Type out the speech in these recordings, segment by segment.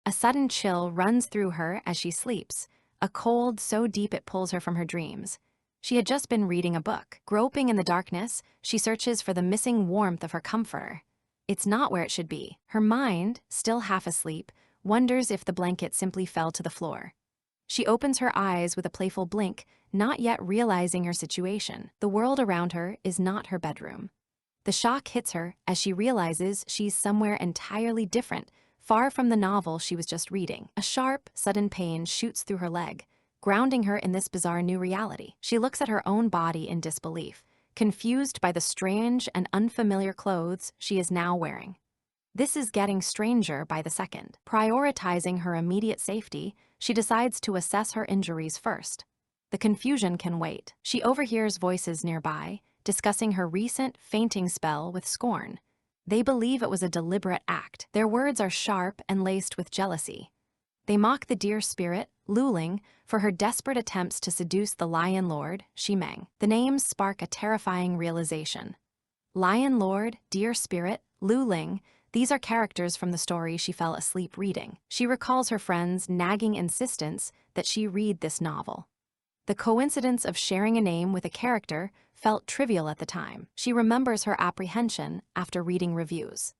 A sudden chill runs through her as she sleeps, a cold so deep it pulls her from her dreams. She had just been reading a book. Groping in the darkness, she searches for the missing warmth of her comforter. It's not where it should be. Her mind, still half asleep, wonders if the blanket simply fell to the floor. She opens her eyes with a playful blink, not yet realizing her situation. The world around her is not her bedroom. The shock hits her as she realizes she's somewhere entirely different, far from the novel she was just reading. A sharp, sudden pain shoots through her leg, grounding her in this bizarre new reality. She looks at her own body in disbelief, confused by the strange and unfamiliar clothes she is now wearing. This is getting stranger by the second. Prioritizing her immediate safety, she decides to assess her injuries first. The confusion can wait. She overhears voices nearby, discussing her recent fainting spell with scorn. They believe it was a deliberate act. Their words are sharp and laced with jealousy. They mock the deer spirit, Luling, for her desperate attempts to seduce the Lion Lord, Shimeng. The names spark a terrifying realization. Lion Lord, Deer Spirit, Luling, these are characters from the story she fell asleep reading. She recalls her friend's nagging insistence that she read this novel. The coincidence of sharing a name with a character felt trivial at the time. She remembers her apprehension after reading reviews.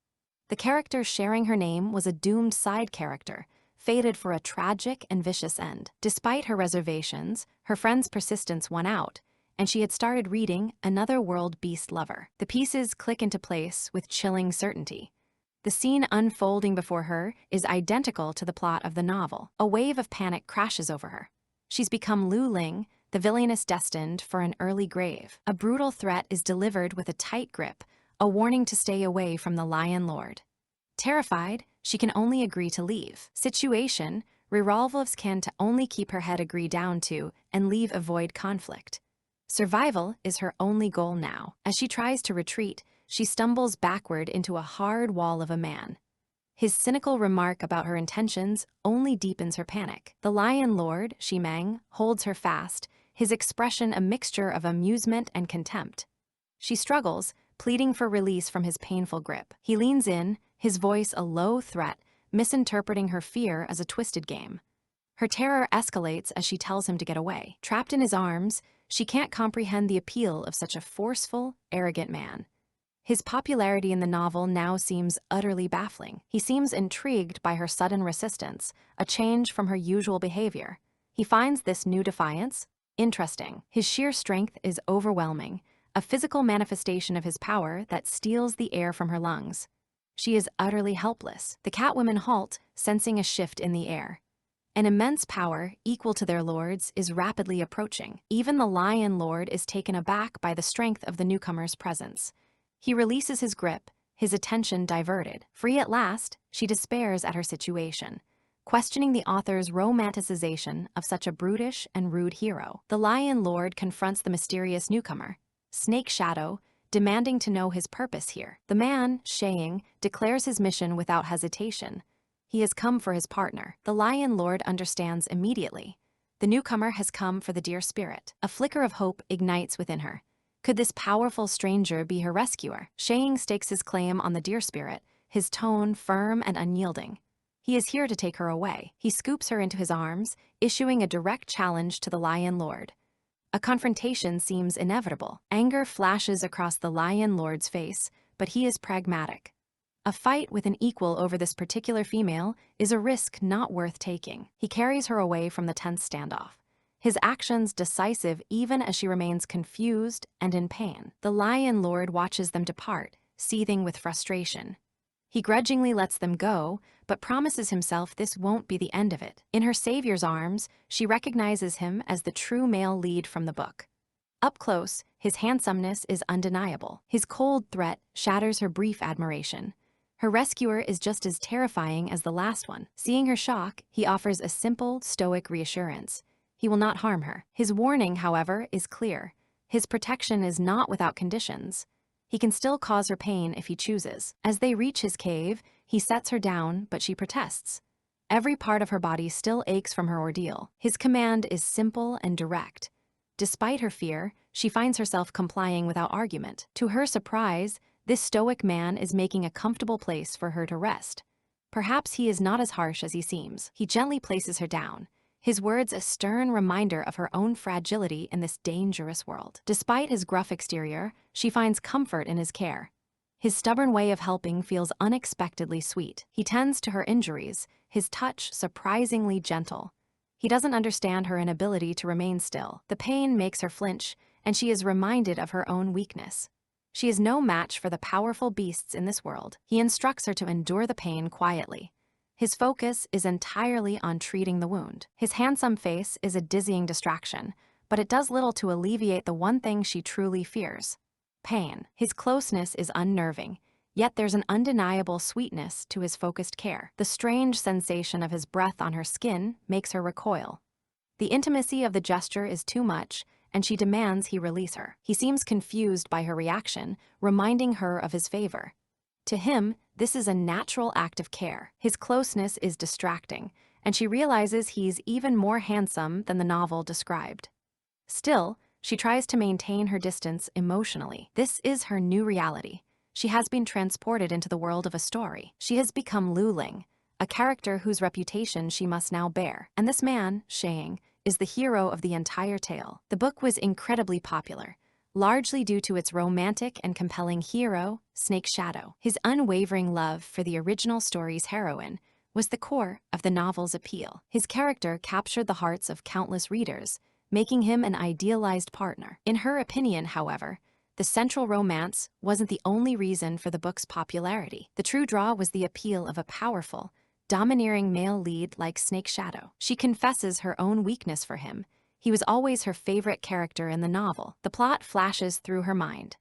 The character sharing her name was a doomed side character, fated for a tragic and vicious end. Despite her reservations, her friend's persistence won out, and she had started reading Another World Beast Lover. The pieces click into place with chilling certainty. The scene unfolding before her is identical to the plot of the novel. A wave of panic crashes over her. She's become Lu Ling, the villainess destined for an early grave. A brutal threat is delivered with a tight grip, a warning to stay away from the Lion Lord. Terrified, she can only agree to leave. Situation, Revolvos can to only keep her head agree down to and leave avoid conflict. Survival is her only goal now. As she tries to retreat, she stumbles backward into a hard wall of a man. His cynical remark about her intentions only deepens her panic. The Lion Lord, Shimeng, holds her fast, his expression a mixture of amusement and contempt. She struggles, pleading for release from his painful grip. He leans in, his voice a low threat, misinterpreting her fear as a twisted game. Her terror escalates as she tells him to get away. Trapped in his arms, she can't comprehend the appeal of such a forceful, arrogant man. His popularity in the novel now seems utterly baffling. He seems intrigued by her sudden resistance, a change from her usual behavior. He finds this new defiance interesting. His sheer strength is overwhelming, a physical manifestation of his power that steals the air from her lungs. She is utterly helpless. The Catwomen halt, sensing a shift in the air. An immense power, equal to their lord's, is rapidly approaching. Even the Lion Lord is taken aback by the strength of the newcomer's presence. He releases his grip, his attention diverted. Free at last, she despairs at her situation, questioning the author's romanticization of such a brutish and rude hero. The Lion Lord confronts the mysterious newcomer, Snake Shadow, demanding to know his purpose here. The man, Shaying, declares his mission without hesitation. He has come for his partner. The Lion Lord understands immediately. The newcomer has come for the deer spirit. A flicker of hope ignites within her. Could this powerful stranger be her rescuer? Shaying stakes his claim on the deer spirit, his tone firm and unyielding. He is here to take her away. He scoops her into his arms, issuing a direct challenge to the Lion Lord. A confrontation seems inevitable. Anger flashes across the Lion Lord's face, but he is pragmatic. A fight with an equal over this particular female is a risk not worth taking. He carries her away from the tense standoff, his actions decisive even as she remains confused and in pain. The Lion Lord watches them depart, seething with frustration. He grudgingly lets them go, but promises himself this won't be the end of it. In her savior's arms, she recognizes him as the true male lead from the book. Up close, his handsomeness is undeniable. His cold threat shatters her brief admiration. Her rescuer is just as terrifying as the last one. Seeing her shock, he offers a simple, stoic reassurance. He will not harm her. His warning, however, is clear. His protection is not without conditions. He can still cause her pain if he chooses. As they reach his cave, he sets her down, but she protests. Every part of her body still aches from her ordeal. His command is simple and direct. Despite her fear, she finds herself complying without argument. To her surprise, this stoic man is making a comfortable place for her to rest. Perhaps he is not as harsh as he seems. He gently places her down, his words a stern reminder of her own fragility in this dangerous world. Despite his gruff exterior, she finds comfort in his care. His stubborn way of helping feels unexpectedly sweet. He tends to her injuries, his touch surprisingly gentle. He doesn't understand her inability to remain still. The pain makes her flinch, and she is reminded of her own weakness. She is no match for the powerful beasts in this world. He instructs her to endure the pain quietly. His focus is entirely on treating the wound. His handsome face is a dizzying distraction, but it does little to alleviate the one thing she truly fears: pain. His closeness is unnerving, yet there's an undeniable sweetness to his focused care. The strange sensation of his breath on her skin makes her recoil. The intimacy of the gesture is too much, and she demands he release her. He seems confused by her reaction, reminding her of his favor. To him, this is a natural act of care. His closeness is distracting, and she realizes he's even more handsome than the novel described. Still, she tries to maintain her distance emotionally. This is her new reality. She has been transported into the world of a story. She has become Lu Ling, a character whose reputation she must now bear. And this man, Shang, is the hero of the entire tale. The book was incredibly popular, largely due to its romantic and compelling hero, Snake Shadow. His unwavering love for the original story's heroine was the core of the novel's appeal. His character captured the hearts of countless readers, making him an idealized partner. In her opinion, however, the central romance wasn't the only reason for the book's popularity. The true draw was the appeal of a powerful, domineering male lead like Snake Shadow. She confesses her own weakness for him. He was always her favorite character in the novel. The plot flashes through her mind.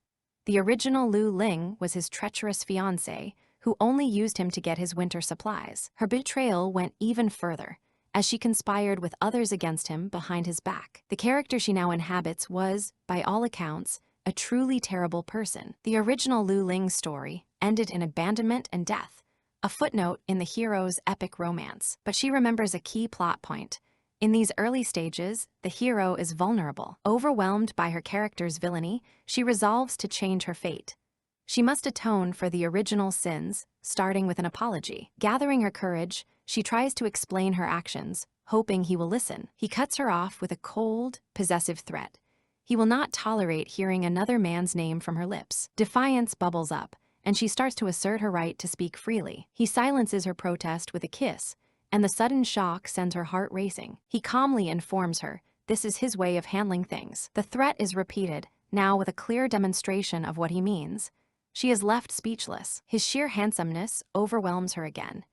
The original Lu Ling was his treacherous fiancé, who only used him to get his winter supplies. Her betrayal went even further, as she conspired with others against him behind his back. The character she now inhabits was, by all accounts, a truly terrible person. The original Lu Ling story ended in abandonment and death, a footnote in the hero's epic romance. But she remembers a key plot point. In these early stages, the hero is vulnerable. Overwhelmed by her character's villainy, she resolves to change her fate. She must atone for the original sins, starting with an apology. Gathering her courage, she tries to explain her actions, hoping he will listen. He cuts her off with a cold, possessive threat. He will not tolerate hearing another man's name from her lips. Defiance bubbles up, and she starts to assert her right to speak freely. He silences her protest with a kiss, and the sudden shock sends her heart racing. He calmly informs her this is his way of handling things. The threat is repeated, now with a clear demonstration of what he means. She is left speechless. His sheer handsomeness overwhelms her again.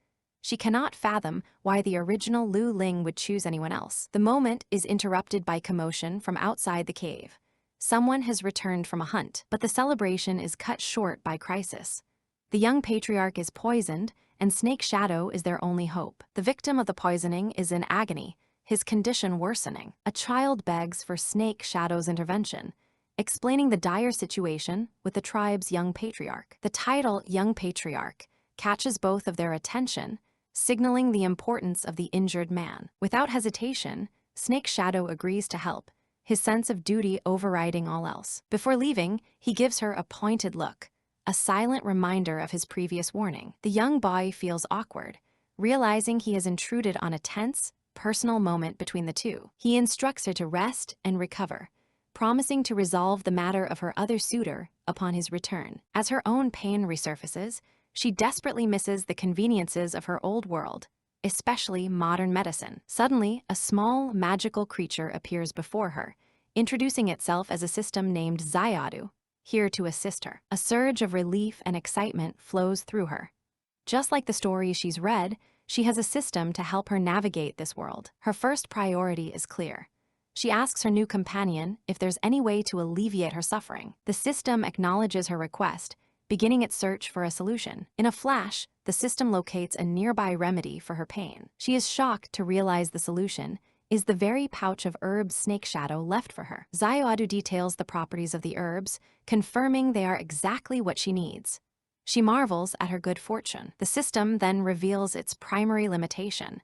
She cannot fathom why the original Lu Ling would choose anyone else. The moment is interrupted by commotion from outside the cave. Someone has returned from a hunt, but the celebration is cut short by crisis. The young patriarch is poisoned, and Snake Shadow is their only hope. The victim of the poisoning is in agony, his condition worsening. A child begs for Snake Shadow's intervention, explaining the dire situation with the tribe's young patriarch. The title Young Patriarch catches both of their attention, signaling the importance of the injured man. Without hesitation, Snake Shadow agrees to help, his sense of duty overriding all else. Before leaving, he gives her a pointed look, a silent reminder of his previous warning. The young boy feels awkward, realizing he has intruded on a tense, personal moment between the two. He instructs her to rest and recover, promising to resolve the matter of her other suitor upon his return. As her own pain resurfaces, she desperately misses the conveniences of her old world, especially modern medicine. Suddenly, a small, magical creature appears before her, introducing itself as a system named Xiadu, here to assist her. A surge of relief and excitement flows through her. Just like the stories she's read, she has a system to help her navigate this world. Her first priority is clear. She asks her new companion if there's any way to alleviate her suffering. The system acknowledges her request, beginning its search for a solution. In a flash, the system locates a nearby remedy for her pain. She is shocked to realize the solution is the very pouch of herbs Snake Shadow left for her. Xiadu details the properties of the herbs, confirming they are exactly what she needs. She marvels at her good fortune. The system then reveals its primary limitation.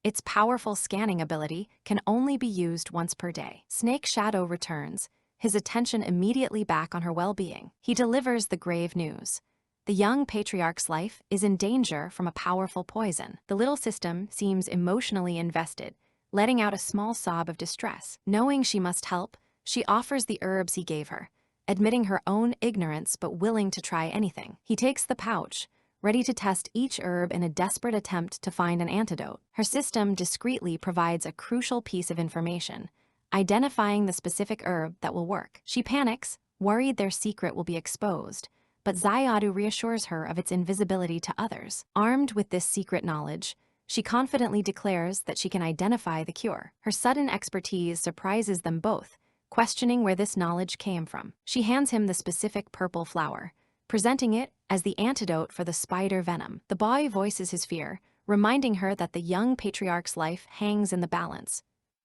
Its powerful scanning ability can only be used once per day. Snake Shadow returns, his attention immediately back on her well-being. He delivers the grave news. The young patriarch's life is in danger from a powerful poison. The little system seems emotionally invested, letting out a small sob of distress. Knowing she must help, she offers the herbs he gave her, admitting her own ignorance but willing to try anything. He takes the pouch, ready to test each herb in a desperate attempt to find an antidote. Her system discreetly provides a crucial piece of information, identifying the specific herb that will work. She panics, worried their secret will be exposed, but Xayadu reassures her of its invisibility to others. Armed with this secret knowledge, she confidently declares that she can identify the cure. Her sudden expertise surprises them both, questioning where this knowledge came from. She hands him the specific purple flower, presenting it as the antidote for the spider venom. The boy voices his fear, reminding her that the young patriarch's life hangs in the balance.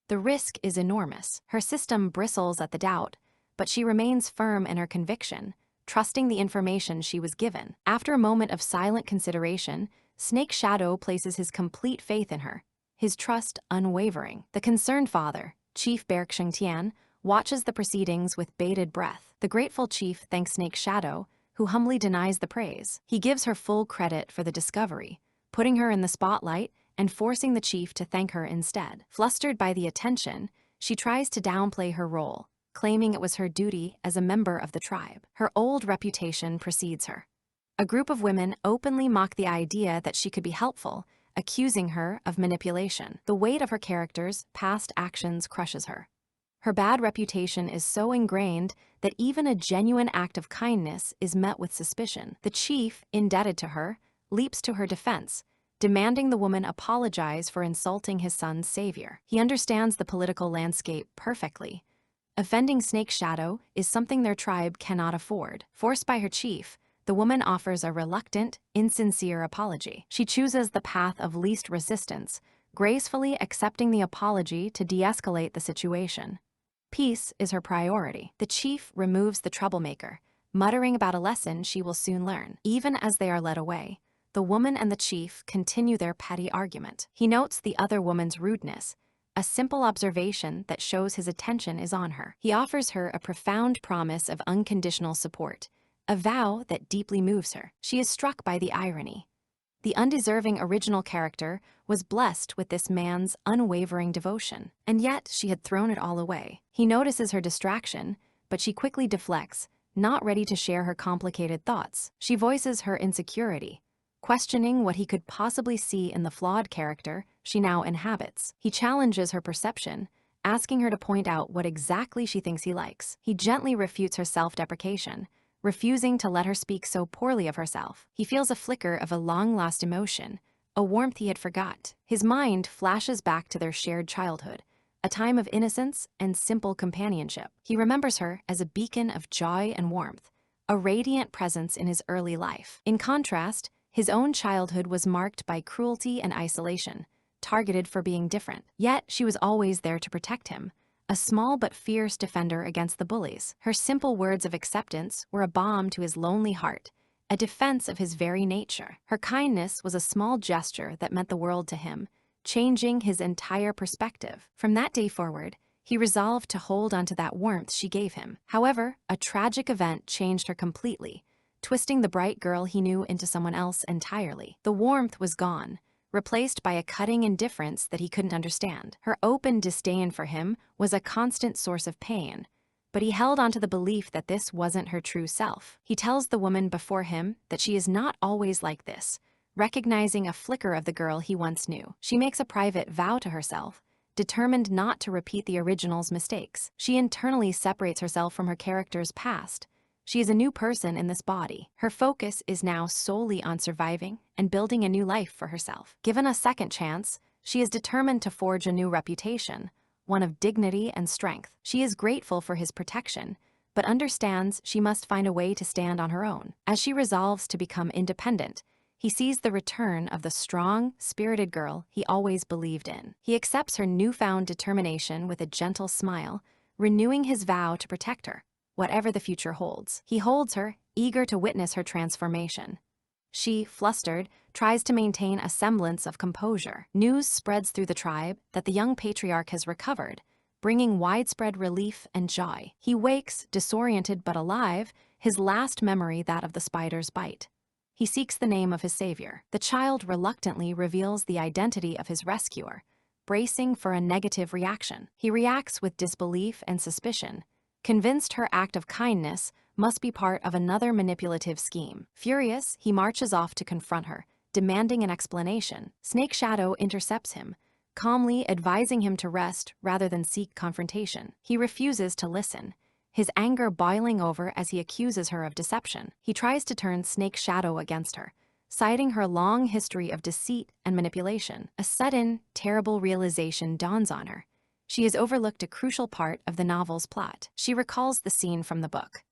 The risk is enormous. Her system bristles at the doubt, but she remains firm in her conviction, trusting the information she was given. After a moment of silent consideration, Snake Shadow places his complete faith in her, his trust unwavering. The concerned father, Chief Berk Shengtian, watches the proceedings with bated breath. The grateful chief thanks Snake Shadow, who humbly denies the praise. He gives her full credit for the discovery, putting her in the spotlight and forcing the chief to thank her instead. Flustered by the attention, she tries to downplay her role, claiming it was her duty as a member of the tribe. Her old reputation precedes her. A group of women openly mock the idea that she could be helpful, accusing her of manipulation. The weight of her character's past actions crushes her. Her bad reputation is so ingrained that even a genuine act of kindness is met with suspicion. The chief, indebted to her, leaps to her defense, demanding the woman apologize for insulting his son's savior. He understands the political landscape perfectly. Offending Snake Shadow is something their tribe cannot afford. Forced by her chief, the woman offers a reluctant, insincere apology. She chooses the path of least resistance, gracefully accepting the apology to de-escalate the situation. Peace is her priority. The chief removes the troublemaker, muttering about a lesson she will soon learn. Even as they are led away, the woman and the chief continue their petty argument. He notes the other woman's rudeness, a simple observation that shows his attention is on her. He offers her a profound promise of unconditional support, a vow that deeply moves her. She is struck by the irony. The undeserving original character was blessed with this man's unwavering devotion, and yet she had thrown it all away. He notices her distraction, but she quickly deflects, not ready to share her complicated thoughts. She voices her insecurity, questioning what he could possibly see in the flawed character she now inhabits. He challenges her perception, asking her to point out what exactly she thinks he likes. He gently refutes her self-deprecation, refusing to let her speak so poorly of herself. He feels a flicker of a long-lost emotion, a warmth he had forgot. His mind flashes back to their shared childhood, a time of innocence and simple companionship. He remembers her as a beacon of joy and warmth, a radiant presence in his early life. In contrast, his own childhood was marked by cruelty and isolation, targeted for being different. Yet she was always there to protect him, a small but fierce defender against the bullies. Her simple words of acceptance were a balm to his lonely heart, a defense of his very nature. Her kindness was a small gesture that meant the world to him, changing his entire perspective. From that day forward, he resolved to hold onto that warmth she gave him. However, a tragic event changed her completely, twisting the bright girl he knew into someone else entirely. The warmth was gone, replaced by a cutting indifference that he couldn't understand. Her open disdain for him was a constant source of pain, but he held onto the belief that this wasn't her true self. He tells the woman before him that she is not always like this, recognizing a flicker of the girl he once knew. She makes a private vow to herself, determined not to repeat the original's mistakes. She internally separates herself from her character's past. She is a new person in this body. Her focus is now solely on surviving and building a new life for herself. Given a second chance, she is determined to forge a new reputation, one of dignity and strength. She is grateful for his protection, but understands she must find a way to stand on her own. As she resolves to become independent, he sees the return of the strong, spirited girl he always believed in. He accepts her newfound determination with a gentle smile, renewing his vow to protect her, whatever the future holds. He holds her, eager to witness her transformation. She, flustered, tries to maintain a semblance of composure. News spreads through the tribe that the young patriarch has recovered, bringing widespread relief and joy. He wakes, disoriented but alive, his last memory that of the spider's bite. He seeks the name of his savior. The child reluctantly reveals the identity of his rescuer, bracing for a negative reaction. He reacts with disbelief and suspicion, convinced her act of kindness must be part of another manipulative scheme. Furious, he marches off to confront her, demanding an explanation. Snake Shadow intercepts him, calmly advising him to rest rather than seek confrontation. He refuses to listen, his anger boiling over as he accuses her of deception. He tries to turn Snake Shadow against her, citing her long history of deceit and manipulation. A sudden, terrible realization dawns on her. She has overlooked a crucial part of the novel's plot. She recalls the scene from the book.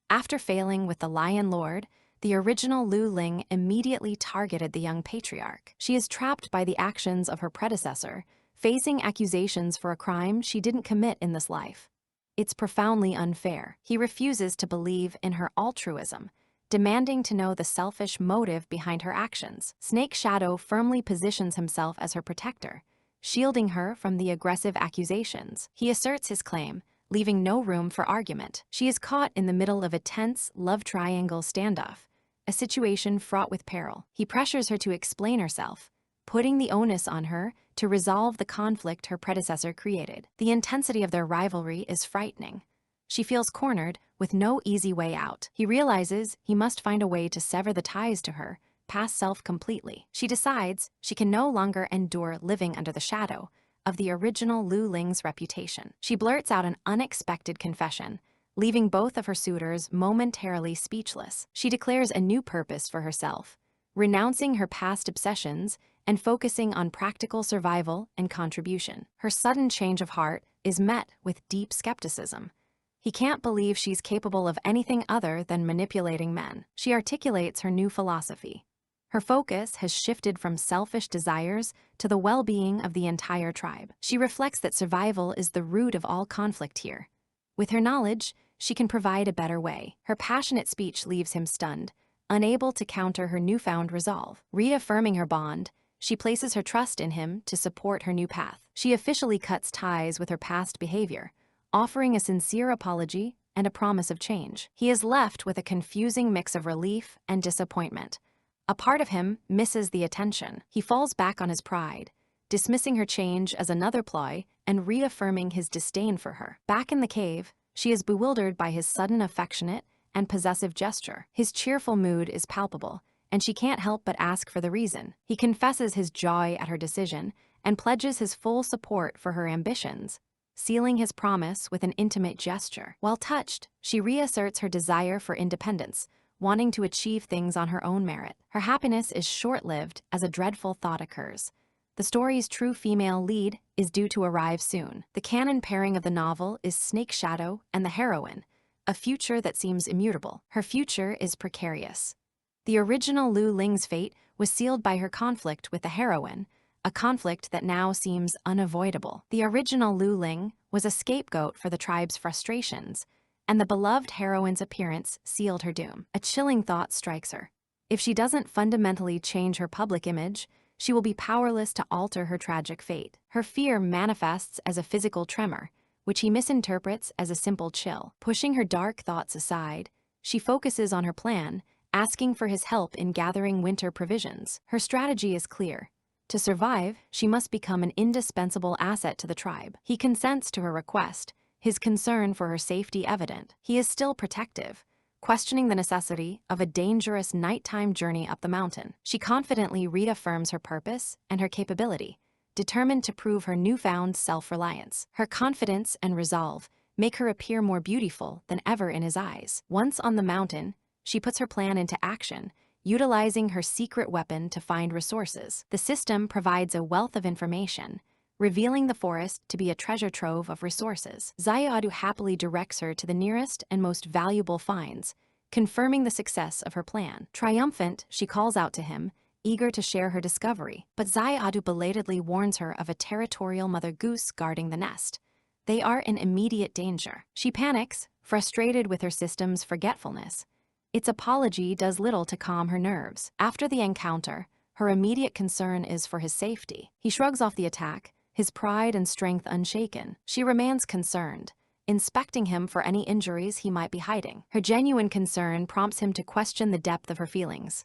After failing with the Lion Lord, the original Lu Ling immediately targeted the young patriarch. She is trapped by the actions of her predecessor, facing accusations for a crime she didn't commit in this life. It's profoundly unfair. He refuses to believe in her altruism, demanding to know the selfish motive behind her actions. Snake Shadow firmly positions himself as her protector, shielding her from the aggressive accusations. He asserts his claim, leaving no room for argument. She is caught in the middle of a tense love triangle standoff, a situation fraught with peril. He pressures her to explain herself, putting the onus on her to resolve the conflict her predecessor created. The intensity of their rivalry is frightening. She feels cornered, with no easy way out. He realizes he must find a way to sever the ties to her past self completely. She decides she can no longer endure living under the shadow of the original Lu Ling's reputation. She blurts out an unexpected confession, leaving both of her suitors momentarily speechless. She declares a new purpose for herself, renouncing her past obsessions and focusing on practical survival and contribution. Her sudden change of heart is met with deep skepticism. He can't believe she's capable of anything other than manipulating men. She articulates her new philosophy. Her focus has shifted from selfish desires to the well-being of the entire tribe. She reflects that survival is the root of all conflict here. With her knowledge, she can provide a better way. Her passionate speech leaves him stunned, unable to counter her newfound resolve. Reaffirming her bond, she places her trust in him to support her new path. She officially cuts ties with her past behavior, offering a sincere apology and a promise of change. He is left with a confusing mix of relief and disappointment. A part of him misses the attention. He falls back on his pride, dismissing her change as another ploy and reaffirming his disdain for her. Back in the cave, she is bewildered by his sudden affectionate and possessive gesture. His cheerful mood is palpable, and she can't help but ask for the reason. He confesses his joy at her decision and pledges his full support for her ambitions, sealing his promise with an intimate gesture. While touched, she reasserts her desire for independence, wanting to achieve things on her own merit. Her happiness is short-lived as a dreadful thought occurs. The story's true female lead is due to arrive soon. The canon pairing of the novel is Snake Shadow and the heroine, a future that seems immutable. Her future is precarious. The original Lu Ling's fate was sealed by her conflict with the heroine, a conflict that now seems unavoidable. The original Lu Ling was a scapegoat for the tribe's frustrations, and the beloved heroine's appearance sealed her doom. A chilling thought strikes her. If she doesn't fundamentally change her public image, she will be powerless to alter her tragic fate. Her fear manifests as a physical tremor, which he misinterprets as a simple chill. Pushing her dark thoughts aside, she focuses on her plan, asking for his help in gathering winter provisions. Her strategy is clear. To survive, she must become an indispensable asset to the tribe. He consents to her request, his concern for her safety evident. He is still protective, questioning the necessity of a dangerous nighttime journey up the mountain. She confidently reaffirms her purpose and her capability, determined to prove her newfound self-reliance. Her confidence and resolve make her appear more beautiful than ever in his eyes. Once on the mountain, she puts her plan into action, utilizing her secret weapon to find resources. The system provides a wealth of information, revealing the forest to be a treasure trove of resources. Zayadu happily directs her to the nearest and most valuable finds, confirming the success of her plan. Triumphant, she calls out to him, eager to share her discovery. But Zayadu belatedly warns her of a territorial mother goose guarding the nest. They are in immediate danger. She panics, frustrated with her system's forgetfulness. Its apology does little to calm her nerves. After the encounter, her immediate concern is for his safety. He shrugs off the attack, his pride and strength unshaken. She remains concerned, inspecting him for any injuries he might be hiding. Her genuine concern prompts him to question the depth of her feelings.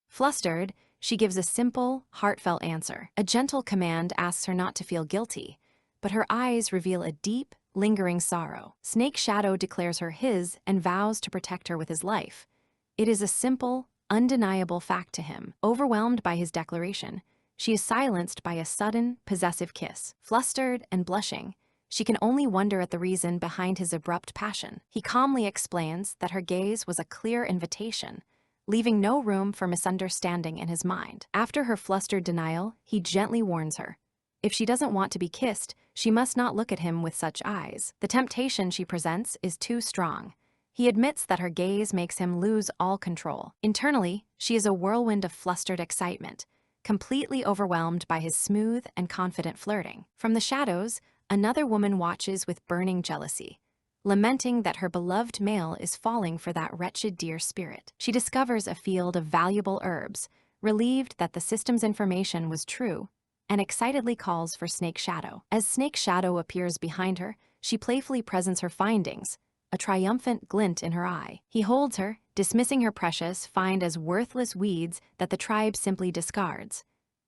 Flustered, she gives a simple, heartfelt answer. A gentle command asks her not to feel guilty, but her eyes reveal a deep, lingering sorrow. Snake Shadow declares her his and vows to protect her with his life. It is a simple, undeniable fact to him. Overwhelmed by his declaration, she is silenced by a sudden, possessive kiss. Flustered and blushing, she can only wonder at the reason behind his abrupt passion. He calmly explains that her gaze was a clear invitation, leaving no room for misunderstanding in his mind. After her flustered denial, he gently warns her. If she doesn't want to be kissed, she must not look at him with such eyes. The temptation she presents is too strong. He admits that her gaze makes him lose all control. Internally, she is a whirlwind of flustered excitement, completely overwhelmed by his smooth and confident flirting. From the shadows, another woman watches with burning jealousy, lamenting that her beloved male is falling for that wretched deer spirit. She discovers a field of valuable herbs, relieved that the system's information was true, and excitedly calls for Snake Shadow. As Snake Shadow appears behind her, she playfully presents her findings, a triumphant glint in her eye. He holds her, dismissing her precious find as worthless weeds that the tribe simply discards.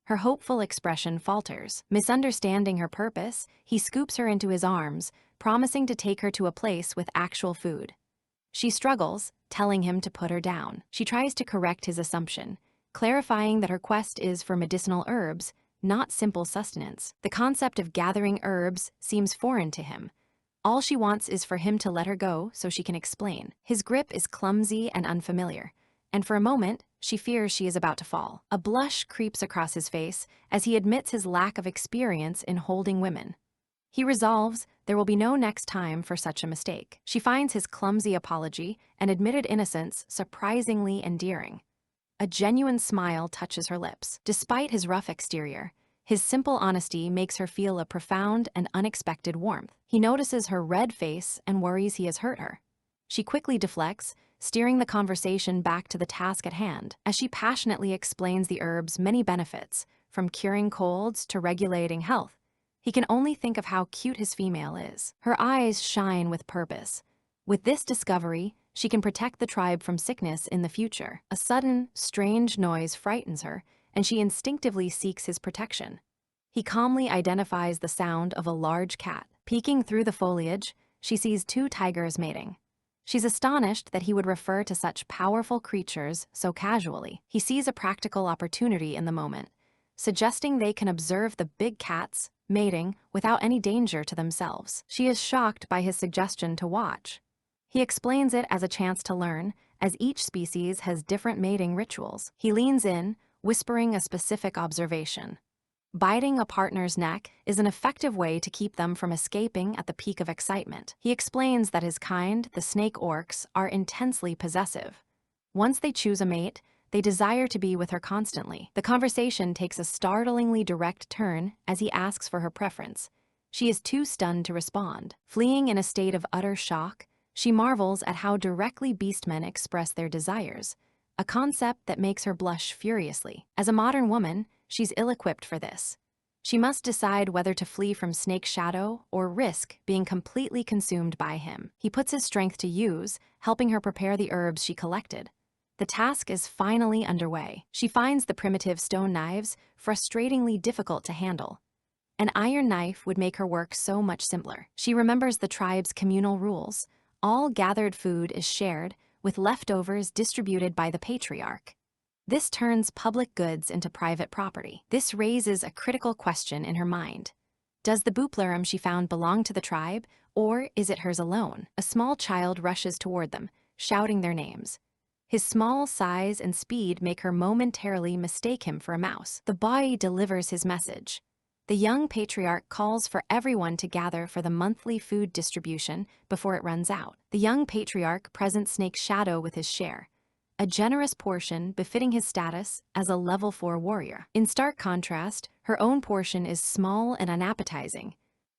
Her hopeful expression falters. Misunderstanding her purpose, he scoops her into his arms, promising to take her to a place with actual food. She struggles, telling him to put her down. She tries to correct his assumption, clarifying that her quest is for medicinal herbs, not simple sustenance. The concept of gathering herbs seems foreign to him. All she wants is for him to let her go so she can explain. His grip is clumsy and unfamiliar, and for a moment, she fears she is about to fall. A blush creeps across his face as he admits his lack of experience in holding women. He resolves there will be no next time for such a mistake. She finds his clumsy apology and admitted innocence surprisingly endearing. A genuine smile touches her lips. Despite his rough exterior, his simple honesty makes her feel a profound and unexpected warmth. He notices her red face and worries he has hurt her. She quickly deflects, steering the conversation back to the task at hand, as she passionately explains the herb's many benefits, from curing colds to regulating health. He can only think of how cute his female is. Her eyes shine with purpose. With this discovery, she can protect the tribe from sickness in the future. A sudden, strange noise frightens her, and she instinctively seeks his protection. He calmly identifies the sound of a large cat. Peeking through the foliage, she sees two tigers mating. She's astonished that he would refer to such powerful creatures so casually. He sees a practical opportunity in the moment, suggesting they can observe the big cats mating without any danger to themselves. She is shocked by his suggestion to watch. He explains it as a chance to learn, as each species has different mating rituals. He leans in, whispering a specific observation. Biting a partner's neck is an effective way to keep them from escaping at the peak of excitement. He explains that his kind, the snake orcs, are intensely possessive. Once they choose a mate, they desire to be with her constantly. The conversation takes a startlingly direct turn as he asks for her preference. She is too stunned to respond. Fleeing in a state of utter shock, she marvels at how directly beastmen express their desires, a concept that makes her blush furiously. As a modern woman, she's ill-equipped for this. She must decide whether to flee from Snake Shadow or risk being completely consumed by him. He puts his strength to use, helping her prepare the herbs she collected. The task is finally underway. She finds the primitive stone knives frustratingly difficult to handle. An iron knife would make her work so much simpler. She remembers the tribe's communal rules. All gathered food is shared, with leftovers distributed by the patriarch. This turns public goods into private property. This raises a critical question in her mind. Does the booplerum she found belong to the tribe, or is it hers alone? A small child rushes toward them, shouting their names. His small size and speed make her momentarily mistake him for a mouse. The boy delivers his message. The young patriarch calls for everyone to gather for the monthly food distribution before it runs out. The young patriarch presents Snake Shadow with his share, a generous portion befitting his status as a level 4 warrior. In stark contrast, her own portion is small and unappetizing.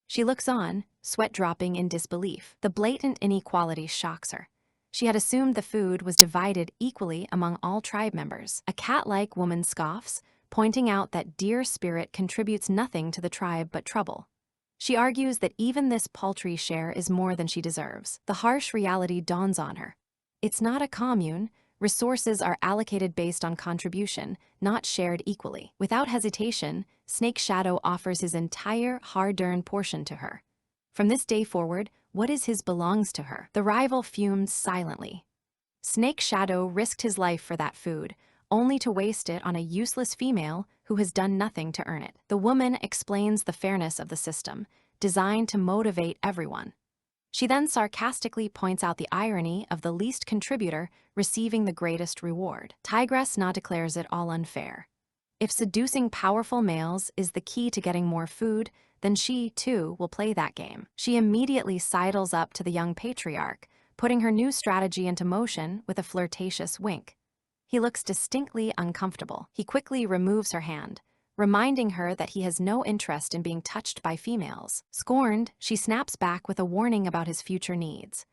She looks on, sweat dropping in disbelief. The blatant inequality shocks her. She had assumed the food was divided equally among all tribe members. A cat-like woman scoffs, pointing out that deer spirit contributes nothing to the tribe but trouble. She argues that even this paltry share is more than she deserves. The harsh reality dawns on her. It's not a commune. Resources are allocated based on contribution, not shared equally. Without hesitation, Snake Shadow offers his entire hard-earned portion to her. From this day forward, what is his belongs to her. The rival fumed silently. Snake Shadow risked his life for that food, only to waste it on a useless female who has done nothing to earn it. The woman explains the fairness of the system, designed to motivate everyone. She then sarcastically points out the irony of the least contributor receiving the greatest reward. Tigress Na declares it all unfair. If seducing powerful males is the key to getting more food, then she, too, will play that game. She immediately sidles up to the young patriarch, putting her new strategy into motion with a flirtatious wink. He looks distinctly uncomfortable. He quickly removes her hand, reminding her that he has no interest in being touched by females. Scorned, she snaps back with a warning about his future needs.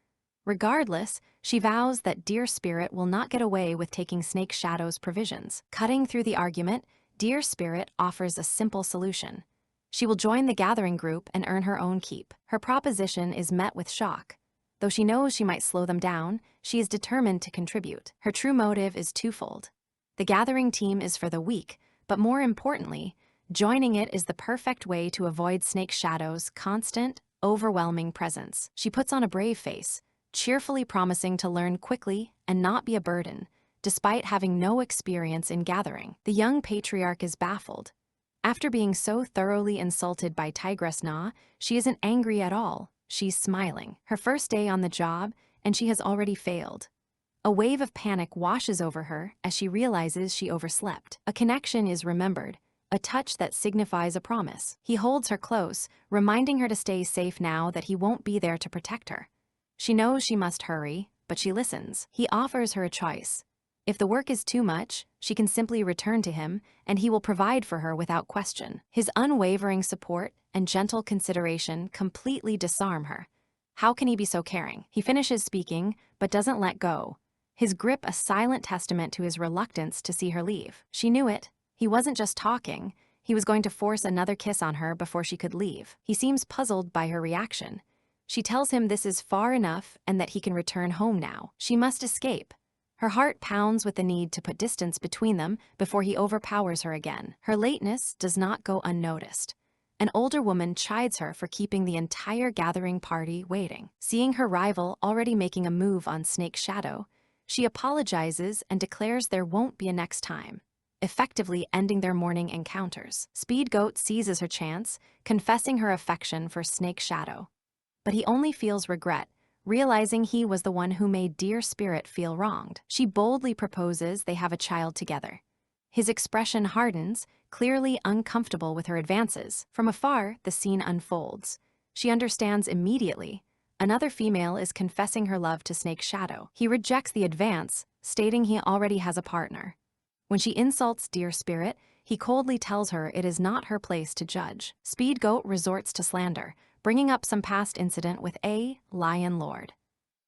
Regardless, she vows that Dear Spirit will not get away with taking Snake Shadow's provisions. Cutting through the argument, Dear Spirit offers a simple solution. She will join the gathering group and earn her own keep. Her proposition is met with shock. Though she knows she might slow them down, she is determined to contribute. Her true motive is twofold. The gathering team is for the weak, but more importantly, joining it is the perfect way to avoid Snake Shadow's constant, overwhelming presence. She puts on a brave face, cheerfully promising to learn quickly and not be a burden, despite having no experience in gathering. The young patriarch is baffled. After being so thoroughly insulted by Tigress Na, she isn't angry at all. She's smiling. Her first day on the job, and she has already failed. A wave of panic washes over her as she realizes she overslept. A connection is remembered, a touch that signifies a promise. He holds her close, reminding her to stay safe now that he won't be there to protect her. She knows she must hurry, but she listens. He offers her a choice. If the work is too much, she can simply return to him, and he will provide for her without question. His unwavering support and gentle consideration completely disarm her. How can he be so caring? He finishes speaking, but doesn't let go. His grip a silent testament to his reluctance to see her leave. She knew it. He wasn't just talking. He was going to force another kiss on her before she could leave. He seems puzzled by her reaction. She tells him this is far enough and that he can return home now. She must escape. Her heart pounds with the need to put distance between them before he overpowers her again. Her lateness does not go unnoticed. An older woman chides her for keeping the entire gathering party waiting. Seeing her rival already making a move on Snake Shadow, she apologizes and declares there won't be a next time, effectively ending their morning encounters. Speed Goat seizes her chance, confessing her affection for Snake Shadow. But he only feels regret, realizing he was the one who made Dear Spirit feel wronged. She boldly proposes they have a child together. His expression hardens, clearly uncomfortable with her advances. From afar, the scene unfolds. She understands immediately. Another female is confessing her love to Snake Shadow. He rejects the advance, stating he already has a partner. When she insults Dear Spirit, he coldly tells her it is not her place to judge. Speed Goat resorts to slander, bringing up some past incident with a Lion Lord.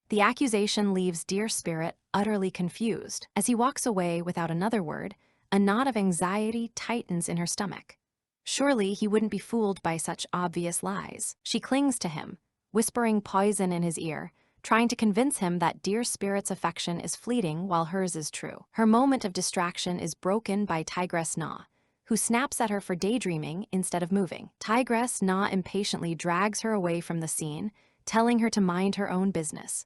The accusation leaves Dear Spirit utterly confused. As he walks away without another word, a knot of anxiety tightens in her stomach. Surely he wouldn't be fooled by such obvious lies. She clings to him, whispering poison in his ear, trying to convince him that Dear Spirit's affection is fleeting while hers is true. Her moment of distraction is broken by Tigress Na, who snaps at her for daydreaming instead of moving. Tigress Na impatiently drags her away from the scene, telling her to mind her own business.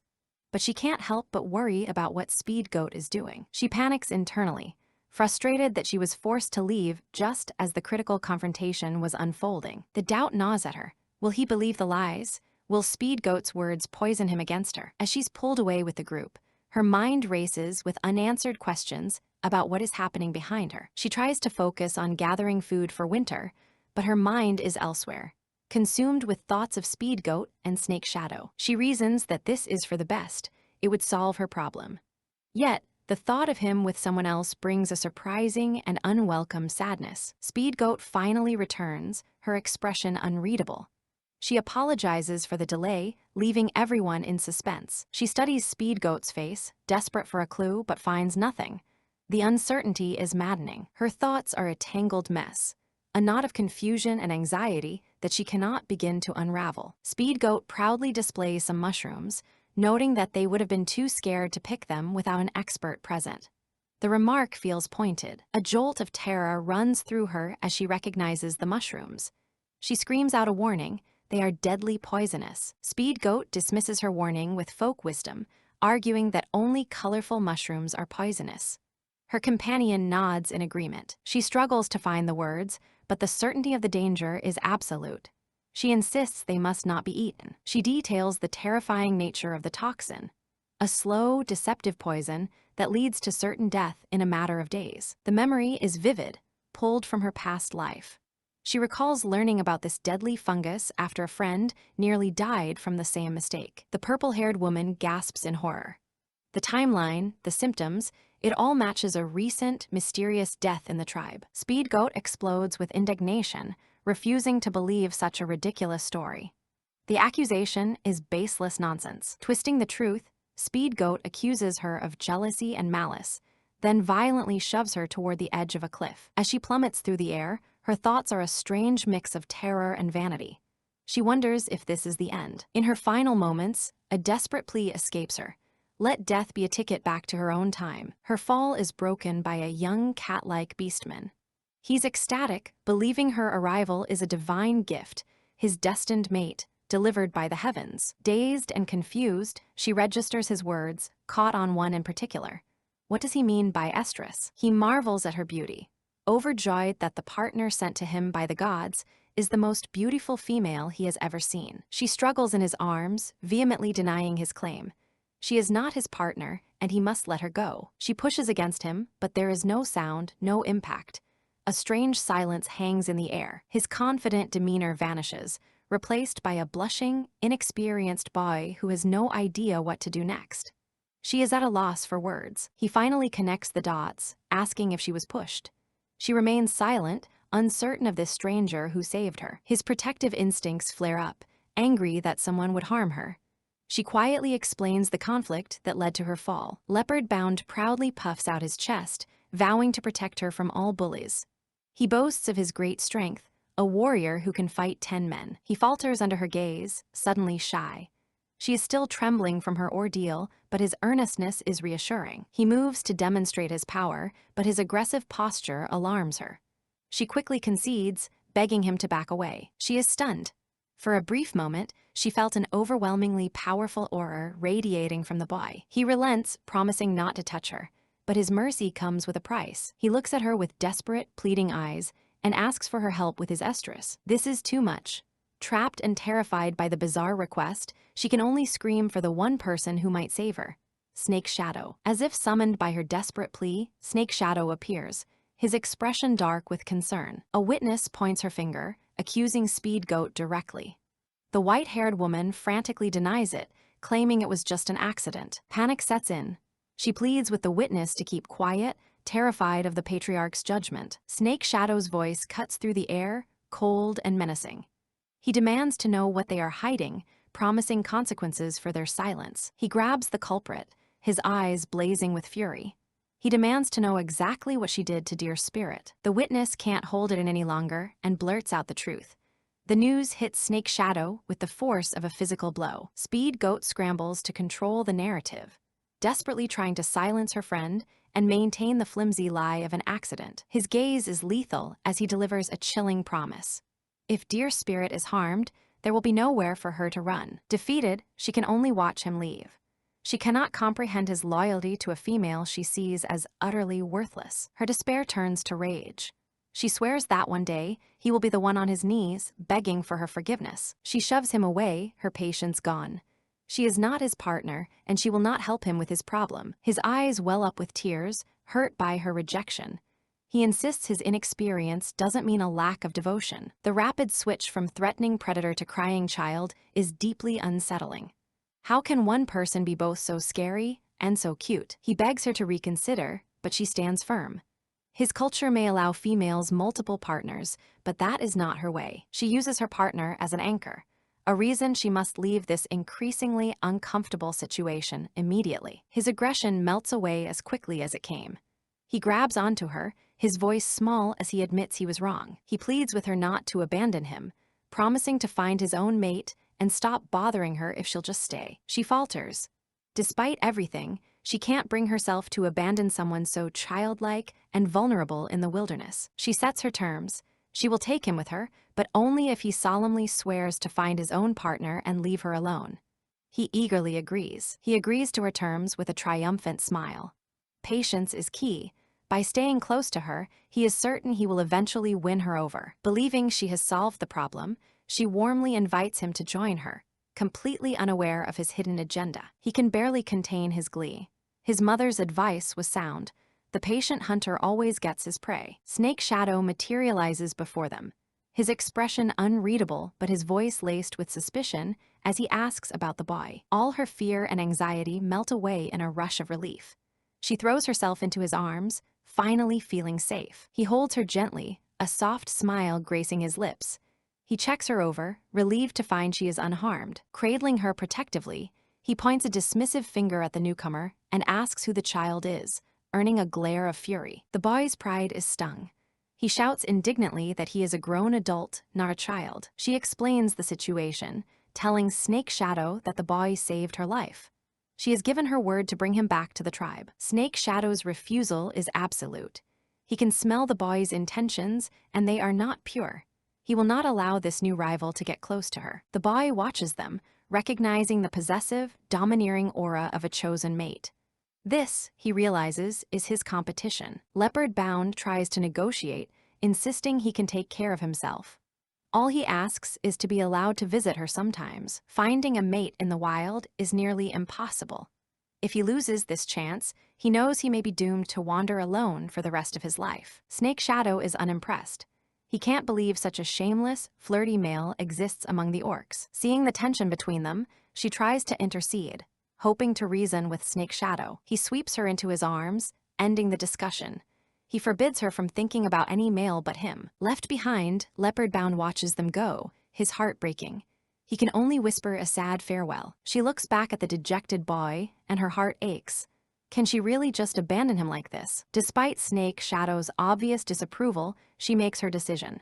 But she can't help but worry about what Speed Goat is doing. She panics internally, frustrated that she was forced to leave just as the critical confrontation was unfolding. The doubt gnaws at her. Will he believe the lies? Will Speed Goat's words poison him against her? As she's pulled away with the group, her mind races with unanswered questions about what is happening behind her. She tries to focus on gathering food for winter, but her mind is elsewhere, consumed with thoughts of Speed Goat and Snake Shadow. She reasons that this is for the best. It would solve her problem. Yet, the thought of him with someone else brings a surprising and unwelcome sadness. Speed Goat finally returns, her expression unreadable. She apologizes for the delay, leaving everyone in suspense. She studies Speed Goat's face, desperate for a clue, but finds nothing. The uncertainty is maddening. Her thoughts are a tangled mess, a knot of confusion and anxiety that she cannot begin to unravel. Speed Goat proudly displays some mushrooms, noting that they would have been too scared to pick them without an expert present. The remark feels pointed. A jolt of terror runs through her as she recognizes the mushrooms. She screams out a warning. They are deadly poisonous. Speed Goat dismisses her warning with folk wisdom, arguing that only colorful mushrooms are poisonous. Her companion nods in agreement. She struggles to find the words, but the certainty of the danger is absolute. She insists they must not be eaten. She details the terrifying nature of the toxin, a slow, deceptive poison that leads to certain death in a matter of days. The memory is vivid, pulled from her past life. She recalls learning about this deadly fungus after a friend nearly died from the same mistake. The purple-haired woman gasps in horror. The timeline, the symptoms, it all matches a recent, mysterious death in the tribe. Speed Goat explodes with indignation, refusing to believe such a ridiculous story. The accusation is baseless nonsense. Twisting the truth, Speed Goat accuses her of jealousy and malice, then violently shoves her toward the edge of a cliff. As she plummets through the air, her thoughts are a strange mix of terror and vanity. She wonders if this is the end. In her final moments, a desperate plea escapes her. Let death be a ticket back to her own time. Her fall is broken by a young cat-like beastman. He's ecstatic, believing her arrival is a divine gift, his destined mate, delivered by the heavens. Dazed and confused, she registers his words, caught on one in particular. What does he mean by Estrus? He marvels at her beauty, overjoyed that the partner sent to him by the gods is the most beautiful female he has ever seen. She struggles in his arms, vehemently denying his claim. She is not his partner, and he must let her go. She pushes against him, but there is no sound, no impact. A strange silence hangs in the air. His confident demeanor vanishes, replaced by a blushing, inexperienced boy who has no idea what to do next. She is at a loss for words. He finally connects the dots, asking if she was pushed. She remains silent, uncertain of this stranger who saved her. His protective instincts flare up, angry that someone would harm her. She quietly explains the conflict that led to her fall. Leopard Bound proudly puffs out his chest, vowing to protect her from all bullies. He boasts of his great strength, a warrior who can fight 10 men. He falters under her gaze, suddenly shy. She is still trembling from her ordeal, but his earnestness is reassuring. He moves to demonstrate his power, but his aggressive posture alarms her. She quickly concedes, begging him to back away. She is stunned. For a brief moment, she felt an overwhelmingly powerful aura radiating from the boy. He relents, promising not to touch her, but his mercy comes with a price. He looks at her with desperate, pleading eyes and asks for her help with his Estrus. This is too much. Trapped and terrified by the bizarre request, she can only scream for the one person who might save her, Snake Shadow. As if summoned by her desperate plea, Snake Shadow appears, his expression dark with concern. A witness points her finger, accusing Speed Goat directly. The white-haired woman frantically denies it, claiming it was just an accident. Panic sets in. She pleads with the witness to keep quiet, terrified of the patriarch's judgment. Snake Shadow's voice cuts through the air, cold and menacing. He demands to know what they are hiding, promising consequences for their silence. He grabs the culprit, his eyes blazing with fury. He demands to know exactly what she did to dear Spirit. The witness can't hold it in any longer and blurts out the truth. The news hits Snake Shadow with the force of a physical blow. Speed Goat scrambles to control the narrative, desperately trying to silence her friend and maintain the flimsy lie of an accident. His gaze is lethal as he delivers a chilling promise. If dear Spirit is harmed, there will be nowhere for her to run. Defeated, she can only watch him leave. She cannot comprehend his loyalty to a female she sees as utterly worthless. Her despair turns to rage. She swears that one day, he will be the one on his knees, begging for her forgiveness. She shoves him away, her patience gone. She is not his partner, and she will not help him with his problem. His eyes well up with tears, hurt by her rejection. He insists his inexperience doesn't mean a lack of devotion. The rapid switch from threatening predator to crying child is deeply unsettling. How can one person be both so scary and so cute? He begs her to reconsider, but she stands firm. His culture may allow females multiple partners, but that is not her way. She uses her partner as an anchor, a reason she must leave this increasingly uncomfortable situation immediately. His aggression melts away as quickly as it came. He grabs onto her, his voice small as he admits he was wrong. He pleads with her not to abandon him, promising to find his own mate and stop bothering her if she'll just stay. She falters. Despite everything, she can't bring herself to abandon someone so childlike and vulnerable in the wilderness. She sets her terms. She will take him with her, but only if he solemnly swears to find his own partner and leave her alone. He eagerly agrees. He agrees to her terms with a triumphant smile. Patience is key. By staying close to her, he is certain he will eventually win her over. Believing she has solved the problem, she warmly invites him to join her, completely unaware of his hidden agenda. He can barely contain his glee. His mother's advice was sound. The patient hunter always gets his prey. Snake Shadow materializes before them, his expression unreadable but his voice laced with suspicion as he asks about the boy. All her fear and anxiety melt away in a rush of relief. She throws herself into his arms, finally feeling safe. He holds her gently, a soft smile gracing his lips. He checks her over, relieved to find she is unharmed. Cradling her protectively, he points a dismissive finger at the newcomer and asks who the child is, earning a glare of fury. The boy's pride is stung. He shouts indignantly that he is a grown adult, not a child. She explains the situation, telling Snake Shadow that the boy saved her life. She has given her word to bring him back to the tribe. Snake Shadow's refusal is absolute. He can smell the boy's intentions, and they are not pure. He will not allow this new rival to get close to her. The boy watches them, recognizing the possessive, domineering aura of a chosen mate. This, he realizes, is his competition. Leopard Bound tries to negotiate, insisting he can take care of himself. All he asks is to be allowed to visit her sometimes. Finding a mate in the wild is nearly impossible. If he loses this chance, he knows he may be doomed to wander alone for the rest of his life. Snake Shadow is unimpressed. He can't believe such a shameless, flirty male exists among the orcs. Seeing the tension between them, she tries to intercede, hoping to reason with Snake Shadow. He sweeps her into his arms, ending the discussion. He forbids her from thinking about any male but him. Left behind, Leopard Bound watches them go, his heart breaking. He can only whisper a sad farewell. She looks back at the dejected boy, and her heart aches. Can she really just abandon him like this? Despite Snake Shadow's obvious disapproval, she makes her decision.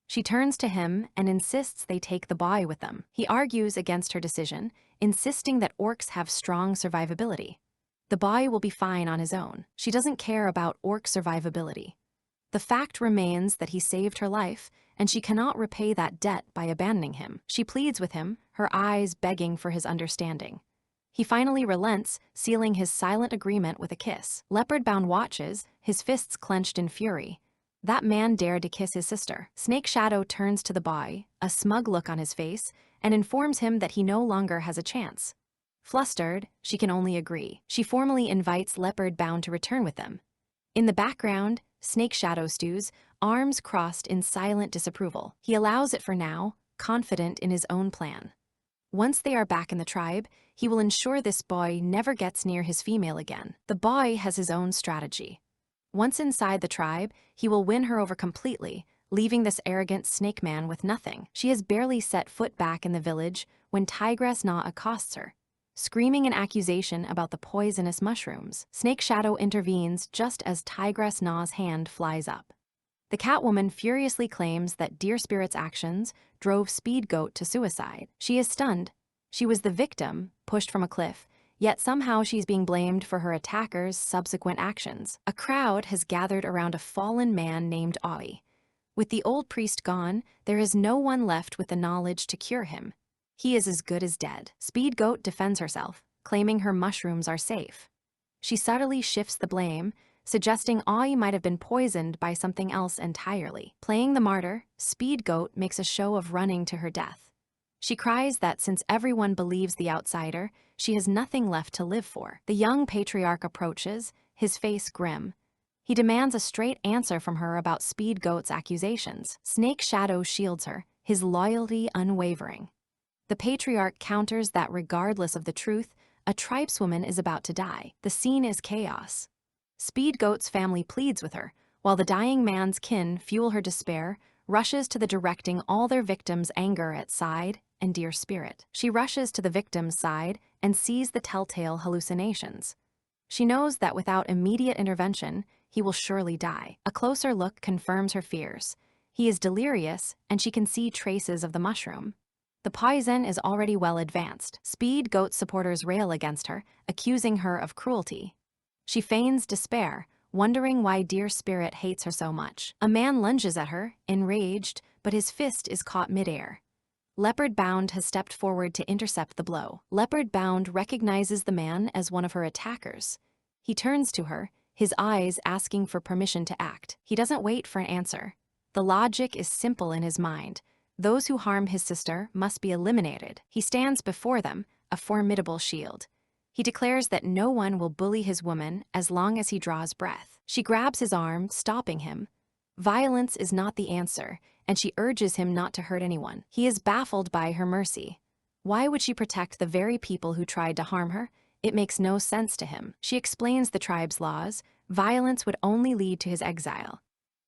She turns to him and insists they take the boy with them. He argues against her decision, insisting that orcs have strong survivability. The boy will be fine on his own. She doesn't care about orc survivability. The fact remains that he saved her life, and she cannot repay that debt by abandoning him. She pleads with him, her eyes begging for his understanding. He finally relents, sealing his silent agreement with a kiss. Leopard Bound watches, his fists clenched in fury. That man dared to kiss his sister. Snake Shadow turns to the boy, a smug look on his face, and informs him that he no longer has a chance. Flustered, she can only agree. She formally invites Leopard Bound to return with them. In the background, Snake Shadow stews, arms crossed in silent disapproval. He allows it for now, confident in his own plan. Once they are back in the tribe, he will ensure this boy never gets near his female again. The boy has his own strategy. Once inside the tribe, he will win her over completely, leaving this arrogant snake man with nothing. She has barely set foot back in the village when Tigress Na accosts her, screaming an accusation about the poisonous mushrooms. Snake Shadow intervenes just as Tigress Na's hand flies up. The Catwoman furiously claims that Deer Spirit's actions drove Speed Goat to suicide. She is stunned. She was the victim, pushed from a cliff, yet somehow she's being blamed for her attacker's subsequent actions. A crowd has gathered around a fallen man named Aoi. With the old priest gone, there is no one left with the knowledge to cure him. He is as good as dead. Speed Goat defends herself, claiming her mushrooms are safe. She subtly shifts the blame, suggesting Aoi might have been poisoned by something else entirely. Playing the martyr, Speed Goat makes a show of running to her death. She cries that since everyone believes the outsider, she has nothing left to live for. The young patriarch approaches, his face grim. He demands a straight answer from her about Speed Goat's accusations. Snake Shadow shields her, his loyalty unwavering. The patriarch counters that regardless of the truth, a tribeswoman is about to die. The scene is chaos. Speed Goat's family pleads with her, while the dying man's kin fuel her despair, rushes to the directing all their victims' anger at Side and Deer Spirit. She rushes to the victim's side and sees the telltale hallucinations. She knows that without immediate intervention, he will surely die. A closer look confirms her fears. He is delirious, and she can see traces of the mushroom. The poison is already well advanced. Speed Goat supporters rail against her, accusing her of cruelty. She feigns despair, wondering why Dear Spirit hates her so much. A man lunges at her, enraged, but his fist is caught midair. Leopard Bound has stepped forward to intercept the blow. Leopard Bound recognizes the man as one of her attackers. He turns to her, his eyes asking for permission to act. He doesn't wait for an answer. The logic is simple in his mind. Those who harm his sister must be eliminated. He stands before them, a formidable shield. He declares that no one will bully his woman as long as he draws breath. She grabs his arm, stopping him. Violence is not the answer, and she urges him not to hurt anyone. He is baffled by her mercy. Why would she protect the very people who tried to harm her? It makes no sense to him. She explains the tribe's laws. Violence would only lead to his exile.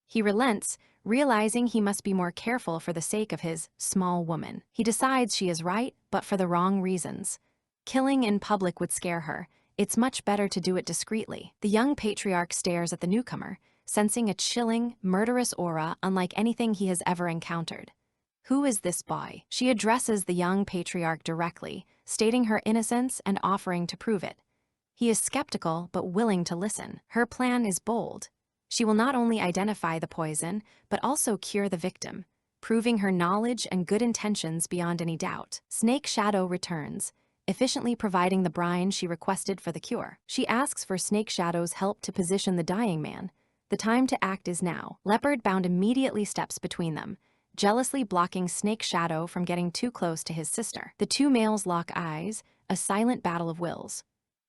He relents, realizing he must be more careful for the sake of his small woman. He decides she is right, but for the wrong reasons. Killing in public would scare her. It's much better to do it discreetly. The young patriarch stares at the newcomer, sensing a chilling, murderous aura unlike anything he has ever encountered. Who is this boy? She addresses the young patriarch directly, stating her innocence and offering to prove it. He is skeptical but willing to listen. Her plan is bold. She will not only identify the poison, but also cure the victim, proving her knowledge and good intentions beyond any doubt. Snake Shadow returns, efficiently providing the brine she requested for the cure. She asks for Snake Shadow's help to position the dying man. The time to act is now. Leopard Bound immediately steps between them, jealously blocking Snake Shadow from getting too close to his sister. The two males lock eyes, a silent battle of wills.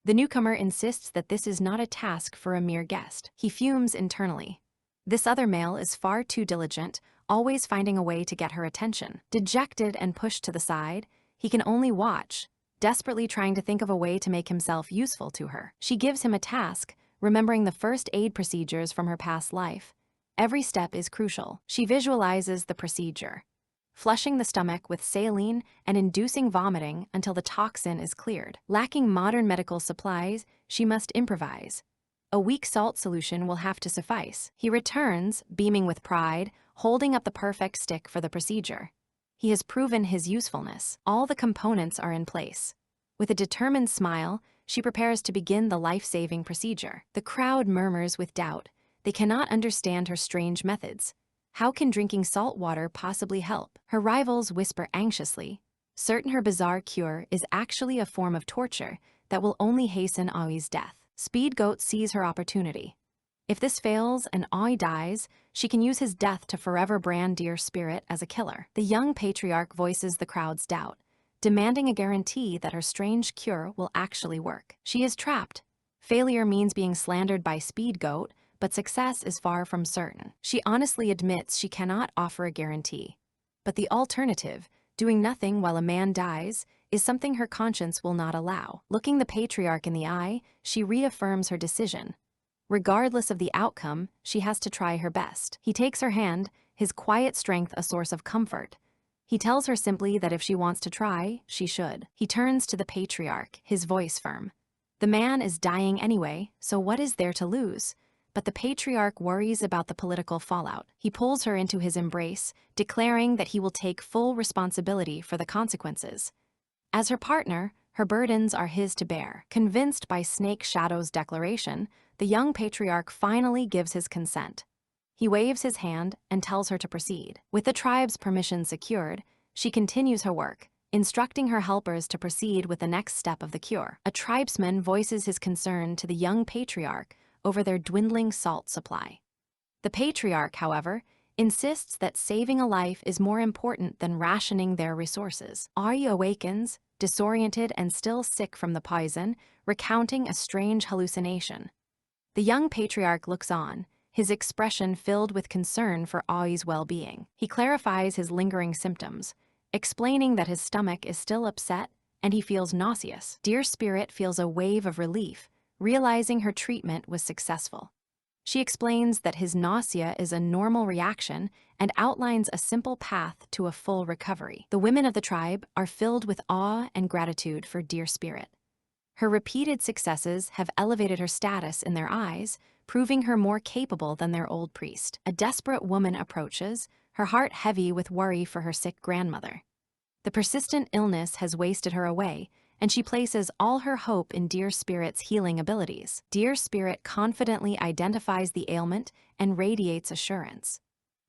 The newcomer insists that this is not a task for a mere guest. He fumes internally. This other male is far too diligent, always finding a way to get her attention. Dejected and pushed to the side, he can only watch, desperately trying to think of a way to make himself useful to her. She gives him a task, remembering the first aid procedures from her past life. Every step is crucial. She visualizes the procedure, flushing the stomach with saline and inducing vomiting until the toxin is cleared. Lacking modern medical supplies, she must improvise. A weak salt solution will have to suffice. He returns, beaming with pride, holding up the perfect stick for the procedure. He has proven his usefulness. All the components are in place. With a determined smile, she prepares to begin the life-saving procedure. The crowd murmurs with doubt. They cannot understand her strange methods. How can drinking salt water possibly help? Her rivals whisper anxiously, certain her bizarre cure is actually a form of torture that will only hasten Aoi's death. Speed Goat sees her opportunity. If this fails and Aoi dies, she can use his death to forever brand Dear Spirit as a killer. The young patriarch voices the crowd's doubt, demanding a guarantee that her strange cure will actually work. She is trapped. Failure means being slandered by Speed Goat, but success is far from certain. She honestly admits she cannot offer a guarantee. But the alternative, doing nothing while a man dies, is something her conscience will not allow. Looking the patriarch in the eye, she reaffirms her decision. Regardless of the outcome, she has to try her best. He takes her hand, his quiet strength a source of comfort. He tells her simply that if she wants to try, she should. He turns to the patriarch, his voice firm. The man is dying anyway, so what is there to lose? But the patriarch worries about the political fallout. He pulls her into his embrace, declaring that he will take full responsibility for the consequences. As her partner, her burdens are his to bear. Convinced by Snake Shadow's declaration, the young patriarch finally gives his consent. He waves his hand and tells her to proceed. With the tribe's permission secured, she continues her work, instructing her helpers to proceed with the next step of the cure. A tribesman voices his concern to the young patriarch over their dwindling salt supply. The patriarch, however, insists that saving a life is more important than rationing their resources. Aoi awakens, disoriented and still sick from the poison, recounting a strange hallucination. The young patriarch looks on, his expression filled with concern for Aoi's well-being. He clarifies his lingering symptoms, explaining that his stomach is still upset and he feels nauseous. Dear Spirit feels a wave of relief, realizing her treatment was successful. She explains that his nausea is a normal reaction and outlines a simple path to a full recovery. The women of the tribe are filled with awe and gratitude for Dear Spirit. Her repeated successes have elevated her status in their eyes, proving her more capable than their old priest. A desperate woman approaches, her heart heavy with worry for her sick grandmother. The persistent illness has wasted her away, and she places all her hope in Dear Spirit's healing abilities. Dear Spirit confidently identifies the ailment and radiates assurance.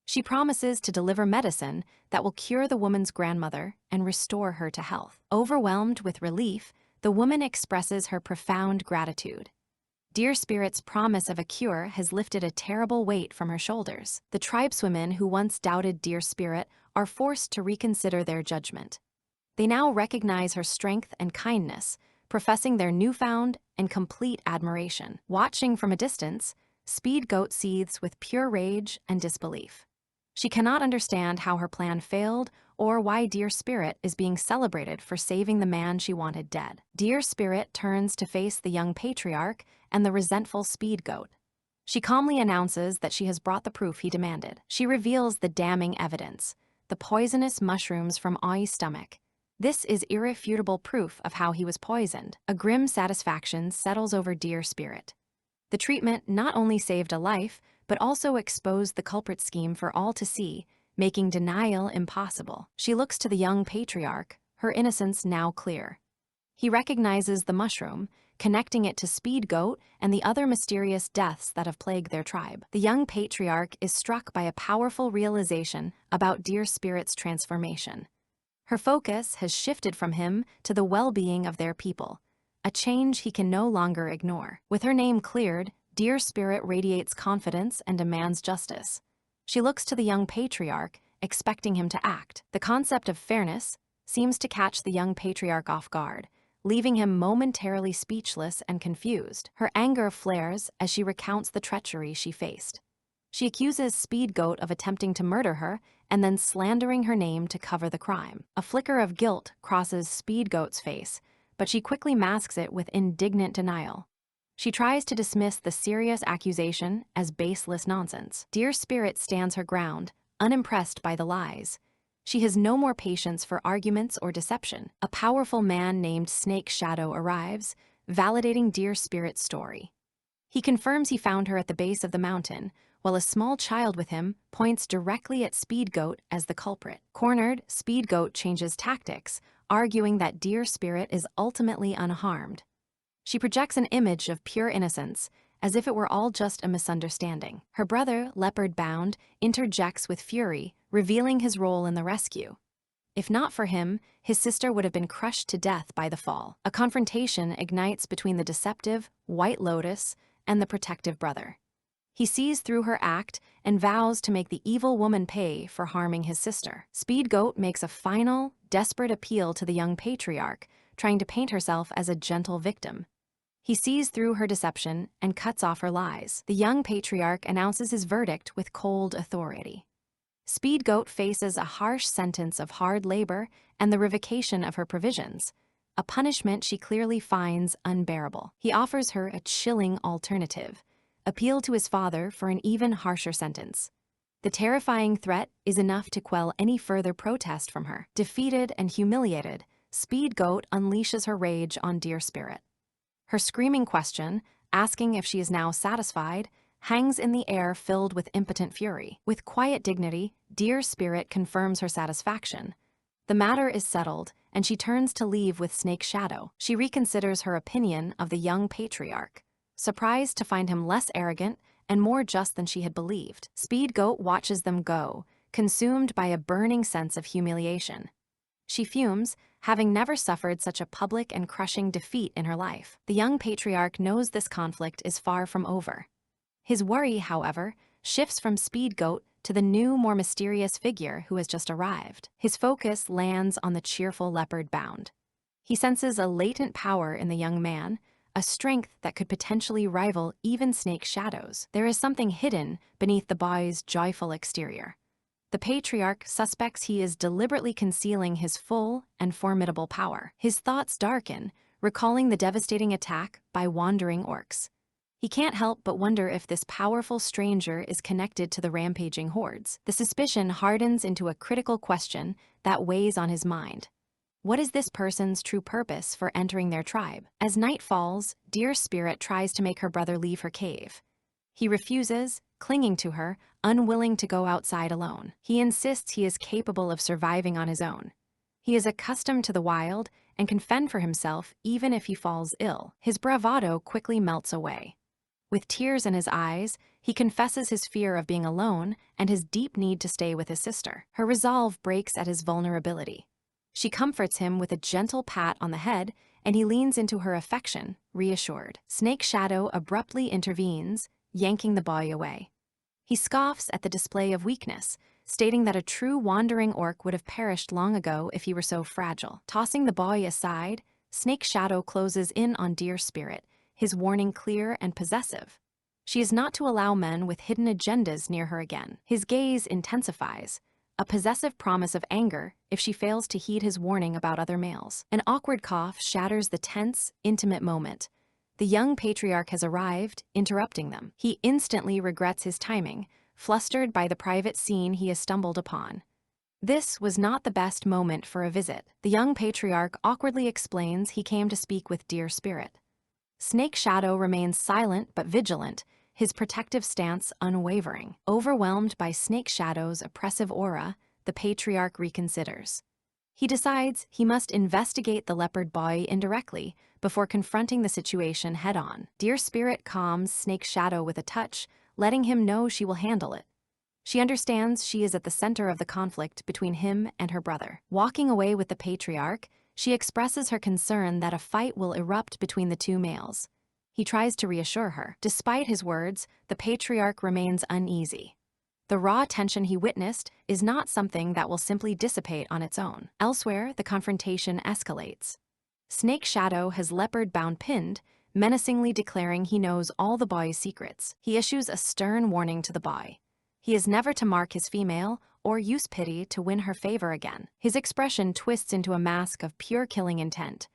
She promises to deliver medicine that will cure the woman's grandmother and restore her to health. Overwhelmed with relief, the woman expresses her profound gratitude. Dear Spirit's promise of a cure has lifted a terrible weight from her shoulders. The tribeswomen who once doubted Dear Spirit are forced to reconsider their judgment. They now recognize her strength and kindness, professing their newfound and complete admiration. Watching from a distance, Speed Goat seethes with pure rage and disbelief. She cannot understand how her plan failed or why Dear Spirit is being celebrated for saving the man she wanted dead. Dear Spirit turns to face the young patriarch and the resentful Speed Goat. She calmly announces that she has brought the proof he demanded. She reveals the damning evidence, the poisonous mushrooms from Ai's stomach. This is irrefutable proof of how he was poisoned. A grim satisfaction settles over Dear Spirit. The treatment not only saved a life, but also exposed the culprit scheme for all to see, making denial impossible. She looks to the young patriarch, her innocence now clear. He recognizes the mushroom, connecting it to Speed Goat and the other mysterious deaths that have plagued their tribe. The young patriarch is struck by a powerful realization about Dear Spirit's transformation. Her focus has shifted from him to the well-being of their people, a change he can no longer ignore. With her name cleared, Dear Spirit radiates confidence and demands justice. She looks to the young patriarch, expecting him to act. The concept of fairness seems to catch the young patriarch off guard, leaving him momentarily speechless and confused. Her anger flares as she recounts the treachery she faced. She accuses Speed Goat of attempting to murder her and then slandering her name to cover the crime. A flicker of guilt crosses Speed Goat's face, but she quickly masks it with indignant denial. She tries to dismiss the serious accusation as baseless nonsense. Dear Spirit stands her ground, unimpressed by the lies. She has no more patience for arguments or deception. A powerful man named Snake Shadow arrives, validating Dear Spirit's story. He confirms he found her at the base of the mountain, while a small child with him points directly at Speed Goat as the culprit. Cornered, Speed Goat changes tactics, arguing that Dear Spirit is ultimately unharmed. She projects an image of pure innocence, as if it were all just a misunderstanding. Her brother, Leopard Bound, interjects with fury, revealing his role in the rescue. If not for him, his sister would have been crushed to death by the fall. A confrontation ignites between the deceptive White Lotus and the protective brother. He sees through her act and vows to make the evil woman pay for harming his sister. Speed Goat makes a final, desperate appeal to the young patriarch, trying to paint herself as a gentle victim. He sees through her deception and cuts off her lies. The young patriarch announces his verdict with cold authority. Speed Goat faces a harsh sentence of hard labor and the revocation of her provisions, a punishment she clearly finds unbearable. He offers her a chilling alternative: appeal to his father for an even harsher sentence. The terrifying threat is enough to quell any further protest from her. Defeated and humiliated, Speed Goat unleashes her rage on Dear Spirit. Her screaming question, asking if she is now satisfied, hangs in the air filled with impotent fury. With quiet dignity, Dear Spirit confirms her satisfaction. The matter is settled, and she turns to leave with Snake Shadow. She reconsiders her opinion of the young patriarch, surprised to find him less arrogant and more just than she had believed. Speed Goat watches them go, consumed by a burning sense of humiliation. She fumes, having never suffered such a public and crushing defeat in her life. The young patriarch knows this conflict is far from over. His worry, however, shifts from Speed Goat to the new, more mysterious figure who has just arrived. His focus lands on the cheerful Leopard Bound. He senses a latent power in the young man, a strength that could potentially rival even Snake Shadow's. There is something hidden beneath the boy's joyful exterior. The patriarch suspects he is deliberately concealing his full and formidable power. His thoughts darken, recalling the devastating attack by wandering orcs. He can't help but wonder if this powerful stranger is connected to the rampaging hordes. The suspicion hardens into a critical question that weighs on his mind. What is this person's true purpose for entering their tribe? As night falls, Dear Spirit tries to make her brother leave her cave. He refuses, clinging to her, unwilling to go outside alone. He insists he is capable of surviving on his own. He is accustomed to the wild and can fend for himself even if he falls ill. His bravado quickly melts away. With tears in his eyes, he confesses his fear of being alone and his deep need to stay with his sister. Her resolve breaks at his vulnerability. She comforts him with a gentle pat on the head, and he leans into her affection, reassured. Snake Shadow abruptly intervenes, yanking the boy away. He scoffs at the display of weakness, stating that a true wandering orc would have perished long ago if he were so fragile. Tossing the boy aside, Snake Shadow closes in on Dear Spirit, his warning clear and possessive. She is not to allow men with hidden agendas near her again. His gaze intensifies, a possessive promise of anger if she fails to heed his warning about other males. An awkward cough shatters the tense, intimate moment. The young patriarch has arrived, interrupting them. He instantly regrets his timing, flustered by the private scene he has stumbled upon. This was not the best moment for a visit. The young patriarch awkwardly explains he came to speak with Dear Spirit. Snake Shadow remains silent but vigilant, his protective stance unwavering. Overwhelmed by Snake Shadow's oppressive aura, the patriarch reconsiders. He decides he must investigate the leopard boy indirectly before confronting the situation head-on. Dear Spirit calms Snake Shadow with a touch, letting him know she will handle it. She understands she is at the center of the conflict between him and her brother. Walking away with the patriarch, she expresses her concern that a fight will erupt between the two males. He tries to reassure her. Despite his words, the patriarch remains uneasy. The raw tension he witnessed is not something that will simply dissipate on its own. Elsewhere, the confrontation escalates. Snake Shadow has leopard bound pinned, menacingly declaring he knows all the boy's secrets. He issues a stern warning to the boy. He is never to mark his female or use pity to win her favor again. His expression twists into a mask of pure killing intent.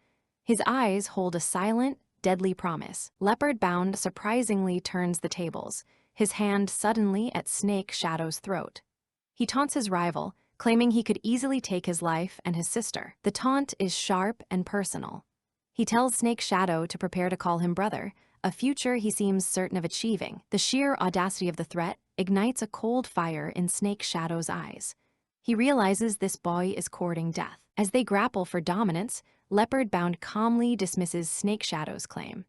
His eyes hold a silent, deadly promise. Leopard bound surprisingly turns the tables, his hand suddenly at Snake Shadow's throat. He taunts his rival, claiming he could easily take his life and his sister. The taunt is sharp and personal. He tells Snake Shadow to prepare to call him brother, a future he seems certain of achieving. The sheer audacity of the threat ignites a cold fire in Snake Shadow's eyes. He realizes this boy is courting death. As they grapple for dominance, Leopard Bound calmly dismisses Snake Shadow's claim.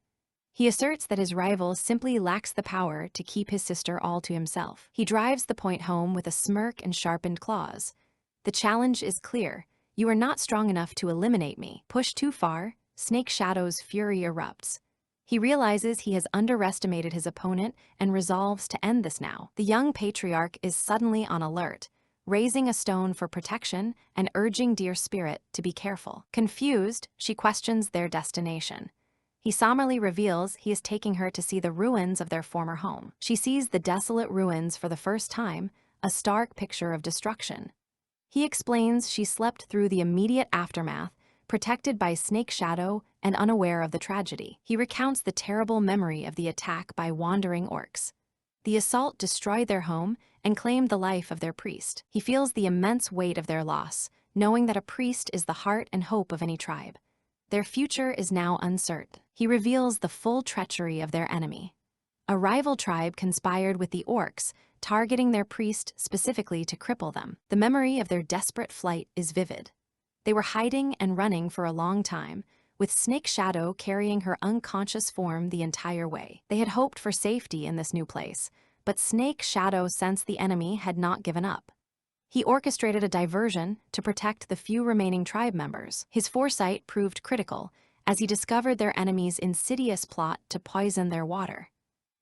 He asserts that his rival simply lacks the power to keep his sister all to himself. He drives the point home with a smirk and sharpened claws. The challenge is clear. You are not strong enough to eliminate me. Pushed too far, Snake Shadow's fury erupts. He realizes he has underestimated his opponent and resolves to end this now. The young patriarch is suddenly on alert, raising a stone for protection and urging Dear Spirit to be careful. Confused, she questions their destination. He summarily reveals he is taking her to see the ruins of their former home. She sees the desolate ruins for the first time, a stark picture of destruction. He explains she slept through the immediate aftermath, protected by Snake Shadow and unaware of the tragedy. He recounts the terrible memory of the attack by wandering orcs. The assault destroyed their home and claimed the life of their priest. He feels the immense weight of their loss, knowing that a priest is the heart and hope of any tribe. Their future is now uncertain. He reveals the full treachery of their enemy. A rival tribe conspired with the orcs, targeting their priest specifically to cripple them. The memory of their desperate flight is vivid. They were hiding and running for a long time, with Snake Shadow carrying her unconscious form the entire way. They had hoped for safety in this new place, but Snake Shadow sensed the enemy had not given up. He orchestrated a diversion to protect the few remaining tribe members. His foresight proved critical, as he discovered their enemy's insidious plot to poison their water.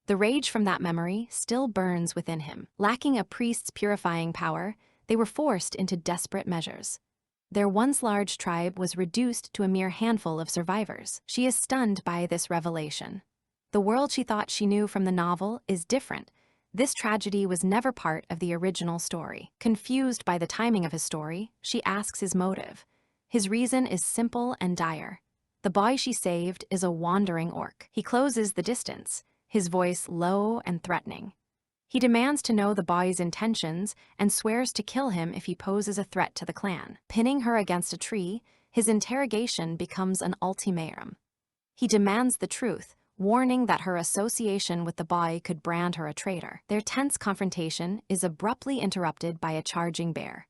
The rage from that memory still burns within him. Lacking a priest's purifying power, they were forced into desperate measures. Their once large tribe was reduced to a mere handful of survivors. She is stunned by this revelation. The world she thought she knew from the novel is different. This tragedy was never part of the original story. Confused by the timing of his story, she asks his motive. His reason is simple and dire. The boy she saved is a wandering orc. He closes the distance, his voice low and threatening. He demands to know the boy's intentions and swears to kill him if he poses a threat to the clan. Pinning her against a tree, his interrogation becomes an ultimatum. He demands the truth, warning that her association with the boy could brand her a traitor. Their tense confrontation is abruptly interrupted by a charging bear.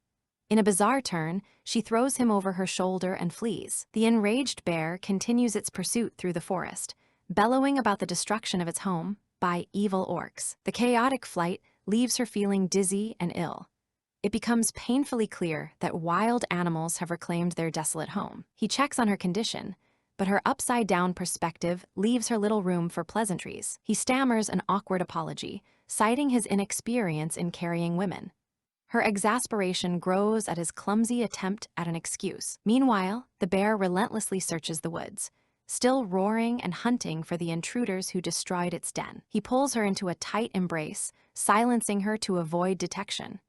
In a bizarre turn, she throws him over her shoulder and flees. The enraged bear continues its pursuit through the forest, bellowing about the destruction of its home by evil orcs. The chaotic flight leaves her feeling dizzy and ill. It becomes painfully clear that wild animals have reclaimed their desolate home. He checks on her condition, but her upside-down perspective leaves her little room for pleasantries. He stammers an awkward apology, citing his inexperience in carrying women. Her exasperation grows at his clumsy attempt at an excuse. Meanwhile, the bear relentlessly searches the woods, still roaring and hunting for the intruders who destroyed its den. He pulls her into a tight embrace, silencing her to avoid detection.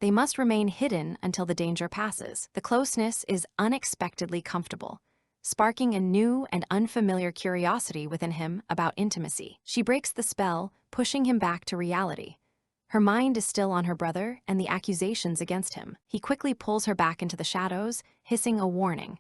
They must remain hidden until the danger passes. The closeness is unexpectedly comfortable, sparking a new and unfamiliar curiosity within him about intimacy. She breaks the spell, pushing him back to reality. Her mind is still on her brother and the accusations against him. He quickly pulls her back into the shadows, hissing a warning.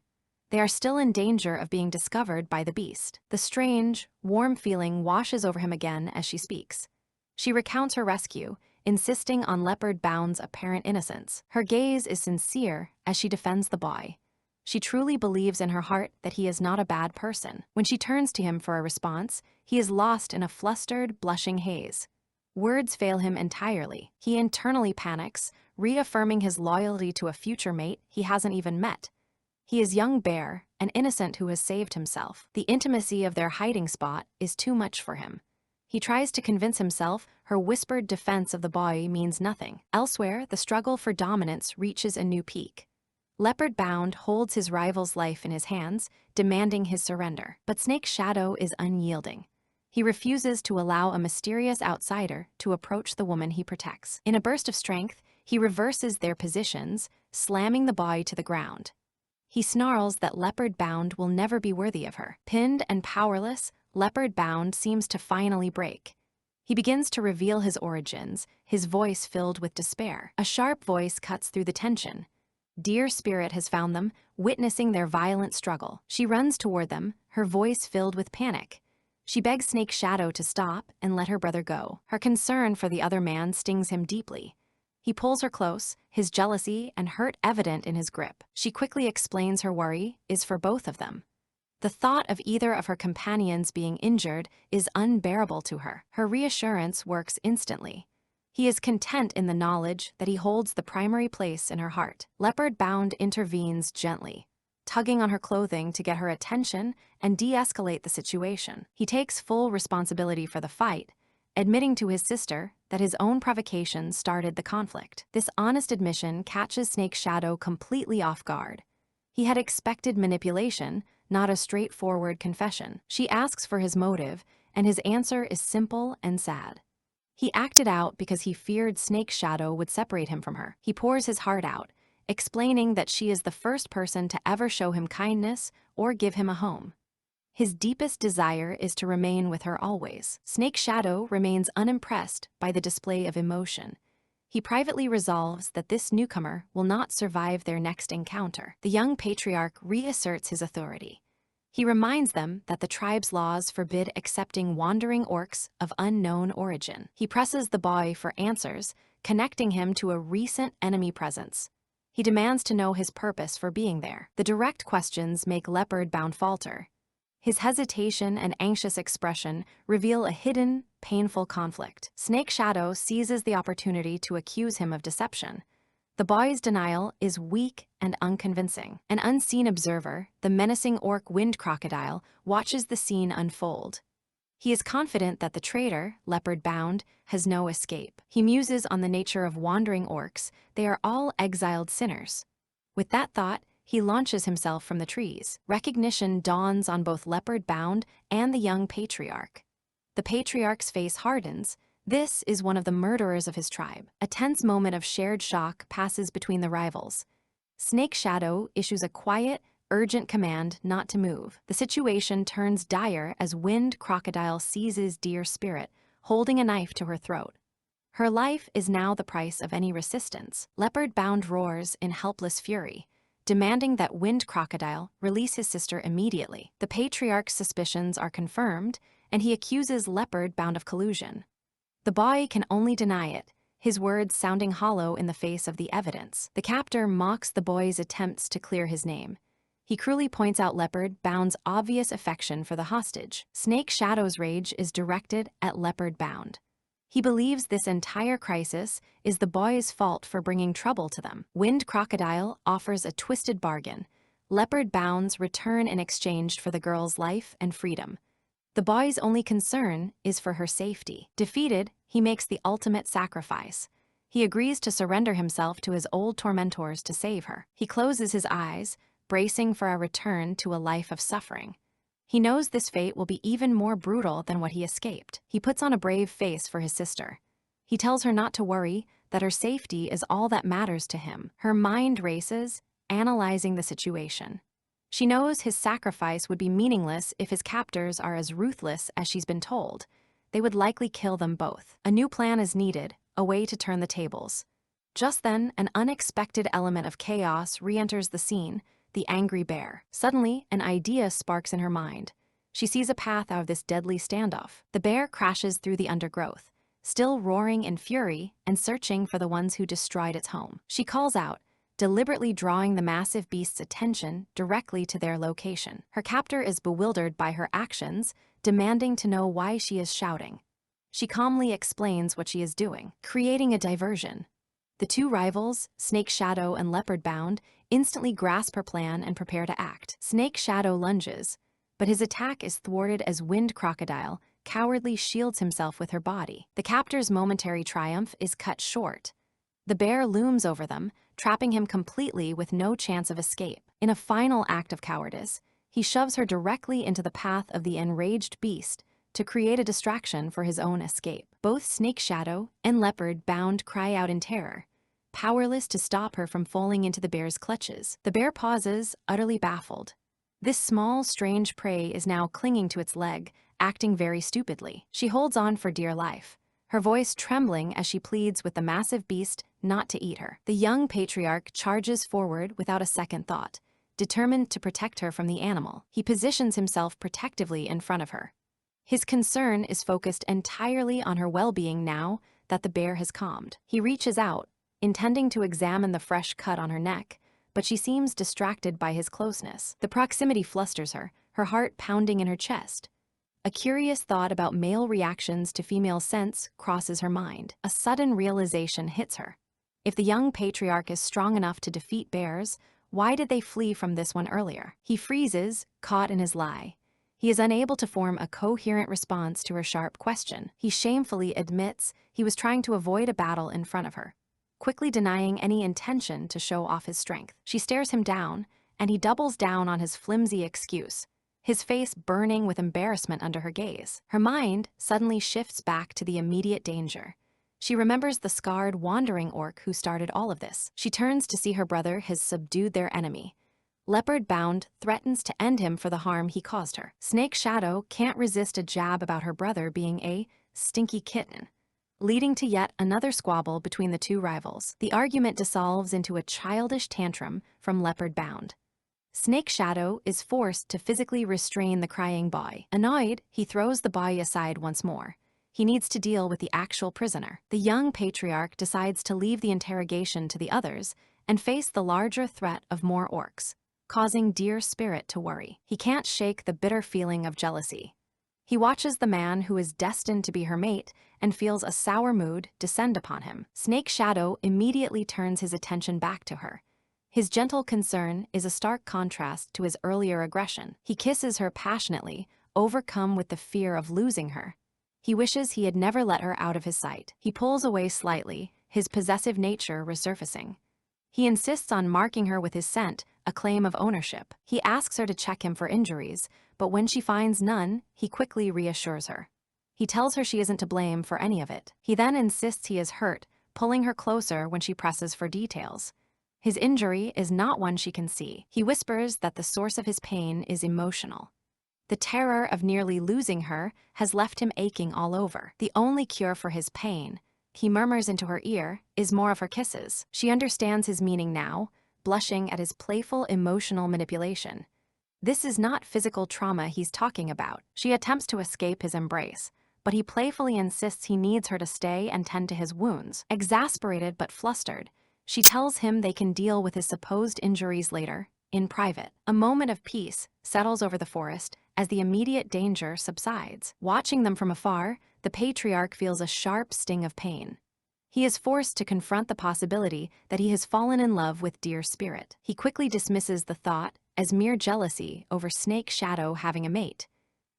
They are still in danger of being discovered by the beast. The strange, warm feeling washes over him again as she speaks. She recounts her rescue, insisting on Leopard Bound's apparent innocence. Her gaze is sincere as she defends the boy. She truly believes in her heart that he is not a bad person. When she turns to him for a response, he is lost in a flustered, blushing haze. Words fail him entirely. He internally panics, reaffirming his loyalty to a future mate he hasn't even met. He is young bear, an innocent who has saved himself. The intimacy of their hiding spot is too much for him. He tries to convince himself her whispered defense of the boy means nothing. Elsewhere, the struggle for dominance reaches a new peak. Leopard Bound holds his rival's life in his hands, demanding his surrender. But Snake's shadow is unyielding. He refuses to allow a mysterious outsider to approach the woman he protects. In a burst of strength, he reverses their positions, slamming the boy to the ground. He snarls that Leopard Bound will never be worthy of her. Pinned and powerless, Leopard Bound seems to finally break. He begins to reveal his origins, his voice filled with despair. A sharp voice cuts through the tension. Dear Spirit has found them, witnessing their violent struggle. She runs toward them, her voice filled with panic. She begs Snake's shadow to stop and let her brother go. Her concern for the other man stings him deeply. He pulls her close, his jealousy and hurt evident in his grip. She quickly explains her worry is for both of them. The thought of either of her companions being injured is unbearable to her. Her reassurance works instantly. He is content in the knowledge that he holds the primary place in her heart. Leopard Bound intervenes gently, tugging on her clothing to get her attention and de-escalate the situation. He takes full responsibility for the fight, admitting to his sister that his own provocation started the conflict. This honest admission catches Snake's shadow completely off guard. He had expected manipulation, not a straightforward confession. She asks for his motive, and his answer is simple and sad. He acted out because he feared Snake's shadow would separate him from her. He pours his heart out, explaining that she is the first person to ever show him kindness or give him a home. His deepest desire is to remain with her always. Snake's shadow remains unimpressed by the display of emotion. He privately resolves that this newcomer will not survive their next encounter. The young patriarch reasserts his authority. He reminds them that the tribe's laws forbid accepting wandering orcs of unknown origin. He presses the boy for answers, connecting him to a recent enemy presence. He demands to know his purpose for being there. The direct questions make Leopard Bound falter. His hesitation and anxious expression reveal a hidden, painful conflict. Snake's shadow seizes the opportunity to accuse him of deception. The boy's denial is weak and unconvincing. An unseen observer, the menacing orc wind crocodile, watches the scene unfold. He is confident that the traitor, Leopard Bound, has no escape. He muses on the nature of wandering orcs. They are all exiled sinners. With that thought, he launches himself from the trees. Recognition dawns on both Leopard Bound and the young patriarch. The patriarch's face hardens. This is one of the murderers of his tribe. A tense moment of shared shock passes between the rivals. Snake's shadow issues a quiet, urgent command not to move. The situation turns dire as Wind Crocodile seizes Dear Spirit, holding a knife to her throat. Her life is now the price of any resistance. Leopard Bound roars in helpless fury, demanding that Wind Crocodile release his sister immediately. The patriarch's suspicions are confirmed, and he accuses Leopard Bound of collusion. The boy can only deny it, his words sounding hollow in the face of the evidence. The captor mocks the boy's attempts to clear his name. He cruelly points out Leopard Bound's obvious affection for the hostage. Snake Shadow's rage is directed at Leopard Bound. He believes this entire crisis is the boy's fault for bringing trouble to them. Wind Crocodile offers a twisted bargain. Leopard Bound's return in exchange for the girl's life and freedom. The boy's only concern is for her safety. Defeated, he makes the ultimate sacrifice. He agrees to surrender himself to his old tormentors to save her. He closes his eyes, bracing for a return to a life of suffering. He knows this fate will be even more brutal than what he escaped. He puts on a brave face for his sister. He tells her not to worry, that her safety is all that matters to him. Her mind races, analyzing the situation. She knows his sacrifice would be meaningless if his captors are as ruthless as she's been told. They would likely kill them both. A new plan is needed, a way to turn the tables. Just then, an unexpected element of chaos re-enters the scene, the angry bear. Suddenly, an idea sparks in her mind. She sees a path out of this deadly standoff. The bear crashes through the undergrowth, still roaring in fury and searching for the ones who destroyed its home. She calls out, deliberately drawing the massive beast's attention directly to their location. Her captor is bewildered by her actions, demanding to know why she is shouting. She calmly explains what she is doing, creating a diversion. The two rivals, Snake Shadow and Leopard Bound, instantly grasp her plan and prepare to act. Snake Shadow lunges, but his attack is thwarted as Wind Crocodile cowardly shields himself with her body. The captor's momentary triumph is cut short. The bear looms over them, trapping him completely with no chance of escape. In a final act of cowardice, he shoves her directly into the path of the enraged beast to create a distraction for his own escape. Both Snake Shadow and Leopard Bound cry out in terror, powerless to stop her from falling into the bear's clutches. The bear pauses, utterly baffled. This small, strange prey is now clinging to its leg, acting very stupidly. She holds on for dear life, her voice trembling as she pleads with the massive beast not to eat her. The young patriarch charges forward without a second thought, determined to protect her from the animal. He positions himself protectively in front of her. His concern is focused entirely on her well-being now that the bear has calmed. He reaches out, intending to examine the fresh cut on her neck, but she seems distracted by his closeness. The proximity flusters her, her heart pounding in her chest. A curious thought about male reactions to female scents crosses her mind. A sudden realization hits her. If the young patriarch is strong enough to defeat bears, why did they flee from this one earlier? He freezes, caught in his lie. He is unable to form a coherent response to her sharp question. He shamefully admits he was trying to avoid a battle in front of her, quickly denying any intention to show off his strength. She stares him down, and he doubles down on his flimsy excuse, his face burning with embarrassment under her gaze. Her mind suddenly shifts back to the immediate danger. She remembers the scarred wandering orc who started all of this. She turns to see her brother has subdued their enemy. Leopard Bound threatens to end him for the harm he caused her. Snake Shadow can't resist a jab about her brother being a stinky kitten, leading to yet another squabble between the two rivals. The argument dissolves into a childish tantrum from Leopard Bound. Snake Shadow is forced to physically restrain the crying boy. Annoyed, he throws the boy aside once more. He needs to deal with the actual prisoner. The young patriarch decides to leave the interrogation to the others and face the larger threat of more orcs, causing Dear Spirit to worry. He can't shake the bitter feeling of jealousy. He watches the man who is destined to be her mate and feels a sour mood descend upon him. Snake Shadow immediately turns his attention back to her. His gentle concern is a stark contrast to his earlier aggression. He kisses her passionately, overcome with the fear of losing her. He wishes he had never let her out of his sight. He pulls away slightly, his possessive nature resurfacing. He insists on marking her with his scent, a claim of ownership. He asks her to check him for injuries, but when she finds none, he quickly reassures her. He tells her she isn't to blame for any of it. He then insists he is hurt, pulling her closer when she presses for details. His injury is not one she can see. He whispers that the source of his pain is emotional. The terror of nearly losing her has left him aching all over. The only cure for his pain, he murmurs into her ear, is more of her kisses. She understands his meaning now, blushing at his playful emotional manipulation. This is not physical trauma he's talking about. She attempts to escape his embrace, but he playfully insists he needs her to stay and tend to his wounds. Exasperated but flustered, she tells him they can deal with his supposed injuries later, in private. A moment of peace settles over the forest as the immediate danger subsides. Watching them from afar, the patriarch feels a sharp sting of pain. He is forced to confront the possibility that he has fallen in love with dear spirit. He quickly dismisses the thought as mere jealousy over Snake Shadow having a mate.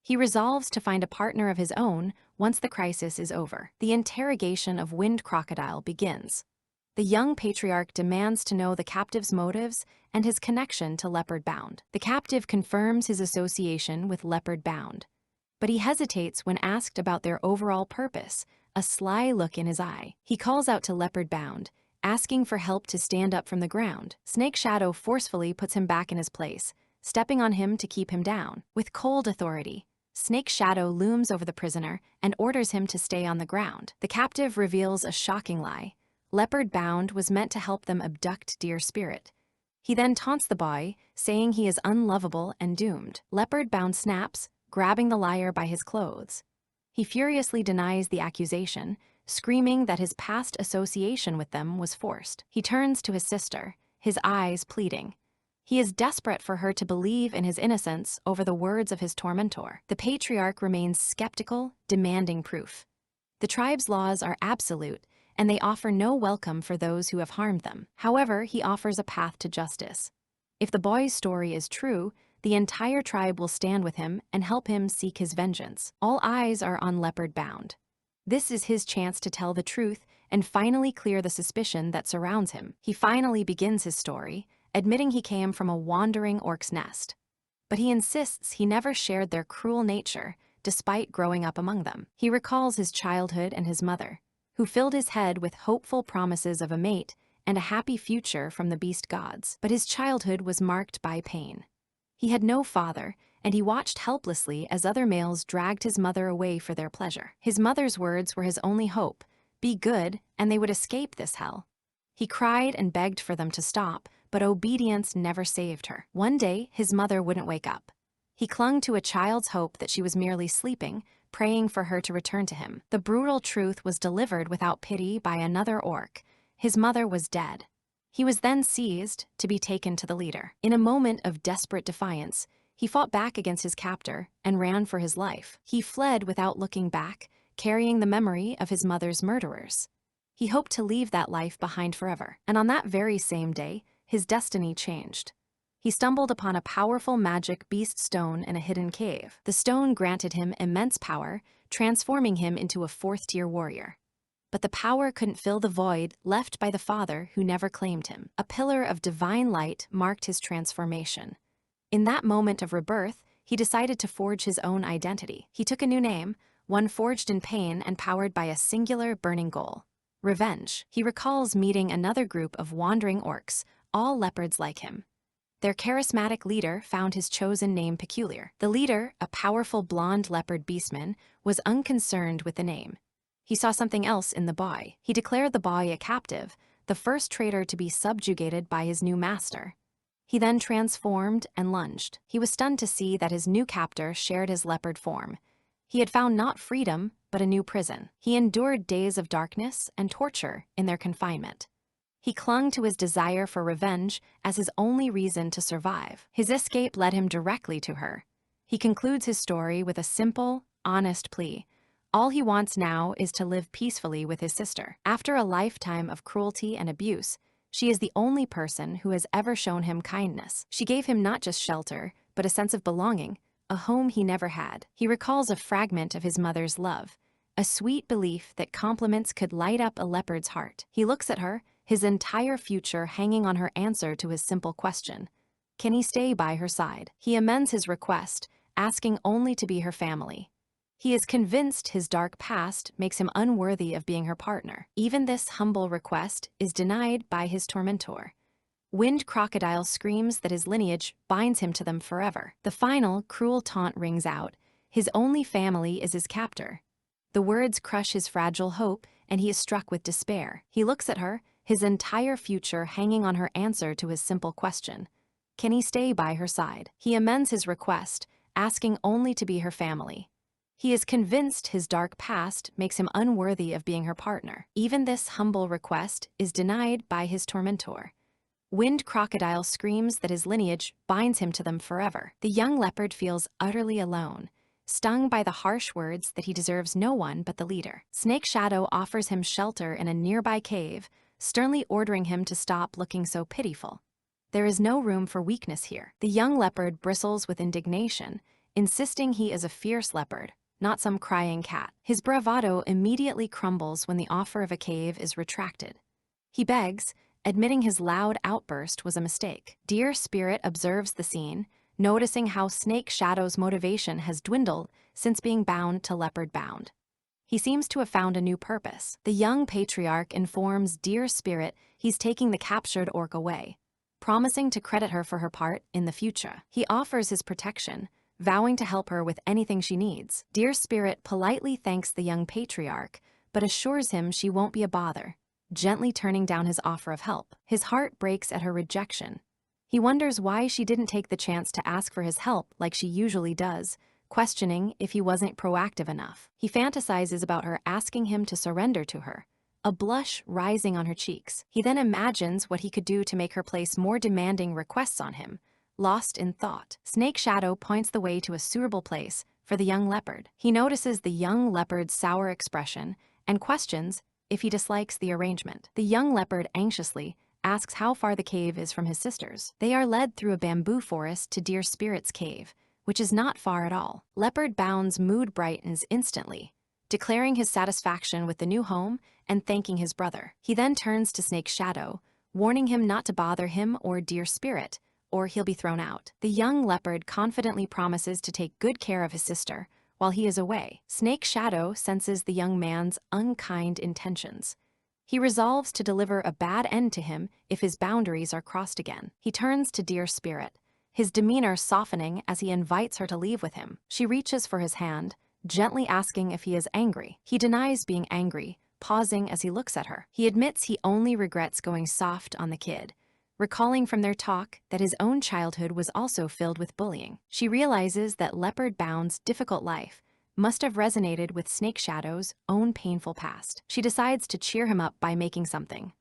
He resolves to find a partner of his own once the crisis is over. The interrogation of Wind Crocodile begins. The young patriarch demands to know the captive's motives and his connection to Leopard Bound. The captive confirms his association with Leopard Bound, but he hesitates when asked about their overall purpose, a sly look in his eye. He calls out to Leopard Bound, asking for help to stand up from the ground. Snake Shadow forcefully puts him back in his place, stepping on him to keep him down. With cold authority, Snake Shadow looms over the prisoner and orders him to stay on the ground. The captive reveals a shocking lie. Leopard Bound was meant to help them abduct dear spirit. He then taunts the boy, saying he is unlovable and doomed. Leopard Bound snaps, grabbing the liar by his clothes. He furiously denies the accusation, screaming that his past association with them was forced. He turns to his sister, his eyes pleading. He is desperate for her to believe in his innocence over the words of his tormentor. The patriarch remains skeptical, demanding proof. The tribe's laws are absolute, and they offer no welcome for those who have harmed them. However, he offers a path to justice. If the boy's story is true, the entire tribe will stand with him and help him seek his vengeance. All eyes are on Leopard Bound. This is his chance to tell the truth and finally clear the suspicion that surrounds him. He finally begins his story, admitting he came from a wandering orc's nest. But he insists he never shared their cruel nature, despite growing up among them. He recalls his childhood and his mother, who filled his head with hopeful promises of a mate and a happy future from the beast gods. But his childhood was marked by pain. He had no father, and he watched helplessly as other males dragged his mother away for their pleasure. His mother's words were his only hope: be good, and they would escape this hell. He cried and begged for them to stop, but obedience never saved her. One day, his mother wouldn't wake up. He clung to a child's hope that she was merely sleeping, praying for her to return to him. The brutal truth was delivered without pity by another orc. His mother was dead. He was then seized to be taken to the leader. In a moment of desperate defiance, he fought back against his captor and ran for his life. He fled without looking back, carrying the memory of his mother's murderers. He hoped to leave that life behind forever. And on that very same day, his destiny changed. He stumbled upon a powerful magic beast stone in a hidden cave. The stone granted him immense power, transforming him into a fourth-tier warrior. But the power couldn't fill the void left by the father who never claimed him. A pillar of divine light marked his transformation. In that moment of rebirth, he decided to forge his own identity. He took a new name, one forged in pain and powered by a singular burning goal: revenge. He recalls meeting another group of wandering orcs, all leopards like him. Their charismatic leader found his chosen name peculiar. The leader, a powerful blonde leopard beastman, was unconcerned with the name. He saw something else in the boy. He declared the boy a captive, the first traitor to be subjugated by his new master. He then transformed and lunged. He was stunned to see that his new captor shared his leopard form. He had found not freedom, but a new prison. He endured days of darkness and torture in their confinement. He clung to his desire for revenge as his only reason to survive. His escape led him directly to her. He concludes his story with a simple, honest plea. All he wants now is to live peacefully with his sister. After a lifetime of cruelty and abuse, she is the only person who has ever shown him kindness. She gave him not just shelter, but a sense of belonging, a home he never had. He recalls a fragment of his mother's love, a sweet belief that compliments could light up a leopard's heart. He looks at her, his entire future hanging on her answer to his simple question: can he stay by her side? He amends his request, asking only to be her family. He is convinced his dark past makes him unworthy of being her partner. Even this humble request is denied by his tormentor. Wind Crocodile screams that his lineage binds him to them forever. The final, cruel taunt rings out: his only family is his captor. The words crush his fragile hope, and he is struck with despair. He looks at her, his entire future hanging on her answer to his simple question: can he stay by her side? He amends his request, asking only to be her family. He is convinced his dark past makes him unworthy of being her partner. Even this humble request is denied by his tormentor. Wind Crocodile screams that his lineage binds him to them forever. The young leopard feels utterly alone, stung by the harsh words that he deserves no one but the leader. Snake Shadow offers him shelter in a nearby cave, sternly ordering him to stop looking so pitiful. There is no room for weakness here. The young leopard bristles with indignation, insisting he is a fierce leopard, not some crying cat. His bravado immediately crumbles when the offer of a cave is retracted. He begs, admitting his loud outburst was a mistake. Dear Spirit observes the scene, noticing how Snake Shadow's motivation has dwindled since being bound to leopard bound. He seems to have found a new purpose. The young patriarch informs Dear Spirit he's taking the captured orc away, promising to credit her for her part in the future. He offers his protection, vowing to help her with anything she needs. Dear Spirit politely thanks the young patriarch, but assures him she won't be a bother, gently turning down his offer of help. His heart breaks at her rejection. He wonders why she didn't take the chance to ask for his help like she usually does, questioning if he wasn't proactive enough. He fantasizes about her asking him to surrender to her, a blush rising on her cheeks. He then imagines what he could do to make her place more demanding requests on him, lost in thought. Snake Shadow points the way to a suitable place for the young leopard. He notices the young leopard's sour expression and questions if he dislikes the arrangement. The young leopard anxiously asks how far the cave is from his sisters. They are led through a bamboo forest to Dear Spirit's cave, which is not far at all. Leopard Bound's mood brightens instantly, declaring his satisfaction with the new home and thanking his brother. He then turns to Snake Shadow, warning him not to bother him or Dear Spirit, or he'll be thrown out. The young leopard confidently promises to take good care of his sister while he is away. Snake Shadow senses the young man's unkind intentions. He resolves to deliver a bad end to him if his boundaries are crossed again. He turns to Dear Spirit, his demeanor softening as he invites her to leave with him. She reaches for his hand, gently asking if he is angry. He denies being angry, pausing as he looks at her. He admits he only regrets going soft on the kid, recalling from their talk that his own childhood was also filled with bullying. She realizes that Leopard Bound's difficult life must have resonated with Snake Shadow's own painful past. She decides to cheer him up by making something.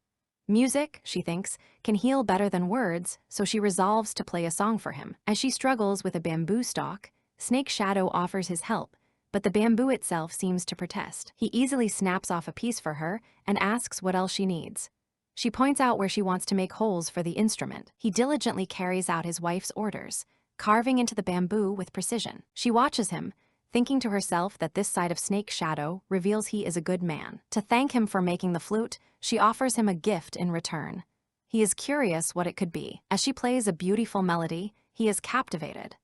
Music, she thinks, can heal better than words, so she resolves to play a song for him. As she struggles with a bamboo stalk, Snake Shadow offers his help, but the bamboo itself seems to protest. He easily snaps off a piece for her and asks what else she needs. She points out where she wants to make holes for the instrument. He diligently carries out his wife's orders, carving into the bamboo with precision. She watches him, thinking to herself that this side of Snake Shadow reveals he is a good man. To thank him for making the flute, she offers him a gift in return. He is curious what it could be. As she plays a beautiful melody, he is captivated.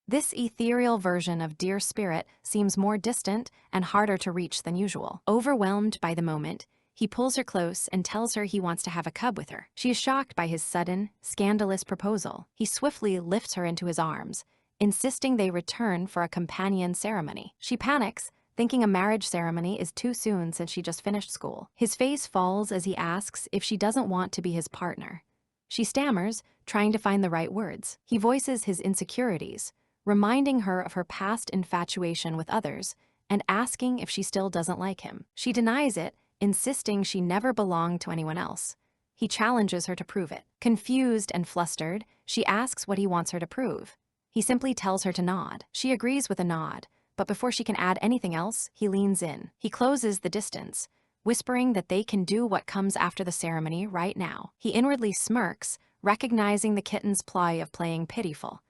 This ethereal version of Dear Spirit seems more distant and harder to reach than usual. Overwhelmed by the moment, he pulls her close and tells her he wants to have a cub with her. She is shocked by his sudden, scandalous proposal. He swiftly lifts her into his arms, insisting they return for a companion ceremony. She panics, thinking a marriage ceremony is too soon since she just finished school. His face falls as he asks if she doesn't want to be his partner. She stammers, trying to find the right words. He voices his insecurities, reminding her of her past infatuation with others and asking if she still doesn't like him. She denies it, insisting she never belonged to anyone else. He challenges her to prove it. Confused and flustered, she asks what he wants her to prove. He simply tells her to nod. She agrees with a nod, but before she can add anything else, he leans in. He closes the distance, whispering that they can do what comes after the ceremony right now. He inwardly smirks, recognizing the kitten's ploy of playing pitiful.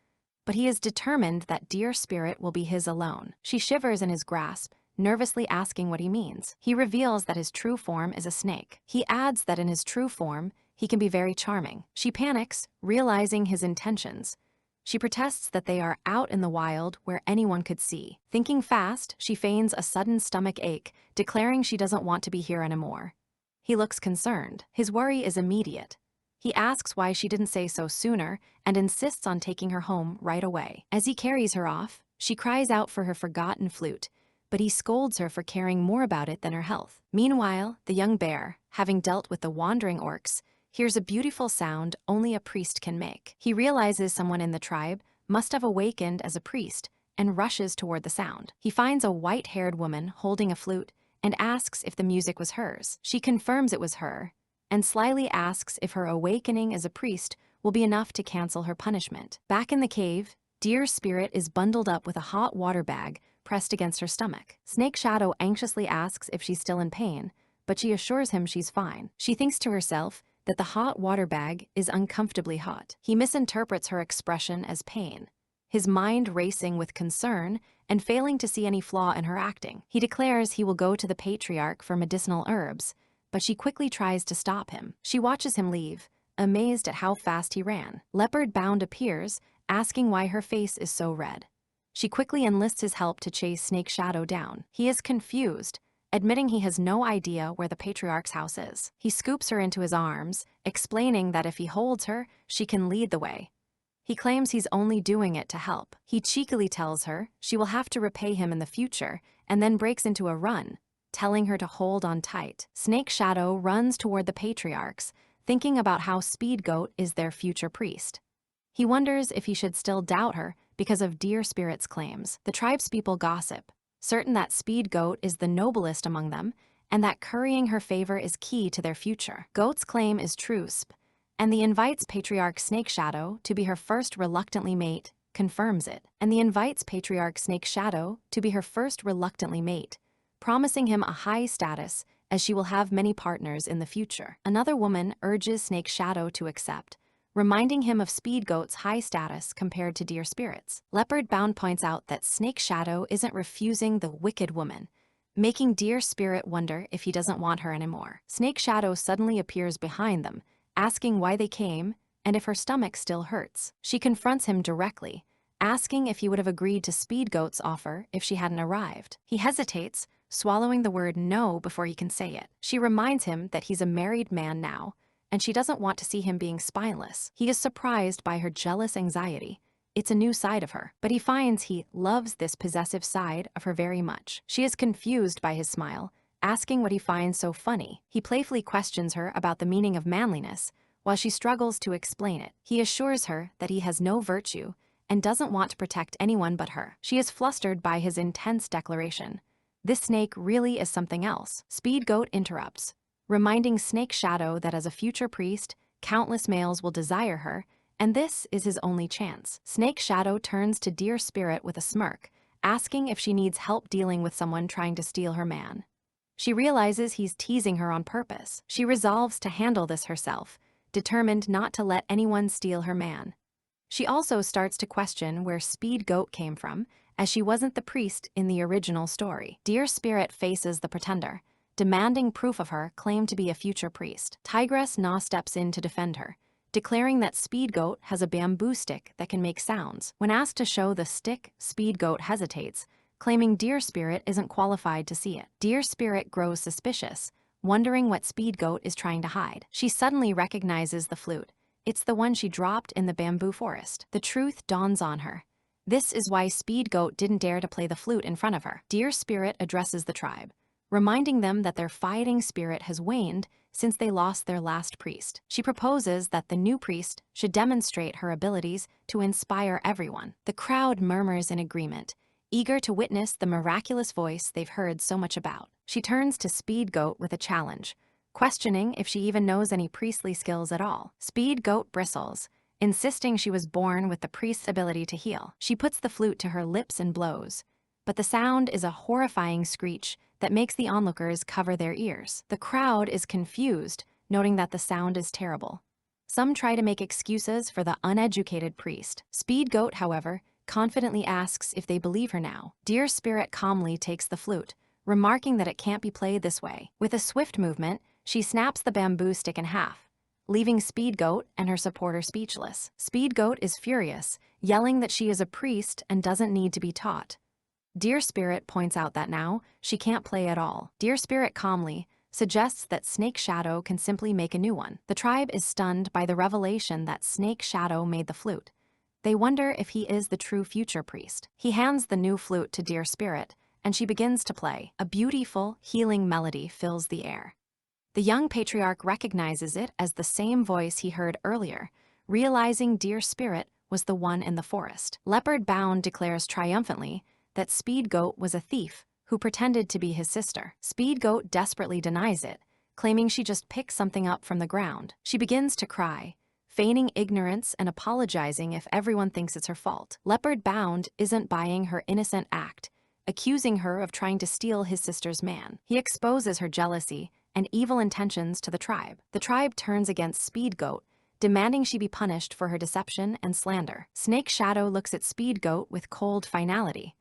But he is determined that Dear Spirit will be his alone. She shivers in his grasp, nervously asking what he means. He reveals that his true form is a snake. He adds that in his true form, he can be very charming. She panics, realizing his intentions. She protests that they are out in the wild where anyone could see. Thinking fast, she feigns a sudden stomach ache, declaring she doesn't want to be here anymore. He looks concerned. His worry is immediate. He asks why she didn't say so sooner and insists on taking her home right away. As he carries her off, she cries out for her forgotten flute, but he scolds her for caring more about it than her health. Meanwhile, the young bear, having dealt with the wandering orcs, hears a beautiful sound only a priest can make. He realizes someone in the tribe must have awakened as a priest and rushes toward the sound. He finds a white-haired woman holding a flute and asks if the music was hers. She confirms it was her, and slyly asks if her awakening as a priest will be enough to cancel her punishment. Back in the cave, Dear Spirit is bundled up with a hot water bag pressed against her stomach. Snake Shadow anxiously asks if she's still in pain, but she assures him she's fine. She thinks to herself that the hot water bag is uncomfortably hot. He misinterprets her expression as pain, his mind racing with concern and failing to see any flaw in her acting. He declares he will go to the patriarch for medicinal herbs, but she quickly tries to stop him. She watches him leave, amazed at how fast he ran. Leopard Bound appears, asking why her face is so red. She quickly enlists his help to chase Snake Shadow down. He is confused, admitting he has no idea where the patriarch's house is. He scoops her into his arms, explaining that if he holds her, she can lead the way. He claims he's only doing it to help. He cheekily tells her she will have to repay him in the future, and then breaks into a run, telling her to hold on tight. Snake Shadow runs toward the patriarchs, thinking about how Speed Goat is their future priest. He wonders if he should still doubt her because of Dear Spirit's claims. The tribespeople gossip, certain that Speed Goat is the noblest among them, and that currying her favor is key to their future. Goat's claim is truce, and the invites Patriarch Snake Shadow to be her first reluctantly mate, confirms it. Promising him a high status, as she will have many partners in the future. Another woman urges Snake Shadow to accept, reminding him of Speed Goat's high status compared to Dear Spirit's. Leopard Bound points out that Snake Shadow isn't refusing the wicked woman, making Dear Spirit wonder if he doesn't want her anymore. Snake Shadow suddenly appears behind them, asking why they came and if her stomach still hurts. She confronts him directly, asking if he would have agreed to Speed Goat's offer if she hadn't arrived. He hesitates, swallowing the word no before he can say it. She reminds him that he's a married man now, and she doesn't want to see him being spineless. He is surprised by her jealous anxiety. It's a new side of her, but he finds he loves this possessive side of her very much. She is confused by his smile, asking what he finds so funny. He playfully questions her about the meaning of manliness, while she struggles to explain it. He assures her that he has no virtue and doesn't want to protect anyone but her. She is flustered by his intense declaration. This snake really is something else. Speed Goat interrupts, reminding Snake Shadow that as a future priest, countless males will desire her, and this is his only chance. Snake Shadow turns to Dear Spirit with a smirk, asking if she needs help dealing with someone trying to steal her man. She realizes he's teasing her on purpose. She resolves to handle this herself, determined not to let anyone steal her man. She also starts to question where Speed Goat came from, as she wasn't the priest in the original story. Dear Spirit faces the pretender, demanding proof of her claim to be a future priest. Tigress Na steps in to defend her, declaring that Speed Goat has a bamboo stick that can make sounds. When asked to show the stick, Speed Goat hesitates, claiming Dear Spirit isn't qualified to see it. Dear Spirit grows suspicious, wondering what Speed Goat is trying to hide. She suddenly recognizes the flute. It's the one she dropped in the bamboo forest. The truth dawns on her. This is why Speed Goat didn't dare to play the flute in front of her. Dear Spirit addresses the tribe, reminding them that their fighting spirit has waned since they lost their last priest. She proposes that the new priest should demonstrate her abilities to inspire everyone. The crowd murmurs in agreement, eager to witness the miraculous voice they've heard so much about. She turns to Speed Goat with a challenge, questioning if she even knows any priestly skills at all. Speed Goat bristles, insisting she was born with the priest's ability to heal. She puts the flute to her lips and blows, but the sound is a horrifying screech that makes the onlookers cover their ears. The crowd is confused, noting that the sound is terrible. Some try to make excuses for the uneducated priest. Speed Goat, however, confidently asks if they believe her now. Dear Spirit calmly takes the flute, remarking that it can't be played this way. With a swift movement, she snaps the bamboo stick in half, leaving Speed Goat and her supporter speechless. Speed Goat is furious, yelling that she is a priest and doesn't need to be taught. Dear Spirit points out that now she can't play at all. Dear Spirit calmly suggests that Snake Shadow can simply make a new one. The tribe is stunned by the revelation that Snake Shadow made the flute. They wonder if he is the true future priest. He hands the new flute to Dear Spirit, and she begins to play. A beautiful, healing melody fills the air. The young patriarch recognizes it as the same voice he heard earlier, realizing Dear Spirit was the one in the forest. Leopard Bound declares triumphantly that Speed Goat was a thief who pretended to be his sister. Speed Goat desperately denies it, claiming she just picked something up from the ground. She begins to cry, feigning ignorance and apologizing if everyone thinks it's her fault. Leopard Bound isn't buying her innocent act, accusing her of trying to steal his sister's man. He exposes her jealousy and evil intentions to the tribe. The tribe turns against Speed Goat, demanding she be punished for her deception and slander. Snake Shadow looks at Speed Goat with cold finality.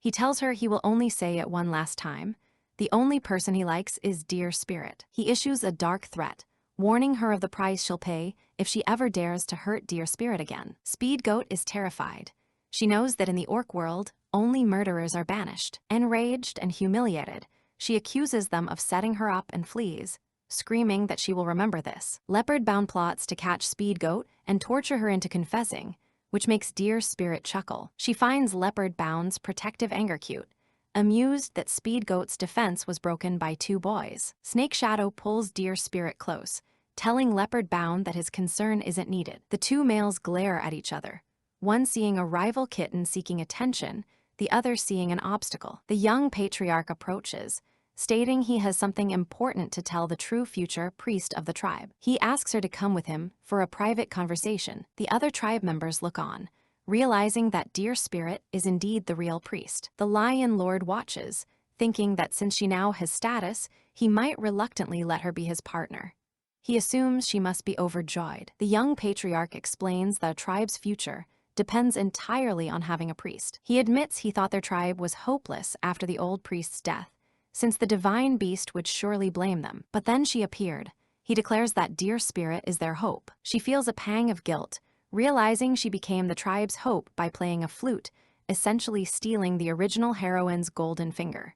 He tells her he will only say it one last time. The only person he likes is Dear Spirit. He issues a dark threat, warning her of the price she'll pay if she ever dares to hurt Dear Spirit again. Speed Goat is terrified. She knows that in the orc world, only murderers are banished. Enraged and humiliated, she accuses them of setting her up and flees, screaming that she will remember this. Leopard Bound plots to catch Speed Goat and torture her into confessing, which makes Dear Spirit chuckle. She finds Leopard Bound's protective anger cute, amused that Speed Goat's defense was broken by two boys. Snake Shadow pulls Dear Spirit close, telling Leopard Bound that his concern isn't needed. The two males glare at each other, one seeing a rival kitten seeking attention, the other seeing an obstacle. The young patriarch approaches, stating he has something important to tell the true future priest of the tribe. He asks her to come with him for a private conversation. The other tribe members look on, realizing that Dear Spirit is indeed the real priest. The Lion Lord watches, thinking that since she now has status, he might reluctantly let her be his partner. He assumes she must be overjoyed. The young patriarch explains that a tribe's future depends entirely on having a priest. He admits he thought their tribe was hopeless after the old priest's death, since the divine beast would surely blame them. But then she appeared. He declares that Dear Spirit is their hope. She feels a pang of guilt, realizing she became the tribe's hope by playing a flute, essentially stealing the original heroine's golden finger.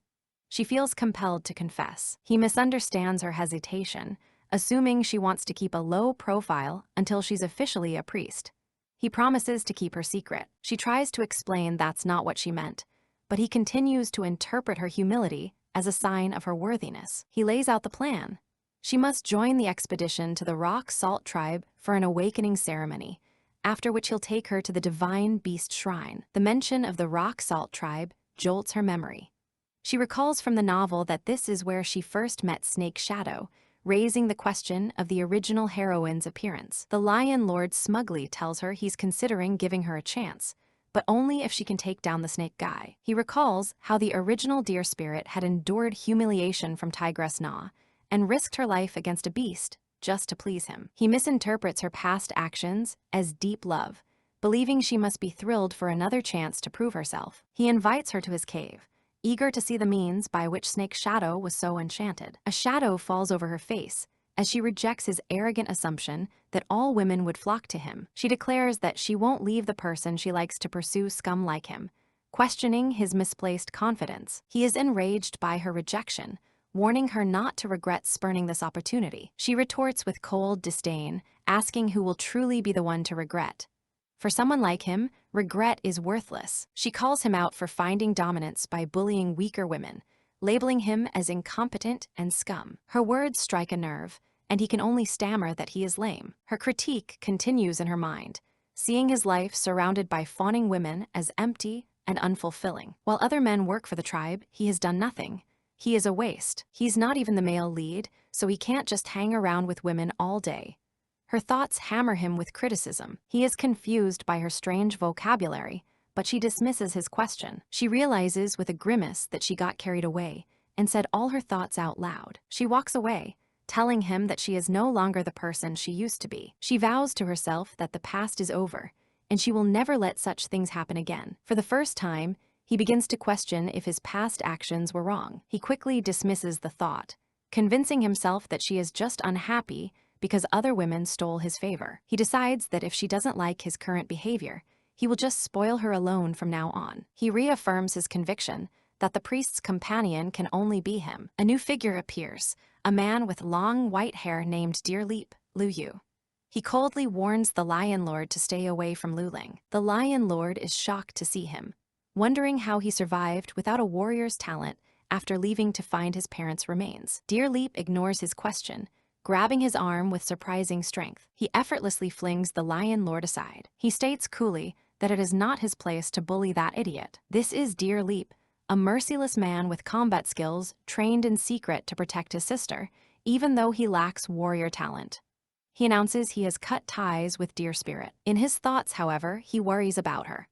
She feels compelled to confess. He misunderstands her hesitation, assuming she wants to keep a low profile until she's officially a priest. He promises to keep her secret. She tries to explain that's not what she meant, but he continues to interpret her humility as a sign of her worthiness. He lays out the plan. She must join the expedition to the Rock Salt tribe for an awakening ceremony, after which he'll take her to the divine beast shrine. The mention of the Rock Salt tribe jolts her memory. She recalls from the novel that this is where she first met Snake Shadow, raising the question of the original heroine's appearance. The Lion Lord smugly tells her he's considering giving her a chance, but only if she can take down the snake guy. He recalls how the original Dear Spirit had endured humiliation from Tigress Na and risked her life against a beast just to please him. He misinterprets her past actions as deep love, believing she must be thrilled for another chance to prove herself. He invites her to his cave, eager to see the means by which Snake Shadow was so enchanted. A shadow falls over her face as she rejects his arrogant assumption that all women would flock to him. She declares that she won't leave the person she likes to pursue scum like him, questioning his misplaced confidence. He is enraged by her rejection, warning her not to regret spurning this opportunity. She retorts with cold disdain, asking who will truly be the one to regret. For someone like him, regret is worthless. She calls him out for finding dominance by bullying weaker women, labeling him as incompetent and scum. Her words strike a nerve, and he can only stammer that he is lame. Her critique continues in her mind, seeing his life surrounded by fawning women as empty and unfulfilling. While other men work for the tribe, he has done nothing. He is a waste. He's not even the male lead, so he can't just hang around with women all day. Her thoughts hammer him with criticism. He is confused by her strange vocabulary, but she dismisses his question. She realizes with a grimace that she got carried away and said all her thoughts out loud. She walks away, telling him that she is no longer the person she used to be. She vows to herself that the past is over, and she will never let such things happen again. For the first time, he begins to question if his past actions were wrong. He quickly dismisses the thought, convincing himself that she is just unhappy because other women stole his favor. He decides that if she doesn't like his current behavior, he will just spoil her alone from now on. He reaffirms his conviction that the priest's companion can only be him. A new figure appears, a man with long white hair named Dear Leap, Lu Yu. He coldly warns the Lion Lord to stay away from Lu Ling. The Lion Lord is shocked to see him, wondering how he survived without a warrior's talent after leaving to find his parents' remains. Dear Leap ignores his question, grabbing his arm with surprising strength. He effortlessly flings the lion lord aside. He states coolly that it is not his place to bully that idiot. This is Dear Leap, a merciless man with combat skills trained in secret to protect his sister, even though he lacks warrior talent. He announces he has cut ties with Dear Spirit. In his thoughts, however, he worries about her.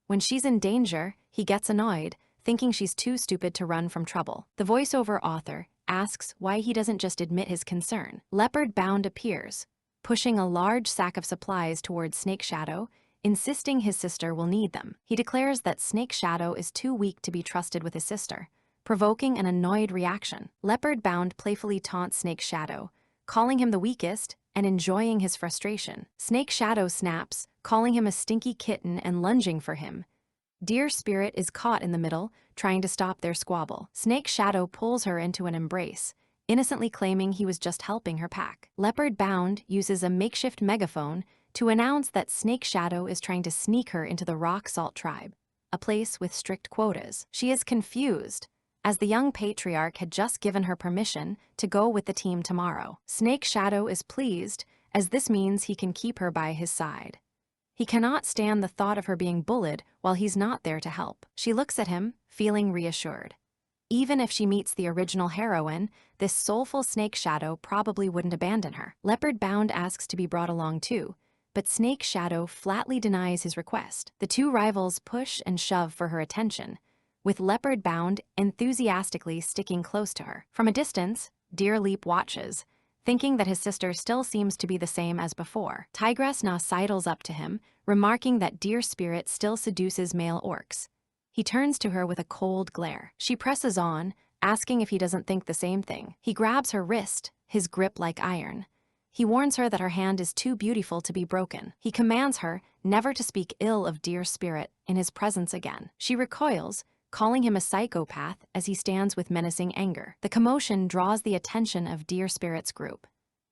When she's in danger, he gets annoyed, thinking she's too stupid to run from trouble. The voiceover author asks why he doesn't just admit his concern. Leopard Bound appears, pushing a large sack of supplies towards Snake Shadow, insisting his sister will need them. He declares that Snake Shadow is too weak to be trusted with his sister, provoking an annoyed reaction. Leopard Bound playfully taunts Snake Shadow, calling him the weakest and enjoying his frustration. Snake Shadow snaps, calling him a stinky kitten and lunging for him. Dear Spirit is caught in the middle, trying to stop their squabble. Snake Shadow pulls her into an embrace, innocently claiming he was just helping her pack. Leopard Bound uses a makeshift megaphone to announce that Snake Shadow is trying to sneak her into the Rock Salt tribe, a place with strict quotas. She is confused, as the young patriarch had just given her permission to go with the team tomorrow. Snake Shadow is pleased, as this means he can keep her by his side. He cannot stand the thought of her being bullied while he's not there to help. She looks at him, feeling reassured. Even if she meets the original heroine, this soulful Snake Shadow probably wouldn't abandon her. Leopard Bound asks to be brought along too, but Snake Shadow flatly denies his request. The two rivals push and shove for her attention, with Leopard Bound enthusiastically sticking close to her. From a distance, Dear Leap watches, thinking that his sister still seems to be the same as before. Tigress now sidles up to him, remarking that Dear Spirit still seduces male orcs. He turns to her with a cold glare. She presses on, asking if he doesn't think the same thing. He grabs her wrist, his grip like iron. He warns her that her hand is too beautiful to be broken. He commands her never to speak ill of Dear Spirit in his presence again. She recoils, calling him a psychopath as he stands with menacing anger. The commotion draws the attention of Dear Spirit's group.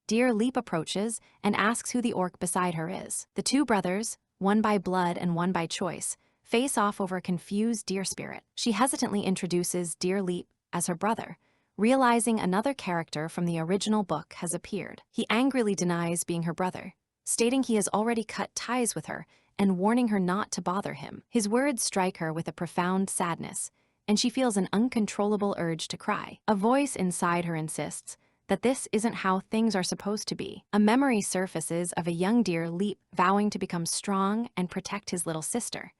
Dear Leap approaches and asks who the orc beside her is. The two brothers, one by blood and one by choice, face off over a confused Dear Spirit. She hesitantly introduces Dear Leap as her brother, realizing another character from the original book has appeared. He angrily denies being her brother, stating he has already cut ties with her and warning her not to bother him. His words strike her with a profound sadness, and she feels an uncontrollable urge to cry. A voice inside her insists that this isn't how things are supposed to be. A memory surfaces of a young Dear Leap vowing to become strong and protect his little sister.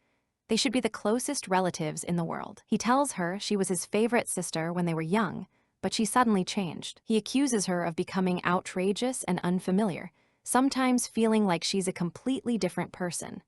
They should be the closest relatives in the world. He tells her she was his favorite sister when they were young, but she suddenly changed. He accuses her of becoming outrageous and unfamiliar, sometimes feeling like she's a completely different person.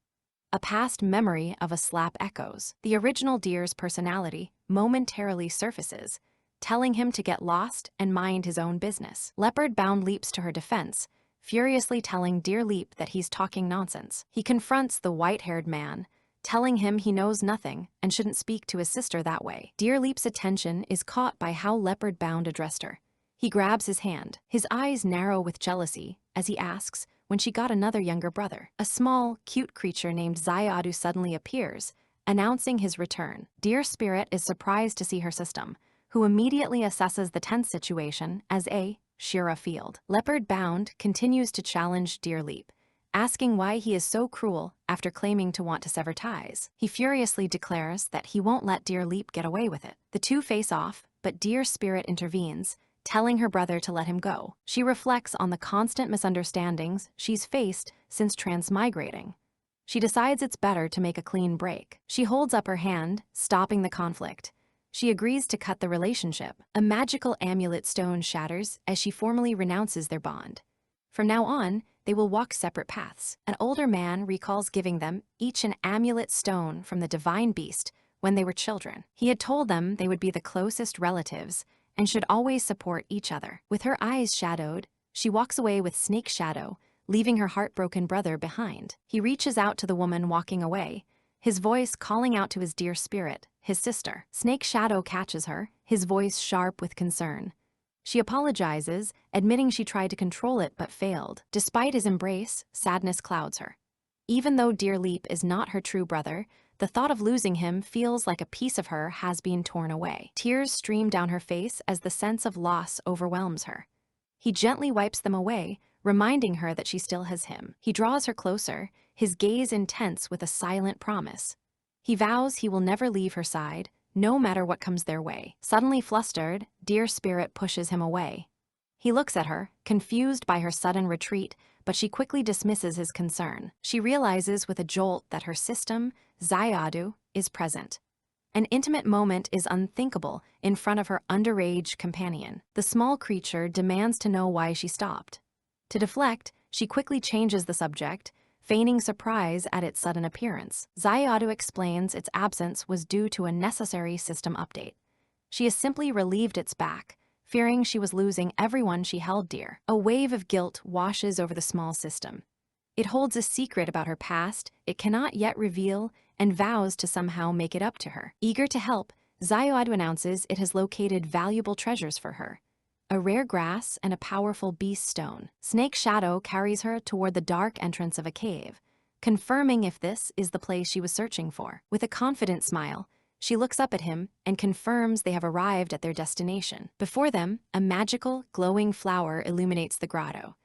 A past memory of a slap echoes. The original Dear's personality momentarily surfaces, telling him to get lost and mind his own business. Leopard Bound leaps to her defense, furiously telling Dear Leap that he's talking nonsense. He confronts the white-haired man, telling him he knows nothing and shouldn't speak to his sister that way. Dear Leap's attention is caught by how Leopard Bound addressed her. He grabs his hand. His eyes narrow with jealousy as he asks when she got another younger brother. A small, cute creature named Zayadu suddenly appears, announcing his return. Dear Spirit is surprised to see her system, who immediately assesses the tense situation as a Shira field. Leopard Bound continues to challenge Dear Leap, asking why he is so cruel after claiming to want to sever ties. He furiously declares that he won't let Dear Leap get away with it. The two face off, but Dear Spirit intervenes, telling her brother to let him go. She reflects on the constant misunderstandings she's faced since transmigrating. She decides it's better to make a clean break. She holds up her hand, stopping the conflict. She agrees to cut the relationship. A magical amulet stone shatters as she formally renounces their bond. From now on, they will walk separate paths. An older man recalls giving them each an amulet stone from the divine beast when they were children. He had told them they would be the closest relatives and should always support each other. With her eyes shadowed, she walks away with Snake Shadow, leaving her heartbroken brother behind. He reaches out to the woman walking away, his voice calling out to his Dear Spirit, his sister. Snake Shadow catches her, his voice sharp with concern. She apologizes, admitting she tried to control it but failed. Despite his embrace, sadness clouds her. Even though Dear Leap is not her true brother, the thought of losing him feels like a piece of her has been torn away. Tears stream down her face as the sense of loss overwhelms her. He gently wipes them away, reminding her that she still has him. He draws her closer, his gaze intense with a silent promise. He vows he will never leave her side, no matter what comes their way. Suddenly flustered, Dear Spirit pushes him away. He looks at her, confused by her sudden retreat, but she quickly dismisses his concern. She realizes with a jolt that her system, Zayadu, is present. An intimate moment is unthinkable in front of her underage companion. The small creature demands to know why she stopped. To deflect, she quickly changes the subject, feigning surprise at its sudden appearance. Zayadu explains its absence was due to a necessary system update. She has simply relieved its back, fearing she was losing everyone she held dear. A wave of guilt washes over the small system. It holds a secret about her past it cannot yet reveal and vows to somehow make it up to her. Eager to help, Zayadu announces it has located valuable treasures for her. A rare grass and a powerful beast stone. Snake Shadow carries her toward the dark entrance of a cave, confirming if this is the place she was searching for. With a confident smile, she looks up at him and confirms they have arrived at their destination. Before them, a magical, glowing flower illuminates the grotto.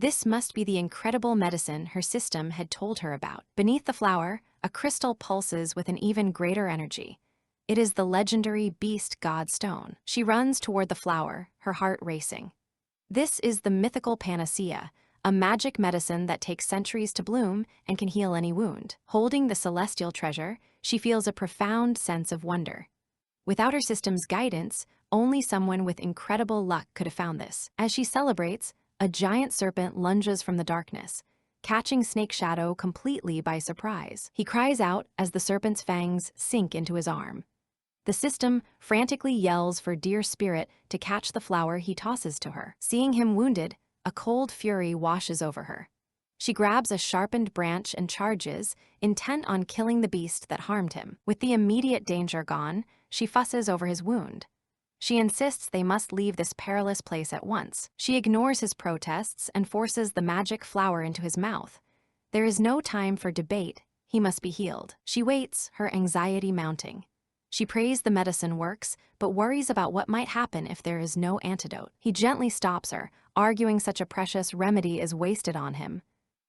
This must be the incredible medicine her system had told her about. Beneath the flower, a crystal pulses with an even greater energy. It is the legendary Beast God Stone. She runs toward the flower, her heart racing. This is the mythical panacea, a magic medicine that takes centuries to bloom and can heal any wound. Holding the celestial treasure, she feels a profound sense of wonder. Without her system's guidance, only someone with incredible luck could have found this. As she celebrates, a giant serpent lunges from the darkness, catching Snake Shadow completely by surprise. He cries out as the serpent's fangs sink into his arm. The system frantically yells for Dear Spirit to catch the flower he tosses to her. Seeing him wounded, a cold fury washes over her. She grabs a sharpened branch and charges, intent on killing the beast that harmed him. With the immediate danger gone, she fusses over his wound. She insists they must leave this perilous place at once. She ignores his protests and forces the magic flower into his mouth. There is no time for debate. He must be healed. She waits, her anxiety mounting. She prays the medicine works, but worries about what might happen if there is no antidote. He gently stops her, arguing such a precious remedy is wasted on him.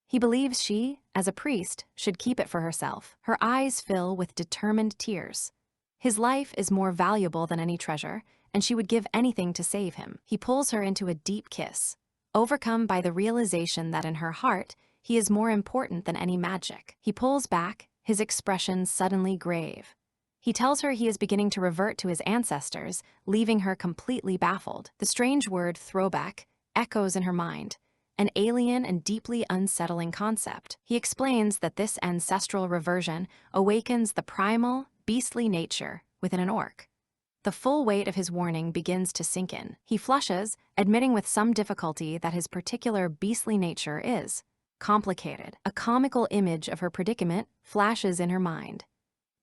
He believes she, as a priest, should keep it for herself. Her eyes fill with determined tears. His life is more valuable than any treasure, and she would give anything to save him. He pulls her into a deep kiss, overcome by the realization that in her heart, he is more important than any magic. He pulls back, his expression suddenly grave. He tells her he is beginning to revert to his ancestors, leaving her completely baffled. The strange word throwback echoes in her mind, an alien and deeply unsettling concept. He explains that this ancestral reversion awakens the primal, beastly nature within an orc. The full weight of his warning begins to sink in. He flushes, admitting with some difficulty that his particular beastly nature is complicated. A comical image of her predicament flashes in her mind.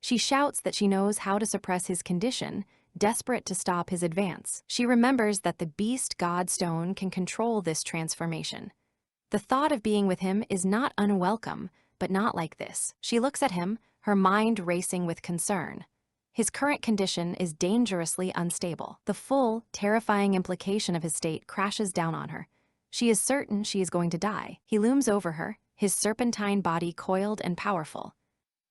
She shouts that she knows how to suppress his condition, desperate to stop his advance. She remembers that the Beast God Stone can control this transformation. The thought of being with him is not unwelcome, but not like this. She looks at him, her mind racing with concern. His current condition is dangerously unstable. The full, terrifying implication of his state crashes down on her. She is certain she is going to die. He looms over her, his serpentine body coiled and powerful.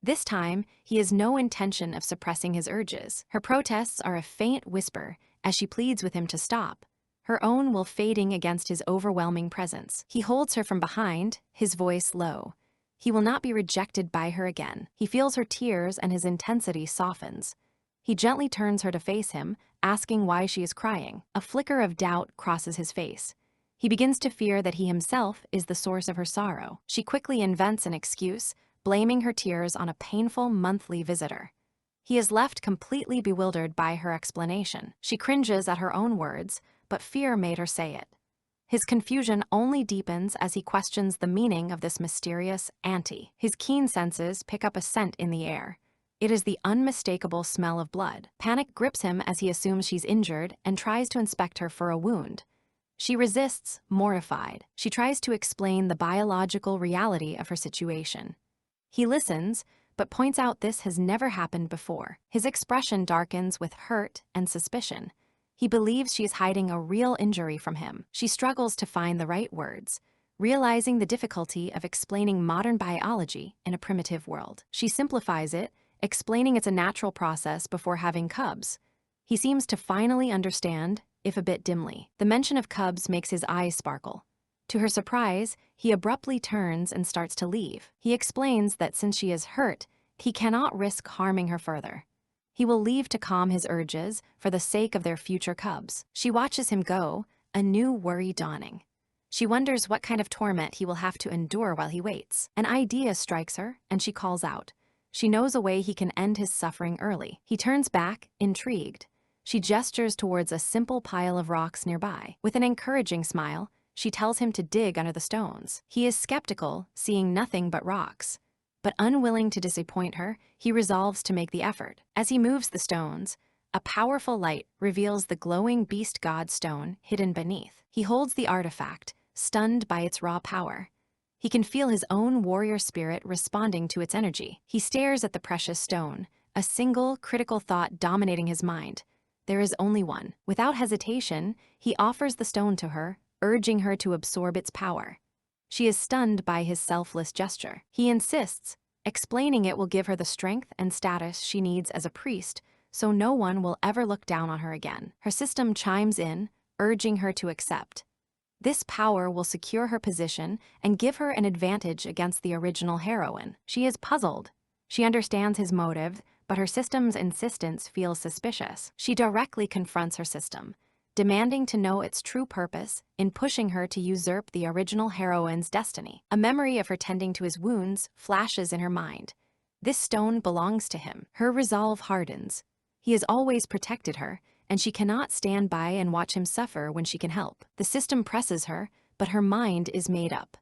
This time, he has no intention of suppressing his urges. Her protests are a faint whisper as she pleads with him to stop, her own will fading against his overwhelming presence. He holds her from behind, his voice low. He will not be rejected by her again. He feels her tears and his intensity softens. He gently turns her to face him, asking why she is crying. A flicker of doubt crosses his face. He begins to fear that he himself is the source of her sorrow. She quickly invents an excuse, blaming her tears on a painful monthly visitor. He is left completely bewildered by her explanation. She cringes at her own words, but fear made her say it. His confusion only deepens as he questions the meaning of this mysterious auntie. His keen senses pick up a scent in the air. It is the unmistakable smell of blood. Panic grips him as he assumes she's injured and tries to inspect her for a wound. She resists, mortified. She tries to explain the biological reality of her situation. He listens, but points out this has never happened before. His expression darkens with hurt and suspicion. He believes she is hiding a real injury from him. She struggles to find the right words, realizing the difficulty of explaining modern biology in a primitive world. She simplifies it, explaining it's a natural process before having cubs. He seems to finally understand, if a bit dimly. The mention of cubs makes his eyes sparkle. To her surprise, he abruptly turns and starts to leave. He explains that since she is hurt, he cannot risk harming her further. He will leave to calm his urges for the sake of their future cubs. She watches him go, a new worry dawning. She wonders what kind of torment he will have to endure while he waits. An idea strikes her, and she calls out. She knows a way he can end his suffering early. He turns back, intrigued. She gestures towards a simple pile of rocks nearby. With an encouraging smile, she tells him to dig under the stones. He is skeptical, seeing nothing but rocks. But unwilling to disappoint her, he resolves to make the effort. As he moves the stones, a powerful light reveals the glowing beast god stone hidden beneath. He holds the artifact, stunned by its raw power. He can feel his own warrior spirit responding to its energy. He stares at the precious stone, a single, critical thought dominating his mind. There is only one. Without hesitation, he offers the stone to her, urging her to absorb its power. She is stunned by his selfless gesture. He insists, explaining it will give her the strength and status she needs as a priest, so no one will ever look down on her again. Her system chimes in, urging her to accept. This power will secure her position and give her an advantage against the original heroine. She is puzzled. She understands his motive, but her system's insistence feels suspicious. She directly confronts her system, demanding to know its true purpose in pushing her to usurp the original heroine's destiny. A memory of her tending to his wounds flashes in her mind. This stone belongs to him. Her resolve hardens. He has always protected her, and she cannot stand by and watch him suffer when she can help. The system presses her, but her mind is made up.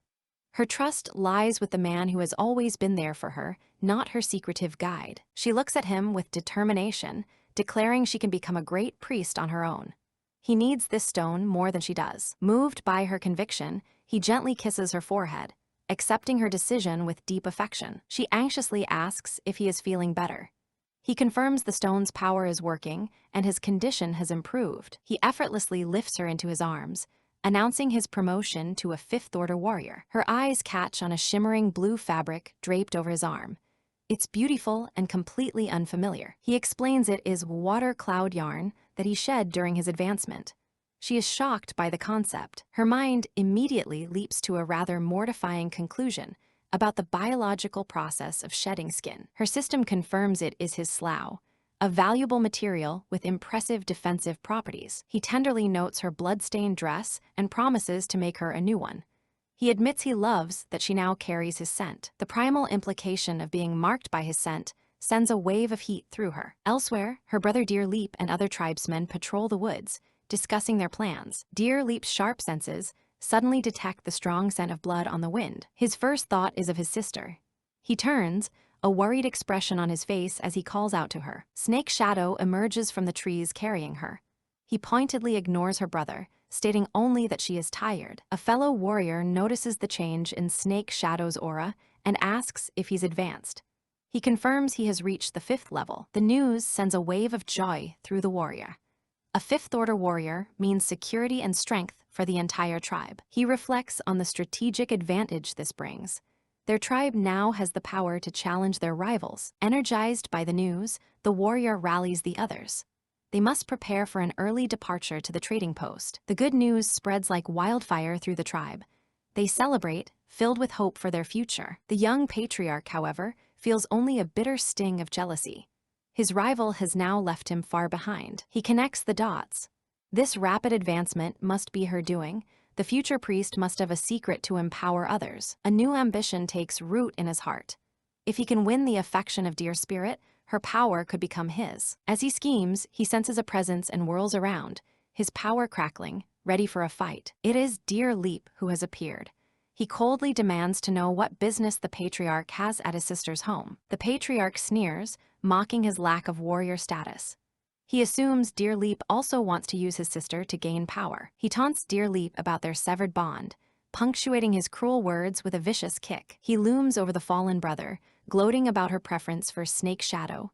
Her trust lies with the man who has always been there for her, not her secretive guide. She looks at him with determination, declaring she can become a great priest on her own. He needs this stone more than she does. Moved by her conviction, he gently kisses her forehead, accepting her decision with deep affection. She anxiously asks if he is feeling better. He confirms the stone's power is working, and his condition has improved. He effortlessly lifts her into his arms, announcing his promotion to a fifth-order warrior. Her eyes catch on a shimmering blue fabric draped over his arm. It's beautiful and completely unfamiliar. He explains it is water cloud yarn that he shed during his advancement. She is shocked by the concept. Her mind immediately leaps to a rather mortifying conclusion about the biological process of shedding skin. Her system confirms it is his slough, a valuable material with impressive defensive properties. He tenderly notes her blood-stained dress and promises to make her a new one. He admits he loves that she now carries his scent. The primal implication of being marked by his scent sends a wave of heat through her. Elsewhere, her brother Deer Leap and other tribesmen patrol the woods, discussing their plans. Deer Leap's sharp senses suddenly detect the strong scent of blood on the wind. His first thought is of his sister. He turns, a worried expression on his face as he calls out to her. Snake Shadow emerges from the trees carrying her. He pointedly ignores her brother, stating only that she is tired. A fellow warrior notices the change in Snake Shadow's aura and asks if he's advanced. He confirms he has reached the 5th level. The news sends a wave of joy through the warrior. A 5th-order warrior means security and strength for the entire tribe. He reflects on the strategic advantage this brings. Their tribe now has the power to challenge their rivals. Energized by the news, the warrior rallies the others. They must prepare for an early departure to the trading post. The good news spreads like wildfire through the tribe. They celebrate, filled with hope for their future. The young patriarch, however, feels only a bitter sting of jealousy. His rival has now left him far behind. He connects the dots. This rapid advancement must be her doing. The future priest must have a secret to empower others. A new ambition takes root in his heart. If he can win the affection of Deer Spirit, her power could become his. As he schemes, he senses a presence and whirls around, his power crackling, ready for a fight. It is Deer Leap who has appeared. He coldly demands to know what business the patriarch has at his sister's home. The patriarch sneers, mocking his lack of warrior status. He assumes Deer Leap also wants to use his sister to gain power. He taunts Deer Leap about their severed bond, punctuating his cruel words with a vicious kick. He looms over the fallen brother, gloating about her preference for Snake Shadow.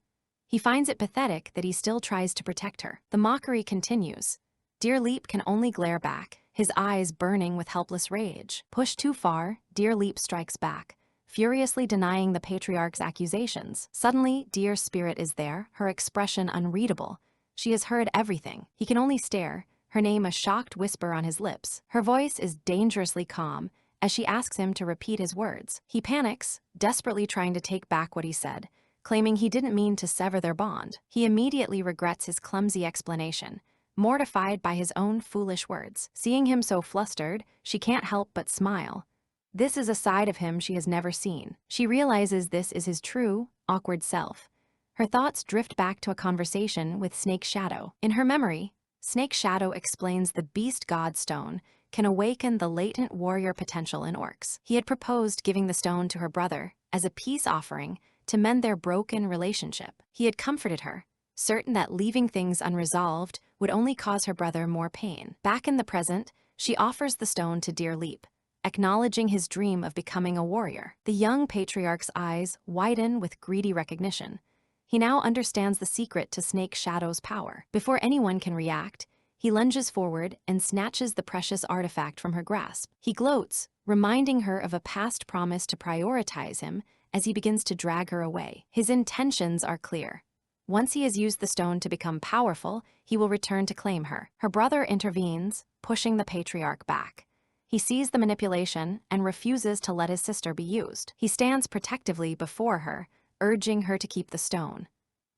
He finds it pathetic that he still tries to protect her. The mockery continues. Dear Leap can only glare back, his eyes burning with helpless rage. Pushed too far, Dear Leap strikes back, furiously denying the patriarch's accusations. Suddenly, Dear Spirit is there, her expression unreadable. She has heard everything. He can only stare, her name a shocked whisper on his lips. Her voice is dangerously calm as she asks him to repeat his words. He panics, desperately trying to take back what he said, claiming he didn't mean to sever their bond. He immediately regrets his clumsy explanation, mortified by his own foolish words. Seeing him so flustered, she can't help but smile. This is a side of him she has never seen. She realizes this is his true, awkward self. Her thoughts drift back to a conversation with Snake Shadow. In her memory, Snake Shadow explains the Beast God Stone can awaken the latent warrior potential in orcs. He had proposed giving the stone to her brother as a peace offering to mend their broken relationship. He had comforted her, certain that leaving things unresolved would only cause her brother more pain. Back in the present, she offers the stone to Dear Leap, acknowledging his dream of becoming a warrior. The young patriarch's eyes widen with greedy recognition. He now understands the secret to Snake Shadow's power. Before anyone can react, he lunges forward and snatches the precious artifact from her grasp. He gloats, reminding her of a past promise to prioritize him as he begins to drag her away. His intentions are clear. Once he has used the stone to become powerful, he will return to claim her. Her brother intervenes, pushing the patriarch back. He sees the manipulation and refuses to let his sister be used. He stands protectively before her, urging her to keep the stone.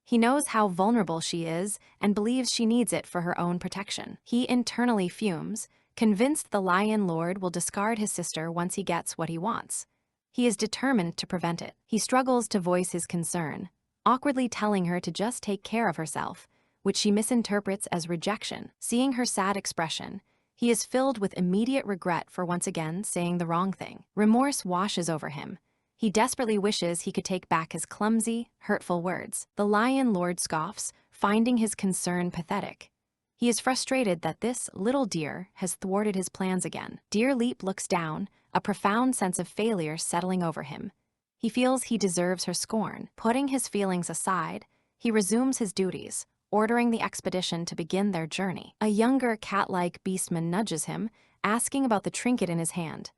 He knows how vulnerable she is and believes she needs it for her own protection. He internally fumes, convinced the Lion Lord will discard his sister once he gets what he wants. He is determined to prevent it. He struggles to voice his concern, awkwardly telling her to just take care of herself, which she misinterprets as rejection. Seeing her sad expression, he is filled with immediate regret for once again saying the wrong thing. Remorse washes over him. He desperately wishes he could take back his clumsy, hurtful words. The Lion Lord scoffs, finding his concern pathetic. He is frustrated that this little deer has thwarted his plans again. Dear Leap looks down, a profound sense of failure settling over him. He feels he deserves her scorn. Putting his feelings aside, he resumes his duties, ordering the expedition to begin their journey. A younger cat-like beastman nudges him, asking about the trinket in his hand.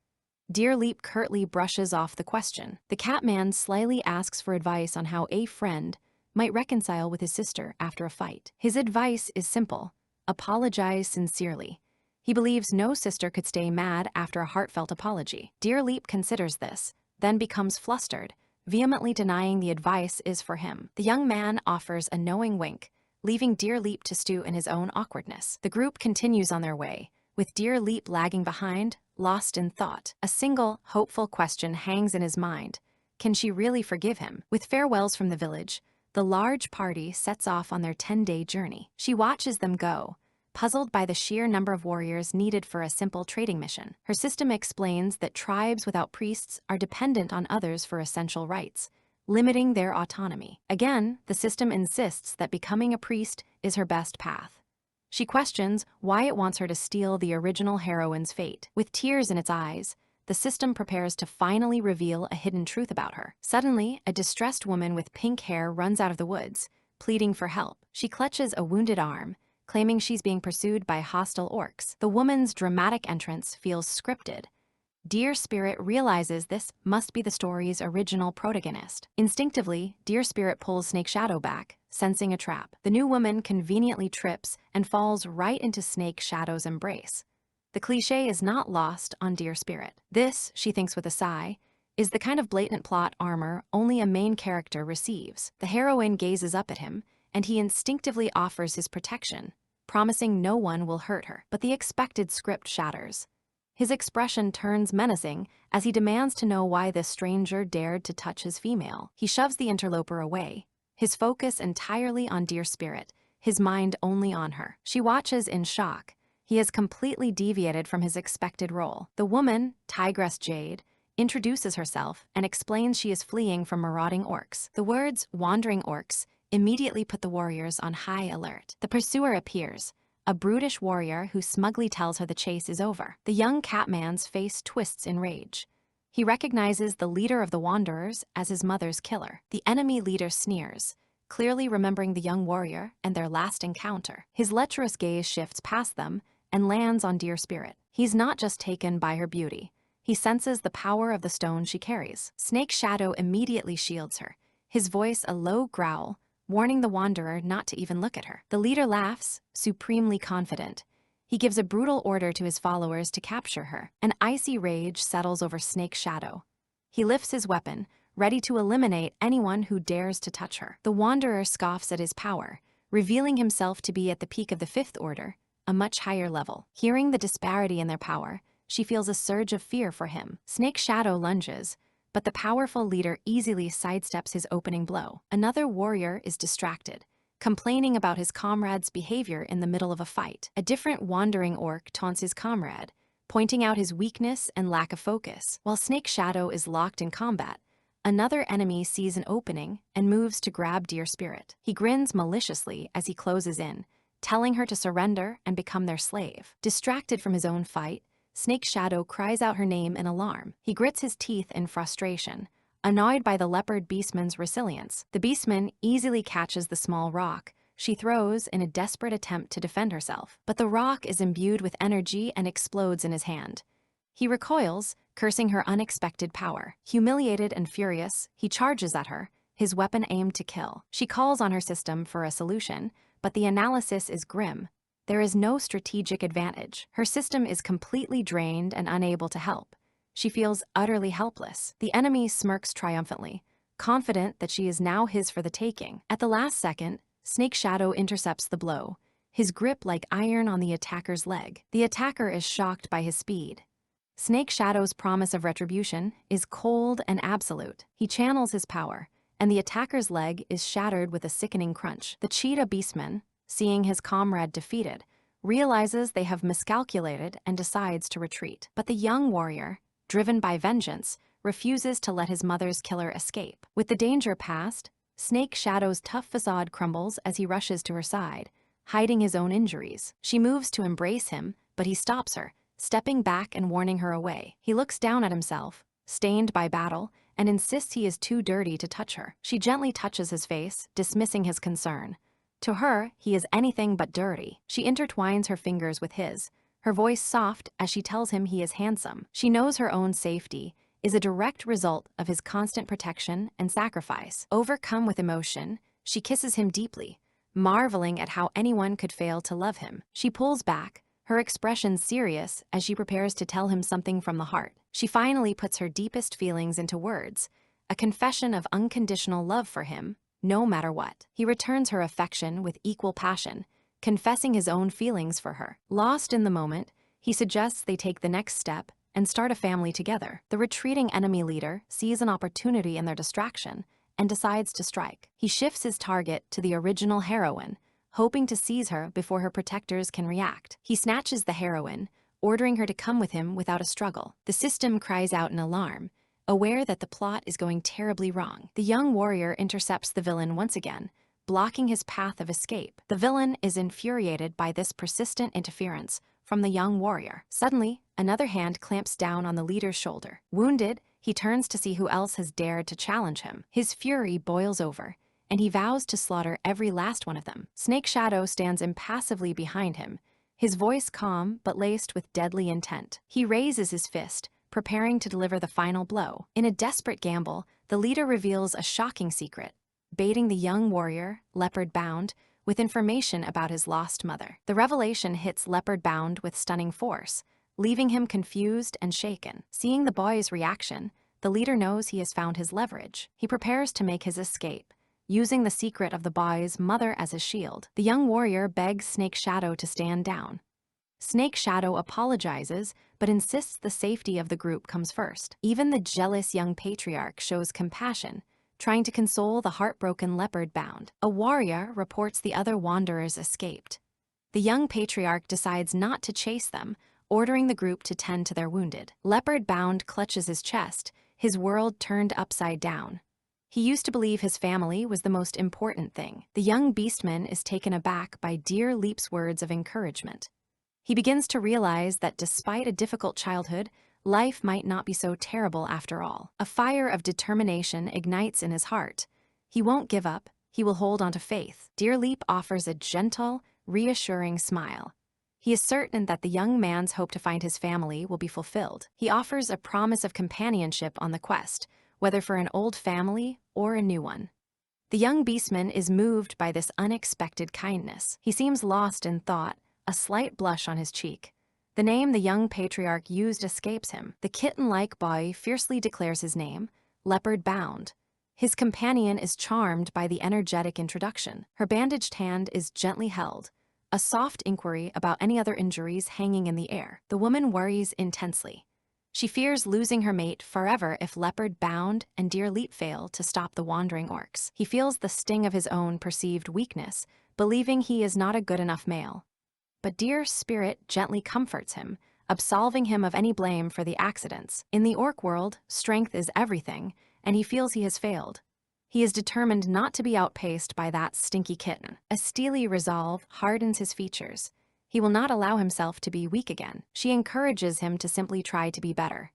Dear Leap curtly brushes off the question. The Catman slyly asks for advice on how a friend might reconcile with his sister after a fight. His advice is simple: apologize sincerely. He believes no sister could stay mad after a heartfelt apology. Dear Leap considers this, then becomes flustered, vehemently denying the advice is for him. The young man offers a knowing wink, leaving Dear Leap to stew in his own awkwardness. The group continues on their way, with Dear Leap lagging behind, lost in thought. A single, hopeful question hangs in his mind. Can she really forgive him? With farewells from the village, the large party sets off on their 10-day journey. She watches them go, puzzled by the sheer number of warriors needed for a simple trading mission. Her system explains that tribes without priests are dependent on others for essential rights, limiting their autonomy. Again, the system insists that becoming a priest is her best path. She questions why it wants her to steal the original heroine's fate. With tears in its eyes, the system prepares to finally reveal a hidden truth about her. Suddenly, a distressed woman with pink hair runs out of the woods, pleading for help. She clutches a wounded arm, claiming she's being pursued by hostile orcs. The woman's dramatic entrance feels scripted. Dear Spirit realizes this must be the story's original protagonist. Instinctively, Dear Spirit pulls Snake Shadow back, sensing a trap. The new woman conveniently trips and falls right into Snake Shadow's embrace. The cliché is not lost on Dear Spirit. This, she thinks with a sigh, is the kind of blatant plot armor only a main character receives. The heroine gazes up at him, and he instinctively offers his protection, promising no one will hurt her. But the expected script shatters. His expression turns menacing as he demands to know why this stranger dared to touch his female. He shoves the interloper away, his focus entirely on Dear Spirit, his mind only on her. She watches in shock. He has completely deviated from his expected role. The woman, Tigress Jade, introduces herself and explains she is fleeing from marauding orcs. The words "wandering orcs" immediately put the warriors on high alert. The pursuer appears, a brutish warrior who smugly tells her the chase is over. The young Catman's face twists in rage. He recognizes the leader of the Wanderers as his mother's killer. The enemy leader sneers, clearly remembering the young warrior and their last encounter. His lecherous gaze shifts past them and lands on Dear Spirit. He's not just taken by her beauty. He senses the power of the stone she carries. Snake Shadow immediately shields her, his voice a low growl, warning the wanderer not to even look at her. The leader laughs, supremely confident. He gives a brutal order to his followers to capture her. An icy rage settles over Snake Shadow. He lifts his weapon, ready to eliminate anyone who dares to touch her. The wanderer scoffs at his power, revealing himself to be at the peak of the Fifth Order, a much higher level. Hearing the disparity in their power, she feels a surge of fear for him. Snake Shadow lunges, but the powerful leader easily sidesteps his opening blow. Another warrior is distracted, complaining about his comrade's behavior in the middle of a fight. A different wandering orc taunts his comrade, pointing out his weakness and lack of focus. While Snake Shadow is locked in combat, another enemy sees an opening and moves to grab Dear Spirit. He grins maliciously as he closes in, telling her to surrender and become their slave. Distracted from his own fight, Snake Shadow cries out her name in alarm. He grits his teeth in frustration, annoyed by the leopard beastman's resilience. The beastman easily catches the small rock she throws in a desperate attempt to defend herself, but the rock is imbued with energy and explodes in his hand. He recoils, cursing her unexpected power. Humiliated and furious, he charges at her, his weapon aimed to kill. She calls on her system for a solution, but the analysis is grim. There is no strategic advantage. Her system is completely drained and unable to help. She feels utterly helpless. The enemy smirks triumphantly, confident that she is now his for the taking. At the last second, Snake Shadow intercepts the blow, his grip like iron on the attacker's leg. The attacker is shocked by his speed. Snake Shadow's promise of retribution is cold and absolute. He channels his power, and the attacker's leg is shattered with a sickening crunch. The cheetah beastman, seeing his comrade defeated, realizes they have miscalculated and decides to retreat. But the young warrior, driven by vengeance, refuses to let his mother's killer escape. With the danger past, Snake Shadow's tough facade crumbles as he rushes to her side, hiding his own injuries. She moves to embrace him, but he stops her, stepping back and warning her away. He looks down at himself, stained by battle, and insists he is too dirty to touch her. She gently touches his face, dismissing his concern. To her, he is anything but dirty. She intertwines her fingers with his, her voice soft as she tells him he is handsome. She knows her own safety is a direct result of his constant protection and sacrifice. Overcome with emotion, she kisses him deeply, marveling at how anyone could fail to love him. She pulls back, her expression serious as she prepares to tell him something from the heart. She finally puts her deepest feelings into words, a confession of unconditional love for him, no matter what. He returns her affection with equal passion, confessing his own feelings for her. Lost in the moment, he suggests they take the next step and start a family together. The retreating enemy leader sees an opportunity in their distraction and decides to strike. He shifts his target to the original heroine, hoping to seize her before her protectors can react. He snatches the heroine, ordering her to come with him without a struggle. The system cries out in alarm, aware that the plot is going terribly wrong. The young warrior intercepts the villain once again, blocking his path of escape. The villain is infuriated by this persistent interference from the young warrior. Suddenly, another hand clamps down on the leader's shoulder. Wounded, he turns to see who else has dared to challenge him. His fury boils over, and he vows to slaughter every last one of them. Snake Shadow stands impassively behind him, his voice calm but laced with deadly intent. He raises his fist, preparing to deliver the final blow. In a desperate gamble, the leader reveals a shocking secret, baiting the young warrior, leopard-bound, with information about his lost mother. The revelation hits leopard-bound with stunning force, leaving him confused and shaken. Seeing the boy's reaction, the leader knows he has found his leverage. He prepares to make his escape, using the secret of the boy's mother as his shield. The young warrior begs Snake Shadow to stand down. Snake Shadow apologizes, but insists the safety of the group comes first. Even the jealous young patriarch shows compassion, trying to console the heartbroken leopard-bound. A warrior reports the other wanderers escaped. The young patriarch decides not to chase them, ordering the group to tend to their wounded. Leopard-bound clutches his chest, his world turned upside down. He used to believe his family was the most important thing. The young beastman is taken aback by Dear Leap's words of encouragement. He begins to realize that despite a difficult childhood, life might not be so terrible after all. A fire of determination ignites in his heart. He won't give up, he will hold on to faith. Dear Leap offers a gentle, reassuring smile. He is certain that the young man's hope to find his family will be fulfilled. He offers a promise of companionship on the quest, whether for an old family or a new one. The young beastman is moved by this unexpected kindness. He seems lost in thought, a slight blush on his cheek. The name the young patriarch used escapes him. The kitten-like boy fiercely declares his name, leopard bound. His companion is charmed by the energetic introduction. Her bandaged hand is gently held, a soft inquiry about any other injuries hanging in the air. The woman worries intensely. She fears losing her mate forever if Leopard Bound and Dear Leap fail to stop the wandering orcs. He feels the sting of his own perceived weakness, believing he is not a good enough male. But Dear Spirit gently comforts him, absolving him of any blame for the accidents. In the orc world, strength is everything, and he feels he has failed. He is determined not to be outpaced by that stinky kitten. A steely resolve hardens his features. He will not allow himself to be weak again. She encourages him to simply try to be better.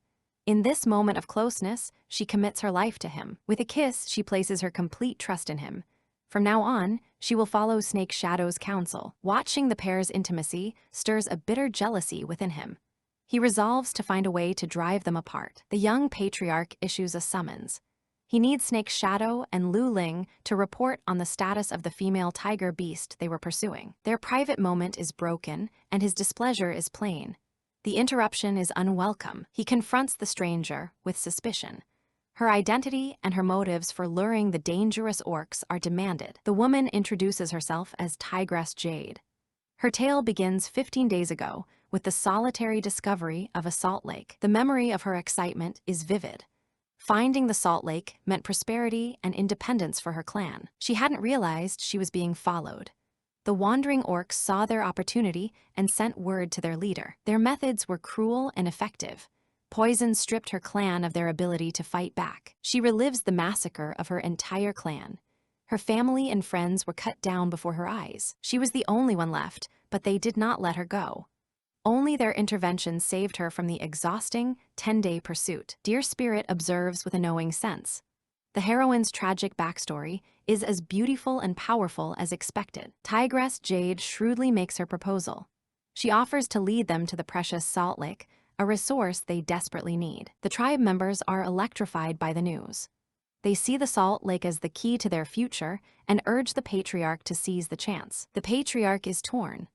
In this moment of closeness, she commits her life to him. With a kiss, she places her complete trust in him. From now on, she will follow Snake Shadow's counsel. Watching the pair's intimacy stirs a bitter jealousy within him. He resolves to find a way to drive them apart. The young patriarch issues a summons. He needs Snake Shadow and Lu Ling to report on the status of the female tiger beast they were pursuing. Their private moment is broken, and his displeasure is plain. The interruption is unwelcome. He confronts the stranger with suspicion. Her identity and her motives for luring the dangerous orcs are demanded. The woman introduces herself as Tigress Jade. Her tale begins 15 days ago with the solitary discovery of a salt lake. The memory of her excitement is vivid. Finding the salt lake meant prosperity and independence for her clan. She hadn't realized she was being followed. The wandering orcs saw their opportunity and sent word to their leader. Their methods were cruel and effective. Poison stripped her clan of their ability to fight back. She relives the massacre of her entire clan. Her family and friends were cut down before her eyes. She was the only one left, but they did not let her go. Only their intervention saved her from the exhausting 10-day pursuit. Dear Spirit observes with a knowing sense. The heroine's tragic backstory is as beautiful and powerful as expected. Tigress Jade shrewdly makes her proposal. She offers to lead them to the precious salt lake, a resource they desperately need. The tribe members are electrified by the news. They see the salt lake as the key to their future and urge the patriarch to seize the chance. The patriarch is torn.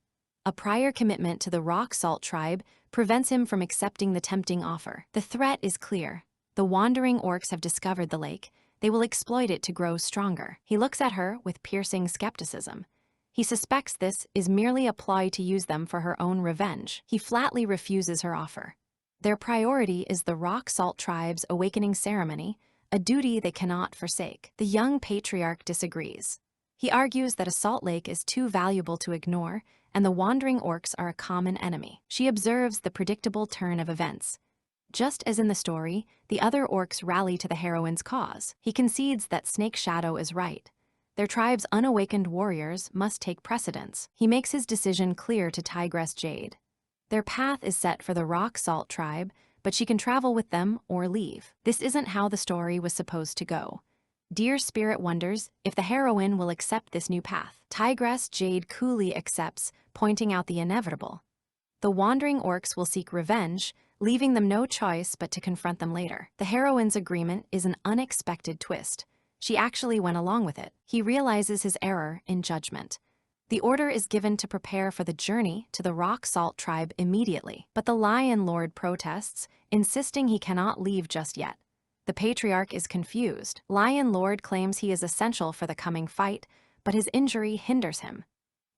A prior commitment to the rock salt tribe prevents him from accepting the tempting offer. The threat is clear. The wandering orcs have discovered the lake. They will exploit it to grow stronger. He looks at her with piercing skepticism. He suspects this is merely a ploy to use them for her own revenge. He flatly refuses her offer. Their priority is the rock salt tribe's awakening ceremony, a duty they cannot forsake. The young patriarch disagrees. He argues that a salt lake is too valuable to ignore, and the wandering orcs are a common enemy. She observes the predictable turn of events. Just as in the story, the other orcs rally to the heroine's cause. He concedes that Snake Shadow is right. Their tribe's unawakened warriors must take precedence. He makes his decision clear to Tigress Jade. Their path is set for the rock salt tribe, but she can travel with them or leave. This isn't how the story was supposed to go. Dear Spirit wonders if the heroine will accept this new path. Tigress Jade coolly accepts, pointing out the inevitable. The wandering orcs will seek revenge, leaving them no choice but to confront them later. The heroine's agreement is an unexpected twist. She actually went along with it. He realizes his error in judgment. The order is given to prepare for the journey to the rock salt tribe immediately. But the Lion Lord protests, insisting he cannot leave just yet. The patriarch is confused. Lion Lord claims he is essential for the coming fight, but his injury hinders him.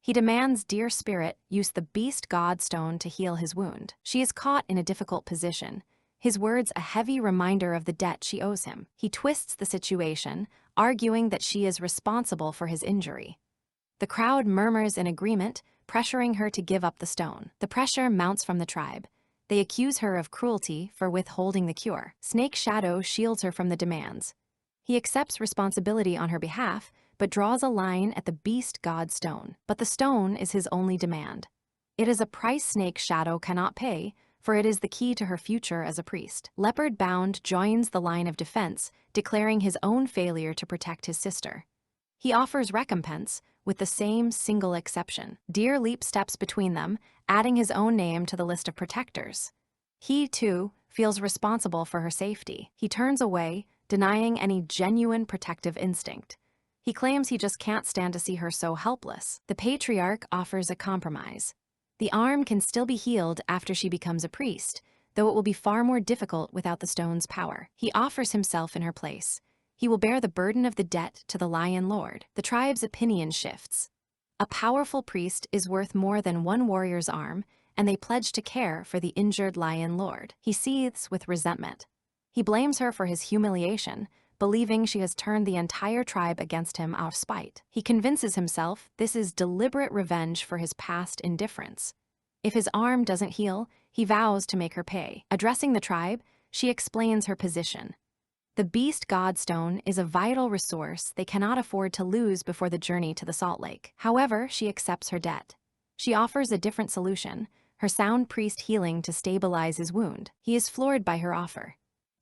He demands Dear Spirit use the Beast God Stone to heal his wound. She is caught in a difficult position, his words a heavy reminder of the debt she owes him. He twists the situation, arguing that she is responsible for his injury. The crowd murmurs in agreement, pressuring her to give up the stone. The pressure mounts from the tribe. They accuse her of cruelty for withholding the cure. Snake Shadow shields her from the demands. He accepts responsibility on her behalf, but draws a line at the Beast God Stone. But the stone is his only demand. It is a price Snake Shadow cannot pay, for it is the key to her future as a priest. Leopard Bound joins the line of defense, declaring his own failure to protect his sister. He offers recompense, with the same single exception. Deer Leap steps between them, adding his own name to the list of protectors. He, too, feels responsible for her safety. He turns away, denying any genuine protective instinct. He claims he just can't stand to see her so helpless. The patriarch offers a compromise. The arm can still be healed after she becomes a priest, though it will be far more difficult without the stone's power. He offers himself in her place. He will bear the burden of the debt to the Lion Lord. The tribe's opinion shifts. A powerful priest is worth more than one warrior's arm, and they pledge to care for the injured Lion Lord. He seethes with resentment. He blames her for his humiliation, believing she has turned the entire tribe against him out of spite. He convinces himself this is deliberate revenge for his past indifference. If his arm doesn't heal, he vows to make her pay. Addressing the tribe, she explains her position. The Beast Godstone is a vital resource they cannot afford to lose before the journey to the Salt Lake. However, she accepts her debt. She offers a different solution, her Sound Priest healing to stabilize his wound. He is floored by her offer.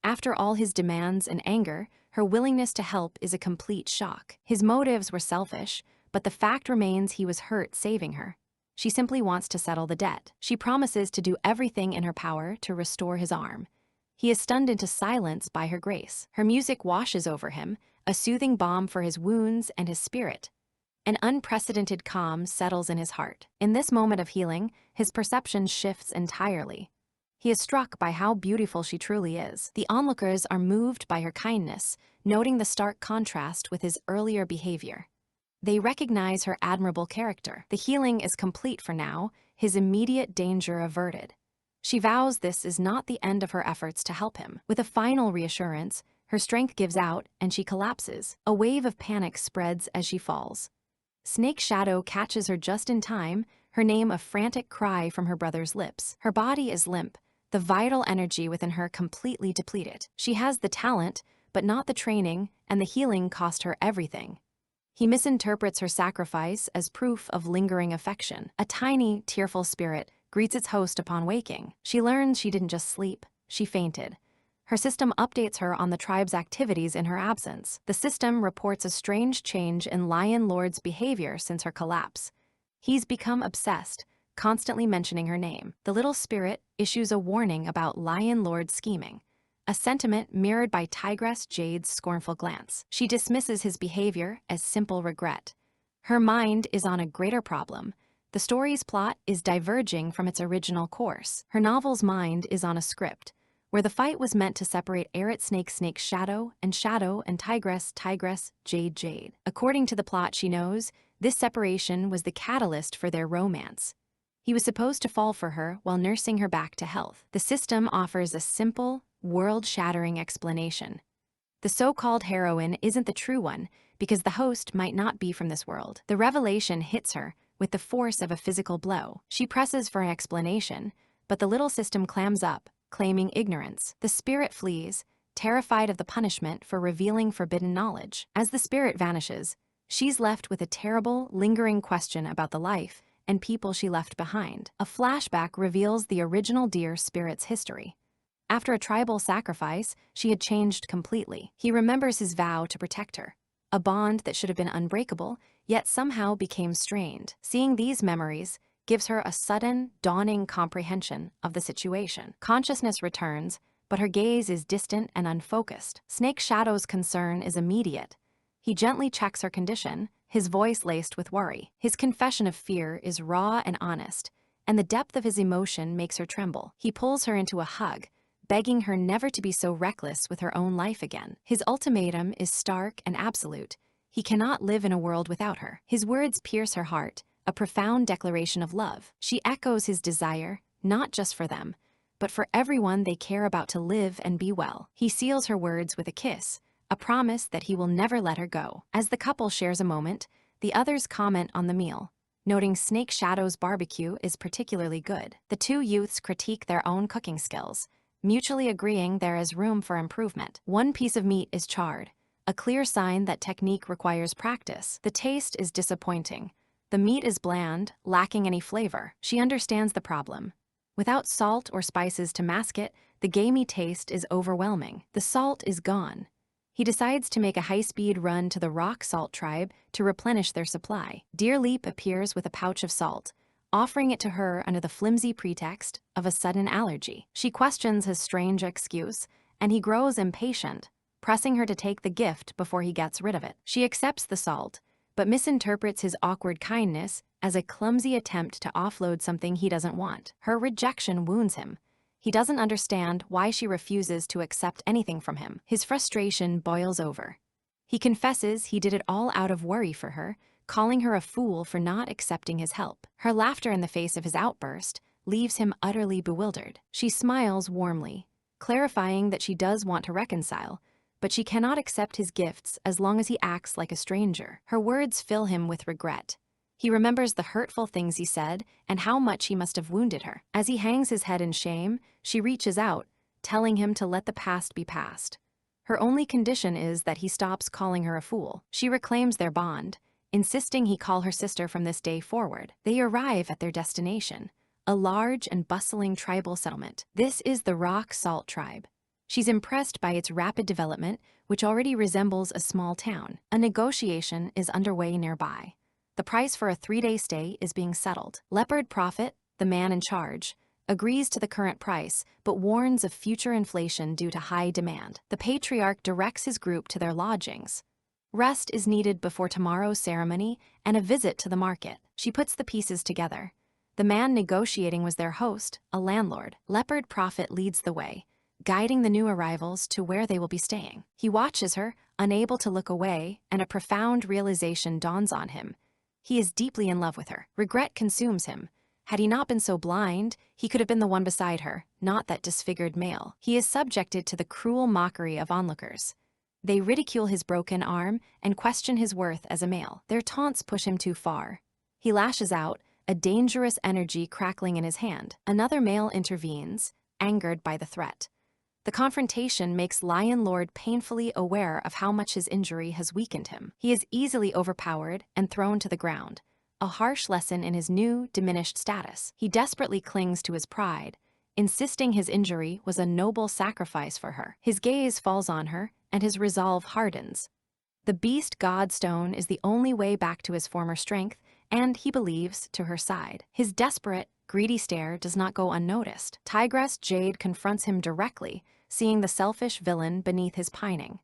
After all his demands and anger, her willingness to help is a complete shock. His motives were selfish, but the fact remains he was hurt saving her. She simply wants to settle the debt. She promises to do everything in her power to restore his arm. He is stunned into silence by her grace. Her music washes over him, a soothing balm for his wounds and his spirit. An unprecedented calm settles in his heart. In this moment of healing, his perception shifts entirely. He is struck by how beautiful she truly is. The onlookers are moved by her kindness, noting the stark contrast with his earlier behavior. They recognize her admirable character. The healing is complete for now, his immediate danger averted. She vows this is not the end of her efforts to help him. With a final reassurance, her strength gives out and she collapses. A wave of panic spreads as she falls. Snake Shadow catches her just in time, her name a frantic cry from her brother's lips. Her body is limp, the vital energy within her completely depleted. She has the talent, but not the training, and the healing cost her everything. He misinterprets her sacrifice as proof of lingering affection. A tiny, tearful spirit greets its host upon waking. She learns she didn't just sleep, she fainted. Her system updates her on the tribe's activities in her absence. The system reports a strange change in Lion Lord's behavior since her collapse. He's become obsessed, constantly mentioning her name. The little spirit issues a warning about Lion Lord's scheming, a sentiment mirrored by Tigress Jade's scornful glance. She dismisses his behavior as simple regret. Her mind is on a greater problem. The story's plot is diverging from its original course. Her novel's mind is on a script, where the fight was meant to separate Arit Snake Shadow and Tigress Jade. According to the plot she knows, this separation was the catalyst for their romance. He was supposed to fall for her while nursing her back to health. The system offers a simple, world-shattering explanation. The so-called heroine isn't the true one because the host might not be from this world. The revelation hits her with the force of a physical blow. She presses for an explanation, but the little system clams up, claiming ignorance. The spirit flees, terrified of the punishment for revealing forbidden knowledge. As the spirit vanishes, she's left with a terrible, lingering question about the life and people she left behind. A flashback reveals the original deer spirit's history. After a tribal sacrifice, she had changed completely. He remembers his vow to protect her, a bond that should have been unbreakable, yet somehow became strained. Seeing these memories gives her a sudden, dawning comprehension of the situation. Consciousness returns, but her gaze is distant and unfocused. Snake Shadow's concern is immediate. He gently checks her condition, his voice laced with worry. His confession of fear is raw and honest, and the depth of his emotion makes her tremble. He pulls her into a hug, begging her never to be so reckless with her own life again. His ultimatum is stark and absolute. He cannot live in a world without her. His words pierce her heart, a profound declaration of love. She echoes his desire, not just for them, but for everyone they care about to live and be well. He seals her words with a kiss, a promise that he will never let her go. As the couple shares a moment, the others comment on the meal, noting Snake Shadow's barbecue is particularly good. The two youths critique their own cooking skills, mutually agreeing there is room for improvement. One piece of meat is charred, a clear sign that technique requires practice. The taste is disappointing. The meat is bland, lacking any flavor. She understands the problem. Without salt or spices to mask it, the gamey taste is overwhelming. The salt is gone. He decides to make a high-speed run to the rock salt tribe to replenish their supply. Dear Leap appears with a pouch of salt, offering it to her under the flimsy pretext of a sudden allergy. She questions his strange excuse, and he grows impatient, pressing her to take the gift before he gets rid of it. She accepts the salt, but misinterprets his awkward kindness as a clumsy attempt to offload something he doesn't want. Her rejection wounds him. He doesn't understand why she refuses to accept anything from him. His frustration boils over. He confesses he did it all out of worry for her, calling her a fool for not accepting his help. Her laughter in the face of his outburst leaves him utterly bewildered. She smiles warmly, clarifying that she does want to reconcile, but she cannot accept his gifts as long as he acts like a stranger. Her words fill him with regret. He remembers the hurtful things he said and how much he must have wounded her. As he hangs his head in shame, she reaches out, telling him to let the past be past. Her only condition is that he stops calling her a fool. She reclaims their bond, insisting he call her sister from this day forward. They arrive at their destination, a large and bustling tribal settlement. This is the Rock Salt Tribe. She's impressed by its rapid development, which already resembles a small town. A negotiation is underway nearby. The price for a 3-day stay is being settled. Leopard Prophet, the man in charge, agrees to the current price, but warns of future inflation due to high demand. The patriarch directs his group to their lodgings. Rest is needed before tomorrow's ceremony and a visit to the market. She puts the pieces together. The man negotiating was their host, a landlord. Leopard Prophet leads the way, guiding the new arrivals to where they will be staying. He watches her, unable to look away, and a profound realization dawns on him. He is deeply in love with her. Regret consumes him. Had he not been so blind, he could have been the one beside her, not that disfigured male. He is subjected to the cruel mockery of onlookers. They ridicule his broken arm and question his worth as a male. Their taunts push him too far. He lashes out, a dangerous energy crackling in his hand. Another male intervenes, angered by the threat. The confrontation makes Lion Lord painfully aware of how much his injury has weakened him. He is easily overpowered and thrown to the ground, a harsh lesson in his new, diminished status. He desperately clings to his pride, insisting his injury was a noble sacrifice for her. His gaze falls on her, and his resolve hardens. The Beast Godstone is the only way back to his former strength, and, he believes, to her side. His desperate, greedy stare does not go unnoticed. Tigress Jade confronts him directly, seeing the selfish villain beneath his pining.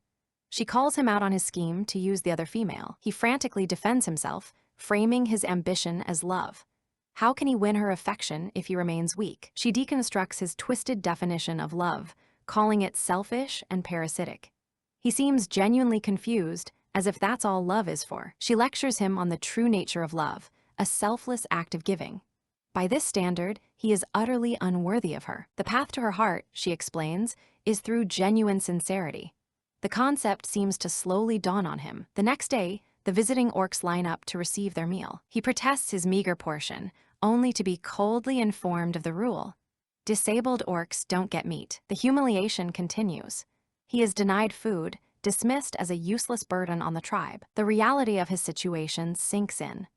She calls him out on his scheme to use the other female. He frantically defends himself, framing his ambition as love. How can he win her affection if he remains weak? She deconstructs his twisted definition of love, calling it selfish and parasitic. He seems genuinely confused, as if that's all love is for. She lectures him on the true nature of love, a selfless act of giving. By this standard, he is utterly unworthy of her. The path to her heart, she explains, is through genuine sincerity. The concept seems to slowly dawn on him. The next day, the visiting orcs line up to receive their meal. He protests his meager portion, only to be coldly informed of the rule. Disabled orcs don't get meat. The humiliation continues. He is denied food, dismissed as a useless burden on the tribe. The reality of his situation sinks in.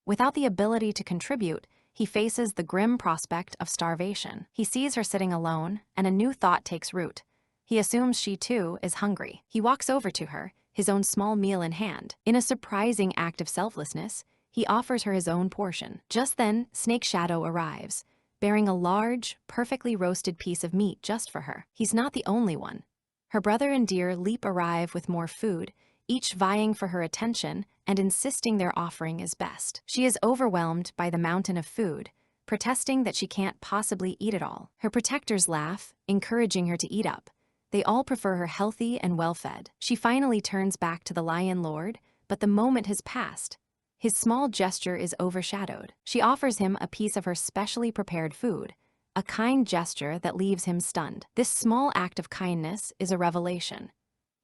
Without the ability to contribute, he faces the grim prospect of starvation. He sees her sitting alone, and a new thought takes root. He assumes she, too, is hungry. He walks over to her, his own small meal in hand. In a surprising act of selflessness, he offers her his own portion. Just then, Snake Shadow arrives, bearing a large, perfectly roasted piece of meat just for her. He's not the only one. Her brother and Dear Leap arrive with more food, each vying for her attention and insisting their offering is best. She is overwhelmed by the mountain of food, protesting that she can't possibly eat it all. Her protectors laugh, encouraging her to eat up. They all prefer her healthy and well-fed. She finally turns back to the Lion Lord, but the moment has passed. His small gesture is overshadowed. She offers him a piece of her specially prepared food, a kind gesture that leaves him stunned. This small act of kindness is a revelation.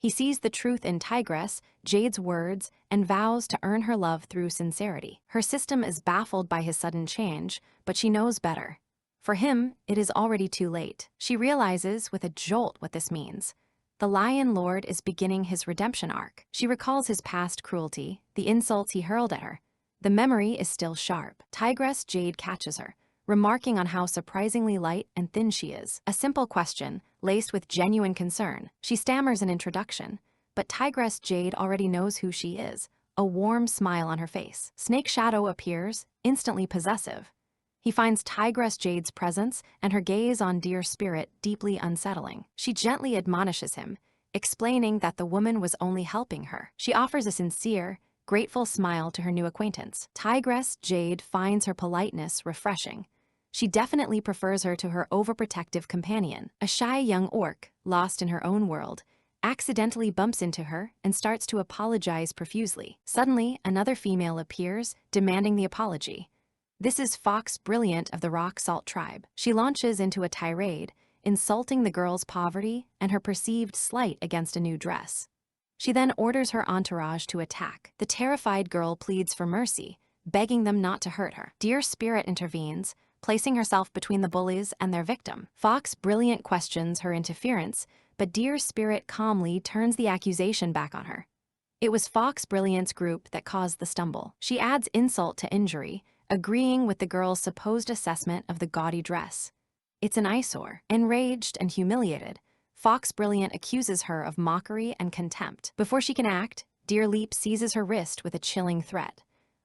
He sees the truth in Tigress, Jade's words, and vows to earn her love through sincerity. Her system is baffled by his sudden change, but she knows better. For him, it is already too late. She realizes with a jolt what this means. The Lion Lord is beginning his redemption arc. She recalls his past cruelty, the insults he hurled at her. The memory is still sharp. Tigress Jade catches her, remarking on how surprisingly light and thin she is. A simple question, laced with genuine concern. She stammers an introduction, but Tigress Jade already knows who she is, a warm smile on her face. Snake Shadow appears, instantly possessive. He finds Tigress Jade's presence and her gaze on Dear Spirit deeply unsettling. She gently admonishes him, explaining that the woman was only helping her. She offers a sincere, grateful smile to her new acquaintance. Tigress Jade finds her politeness refreshing. She definitely prefers her to her overprotective companion. A shy young orc, lost in her own world, accidentally bumps into her and starts to apologize profusely. Suddenly, another female appears, demanding the apology. This is Fox Brilliant of the Rock Salt tribe. She launches into a tirade, insulting the girl's poverty and her perceived slight against a new dress. She then orders her entourage to attack. The terrified girl pleads for mercy, begging them not to hurt her. Dear Spirit intervenes, placing herself between the bullies and their victim. Fox Brilliant questions her interference, but Dear Spirit calmly turns the accusation back on her. It was Fox Brilliant's group that caused the stumble. She adds insult to injury, agreeing with the girl's supposed assessment of the gaudy dress. It's an eyesore. Enraged and humiliated, Fox Brilliant accuses her of mockery and contempt. Before she can act, Dear Leap seizes her wrist with a chilling threat.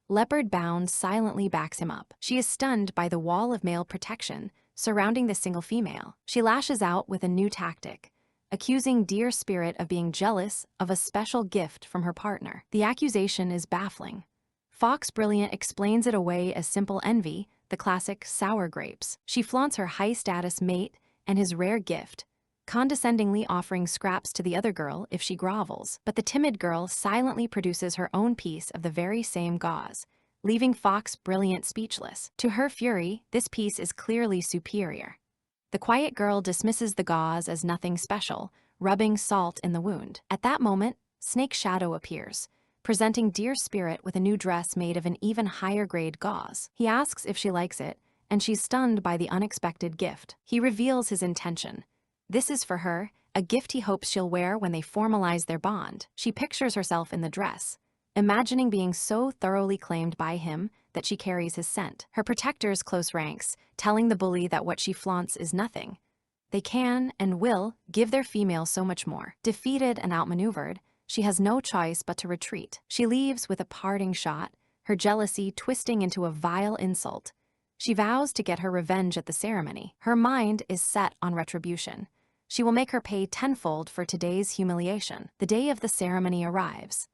Leopard Bound silently backs him up. She is stunned by the wall of male protection surrounding the single female. She lashes out with a new tactic, accusing Dear Spirit of being jealous of a special gift from her partner. The accusation is baffling. Fox Brilliant explains it away as simple envy, the classic sour grapes. She flaunts her high-status mate and his rare gift, condescendingly offering scraps to the other girl if she grovels. But the timid girl silently produces her own piece of the very same gauze, leaving Fox Brilliant speechless. To her fury, this piece is clearly superior. The quiet girl dismisses the gauze as nothing special, rubbing salt in the wound. At that moment, Snake Shadow appears, presenting Dear Spirit with a new dress made of an even higher grade gauze. He asks if she likes it, and she's stunned by the unexpected gift. He reveals his intention. This is for her, a gift he hopes she'll wear when they formalize their bond. She pictures herself in the dress, imagining being so thoroughly claimed by him that she carries his scent. Her protectors close ranks, telling the bully that what she flaunts is nothing. They can and will give their female so much more. Defeated and outmaneuvered, she has no choice but to retreat. She leaves with a parting shot, her jealousy twisting into a vile insult. She vows to get her revenge at the ceremony. Her mind is set on retribution. She will make her pay tenfold for today's humiliation. The day of the ceremony arrives.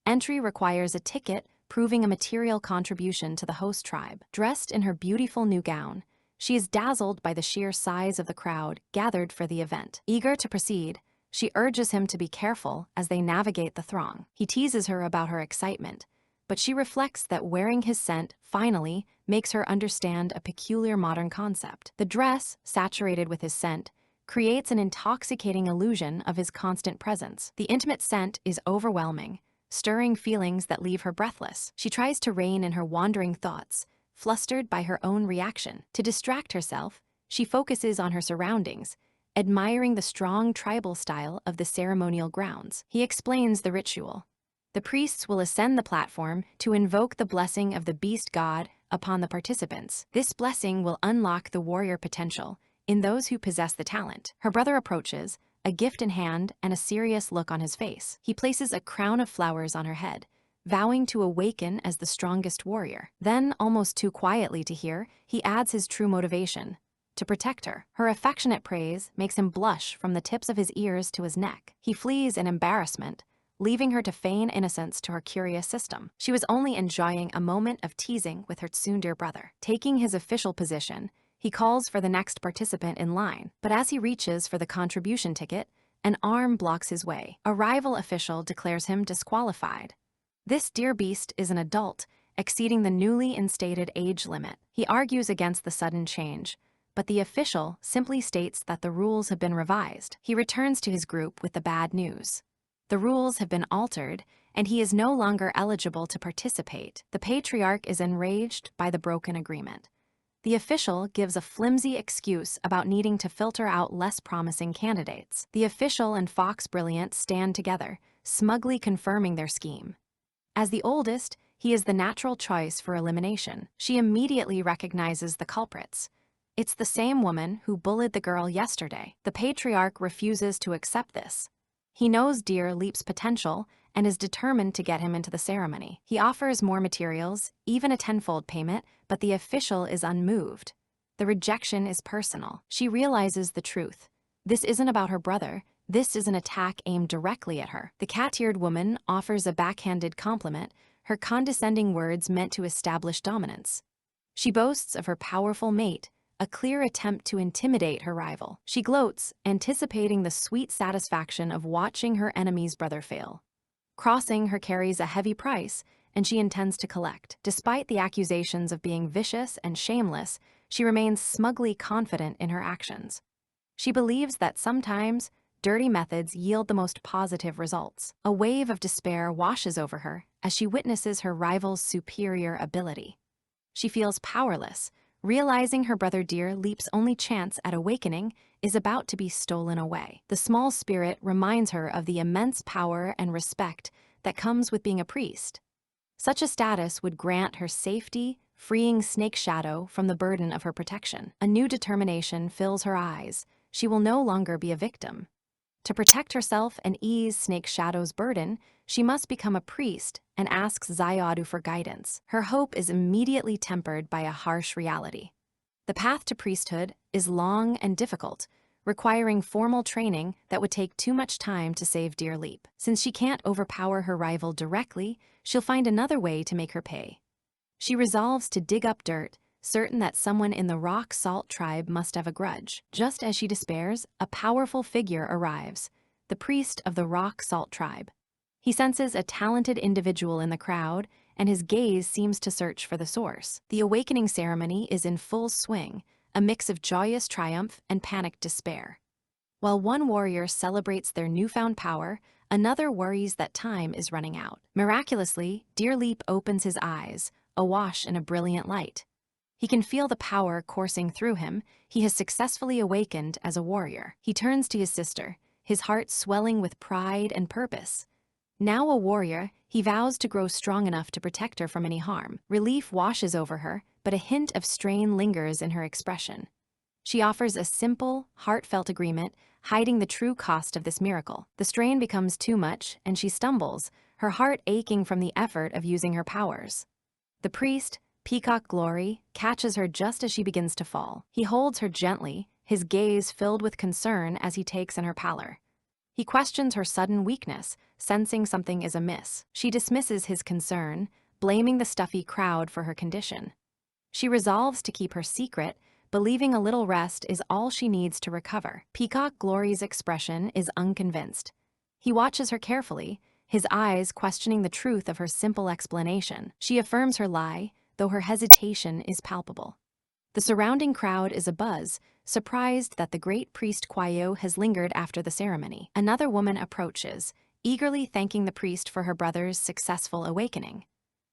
Entry requires a ticket proving a material contribution to the host tribe. Dressed in her beautiful new gown, she is dazzled by the sheer size of the crowd gathered for the event. Eager to proceed, she urges him to be careful as they navigate the throng. He teases her about her excitement, but she reflects that wearing his scent finally makes her understand a peculiar modern concept. The dress, saturated with his scent, creates an intoxicating illusion of his constant presence. The intimate scent is overwhelming, stirring feelings that leave her breathless. She tries to rein in her wandering thoughts, flustered by her own reaction. To distract herself, she focuses on her surroundings, admiring the strong tribal style of the ceremonial grounds. He explains the ritual. The priests will ascend the platform to invoke the blessing of the beast god upon the participants. This blessing will unlock the warrior potential in those who possess the talent. Her brother approaches, a gift in hand and a serious look on his face. He places a crown of flowers on her head, vowing to awaken as the strongest warrior. Then, almost too quietly to hear, he adds his true motivation: to protect her. Her affectionate praise makes him blush from the tips of his ears to his neck. He flees in embarrassment, leaving her to feign innocence to her curious system. She was only enjoying a moment of teasing with her tsundere brother. Taking his official position, he calls for the next participant in line, but as he reaches for the contribution ticket, an arm blocks his way. A rival official declares him disqualified. This dear beast is an adult, exceeding the newly instated age limit. He argues against the sudden change, but the official simply states that the rules have been revised. He returns to his group with the bad news. The rules have been altered, and he is no longer eligible to participate. The patriarch is enraged by the broken agreement. The official gives a flimsy excuse about needing to filter out less promising candidates. The official and Fox Brilliant stand together, smugly confirming their scheme. As the oldest, he is the natural choice for elimination. She immediately recognizes the culprits. It's the same woman who bullied the girl yesterday. The patriarch refuses to accept this. He knows Dear Leap's potential and is determined to get him into the ceremony. He offers more materials, even a tenfold payment, but the official is unmoved. The rejection is personal. She realizes the truth. This isn't about her brother. This is an attack aimed directly at her. The cat-eared woman offers a backhanded compliment, her condescending words meant to establish dominance. She boasts of her powerful mate, a clear attempt to intimidate her rival. She gloats, anticipating the sweet satisfaction of watching her enemy's brother fail. Crossing her carries a heavy price, and she intends to collect. Despite the accusations of being vicious and shameless, she remains smugly confident in her actions. She believes that sometimes dirty methods yield the most positive results. A wave of despair washes over her as she witnesses her rival's superior ability. She feels powerless, realizing her brother Dear Leap's only chance at awakening is about to be stolen away. The small spirit reminds her of the immense power and respect that comes with being a priest. Such a status would grant her safety, freeing Snake Shadow from the burden of her protection. A new determination fills her eyes. She will no longer be a victim. To protect herself and ease Snake Shadow's burden, she must become a priest and asks Xayadu for guidance. Her hope is immediately tempered by a harsh reality. The path to priesthood is long and difficult, requiring formal training that would take too much time to save Dear Leap. Since she can't overpower her rival directly, she'll find another way to make her pay. She resolves to dig up dirt, certain that someone in the Rock Salt tribe must have a grudge. Just as she despairs, a powerful figure arrives, the priest of the Rock Salt tribe. He senses a talented individual in the crowd, and his gaze seems to search for the source. The awakening ceremony is in full swing, a mix of joyous triumph and panicked despair. While one warrior celebrates their newfound power, another worries that time is running out. Miraculously, Dear Leap opens his eyes, awash in a brilliant light. He can feel the power coursing through him. He has successfully awakened as a warrior. He turns to his sister, his heart swelling with pride and purpose. Now a warrior, he vows to grow strong enough to protect her from any harm. Relief washes over her, but a hint of strain lingers in her expression. She offers a simple, heartfelt agreement, hiding the true cost of this miracle. The strain becomes too much, and she stumbles, her heart aching from the effort of using her powers. The priest, Peacock Glory, catches her just as she begins to fall. He holds her gently, his gaze filled with concern as he takes in her pallor. He questions her sudden weakness, sensing something is amiss. She dismisses his concern, blaming the stuffy crowd for her condition. She resolves to keep her secret, believing a little rest is all she needs to recover. Peacock Glory's expression is unconvinced. He watches her carefully, his eyes questioning the truth of her simple explanation. She affirms her lie, though her hesitation is palpable. The surrounding crowd is abuzz, surprised that the great priest Kwayo has lingered after the ceremony. Another woman approaches, eagerly thanking the priest for her brother's successful awakening.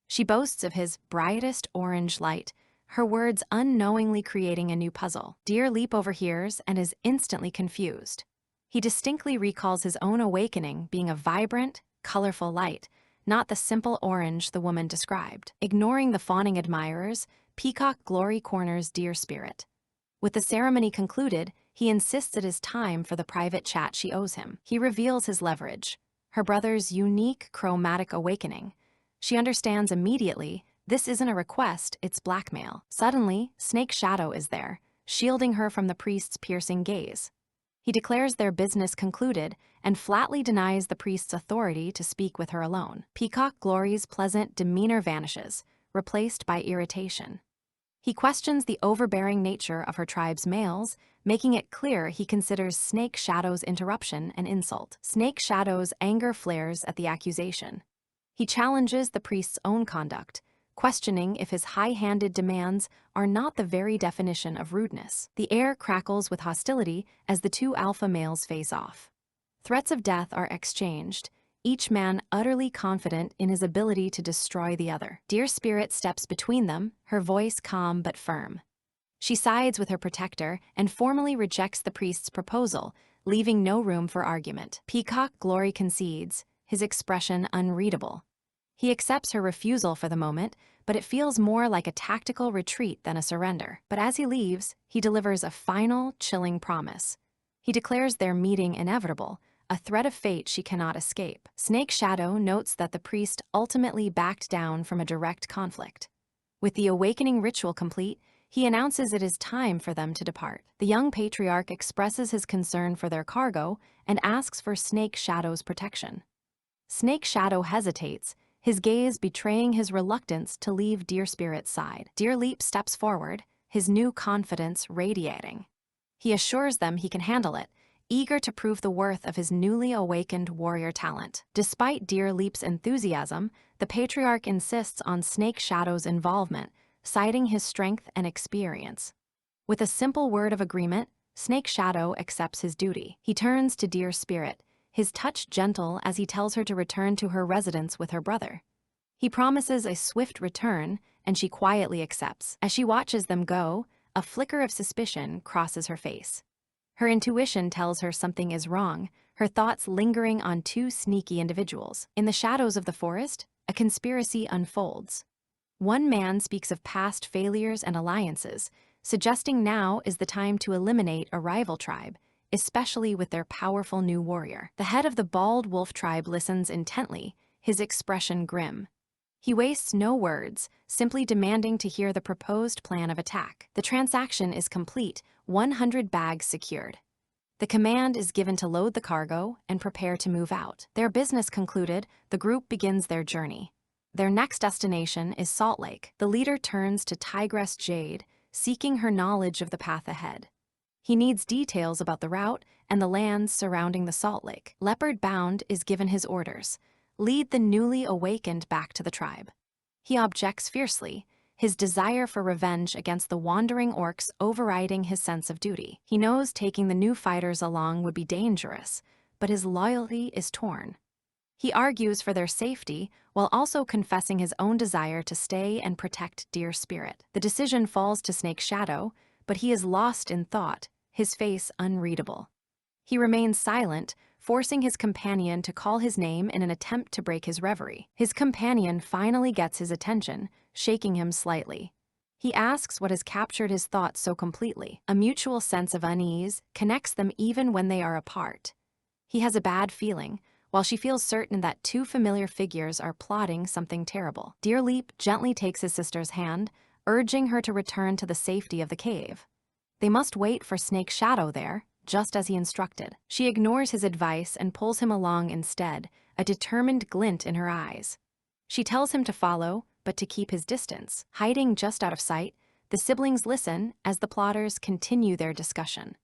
She boasts of his brightest orange light, her words unknowingly creating a new puzzle. Dear Leap overhears and is instantly confused. He distinctly recalls his own awakening being a vibrant, colorful light, not the simple orange the woman described. Ignoring the fawning admirers, Peacock Glory corners Dear Spirit. With the ceremony concluded, he insists it is time for the private chat she owes him. He reveals his leverage, her brother's unique chromatic awakening. She understands immediately, this isn't a request, it's blackmail. Suddenly, Snake Shadow is there, shielding her from the priest's piercing gaze. He declares their business concluded and flatly denies the priest's authority to speak with her alone. Peacock Glory's pleasant demeanor vanishes, replaced by irritation. He questions the overbearing nature of her tribe's males, making it clear he considers Snake Shadow's interruption an insult. Snake Shadow's anger flares at the accusation. He challenges the priest's own conduct, questioning if his high-handed demands are not the very definition of rudeness. The air crackles with hostility as the two alpha males face off. Threats of death are exchanged, each man utterly confident in his ability to destroy the other. Dear Spirit steps between them, her voice calm but firm. She sides with her protector and formally rejects the priest's proposal, leaving no room for argument. Peacock Glory concedes, his expression unreadable. He accepts her refusal for the moment, but it feels more like a tactical retreat than a surrender. But as he leaves, he delivers a final, chilling promise. He declares their meeting inevitable, a threat of fate she cannot escape. Snake Shadow notes that the priest ultimately backed down from a direct conflict. With the awakening ritual complete, he announces it is time for them to depart. The young patriarch expresses his concern for their cargo and asks for Snake Shadow's protection. Snake Shadow hesitates, his gaze betraying his reluctance to leave Dear Spirit's side. Dear Leap steps forward, his new confidence radiating. He assures them he can handle it, eager to prove the worth of his newly awakened warrior talent. Despite Dear Leap's enthusiasm, the patriarch insists on Snake Shadow's involvement, citing his strength and experience. With a simple word of agreement, Snake Shadow accepts his duty. He turns to Dear Spirit, his touch gentle as he tells her to return to her residence with her brother. He promises a swift return, and she quietly accepts. As she watches them go, a flicker of suspicion crosses her face. Her intuition tells her something is wrong, her thoughts lingering on two sneaky individuals. In the shadows of the forest, a conspiracy unfolds. One man speaks of past failures and alliances, suggesting now is the time to eliminate a rival tribe, especially with their powerful new warrior. The head of the bald wolf tribe listens intently, his expression grim. He wastes no words, simply demanding to hear the proposed plan of attack. The transaction is complete, 100 bags secured. The command is given to load the cargo and prepare to move out. Their business concluded, the group begins their journey. Their next destination is Salt Lake. The leader turns to Tigress Jade, seeking her knowledge of the path ahead. He needs details about the route and the lands surrounding the Salt Lake. Leopard Bound is given his orders. Lead the newly awakened back to the tribe. He objects fiercely, his desire for revenge against the wandering orcs overriding his sense of duty. He knows taking the new fighters along would be dangerous, but his loyalty is torn. He argues for their safety while also confessing his own desire to stay and protect Dear Spirit. The decision falls to Snake Shadow, but he is lost in thought, his face unreadable. He remains silent, forcing his companion to call his name in an attempt to break his reverie. His companion finally gets his attention, shaking him slightly. He asks what has captured his thoughts so completely. A mutual sense of unease connects them even when they are apart. He has a bad feeling, while she feels certain that two familiar figures are plotting something terrible. Dear Leap gently takes his sister's hand, urging her to return to the safety of the cave. They must wait for Snake Shadow there, just as he instructed. She ignores his advice and pulls him along instead, a determined glint in her eyes. She tells him to follow, but to keep his distance. Hiding just out of sight, the siblings listen as the plotters continue their discussion.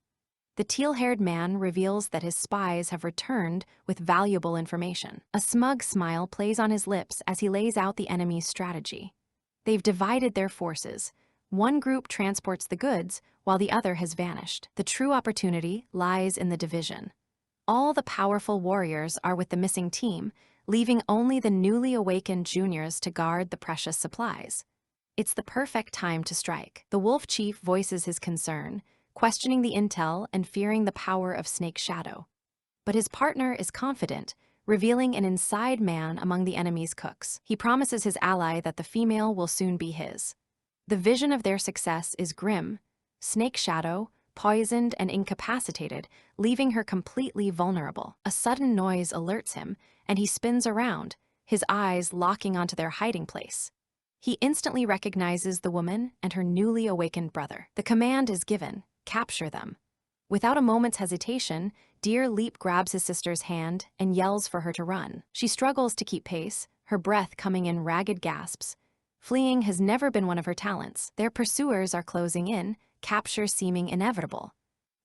The teal-haired man reveals that his spies have returned with valuable information. A smug smile plays on his lips as he lays out the enemy's strategy. They've divided their forces. One group transports the goods, while the other has vanished. The true opportunity lies in the division. All the powerful warriors are with the missing team, leaving only the newly awakened juniors to guard the precious supplies. It's the perfect time to strike. The wolf chief voices his concern, questioning the intel and fearing the power of Snake Shadow. But his partner is confident, revealing an inside man among the enemy's cooks. He promises his ally that the female will soon be his. The vision of their success is grim. Snake Shadow, poisoned and incapacitated, leaving her completely vulnerable. A sudden noise alerts him, and he spins around, his eyes locking onto their hiding place. He instantly recognizes the woman and her newly awakened brother. The command is given, capture them. Without a moment's hesitation, Dear Leap grabs his sister's hand and yells for her to run. She struggles to keep pace, her breath coming in ragged gasps. Fleeing has never been one of her talents. Their pursuers are closing in, capture seeming inevitable.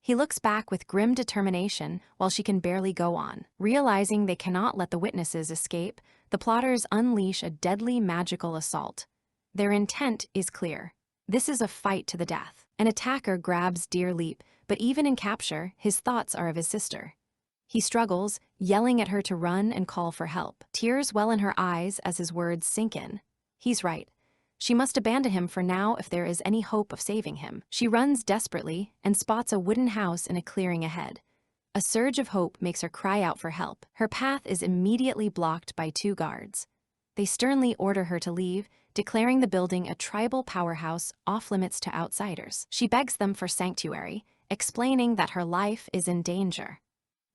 He looks back with grim determination while she can barely go on. Realizing they cannot let the witnesses escape, the plotters unleash a deadly magical assault. Their intent is clear. This is a fight to the death. An attacker grabs Dear Leap, but even in capture, his thoughts are of his sister. He struggles, yelling at her to run and call for help. Tears well in her eyes as his words sink in. He's right. She must abandon him for now if there is any hope of saving him. She runs desperately and spots a wooden house in a clearing ahead. A surge of hope makes her cry out for help. Her path is immediately blocked by two guards. They sternly order her to leave, declaring the building a tribal powerhouse off-limits to outsiders. She begs them for sanctuary, explaining that her life is in danger.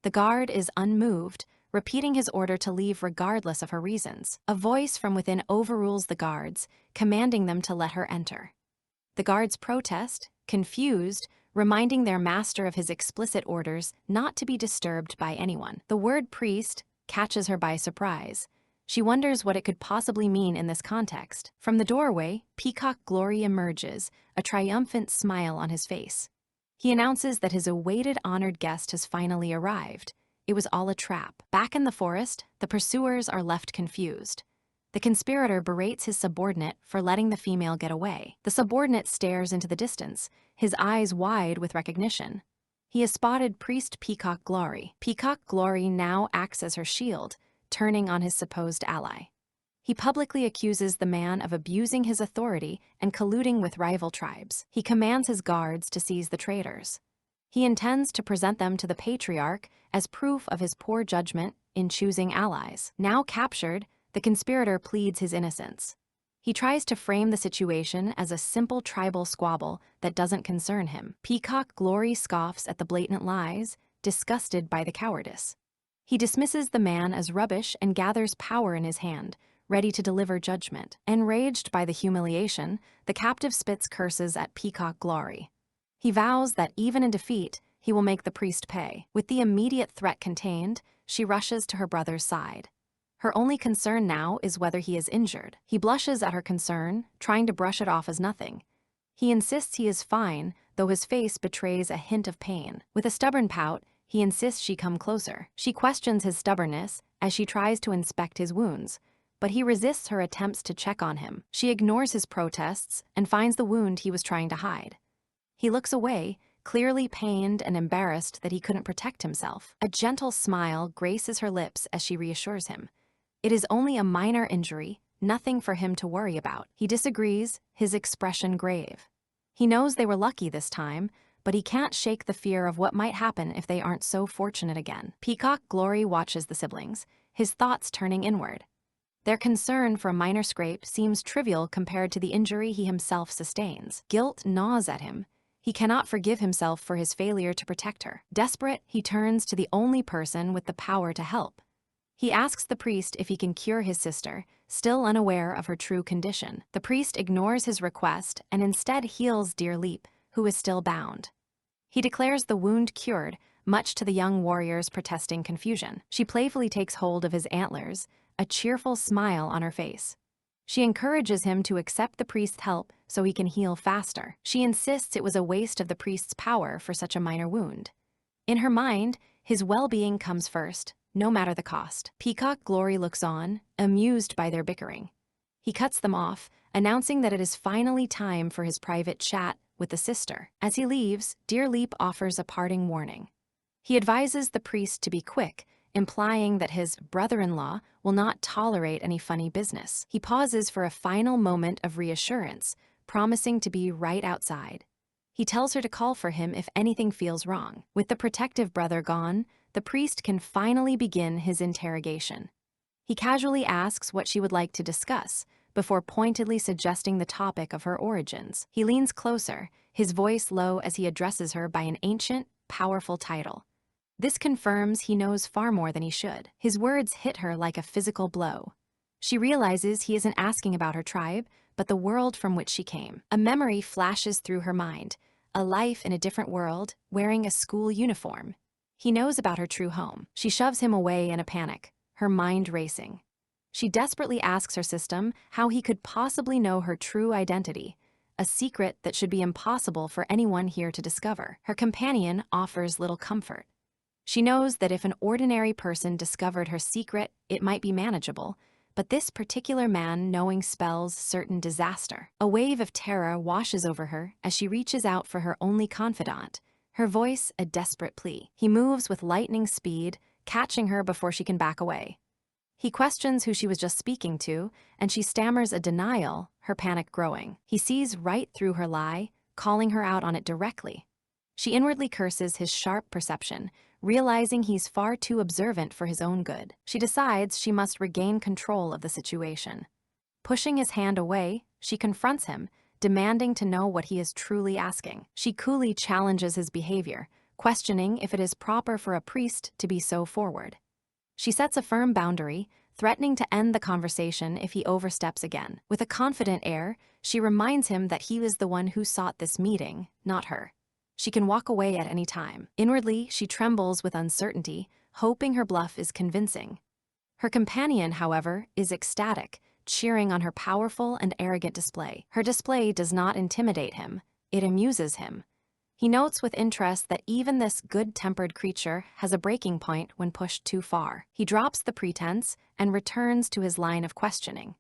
The guard is unmoved, repeating his order to leave regardless of her reasons. A voice from within overrules the guards, commanding them to let her enter. The guards protest, confused, reminding their master of his explicit orders not to be disturbed by anyone. The word priest catches her by surprise. She wonders what it could possibly mean in this context. From the doorway, Peacock Glory emerges, a triumphant smile on his face. He announces that his awaited honored guest has finally arrived. It was all a trap. Back in the forest, the pursuers are left confused. The conspirator berates his subordinate for letting the female get away. The subordinate stares into the distance, his eyes wide with recognition. He has spotted Priest Peacock Glory. Peacock Glory now acts as her shield, turning on his supposed ally. He publicly accuses the man of abusing his authority and colluding with rival tribes. He commands his guards to seize the traitors. He intends to present them to the patriarch as proof of his poor judgment in choosing allies. Now captured, the conspirator pleads his innocence. He tries to frame the situation as a simple tribal squabble that doesn't concern him. Peacock Glory scoffs at the blatant lies, disgusted by the cowardice. He dismisses the man as rubbish and gathers power in his hand, ready to deliver judgment. Enraged by the humiliation, the captive spits curses at Peacock Glory. He vows that even in defeat, he will make the priest pay. With the immediate threat contained, she rushes to her brother's side. Her only concern now is whether he is injured. He blushes at her concern, trying to brush it off as nothing. He insists he is fine, though his face betrays a hint of pain. With a stubborn pout, he insists she come closer. She questions his stubbornness as she tries to inspect his wounds, but he resists her attempts to check on him. She ignores his protests and finds the wound he was trying to hide. He looks away, clearly pained and embarrassed that he couldn't protect himself. A gentle smile graces her lips as she reassures him. It is only a minor injury, nothing for him to worry about. He disagrees, his expression grave. He knows they were lucky this time, but he can't shake the fear of what might happen if they aren't so fortunate again. Peacock Glory watches the siblings, his thoughts turning inward. Their concern for a minor scrape seems trivial compared to the injury he himself sustains. Guilt gnaws at him. He cannot forgive himself for his failure to protect her. Desperate, he turns to the only person with the power to help. He asks the priest if he can cure his sister, still unaware of her true condition. The priest ignores his request and instead heals dear Leap, who is still bound. He declares the wound cured, much to the young warrior's protesting confusion. She playfully takes hold of his antlers, a cheerful smile on her face. She encourages him to accept the priest's help so he can heal faster. She insists it was a waste of the priest's power for such a minor wound. In her mind, his well-being comes first, no matter the cost. Peacock Glory looks on, amused by their bickering. He cuts them off, announcing that it is finally time for his private chat with the sister. As he leaves, Dear Leap offers a parting warning. He advises the priest to be quick, implying that his brother-in-law will not tolerate any funny business. He pauses for a final moment of reassurance, promising to be right outside. He tells her to call for him if anything feels wrong. With the protective brother gone, the priest can finally begin his interrogation. He casually asks what she would like to discuss, before pointedly suggesting the topic of her origins. He leans closer, his voice low as he addresses her by an ancient, powerful title. This confirms he knows far more than he should. His words hit her like a physical blow. She realizes he isn't asking about her tribe, but the world from which she came. A memory flashes through her mind, a life in a different world, wearing a school uniform. He knows about her true home. She shoves him away in a panic, her mind racing. She desperately asks her system how he could possibly know her true identity, a secret that should be impossible for anyone here to discover. Her companion offers little comfort. She knows that if an ordinary person discovered her secret, it might be manageable, but this particular man knowing spells certain disaster. A wave of terror washes over her as she reaches out for her only confidant, her voice a desperate plea. He moves with lightning speed, catching her before she can back away. He questions who she was just speaking to, and she stammers a denial, her panic growing. He sees right through her lie, calling her out on it directly. She inwardly curses his sharp perception, realizing he's far too observant for his own good. She decides she must regain control of the situation. Pushing his hand away, she confronts him, demanding to know what he is truly asking. She coolly challenges his behavior, questioning if it is proper for a priest to be so forward. She sets a firm boundary, threatening to end the conversation if he oversteps again. With a confident air, she reminds him that he was the one who sought this meeting, not her. She can walk away at any time. Inwardly, she trembles with uncertainty, hoping her bluff is convincing. Her companion, however, is ecstatic, cheering on her powerful and arrogant display. Her display does not intimidate him, it amuses him. He notes with interest that even this good-tempered creature has a breaking point when pushed too far. He drops the pretense and returns to his line of questioning.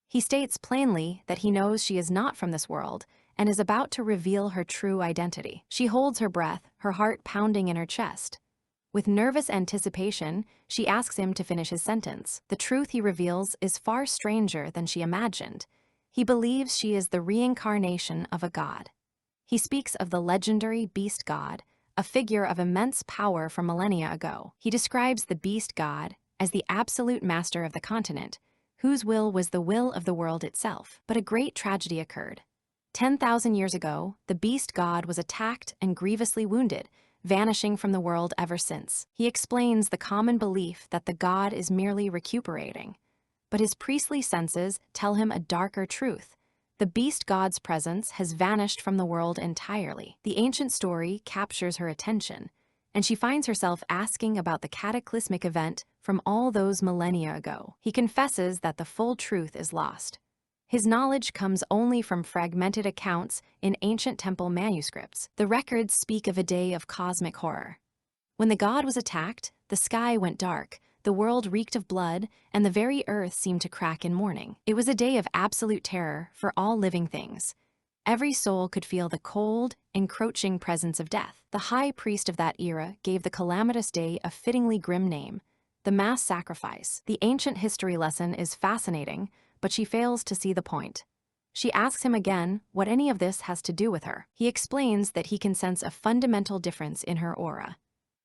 He states plainly that he knows she is not from this world and is about to reveal her true identity. She holds her breath, her heart pounding in her chest. With nervous anticipation, she asks him to finish his sentence. The truth he reveals is far stranger than she imagined. He believes she is the reincarnation of a god. He speaks of the legendary beast god, a figure of immense power from millennia ago. He describes the beast god as the absolute master of the continent, whose will was the will of the world itself. But a great tragedy occurred. 10,000 years ago, the beast god was attacked and grievously wounded, vanishing from the world ever since. He explains the common belief that the god is merely recuperating. But his priestly senses tell him a darker truth. The beast god's presence has vanished from the world entirely. The ancient story captures her attention, and she finds herself asking about the cataclysmic event from all those millennia ago. He confesses that the full truth is lost. His knowledge comes only from fragmented accounts in ancient temple manuscripts. The records speak of a day of cosmic horror. When the god was attacked, the sky went dark, the world reeked of blood, and the very earth seemed to crack in mourning. It was a day of absolute terror for all living things. Every soul could feel the cold, encroaching presence of death. The high priest of that era gave the calamitous day a fittingly grim name, the mass sacrifice. The ancient history lesson is fascinating, but she fails to see the point. She asks him again what any of this has to do with her. He explains that he can sense a fundamental difference in her aura.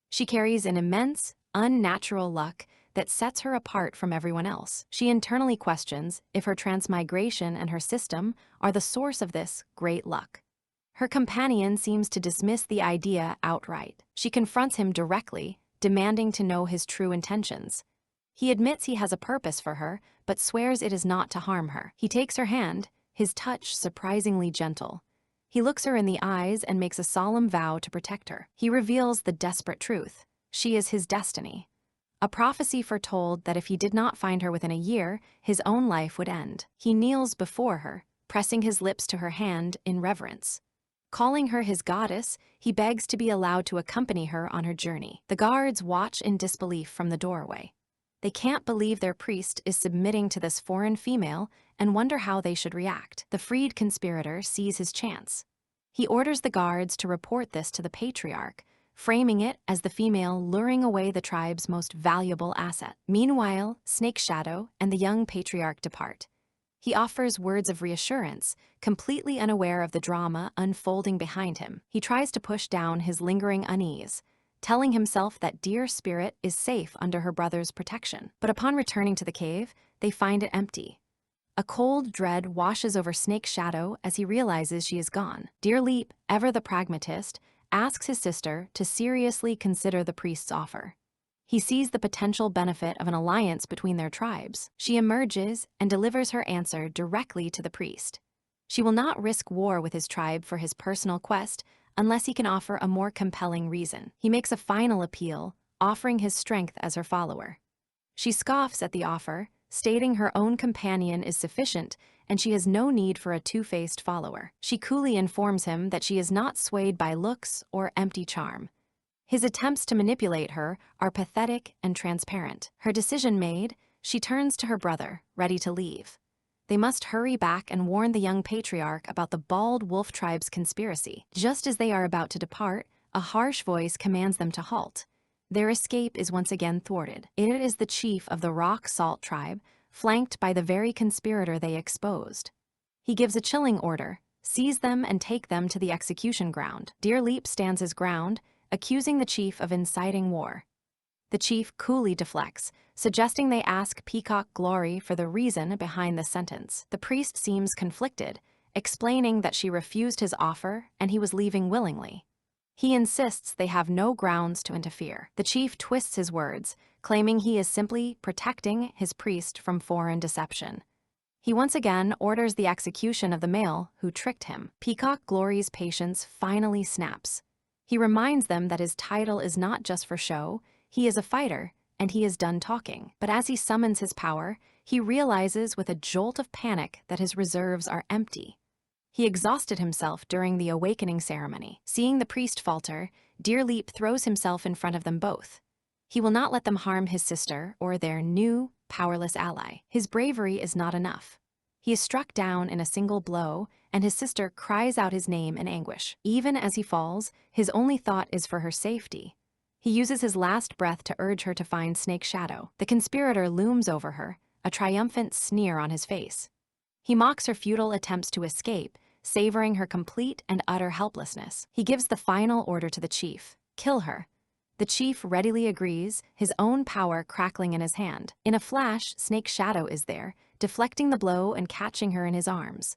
She carries an immense, unnatural luck that sets her apart from everyone else. She internally questions if her transmigration and her system are the source of this great luck. Her companion seems to dismiss the idea outright. She confronts him directly, demanding to know his true intentions. He admits he has a purpose for her, but swears it is not to harm her. He takes her hand, his touch surprisingly gentle. He looks her in the eyes and makes a solemn vow to protect her. He reveals the desperate truth. She is his destiny. A prophecy foretold that if he did not find her within a year, his own life would end. He kneels before her, pressing his lips to her hand in reverence. Calling her his goddess, he begs to be allowed to accompany her on her journey. The guards watch in disbelief from the doorway. They can't believe their priest is submitting to this foreign female and wonder how they should react. The freed conspirator sees his chance. He orders the guards to report this to the patriarch, framing it as the female luring away the tribe's most valuable asset. Meanwhile, Snake Shadow and the young patriarch depart. He offers words of reassurance, completely unaware of the drama unfolding behind him. He tries to push down his lingering unease, telling himself that dear spirit is safe under her brother's protection. But upon returning to the cave, they find it empty. A cold dread washes over Snake Shadow as he realizes she is gone. Dear Leap, ever the pragmatist, asks his sister to seriously consider the priest's offer. He sees the potential benefit of an alliance between their tribes. She emerges and delivers her answer directly to the priest. She will not risk war with his tribe for his personal quest unless he can offer a more compelling reason. He makes a final appeal, offering his strength as her follower. She scoffs at the offer, stating her own companion is sufficient and she has no need for a two-faced follower. She coolly informs him that she is not swayed by looks or empty charm. His attempts to manipulate her are pathetic and transparent. Her decision made, she turns to her brother, ready to leave. They must hurry back and warn the young patriarch about the bald wolf tribe's conspiracy. Just as they are about to depart, a harsh voice commands them to halt. Their escape is once again thwarted. It is the chief of the Rock Salt tribe, flanked by the very conspirator they exposed. He gives a chilling order: seize them and take them to the execution ground. Dear Leap stands his ground, accusing the chief of inciting war. The chief coolly deflects, suggesting they ask Peacock Glory for the reason behind the sentence. The priest seems conflicted, explaining that she refused his offer and he was leaving willingly. He insists they have no grounds to interfere. The chief twists his words, claiming he is simply protecting his priest from foreign deception. He once again orders the execution of the male who tricked him. Peacock Glory's patience finally snaps. He reminds them that his title is not just for show, he is a fighter, and he is done talking. But as he summons his power, he realizes with a jolt of panic that his reserves are empty. He exhausted himself during the awakening ceremony. Seeing the priest falter, Dear Leap throws himself in front of them both. He will not let them harm his sister or their new, powerless ally. His bravery is not enough. He is struck down in a single blow, and his sister cries out his name in anguish. Even as he falls, his only thought is for her safety. He uses his last breath to urge her to find Snake Shadow. The conspirator looms over her, a triumphant sneer on his face. He mocks her futile attempts to escape, savoring her complete and utter helplessness. He gives the final order to the chief: kill her. The chief readily agrees, his own power crackling in his hand. In a flash, Snake Shadow is there, deflecting the blow and catching her in his arms.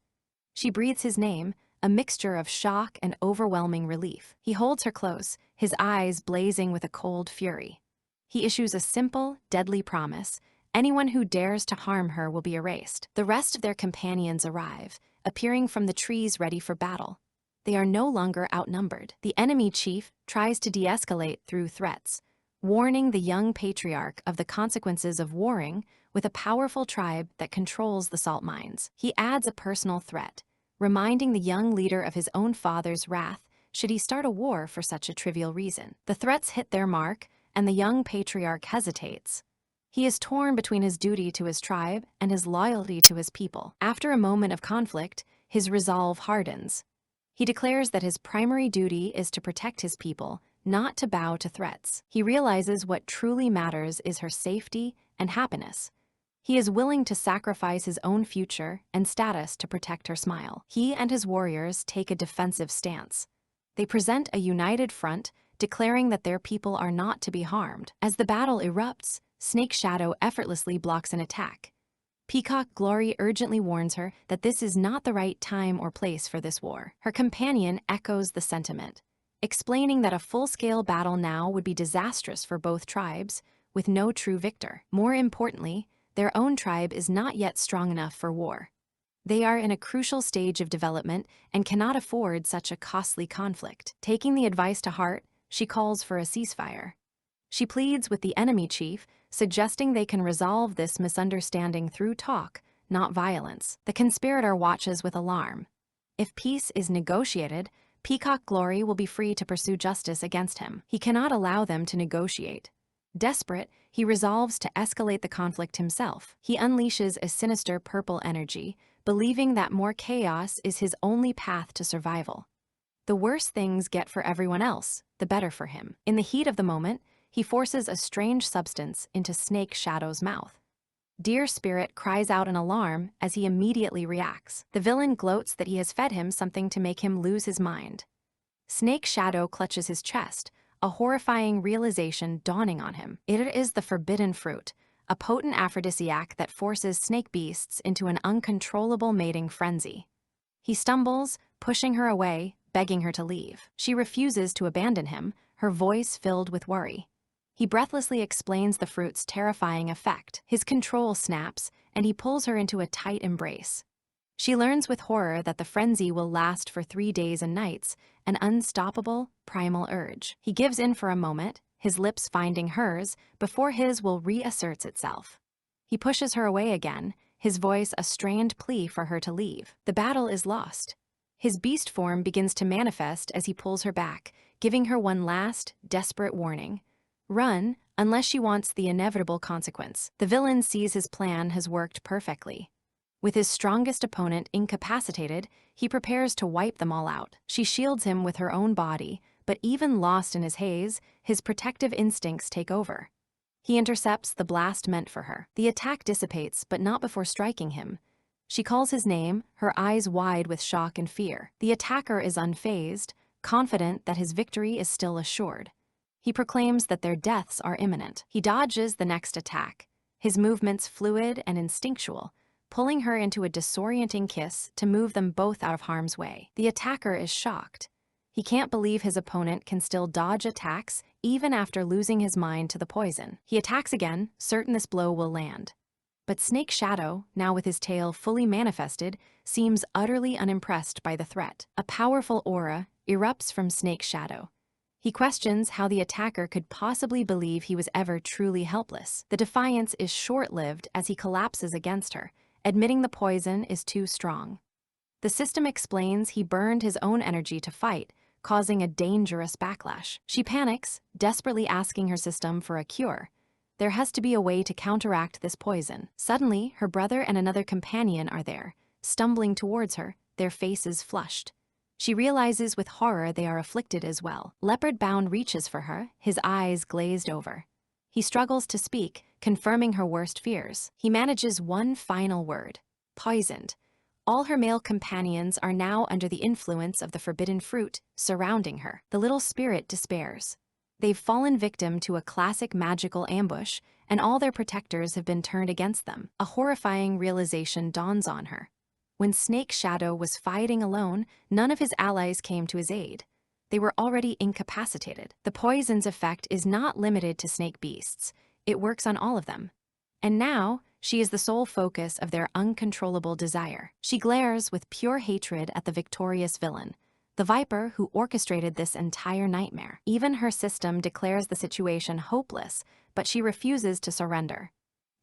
She breathes his name, a mixture of shock and overwhelming relief. He holds her close, his eyes blazing with a cold fury. He issues a simple, deadly promise: anyone who dares to harm her will be erased. The rest of their companions arrive, appearing from the trees ready for battle. They are no longer outnumbered. The enemy chief tries to de-escalate through threats, warning the young patriarch of the consequences of warring with a powerful tribe that controls the salt mines. He adds a personal threat, reminding the young leader of his own father's wrath should he start a war for such a trivial reason. The threats hit their mark, and the young patriarch hesitates. He is torn between his duty to his tribe and his loyalty to his people. After a moment of conflict, his resolve hardens. He declares that his primary duty is to protect his people, not to bow to threats. He realizes what truly matters is her safety and happiness. He is willing to sacrifice his own future and status to protect her smile. He and his warriors take a defensive stance. They present a united front, declaring that their people are not to be harmed. As the battle erupts, Snake Shadow effortlessly blocks an attack. Peacock Glory urgently warns her that this is not the right time or place for this war. Her companion echoes the sentiment, explaining that a full-scale battle now would be disastrous for both tribes, with no true victor. More importantly, their own tribe is not yet strong enough for war. They are in a crucial stage of development and cannot afford such a costly conflict. Taking the advice to heart, she calls for a ceasefire. She pleads with the enemy chief, suggesting they can resolve this misunderstanding through talk, not violence. The conspirator watches with alarm. If peace is negotiated, Peacock Glory will be free to pursue justice against him. He cannot allow them to negotiate. Desperate, he resolves to escalate the conflict himself. He unleashes a sinister purple energy, believing that more chaos is his only path to survival. The worse things get for everyone else, the better for him. In the heat of the moment, he forces a strange substance into Snake Shadow's mouth. Dear Spirit cries out in alarm as he immediately reacts. The villain gloats that he has fed him something to make him lose his mind. Snake Shadow clutches his chest, a horrifying realization dawning on him. It is the forbidden fruit, a potent aphrodisiac that forces snake beasts into an uncontrollable mating frenzy. He stumbles, pushing her away, begging her to leave. She refuses to abandon him, her voice filled with worry. He breathlessly explains the fruit's terrifying effect. His control snaps, and he pulls her into a tight embrace. She learns with horror that the frenzy will last for 3 days and nights, an unstoppable, primal urge. He gives in for a moment, his lips finding hers, before his will reasserts itself. He pushes her away again, his voice a strained plea for her to leave. The battle is lost. His beast form begins to manifest as he pulls her back, giving her one last, desperate warning. Run, unless she wants the inevitable consequence. The villain sees his plan has worked perfectly. With his strongest opponent incapacitated, he prepares to wipe them all out. She shields him with her own body, but even lost in his haze, his protective instincts take over. He intercepts the blast meant for her. The attack dissipates, but not before striking him. She calls his name, her eyes wide with shock and fear. The attacker is unfazed, confident that his victory is still assured. He proclaims that their deaths are imminent. He dodges the next attack, his movements fluid and instinctual, pulling her into a disorienting kiss to move them both out of harm's way. The attacker is shocked. He can't believe his opponent can still dodge attacks even after losing his mind to the poison. He attacks again, certain this blow will land. But Snake Shadow, now with his tail fully manifested, seems utterly unimpressed by the threat. A powerful aura erupts from Snake Shadow. He questions how the attacker could possibly believe he was ever truly helpless. The defiance is short-lived as he collapses against her, admitting the poison is too strong. The system explains he burned his own energy to fight, causing a dangerous backlash. She panics, desperately asking her system for a cure. There has to be a way to counteract this poison. Suddenly, her brother and another companion are there, stumbling towards her, their faces flushed. She realizes with horror they are afflicted as well. Leopard-bound reaches for her, his eyes glazed over. He struggles to speak, confirming her worst fears. He manages one final word: poisoned. All her male companions are now under the influence of the forbidden fruit, surrounding her. The little spirit despairs. They've fallen victim to a classic magical ambush, and all their protectors have been turned against them. A horrifying realization dawns on her. When Snake Shadow was fighting alone, none of his allies came to his aid. They were already incapacitated. The poison's effect is not limited to snake beasts. It works on all of them. And now, she is the sole focus of their uncontrollable desire. She glares with pure hatred at the victorious villain, the Viper who orchestrated this entire nightmare. Even her system declares the situation hopeless, but she refuses to surrender.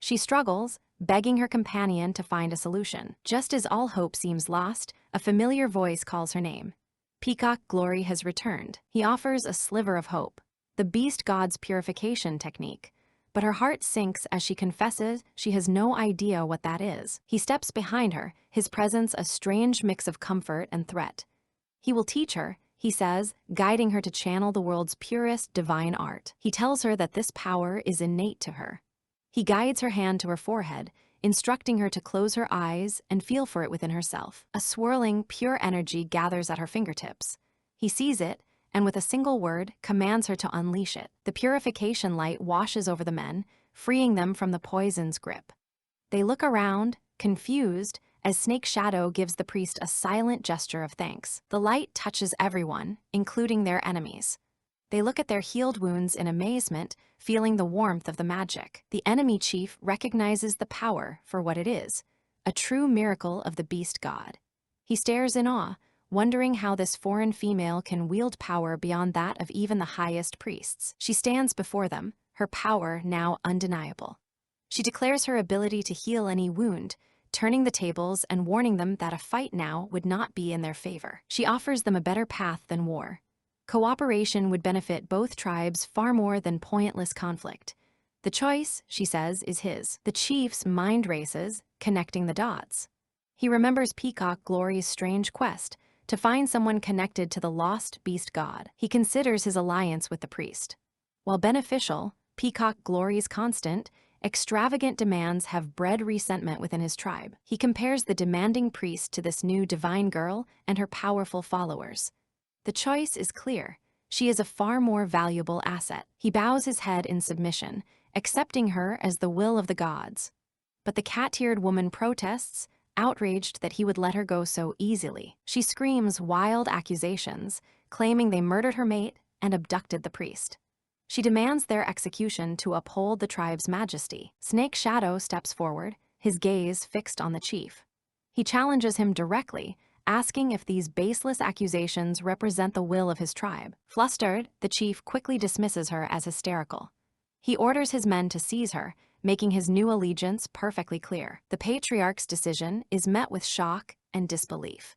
She struggles, begging her companion to find a solution. Just as all hope seems lost, a familiar voice calls her name. Peacock Glory has returned. He offers a sliver of hope, the beast god's purification technique. But her heart sinks as she confesses she has no idea what that is. He steps behind her, his presence a strange mix of comfort and threat. He will teach her, he says, guiding her to channel the world's purest divine art. He tells her that this power is innate to her. He guides her hand to her forehead, instructing her to close her eyes and feel for it within herself. A swirling, pure energy gathers at her fingertips. He sees it, and with a single word, commands her to unleash it. The purification light washes over the men, freeing them from the poison's grip. They look around, confused, as Snake Shadow gives the priest a silent gesture of thanks. The light touches everyone, including their enemies. They look at their healed wounds in amazement, feeling the warmth of the magic. The enemy chief recognizes the power for what it is, a true miracle of the beast god. He stares in awe, wondering how this foreign female can wield power beyond that of even the highest priests. She stands before them, her power now undeniable. She declares her ability to heal any wound, turning the tables and warning them that a fight now would not be in their favor. She offers them a better path than war. Cooperation would benefit both tribes far more than pointless conflict. The choice, she says, is his. The chief's mind races, connecting the dots. He remembers Peacock Glory's strange quest to find someone connected to the lost beast god. He considers his alliance with the priest. While beneficial, Peacock Glory's constant, extravagant demands have bred resentment within his tribe. He compares the demanding priest to this new divine girl and her powerful followers. The choice is clear. She is a far more valuable asset. He bows his head in submission, accepting her as the will of the gods. But the cat-eared woman protests, outraged that he would let her go so easily. She screams wild accusations, claiming they murdered her mate and abducted the priest. She demands their execution to uphold the tribe's majesty. Snake Shadow steps forward, his gaze fixed on the chief. He challenges him directly, asking if these baseless accusations represent the will of his tribe. Flustered, the chief quickly dismisses her as hysterical. He orders his men to seize her, making his new allegiance perfectly clear. The patriarch's decision is met with shock and disbelief.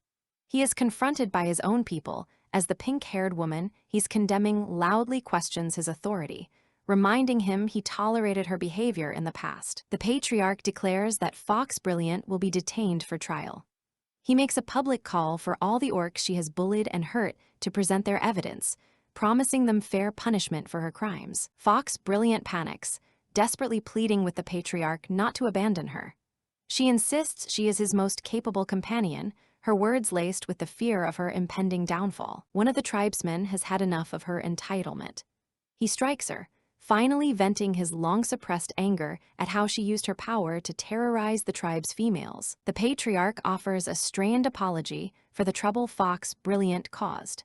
He is confronted by his own people, as the pink-haired woman he's condemning loudly questions his authority, reminding him he tolerated her behavior in the past. The patriarch declares that Fox Brilliant will be detained for trial. He makes a public call for all the orcs she has bullied and hurt to present their evidence, promising them fair punishment for her crimes. Fox Brilliant panics, desperately pleading with the patriarch not to abandon her. She insists she is his most capable companion, her words laced with the fear of her impending downfall. One of the tribesmen has had enough of her entitlement. He strikes her, finally venting his long-suppressed anger at how she used her power to terrorize the tribe's females. The patriarch offers a strained apology for the trouble Fox Brilliant caused.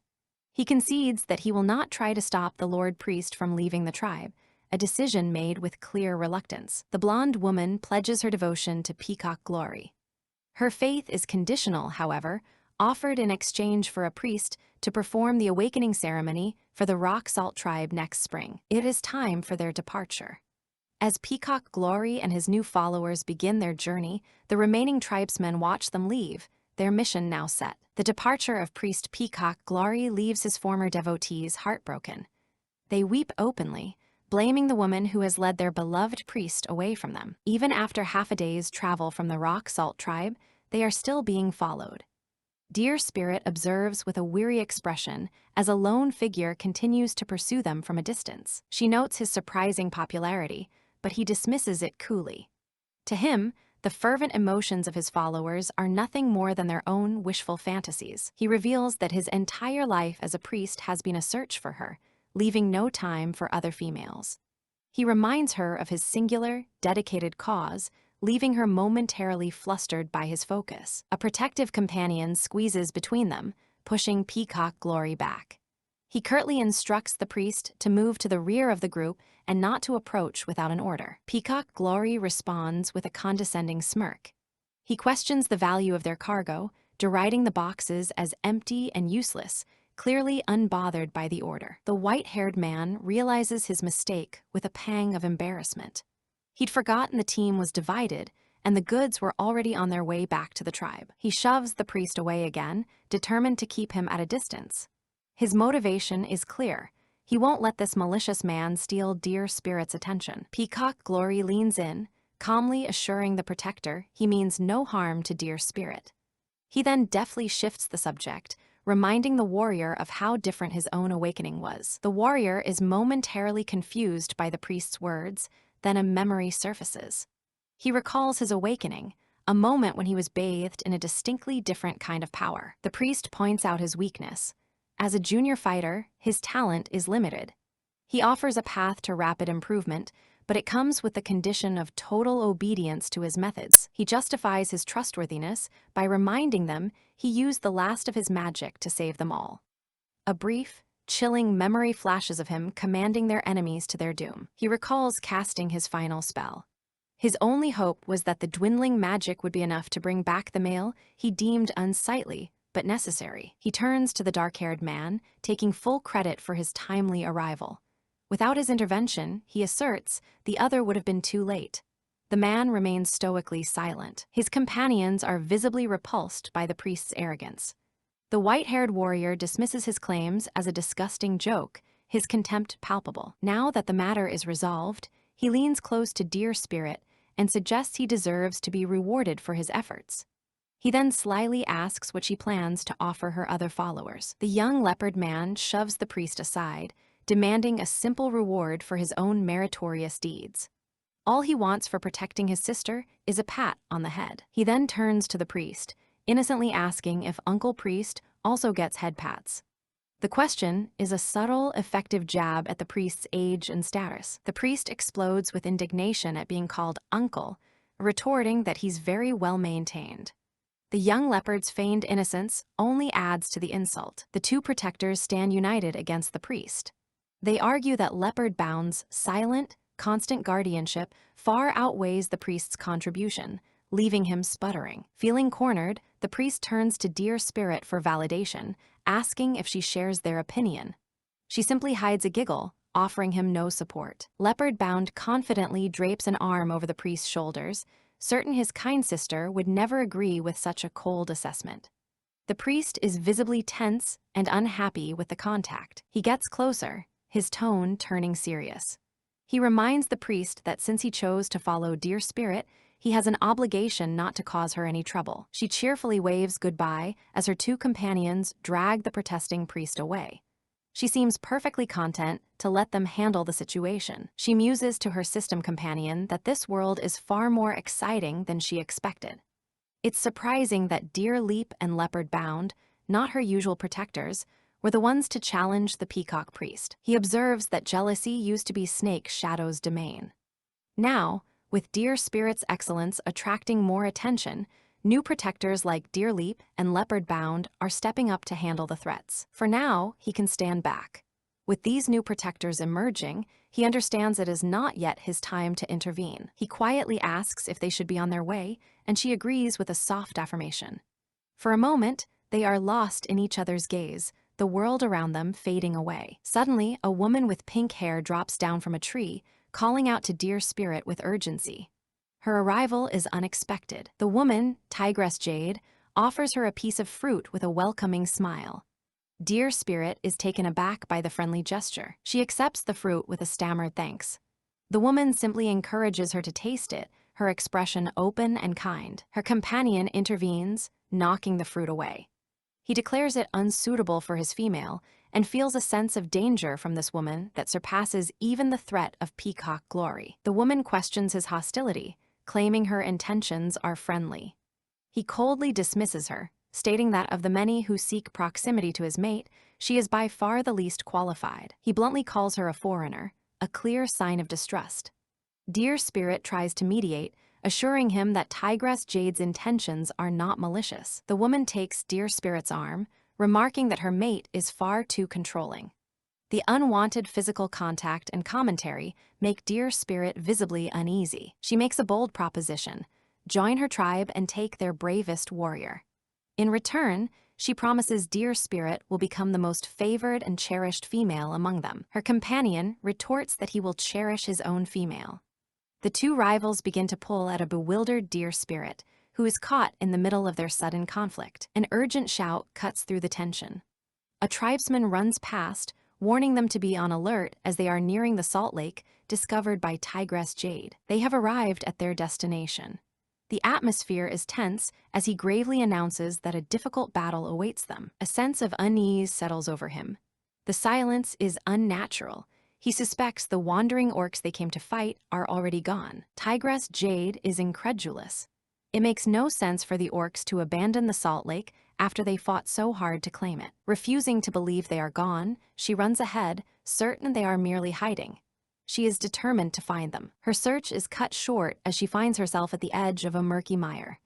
He concedes that he will not try to stop the Lord Priest from leaving the tribe, a decision made with clear reluctance. The blonde woman pledges her devotion to Peacock Glory. Her faith is conditional, however, offered in exchange for a priest to perform the awakening ceremony for the Rock Salt tribe next spring. It is time for their departure. As Peacock Glory and his new followers begin their journey, the remaining tribesmen watch them leave, their mission now set. The departure of priest Peacock Glory leaves his former devotees heartbroken. They weep openly, blaming the woman who has led their beloved priest away from them. Even after half a day's travel from the Rock Salt tribe, they are still being followed. Dear Spirit observes with a weary expression as a lone figure continues to pursue them from a distance. She notes his surprising popularity, but he dismisses it coolly. To him, the fervent emotions of his followers are nothing more than their own wishful fantasies. He reveals that his entire life as a priest has been a search for her, leaving no time for other females. He reminds her of his singular, dedicated cause, leaving her momentarily flustered by his focus. A protective companion squeezes between them, pushing Peacock Glory back. He curtly instructs the priest to move to the rear of the group and not to approach without an order. Peacock Glory responds with a condescending smirk. He questions the value of their cargo, deriding the boxes as empty and useless, clearly unbothered by the order. The white-haired man realizes his mistake with a pang of embarrassment. He'd forgotten the team was divided, and the goods were already on their way back to the tribe. He shoves the priest away again, determined to keep him at a distance. His motivation is clear. He won't let this malicious man steal Dear Spirit's attention. Peacock Glory leans in, calmly assuring the protector he means no harm to Dear Spirit. He then deftly shifts the subject, reminding the warrior of how different his own awakening was. The warrior is momentarily confused by the priest's words, then a memory surfaces. He recalls his awakening, a moment when he was bathed in a distinctly different kind of power. The priest points out his weakness. As a junior fighter, his talent is limited. He offers a path to rapid improvement, but it comes with the condition of total obedience to his methods. He justifies his trustworthiness by reminding them he used the last of his magic to save them all. A brief, chilling memory flashes of him commanding their enemies to their doom. He recalls casting his final spell. His only hope was that the dwindling magic would be enough to bring back the male he deemed unsightly, but necessary. He turns to the dark-haired man, taking full credit for his timely arrival. Without his intervention, he asserts, the other would have been too late. The man remains stoically silent. His companions are visibly repulsed by the priest's arrogance. The white-haired warrior dismisses his claims as a disgusting joke, his contempt palpable. Now that the matter is resolved, he leans close to Dear Spirit and suggests he deserves to be rewarded for his efforts. He then slyly asks what she plans to offer her other followers. The young leopard man shoves the priest aside, demanding a simple reward for his own meritorious deeds. All he wants for protecting his sister is a pat on the head. He then turns to the priest, innocently asking if Uncle Priest also gets head pats. The question is a subtle, effective jab at the priest's age and status. The priest explodes with indignation at being called uncle, retorting that he's very well maintained. The young leopard's feigned innocence only adds to the insult. The two protectors stand united against the priest. They argue that Leopard Bound's silent, constant guardianship far outweighs the priest's contribution, leaving him sputtering. Feeling cornered, the priest turns to Dear Spirit for validation, asking if she shares their opinion. She simply hides a giggle, offering him no support. Leopard Bound confidently drapes an arm over the priest's shoulders, certain his kind sister would never agree with such a cold assessment. The priest is visibly tense and unhappy with the contact. He gets closer, his tone turning serious. He reminds the priest that since he chose to follow Dear Spirit, he has an obligation not to cause her any trouble. She cheerfully waves goodbye as her two companions drag the protesting priest away. She seems perfectly content to let them handle the situation. She muses to her system companion that this world is far more exciting than she expected. It's surprising that Dear Leap and Leopard Bound, not her usual protectors, were the ones to challenge the peacock priest. He observes that jealousy used to be Snake Shadow's domain. Now, with Dear Spirit's excellence attracting more attention, New protectors like Deer Leap and Leopard Bound are stepping up to handle the threats. For now, he can stand back. With these new protectors emerging, he understands it is not yet his time to intervene. He quietly asks if they should be on their way, and she agrees with a soft affirmation. For a moment, they are lost in each other's gaze, the world around them fading away. Suddenly, a woman with pink hair drops down from a tree, calling out to Deer Spirit with urgency. Her arrival is unexpected. The woman, Tigress Jade, offers her a piece of fruit with a welcoming smile. Deer Spirit is taken aback by the friendly gesture. She accepts the fruit with a stammered thanks. The woman simply encourages her to taste it, her expression open and kind. Her companion intervenes, knocking the fruit away. He declares it unsuitable for his female and feels a sense of danger from this woman that surpasses even the threat of peacock glory. The woman questions his hostility, claiming her intentions are friendly. He coldly dismisses her, stating that of the many who seek proximity to his mate, she is by far the least qualified. He bluntly calls her a foreigner, a clear sign of distrust. Deer Spirit tries to mediate, assuring him that Tigress Jade's intentions are not malicious. The woman takes Deer Spirit's arm, remarking that her mate is far too controlling. The unwanted physical contact and commentary make Deer Spirit visibly uneasy. She makes a bold proposition: join her tribe and take their bravest warrior. In return, she promises Deer Spirit will become the most favored and cherished female among them. Her companion retorts that he will cherish his own female. The two rivals begin to pull at a bewildered Deer Spirit, who is caught in the middle of their sudden conflict. An urgent shout cuts through the tension. A tribesman runs past, warning them to be on alert as they are nearing the salt lake discovered by Tigress Jade. They have arrived at their destination. The atmosphere is tense as he gravely announces that a difficult battle awaits them. A sense of unease settles over him. The silence is unnatural. He suspects the wandering orcs they came to fight are already gone. Tigress Jade is incredulous. It makes no sense for the orcs to abandon the salt lake after they fought so hard to claim it. Refusing to believe they are gone, she runs ahead, certain they are merely hiding. She is determined to find them. Her search is cut short as she finds herself at the edge of a murky mire.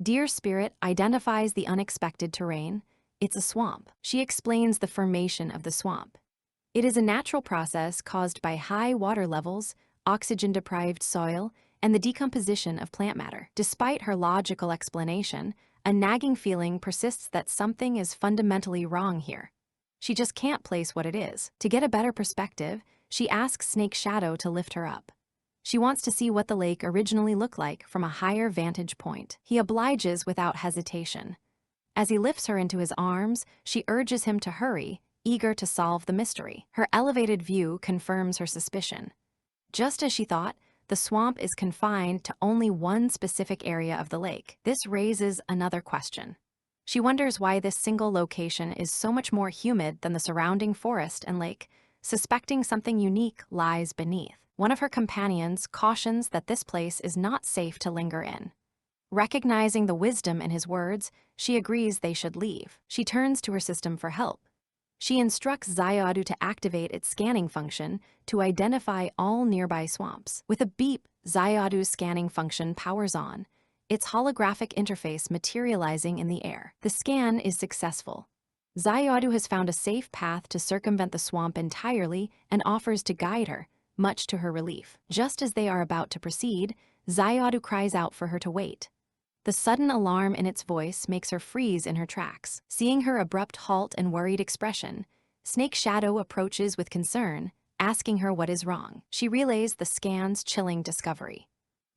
Deer Spirit identifies the unexpected terrain. It's a swamp. She explains the formation of the swamp. It is a natural process caused by high water levels, oxygen-deprived soil, and the decomposition of plant matter. Despite her logical explanation, a nagging feeling persists that something is fundamentally wrong here. She just can't place what it is. To get a better perspective, she asks Snake Shadow to lift her up. She wants to see what the lake originally looked like from a higher vantage point. He obliges without hesitation. As he lifts her into his arms, she urges him to hurry, eager to solve the mystery. Her elevated view confirms her suspicion. Just as she thought, the swamp is confined to only one specific area of the lake. This raises another question. She wonders why this single location is so much more humid than the surrounding forest and lake, suspecting something unique lies beneath. One of her companions cautions that this place is not safe to linger in. Recognizing the wisdom in his words, she agrees they should leave. She turns to her system for help. She instructs Xayadu to activate its scanning function to identify all nearby swamps. With a beep, Xayadu's scanning function powers on, its holographic interface materializing in the air. The scan is successful. Xayadu has found a safe path to circumvent the swamp entirely and offers to guide her, much to her relief. Just as they are about to proceed, Xayadu cries out for her to wait. The sudden alarm in its voice makes her freeze in her tracks. Seeing her abrupt halt and worried expression, Snake Shadow approaches with concern, asking her what is wrong. She relays the scan's chilling discovery.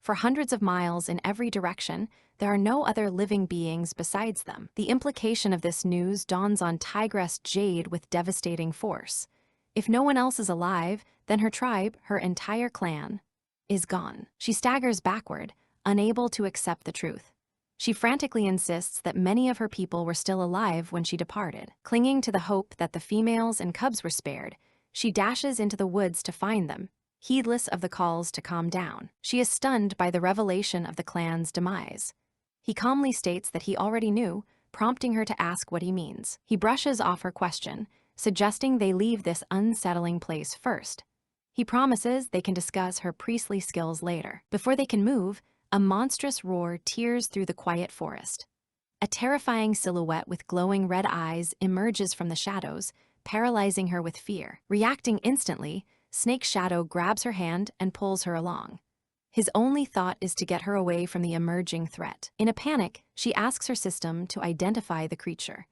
For hundreds of miles in every direction, there are no other living beings besides them. The implication of this news dawns on Tigress Jade with devastating force. If no one else is alive, then her tribe, her entire clan, is gone. She staggers backward, unable to accept the truth. She frantically insists that many of her people were still alive when she departed. Clinging to the hope that the females and cubs were spared, she dashes into the woods to find them, heedless of the calls to calm down. She is stunned by the revelation of the clan's demise. He calmly states that he already knew, prompting her to ask what he means. He brushes off her question, suggesting they leave this unsettling place first. He promises they can discuss her priestly skills later. Before they can move, A monstrous roar tears through the quiet forest. A terrifying silhouette with glowing red eyes emerges from the shadows, paralyzing her with fear. Reacting instantly, Snake's shadow grabs her hand and pulls her along. His only thought is to get her away from the emerging threat. In a panic, she asks her system to identify the creature.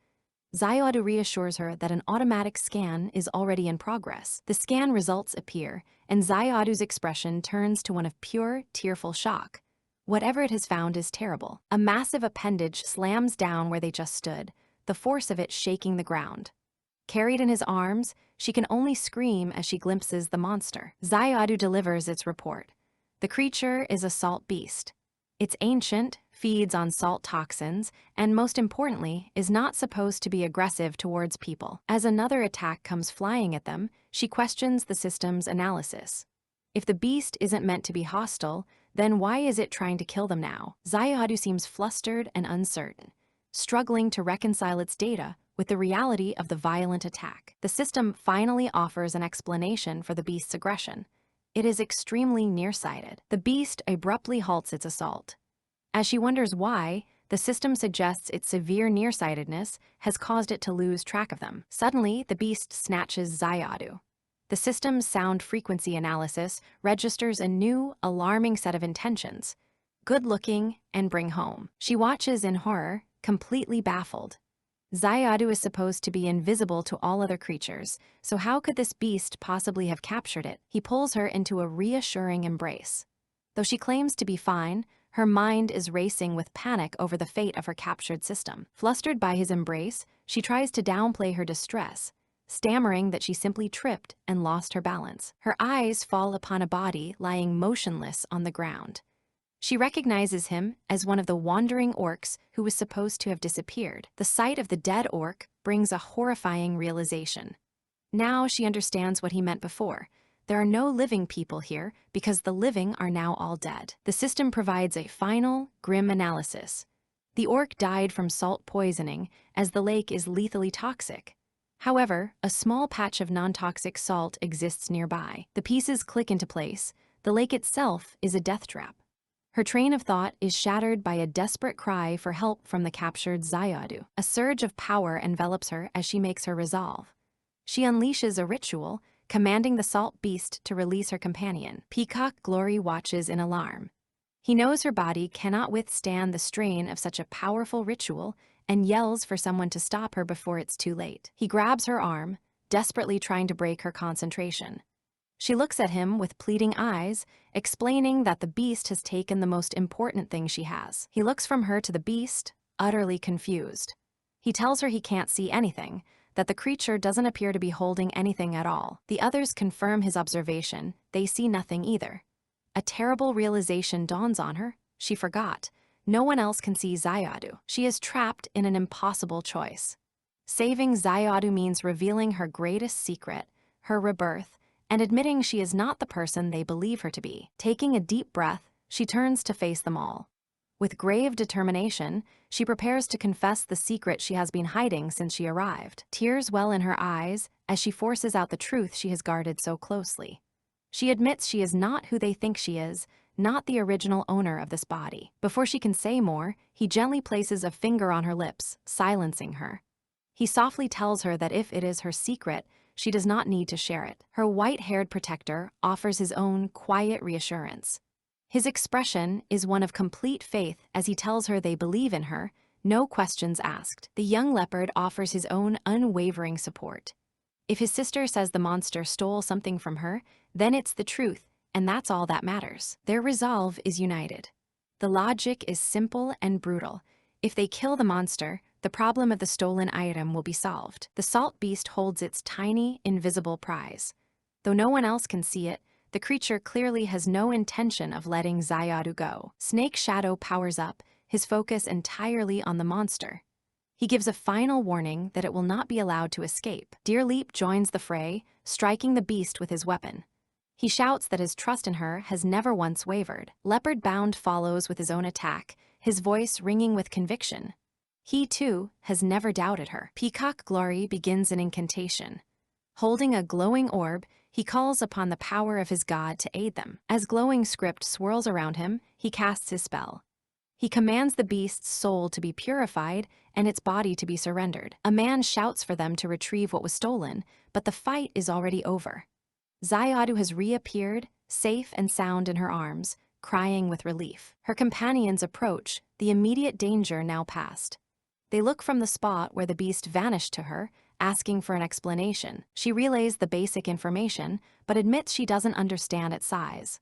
Xayadu reassures her that an automatic scan is already in progress. The scan results appear, and Xayadu's expression turns to one of pure, tearful shock. Whatever it has found is terrible. A massive appendage slams down where they just stood, the force of it shaking the ground. Carried in his arms, she can only scream as she glimpses the monster. Xayadu delivers its report. The creature is a salt beast. It's ancient, feeds on salt toxins, and most importantly, is not supposed to be aggressive towards people. As another attack comes flying at them, she questions the system's analysis. If the beast isn't meant to be hostile, then why is it trying to kill them now? Xayadu seems flustered and uncertain, struggling to reconcile its data with the reality of the violent attack. The system finally offers an explanation for the beast's aggression. It is extremely nearsighted. The beast abruptly halts its assault. As she wonders why, the system suggests its severe nearsightedness has caused it to lose track of them. Suddenly, the beast snatches Xayadu. The system's sound frequency analysis registers a new, alarming set of intentions: good looking and bring home. She watches in horror, completely baffled. Xayadu is supposed to be invisible to all other creatures, so how could this beast possibly have captured it? He pulls her into a reassuring embrace. Though she claims to be fine, her mind is racing with panic over the fate of her captured system. Flustered by his embrace, she tries to downplay her distress, stammering that she simply tripped and lost her balance. Her eyes fall upon a body lying motionless on the ground. She recognizes him as one of the wandering orcs who was supposed to have disappeared. The sight of the dead orc brings a horrifying realization. Now she understands what he meant before. There are no living people here because the living are now all dead. The system provides a final, grim analysis. The orc died from salt poisoning, as the lake is lethally toxic. However, a small patch of non-toxic salt exists nearby. The pieces click into place. The lake itself is a death trap. Her train of thought is shattered by a desperate cry for help from the captured Xayadu. A surge of power envelops her as she makes her resolve. She unleashes a ritual, commanding the salt beast to release her companion. Peacock Glory watches in alarm. He knows her body cannot withstand the strain of such a powerful ritual and yells for someone to stop her before it's too late. He grabs her arm, desperately trying to break her concentration. She looks at him with pleading eyes, explaining that the beast has taken the most important thing she has. He looks from her to the beast, utterly confused. He tells her he can't see anything, that the creature doesn't appear to be holding anything at all. The others confirm his observation. They see nothing either. A terrible realization dawns on her. She forgot. No one else can see Xayadu. She is trapped in an impossible choice. Saving Xayadu means revealing her greatest secret, her rebirth, and admitting she is not the person they believe her to be. Taking a deep breath, she turns to face them all. With grave determination, she prepares to confess the secret she has been hiding since she arrived. Tears well in her eyes as she forces out the truth she has guarded so closely. She admits she is not who they think she is, not the original owner of this body. Before she can say more, he gently places a finger on her lips, silencing her. He softly tells her that if it is her secret, she does not need to share it. Her white-haired protector offers his own quiet reassurance. His expression is one of complete faith as he tells her they believe in her, no questions asked. The young leopard offers his own unwavering support. If his sister says the monster stole something from her, then it's the truth, and that's all that matters. Their resolve is united. The logic is simple and brutal. If they kill the monster, the problem of the stolen item will be solved. The salt beast holds its tiny, invisible prize. Though no one else can see it, the creature clearly has no intention of letting Xayadu go. Snake's shadow powers up, his focus entirely on the monster. He gives a final warning that it will not be allowed to escape. Deer Leap joins the fray, striking the beast with his weapon. He shouts that his trust in her has never once wavered. Leopard Bound follows with his own attack, his voice ringing with conviction. He, too, has never doubted her. Peacock Glory begins an incantation. Holding a glowing orb, he calls upon the power of his god to aid them. As glowing script swirls around him, he casts his spell. He commands the beast's soul to be purified and its body to be surrendered. A man shouts for them to retrieve what was stolen, but the fight is already over. Xayadu has reappeared, safe and sound in her arms, crying with relief. Her companions approach, the immediate danger now past. They look from the spot where the beast vanished to her, asking for an explanation. She relays the basic information, but admits she doesn't understand its size.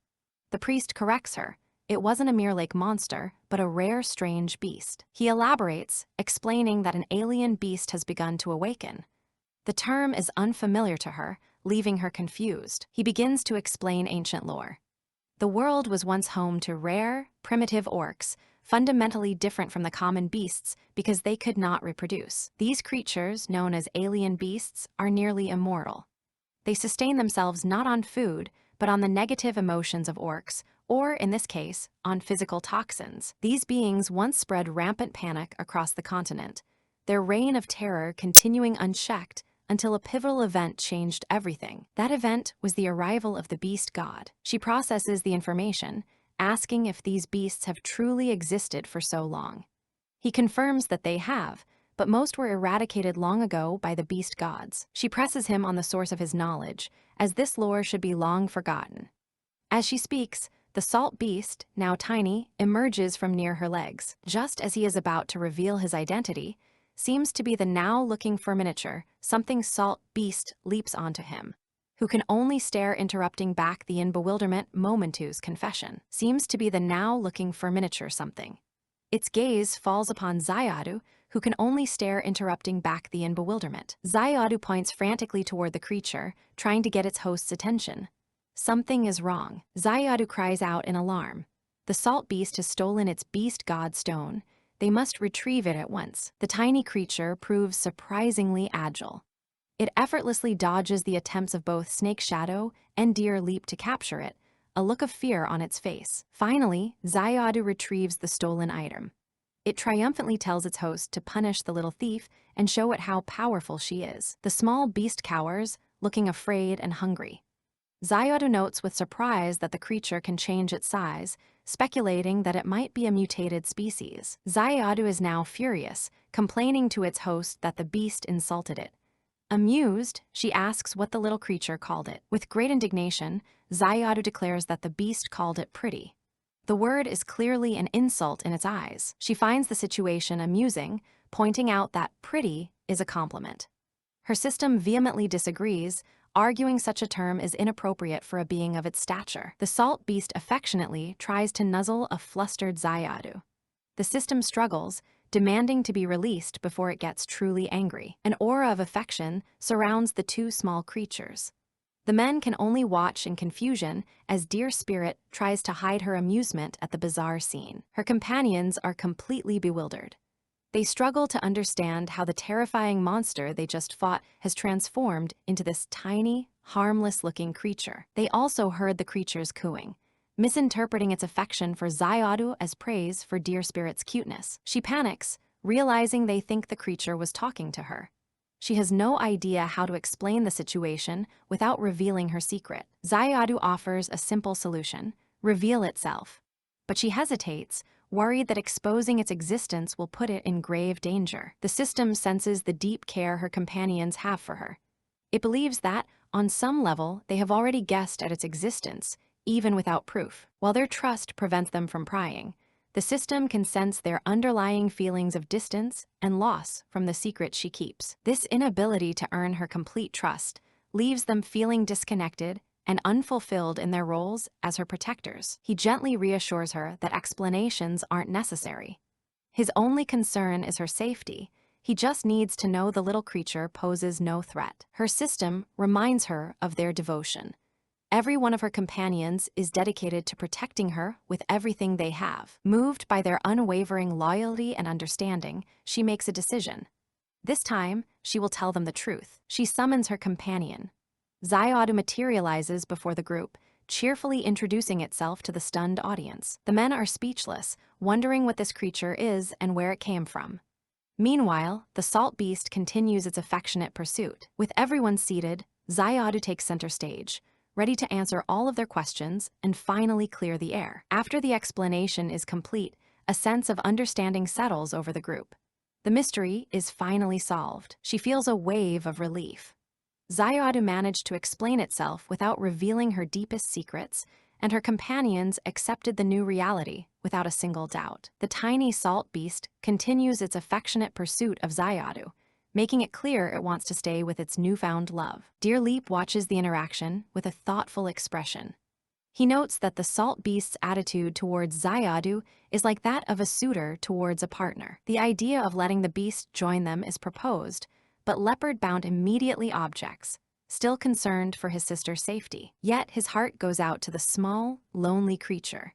The priest corrects her. It wasn't a mere lake monster, but a rare, strange beast. He elaborates, explaining that an alien beast has begun to awaken. The term is unfamiliar to her, leaving her confused. He begins to explain ancient lore. The world was once home to rare, primitive orcs, fundamentally different from the common beasts because they could not reproduce. These creatures, known as alien beasts, are nearly immortal. They sustain themselves not on food, but on the negative emotions of orcs, or, in this case, on physical toxins. These beings once spread rampant panic across the continent, their reign of terror continuing unchecked until a pivotal event changed everything. That event was the arrival of the beast god. She processes the information, asking if these beasts have truly existed for so long. He confirms that they have, but most were eradicated long ago by the beast gods. She presses him on the source of his knowledge, as this lore should be long forgotten. As she speaks, the salt beast, now tiny, emerges from near her legs. Just as he is about to reveal his identity, seems to be the now looking for miniature, something salt beast leaps onto him, who can only stare, interrupting back the in bewilderment Momentu's confession. Seems to be the now looking for miniature something. Its gaze falls upon Xayadu, who can only stare, interrupting back the in bewilderment. Xayadu points frantically toward the creature, trying to get its host's attention. Something is wrong. Xayadu cries out in alarm. The salt beast has stolen its beast god stone. They must retrieve it at once. The tiny creature proves surprisingly agile. It effortlessly dodges the attempts of both Snake Shadow and Deer Leap to capture it, a look of fear on its face. Finally, Xayadu retrieves the stolen item. It triumphantly tells its host to punish the little thief and show it how powerful she is. The small beast cowers, looking afraid and hungry. Xayadu notes with surprise that the creature can change its size, speculating that it might be a mutated species. Xayadu is now furious, complaining to its host that the beast insulted it. Amused, she asks what the little creature called it. With great indignation, Xayadu declares that the beast called it pretty. The word is clearly an insult in its eyes. She finds the situation amusing, pointing out that pretty is a compliment. Her system vehemently disagrees, arguing such a term is inappropriate for a being of its stature. The salt beast affectionately tries to nuzzle a flustered Xayadu. The system struggles, demanding to be released before it gets truly angry. An aura of affection surrounds the two small creatures. The men can only watch in confusion as Deer Spirit tries to hide her amusement at the bizarre scene. Her companions are completely bewildered. They struggle to understand how the terrifying monster they just fought has transformed into this tiny, harmless-looking creature. They also heard the creature's cooing, misinterpreting its affection for Xayadu as praise for Deer Spirit's cuteness. She panics, realizing they think the creature was talking to her. She has no idea how to explain the situation without revealing her secret. Xayadu offers a simple solution: reveal itself. But she hesitates, worried that exposing its existence will put it in grave danger. The system senses the deep care her companions have for her. It believes that, on some level, they have already guessed at its existence, even without proof. While their trust prevents them from prying, the system can sense their underlying feelings of distance and loss from the secret she keeps. This inability to earn her complete trust leaves them feeling disconnected and unfulfilled in their roles as her protectors. He gently reassures her that explanations aren't necessary. His only concern is her safety. He just needs to know the little creature poses no threat. Her system reminds her of their devotion. Every one of her companions is dedicated to protecting her with everything they have. Moved by their unwavering loyalty and understanding, she makes a decision. This time, she will tell them the truth. She summons her companion. Xayadu materializes before the group, cheerfully introducing itself to the stunned audience. The men are speechless, wondering what this creature is and where it came from. Meanwhile, the salt beast continues its affectionate pursuit. With everyone seated, Zayadu takes center stage, ready to answer all of their questions and finally clear the air. After the explanation is complete, a sense of understanding settles over the group. The mystery is finally solved. She feels a wave of relief. Zayadu managed to explain itself without revealing her deepest secrets, and her companions accepted the new reality without a single doubt. The tiny salt beast continues its affectionate pursuit of Zayadu, making it clear it wants to stay with its newfound love. Dear Leap watches the interaction with a thoughtful expression. He notes that the salt beast's attitude towards Zayadu is like that of a suitor towards a partner. The idea of letting the beast join them is proposed, but Leopard Bound immediately objects, still concerned for his sister's safety. Yet his heart goes out to the small, lonely creature.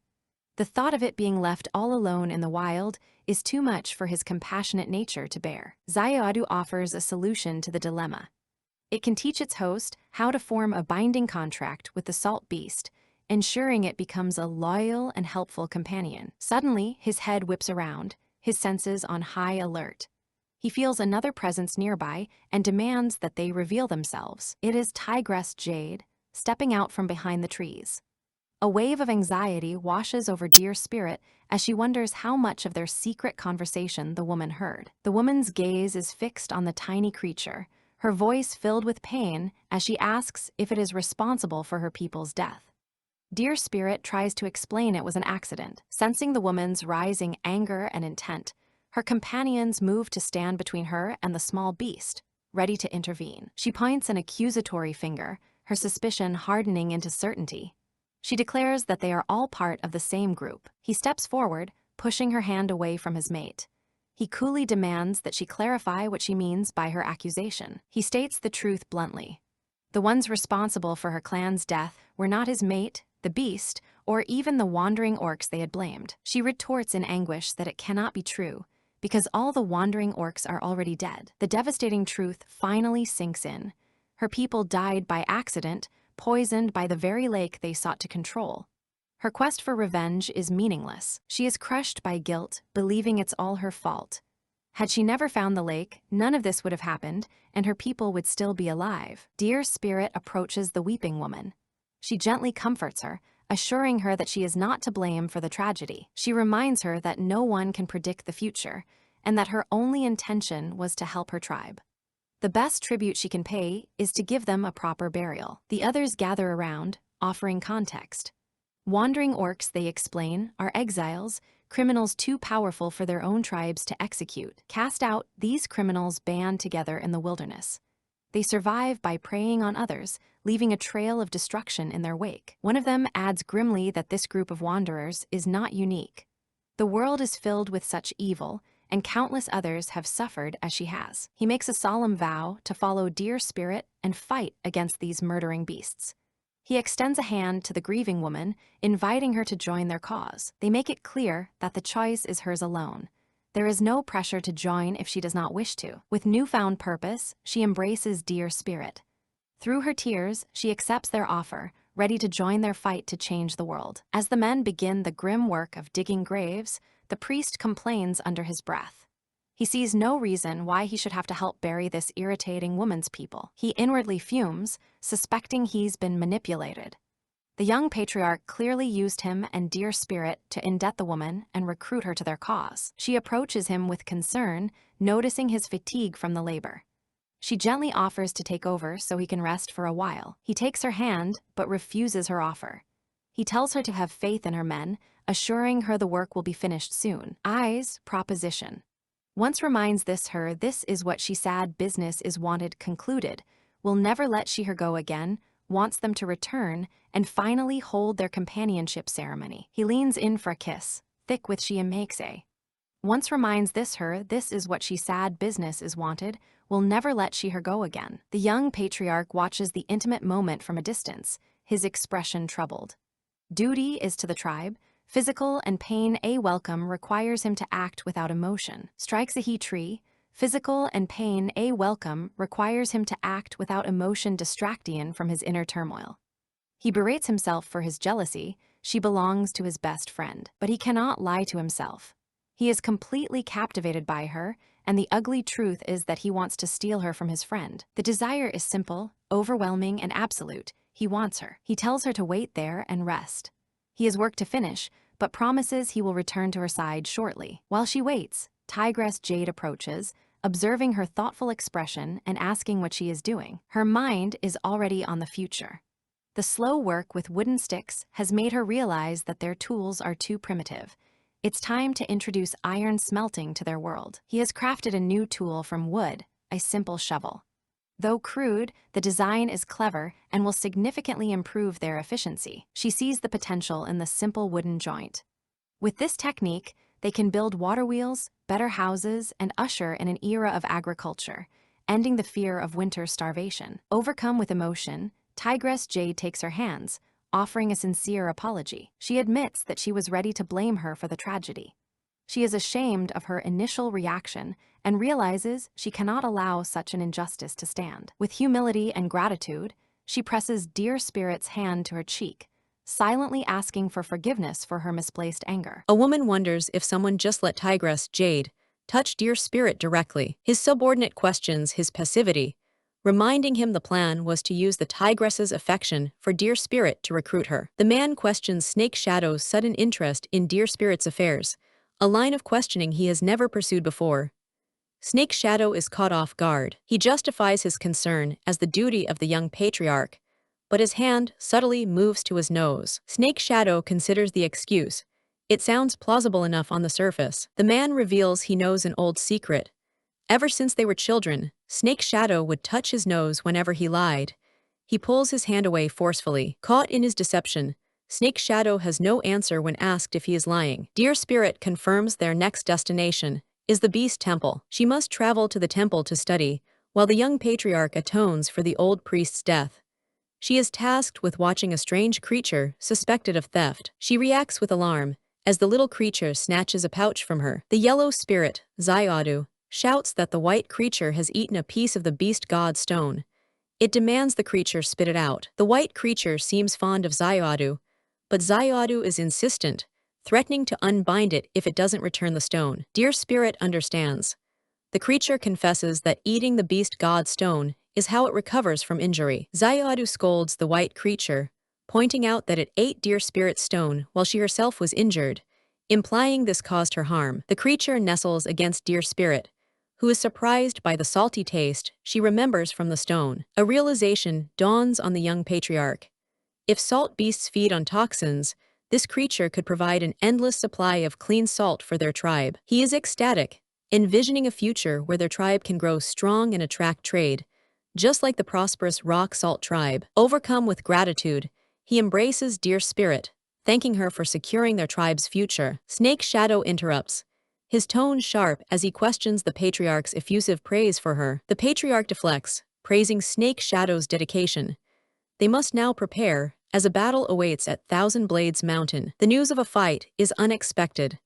The thought of it being left all alone in the wild is too much for his compassionate nature to bear. Zayadu offers a solution to the dilemma. It can teach its host how to form a binding contract with the salt beast, ensuring it becomes a loyal and helpful companion. Suddenly, his head whips around, his senses on high alert. He feels another presence nearby and demands that they reveal themselves. It is Tigress Jade, stepping out from behind the trees. A wave of anxiety washes over Dear Spirit as she wonders how much of their secret conversation the woman heard. The woman's gaze is fixed on the tiny creature, her voice filled with pain as she asks if it is responsible for her people's death. Dear Spirit tries to explain it was an accident. Sensing the woman's rising anger and intent, her companions move to stand between her and the small beast, ready to intervene. She points an accusatory finger, her suspicion hardening into certainty. She declares that they are all part of the same group. He steps forward, pushing her hand away from his mate. He coolly demands that she clarify what she means by her accusation. He states the truth bluntly. The ones responsible for her clan's death were not his mate, the beast, or even the wandering orcs they had blamed. She retorts in anguish that it cannot be true, because all the wandering orcs are already dead. The devastating truth finally sinks in. Her people died by accident, poisoned by the very lake they sought to control. Her quest for revenge is meaningless. She is crushed by guilt, believing it's all her fault. Had she never found the lake, none of this would have happened, and her people would still be alive. Dear Spirit approaches the weeping woman. She gently comforts her, assuring her that she is not to blame for the tragedy. She reminds her that no one can predict the future, and that her only intention was to help her tribe. The best tribute she can pay is to give them a proper burial. The others gather around, offering context. Wandering orcs, they explain, are exiles, criminals too powerful for their own tribes to execute. Cast out, these criminals band together in the wilderness. They survive by preying on others, leaving a trail of destruction in their wake. One of them adds grimly that this group of wanderers is not unique. The world is filled with such evil, and countless others have suffered as she has. He makes a solemn vow to follow Dear Spirit and fight against these murdering beasts. He extends a hand to the grieving woman, inviting her to join their cause. They make it clear that the choice is hers alone. There is no pressure to join if she does not wish to. With newfound purpose, she embraces Dear Spirit. Through her tears, she accepts their offer, ready to join their fight to change the world. As the men begin the grim work of digging graves, the priest complains under his breath. He sees no reason why he should have to help bury this irritating woman's people. He inwardly fumes, suspecting he's been manipulated. The young patriarch clearly used him and Dear Spirit to indebt the woman and recruit her to their cause. She approaches him with concern, noticing his fatigue from the labor. She gently offers to take over so he can rest for a while. He takes her hand, but refuses her offer. He tells her to have faith in her men, assuring her the work will be finished soon. Eyes, proposition. Once reminds her this is what she said business is wanted concluded, will never let she her go again, wants them to return, and finally hold their companionship ceremony. He leans in for a kiss, thick with she makes a. Once reminds her this is what she said business is wanted, will never let she her go again. The young patriarch watches the intimate moment from a distance, his expression troubled. Duty is to the tribe. Physical and pain a welcome requires him to act without emotion. Strikes a he tree. Physical and pain a welcome requires him to act without emotion distracting from his inner turmoil. He berates himself for his jealousy. She belongs to his best friend. But he cannot lie to himself. He is completely captivated by her, and the ugly truth is that he wants to steal her from his friend. The desire is simple, overwhelming, and absolute. He wants her. He tells her to wait there and rest. He has work to finish, but promises he will return to her side shortly. While she waits, Tigress Jade approaches, observing her thoughtful expression and asking what she is doing. Her mind is already on the future. The slow work with wooden sticks has made her realize that their tools are too primitive. It's time to introduce iron smelting to their world. He has crafted a new tool from wood, a simple shovel. Though crude, the design is clever and will significantly improve their efficiency. She sees the potential in the simple wooden joint. With this technique, they can build water wheels, better houses, and usher in an era of agriculture, ending the fear of winter starvation. Overcome with emotion, Tigress Jade takes her hands, offering a sincere apology. She admits that she was ready to blame her for the tragedy. She is ashamed of her initial reaction and realizes she cannot allow such an injustice to stand. With humility and gratitude, she presses Dear Spirit's hand to her cheek, silently asking for forgiveness for her misplaced anger. A woman wonders if someone just let Tigress Jade touch Dear Spirit directly. His subordinate questions his passivity, reminding him the plan was to use the Tigress's affection for Dear Spirit to recruit her. The man questions Snake Shadow's sudden interest in Dear Spirit's affairs, a line of questioning he has never pursued before. Snake Shadow is caught off guard. He justifies his concern as the duty of the young patriarch, but his hand subtly moves to his nose. Snake Shadow considers the excuse. It sounds plausible enough on the surface. The man reveals he knows an old secret. Ever since they were children, Snake Shadow would touch his nose whenever he lied. He pulls his hand away forcefully. Caught in his deception, Snake Shadow has no answer when asked if he is lying. Dear Spirit confirms their next destination is the Beast Temple. She must travel to the temple to study, while the young patriarch atones for the old priest's death. She is tasked with watching a strange creature suspected of theft. She reacts with alarm as the little creature snatches a pouch from her. The yellow spirit, Zyadu, shouts that the white creature has eaten a piece of the beast god stone. It demands the creature spit it out. The white creature seems fond of Zyadu, but Zyadu is insistent, threatening to unbind it if it doesn't return the stone. Dear Spirit understands. The creature confesses that eating the beast god stone is how it recovers from injury. Zyadu scolds the white creature, pointing out that it ate Dear Spirit's stone while she herself was injured, implying this caused her harm. The creature nestles against Dear Spirit, who is surprised by the salty taste she remembers from the stone. A realization dawns on the young patriarch. If salt beasts feed on toxins, this creature could provide an endless supply of clean salt for their tribe. He is ecstatic, envisioning a future where their tribe can grow strong and attract trade, just like the prosperous rock salt tribe. Overcome with gratitude, he embraces Dear Spirit, thanking her for securing their tribe's future. Snake Shadow interrupts, his tone sharp as he questions the patriarch's effusive praise for her. The patriarch deflects, praising Snake Shadow's dedication. They must now prepare, as a battle awaits at Thousand Blades Mountain. The news of a fight is unexpected.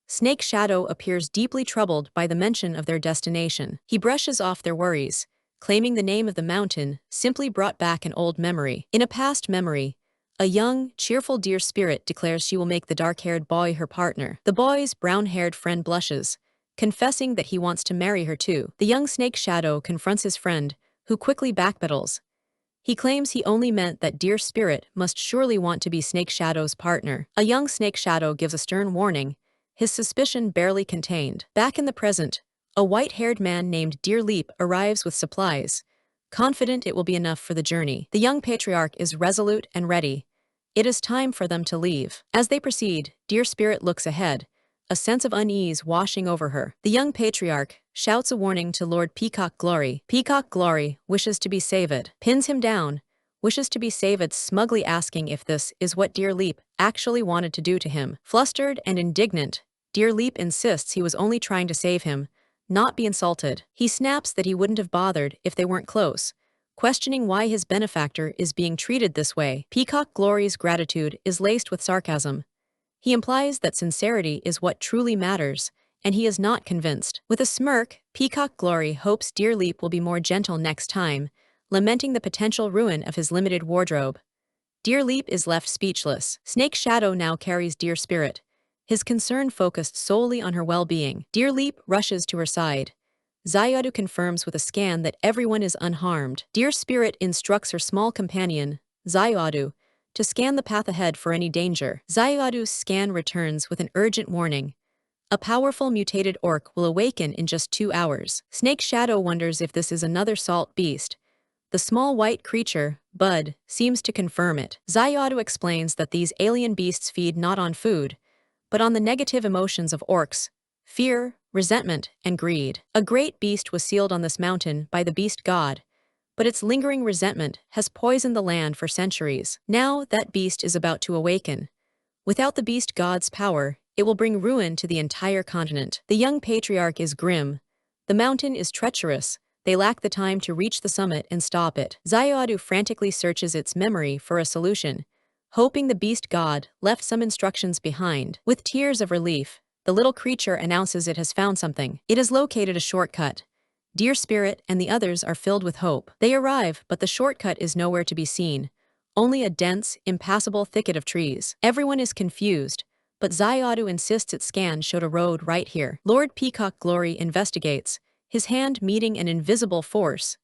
Snake Shadow appears deeply troubled by the mention of their destination. He brushes off their worries, claiming the name of the mountain simply brought back an old memory. In a past memory, a young, cheerful Dear Spirit declares she will make the dark-haired boy her partner. The boy's brown-haired friend blushes, confessing that he wants to marry her too. The young Snake Shadow confronts his friend, who quickly backpedals. He claims he only meant that Dear Spirit must surely want to be Snake Shadow's partner. A young Snake Shadow gives a stern warning, his suspicion barely contained. Back in the present, a white-haired man named Dear Leap arrives with supplies, confident it will be enough for the journey. The young patriarch is resolute and ready. It is time for them to leave. As they proceed, Dear Spirit looks ahead, a sense of unease washing over her. The young patriarch shouts a warning to Lord Peacock Glory. Peacock Glory wishes to be saved, pins him down, wishes to be saved, smugly asking if this is what Dear Leap actually wanted to do to him. Flustered and indignant, Dear Leap insists he was only trying to save him, not be insulted. He snaps that he wouldn't have bothered if they weren't close, questioning why his benefactor is being treated this way. Peacock Glory's gratitude is laced with sarcasm. He implies that sincerity is what truly matters, and he is not convinced. With a smirk, Peacock Glory hopes Dear Leap will be more gentle next time, lamenting the potential ruin of his limited wardrobe. Dear Leap is left speechless. Snake Shadow now carries Dear Spirit, his concern focused solely on her well-being. Dear Leap rushes to her side, Zayadu confirms with a scan that everyone is unharmed. Dear Spirit instructs her small companion, Zayadu, to scan the path ahead for any danger. Zayadu's scan returns with an urgent warning. A powerful mutated orc will awaken in just 2 hours. Snake Shadow wonders if this is another salt beast. The small white creature, Bud, seems to confirm it. Zayadu explains that these alien beasts feed not on food, but on the negative emotions of orcs: fear, resentment, and greed. A great beast was sealed on this mountain by the beast god, but its lingering resentment has poisoned the land for centuries. Now that beast is about to awaken. Without the beast god's power, it will bring ruin to the entire continent. The young patriarch is grim. The mountain is treacherous. They lack the time to reach the summit and stop it. Zayadu frantically searches its memory for a solution, hoping the beast god left some instructions behind. With tears of relief, the little creature announces it has found something. It has located a shortcut. Dear Spirit and the others are filled with hope. They arrive, but the shortcut is nowhere to be seen. Only a dense, impassable thicket of trees. Everyone is confused, but Zayadu insists its scan showed a road right here. Lord Peacock Glory investigates, his hand meeting an invisible force.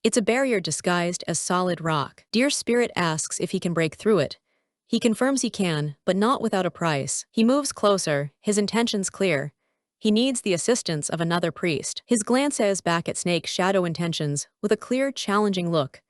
It's a barrier disguised as solid rock. Dear Spirit asks if he can break through it. He confirms he can, but not without a price. He moves closer, his intentions clear. He needs the assistance of another priest. His glance says back at Snake Shadow intentions with a clear, challenging look.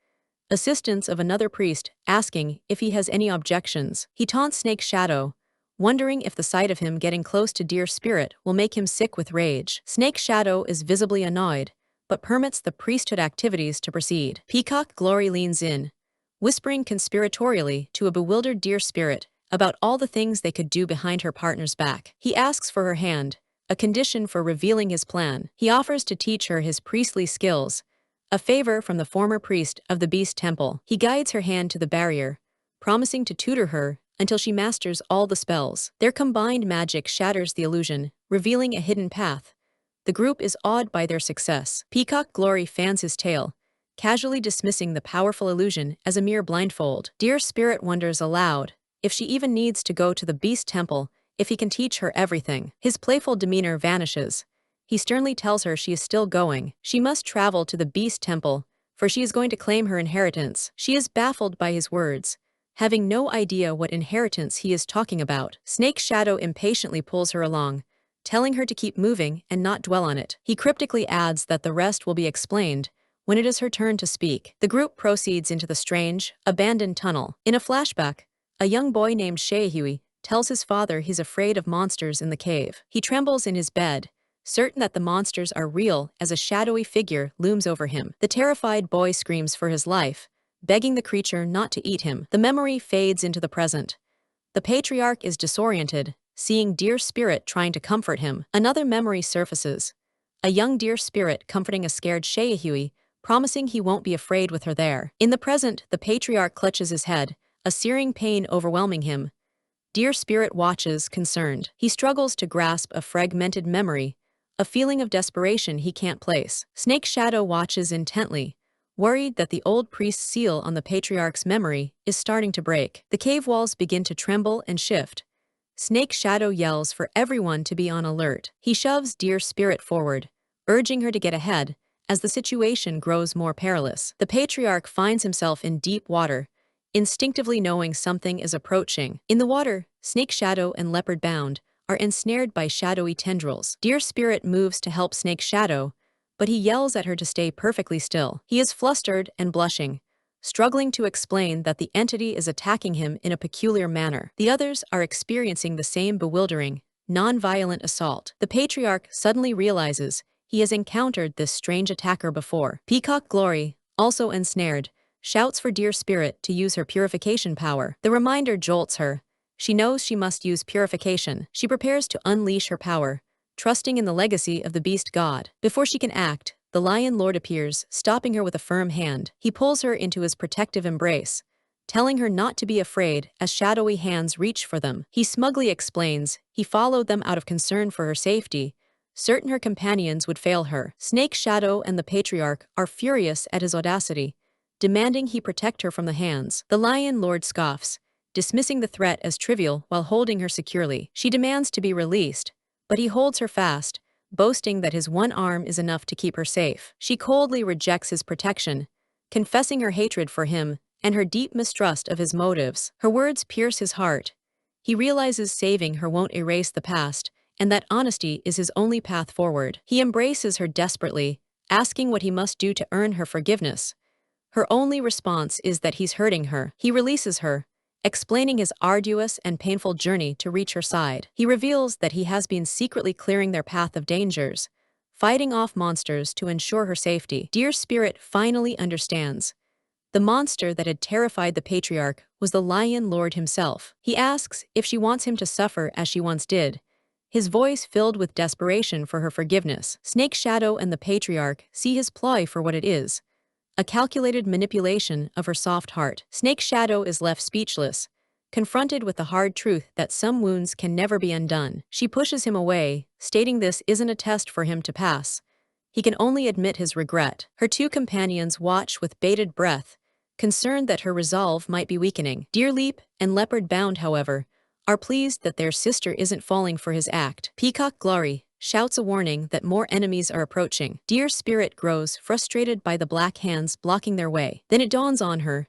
Assistance of another priest, asking if he has any objections. He taunts Snake Shadow, wondering if the sight of him getting close to Dear Spirit will make him sick with rage. Snake Shadow is visibly annoyed, but permits the priesthood activities to proceed. Peacock Glory leans in, whispering conspiratorially to a bewildered Dear Spirit about all the things they could do behind her partner's back. He asks for her hand, a condition for revealing his plan. He offers to teach her his priestly skills, a favor from the former priest of the Beast Temple. He guides her hand to the barrier, promising to tutor her until she masters all the spells. Their combined magic shatters the illusion, revealing a hidden path. The group is awed by their success. Peacock Glory fans his tail, casually dismissing the powerful illusion as a mere blindfold. Dear Spirit wonders aloud if she even needs to go to the Beast Temple if he can teach her everything. His playful demeanor vanishes. He sternly tells her she is still going. She must travel to the Beast Temple, for she is going to claim her inheritance. She is baffled by his words, having no idea what inheritance he is talking about. Snake Shadow impatiently pulls her along, telling her to keep moving and not dwell on it. He cryptically adds that the rest will be explained when it is her turn to speak. The group proceeds into the strange, abandoned tunnel. In a flashback, a young boy named Shehui tells his father he's afraid of monsters in the cave. He trembles in his bed, certain that the monsters are real as a shadowy figure looms over him. The terrified boy screams for his life, begging the creature not to eat him. The memory fades into the present. The patriarch is disoriented, seeing Dear Spirit trying to comfort him. Another memory surfaces. A young Dear Spirit comforting a scared Shehui, promising he won't be afraid with her there. In the present, the patriarch clutches his head, a searing pain overwhelming him. Dear Spirit watches, concerned. He struggles to grasp a fragmented memory, a feeling of desperation he can't place. Snake Shadow watches intently, worried that the old priest's seal on the patriarch's memory is starting to break. The cave walls begin to tremble and shift. Snake Shadow yells for everyone to be on alert. He shoves Dear Spirit forward, urging her to get ahead as the situation grows more perilous. The patriarch finds himself in deep water, instinctively knowing something is approaching. In the water, Snake Shadow and Leopard Bound are ensnared by shadowy tendrils. Dear Spirit moves to help Snake Shadow, but he yells at her to stay perfectly still. He is flustered and blushing, struggling to explain that the entity is attacking him in a peculiar manner. The others are experiencing the same bewildering, non-violent assault. The patriarch suddenly realizes he has encountered this strange attacker before. Peacock Glory, also ensnared, shouts for Dear Spirit to use her purification power. The reminder jolts her. She knows she must use purification. She prepares to unleash her power, trusting in the legacy of the beast god. Before she can act, the Lion Lord appears, stopping her with a firm hand. He pulls her into his protective embrace, telling her not to be afraid as shadowy hands reach for them. He smugly explains he followed them out of concern for her safety, certain her companions would fail her. Snake Shadow and the patriarch are furious at his audacity, demanding he protect her from the hands. The Lion Lord scoffs, dismissing the threat as trivial while holding her securely. She demands to be released, but he holds her fast, boasting that his one arm is enough to keep her safe. She coldly rejects his protection, confessing her hatred for him and her deep mistrust of his motives. Her words pierce his heart. He realizes saving her won't erase the past, and that honesty is his only path forward. He embraces her desperately, asking what he must do to earn her forgiveness. Her only response is that he's hurting her. He releases her, explaining his arduous and painful journey to reach her side. He reveals that he has been secretly clearing their path of dangers, fighting off monsters to ensure her safety. Dear Spirit finally understands. The monster that had terrified the patriarch was the Lion Lord himself. He asks if she wants him to suffer as she once did, his voice filled with desperation for her forgiveness. Snake Shadow and the patriarch see his ploy for what it is, a calculated manipulation of her soft heart. Snake Shadow is left speechless, confronted with the hard truth that some wounds can never be undone. She pushes him away, stating this isn't a test for him to pass. He can only admit his regret. Her two companions watch with bated breath, concerned that her resolve might be weakening. Deer Leap and Leopard Bound, however, are pleased that their sister isn't falling for his act. Peacock Glory shouts a warning that more enemies are approaching. Deer Spirit grows frustrated by the black hands blocking their way. Then it dawns on her.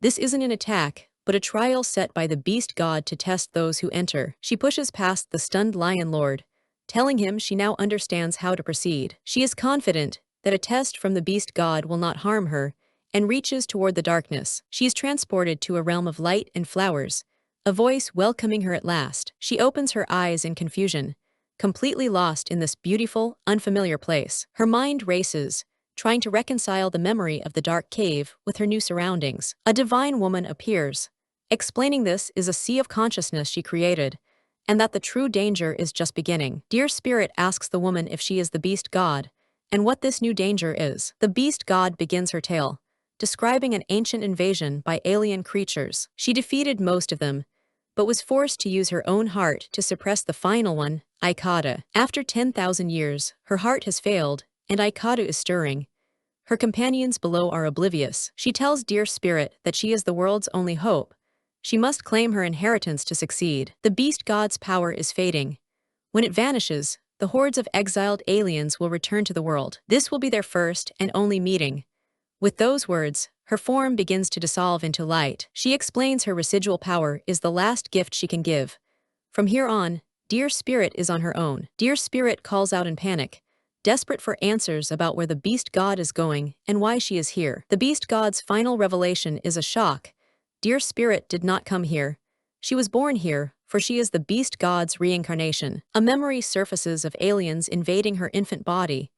This isn't an attack, but a trial set by the beast god to test those who enter. She pushes past the stunned Lion Lord, telling him she now understands how to proceed. She is confident that a test from the beast god will not harm her, and reaches toward the darkness. She is transported to a realm of light and flowers, a voice welcoming her at last. She opens her eyes in confusion, completely lost in this beautiful, unfamiliar place. Her mind races, trying to reconcile the memory of the dark cave with her new surroundings. A divine woman appears, explaining this is a sea of consciousness she created, and that the true danger is just beginning. Dear Spirit asks the woman if she is the beast god, and what this new danger is. The beast god begins her tale, describing an ancient invasion by alien creatures. She defeated most of them, but was forced to use her own heart to suppress the final one, Cicada. After 10,000 years, her heart has failed, and Cicada is stirring. Her companions below are oblivious. She tells Dear Spirit that she is the world's only hope. She must claim her inheritance to succeed. The beast god's power is fading. When it vanishes, the hordes of exiled aliens will return to the world. This will be their first and only meeting. With those words, her form begins to dissolve into light. She explains her residual power is the last gift she can give. From here on, Dear Spirit is on her own. Dear Spirit calls out in panic, desperate for answers about where the beast god is going and why she is here. The beast god's final revelation is a shock. Dear Spirit did not come here. She was born here, for she is the beast god's reincarnation. A memory surfaces of aliens invading her infant body.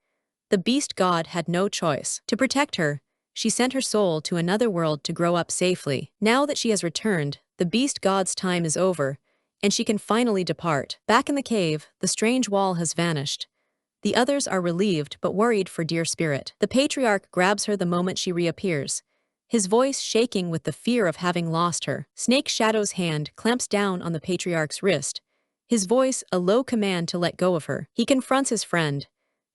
The beast god had no choice. To protect her, she sent her soul to another world to grow up safely. Now that she has returned, the beast god's time is over, and she can finally depart. Back in the cave, the strange wall has vanished. The others are relieved but worried for Dear Spirit. The patriarch grabs her the moment she reappears, his voice shaking with the fear of having lost her. Snake Shadow's hand clamps down on the patriarch's wrist, his voice a low command to let go of her. He confronts his friend,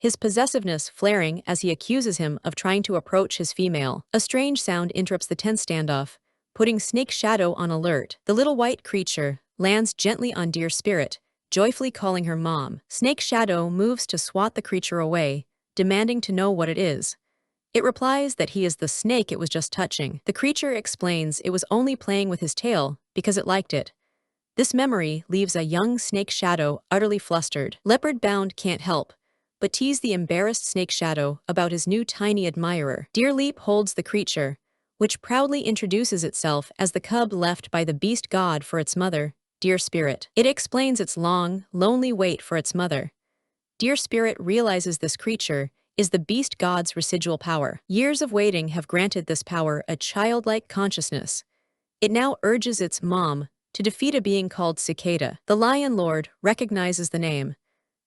his possessiveness flaring as he accuses him of trying to approach his female. A strange sound interrupts the tense standoff, putting Snake Shadow on alert. The little white creature lands gently on Dear Spirit, joyfully calling her mom. Snake Shadow moves to swat the creature away, demanding to know what it is. It replies that he is the snake it was just touching. The creature explains it was only playing with his tail because it liked it. This memory leaves a young Snake Shadow utterly flustered. Leopard Bound can't help but tease the embarrassed Snake Shadow about his new tiny admirer. Dear Leap holds the creature, which proudly introduces itself as the cub left by the beast god for its mother, Dear Spirit. It explains its long, lonely wait for its mother. Dear Spirit realizes this creature is the beast god's residual power. Years of waiting have granted this power a childlike consciousness. It now urges its mom to defeat a being called Cicada. The Lion Lord recognizes the name.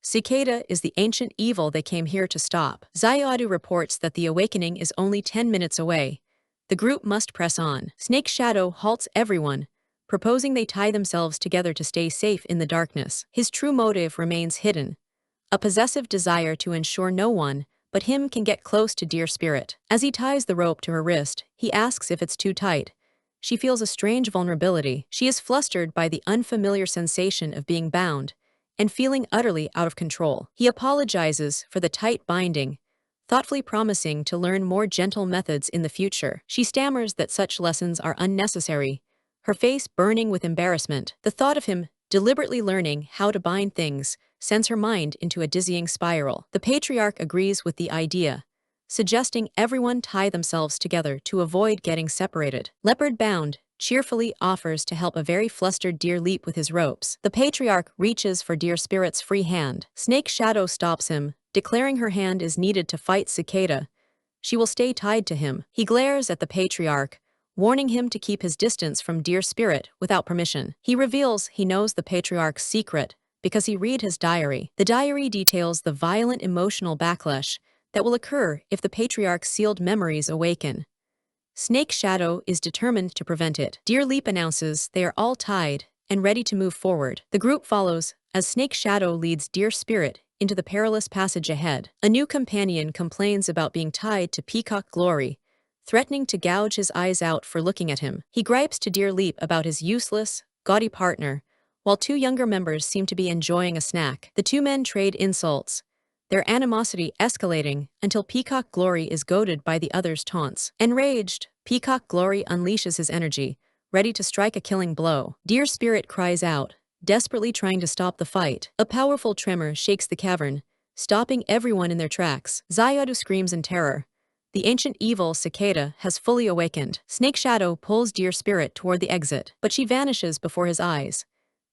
Cicada is the ancient evil they came here to stop. Xiadu reports that the awakening is only 10 minutes away. The group must press on. Snake Shadow halts everyone, proposing they tie themselves together to stay safe in the darkness. His true motive remains hidden, a possessive desire to ensure no one but him can get close to Dear Spirit. As he ties the rope to her wrist, he asks if it's too tight. She feels a strange vulnerability. She is flustered by the unfamiliar sensation of being bound, and feeling utterly out of control. He apologizes for the tight binding, thoughtfully promising to learn more gentle methods in the future. She stammers that such lessons are unnecessary, her face burning with embarrassment. The thought of him deliberately learning how to bind things sends her mind into a dizzying spiral. The patriarch agrees with the idea, suggesting everyone tie themselves together to avoid getting separated. Leopard Bound cheerfully offers to help a very flustered Deer Leap with his ropes. The patriarch reaches for Deer Spirit's free hand. Snake Shadow stops him, declaring her hand is needed to fight Cicada. She will stay tied to him. He glares at the patriarch, warning him to keep his distance from Deer Spirit without permission. He reveals he knows the patriarch's secret because he read his diary. The diary details the violent emotional backlash that will occur if the patriarch's sealed memories awaken. Snake Shadow is determined to prevent it. Deer Leap announces they are all tied and ready to move forward. The group follows as Snake Shadow leads Deer Spirit into the perilous passage ahead. A new companion complains about being tied to Peacock Glory, threatening to gouge his eyes out for looking at him. He gripes to Deer Leap about his useless, gaudy partner, while two younger members seem to be enjoying a snack. The two men trade insults, their animosity escalating until Peacock Glory is goaded by the other's taunts. Enraged, Peacock Glory unleashes his energy, ready to strike a killing blow. Deer Spirit cries out, desperately trying to stop the fight. A powerful tremor shakes the cavern, stopping everyone in their tracks. Xayadu screams in terror. The ancient evil Cicada has fully awakened. Snake Shadow pulls Deer Spirit toward the exit, but she vanishes before his eyes.